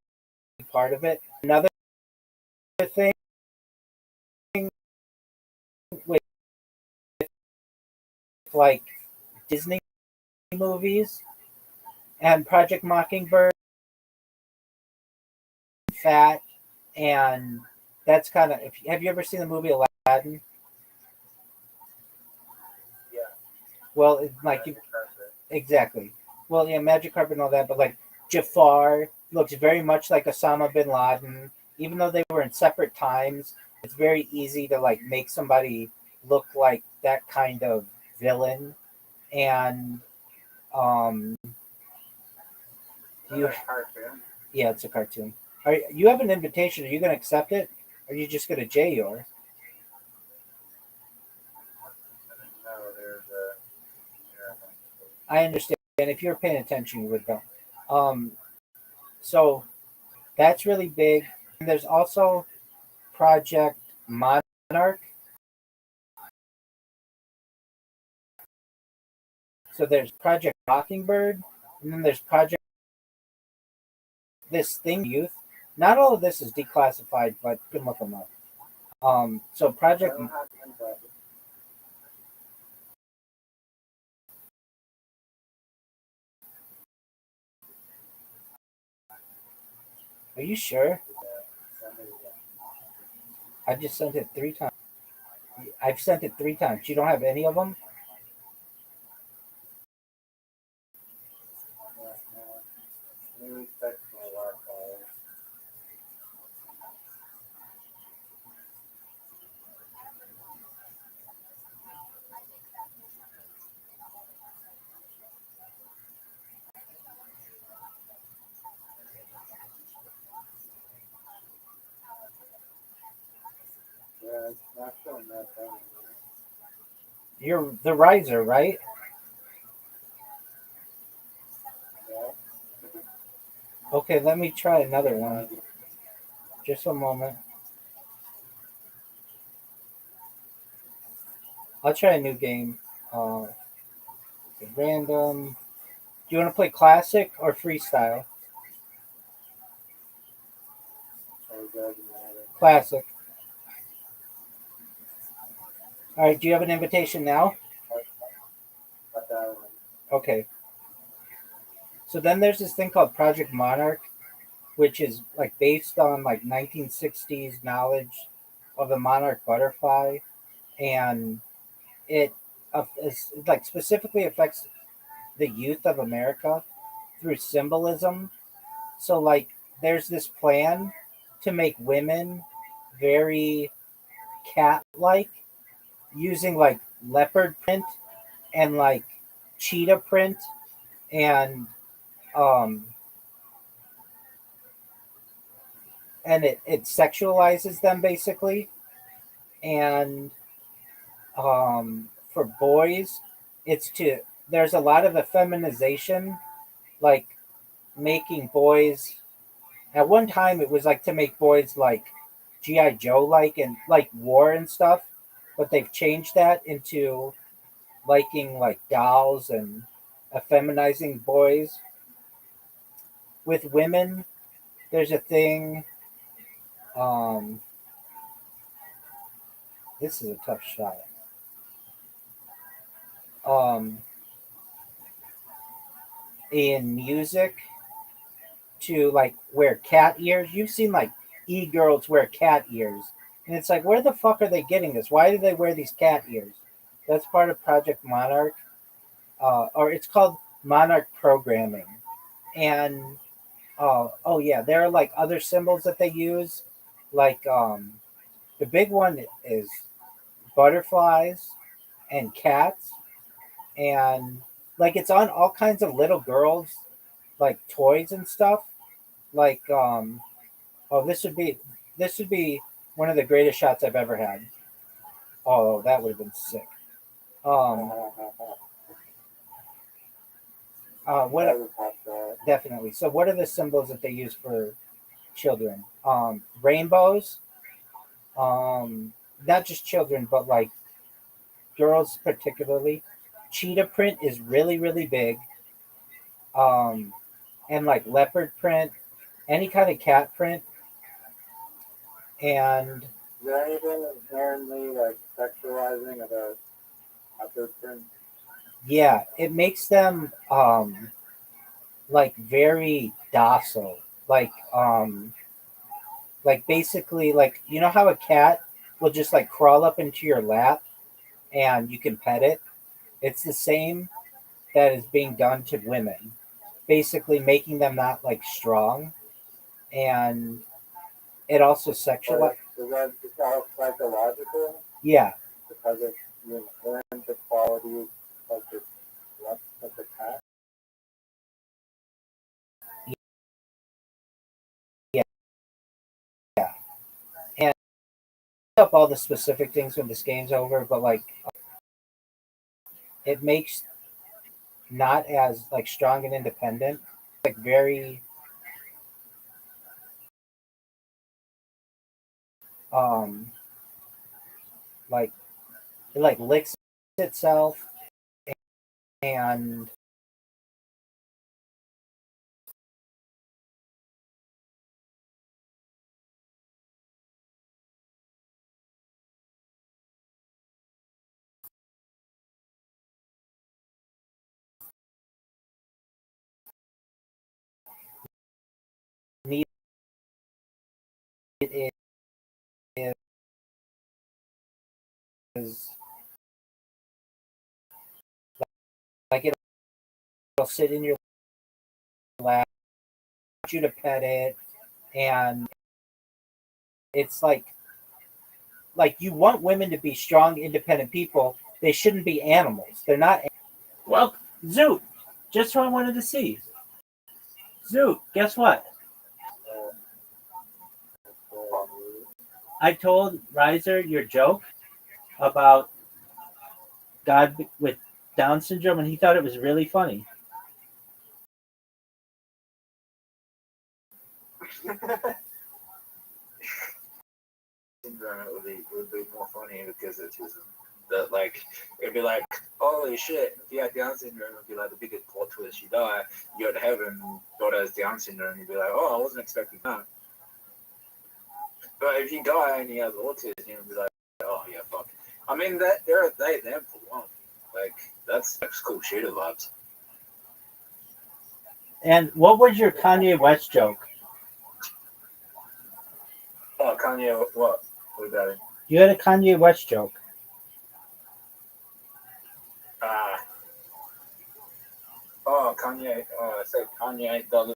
part of it. Another thing with like Disney movies and Project Mockingbird, Fat, and that's kind of. Have you ever seen the movie Aladdin? Yeah. Well, it's like you exactly. Well, yeah, Magic Carpet and all that, but like Jafar looks very much like Osama bin Laden, even though they were in separate times. It's very easy to like make somebody look like that kind of villain, and um, you, yeah, it's a cartoon. You have an invitation? Are you going to accept it? Or are you just going to J your? I understand. If you're paying attention, you would go. So that's really big. And there's also Project Monarch. So there's Project Mockingbird, and then there's Project this thing youth. Not all of this is declassified, but you can look them up. So Project. Are you sure? I just sent it 3 times. I've sent it 3 times. You don't have any of them? You're the riser, right? Okay, let me try another one. Just a moment. I'll try a new game. Random. Do you want to play classic or freestyle? Classic. All right. Do you have an invitation now? Okay. So then there's this thing called Project Monarch, which is like based on like 1960s knowledge of the monarch butterfly, and it like specifically affects the youth of America through symbolism. So like there's this plan to make women very cat-like using like leopard print and like cheetah print and um it sexualizes them basically. And for boys it's to there's a lot of effeminization, like making boys at one time it was like to make boys like GI Joe like and like war and stuff, but they've changed that into liking like dolls and effeminizing boys. With women there's a thing, um this is a tough shot. um in music to like wear cat ears. You've seen like e-girls wear cat ears. And it's like, where the fuck are they getting this? Why do they wear these cat ears? That's part of Project Monarch. Or it's called Monarch Programming. And oh yeah, there are like other symbols that they use. Like the big one is butterflies and cats. And like it's on all kinds of little girls like toys and stuff. Like oh, this would be one of the greatest shots I've ever had. Oh, that would have been sick. Um, what definitely. So, what are the symbols that they use for children? Rainbows. Not just children, but like girls particularly. Cheetah print is really really big. Um, and like leopard print, any kind of cat print, and Is there anything inherently like sexualizing about leopard print? yeah, it makes them like very docile. Like basically like you know how a cat will just like crawl up into your lap and you can pet it? It's the same that is being done to women. Basically making them not like strong, and it also sexual. Is that just all psychological? Yeah. Because of the inherent qualities of the cat? Yeah. Yeah. And up all the specific things when this game's over, but like it makes not as like strong and independent, like very um like it like licks itself and need it is like it'll sit in your lap, want you to pet it, and it's like you want women to be strong, independent people. They shouldn't be animals. They're not. Well, Zoot, just what I wanted to see. Zoot, guess what? I told Riser your joke about God with Down syndrome, and he thought it was really funny. Syndrome would be more funny because it's just that like it'd be like holy shit, if you had Down syndrome it'd be like the biggest plot twist. You die, you go to heaven, God has Down syndrome, you'd be like, oh, I wasn't expecting that. But if you die and he has autism, you'd be like, oh yeah, fuck. I mean that they're them for one. Like that's cool shooter vibes. And what was your Kanye West joke? Oh, Kanye, what? What about it? You had a Kanye West joke. Oh, Kanye. I said Kanye doesn't.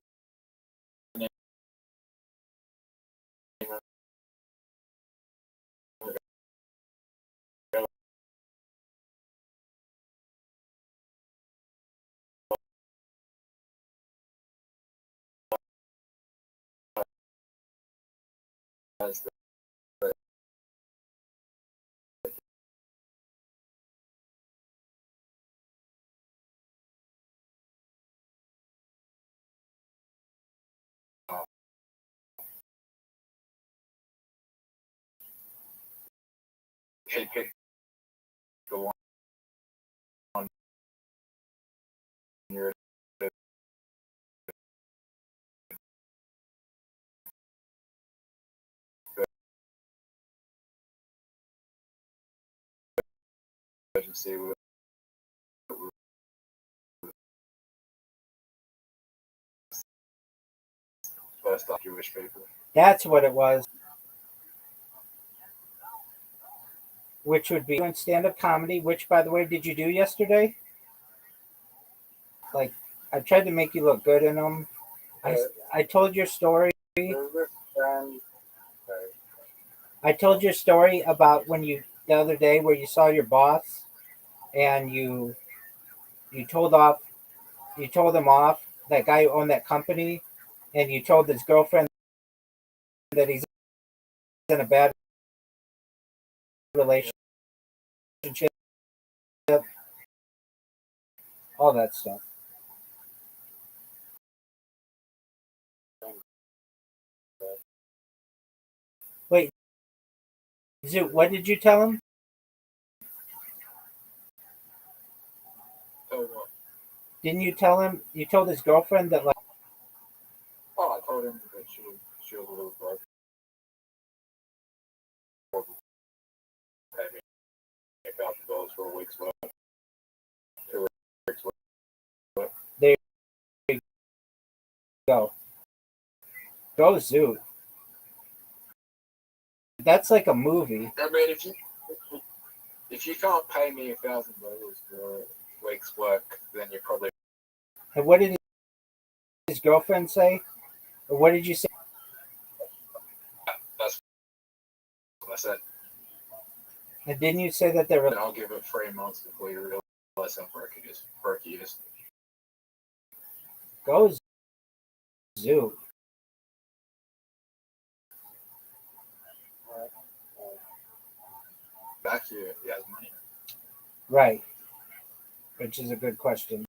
He picked the one year emergency with first off Jewish people. That's what it was. Which would be doing stand-up comedy, which, by the way, did you do yesterday? Like, I tried to make you look good in them. I told your story. I told your story about when you, the other day, where you saw your boss and you told him off, that guy who owned that company, and you told his girlfriend that he's in a bad relationship, all that stuff. Wait, Zoo, what did you tell him? Oh, what? Didn't you tell him? You told his girlfriend that, like, Oh, I told him that she was a little broke. Pay me $1,000 for a week's work. 2 weeks work. there you go. Go Zoo. That's like a movie. I mean, if you can't pay me $1,000 for a week's work, then you're probably. And what did his girlfriend say? Or what did you say? That's what I said. And didn't you say that they were? And I'll give it 3 months before you realize how broke he is. Go Zoo. Back here, he has money. Right. Which is a good question.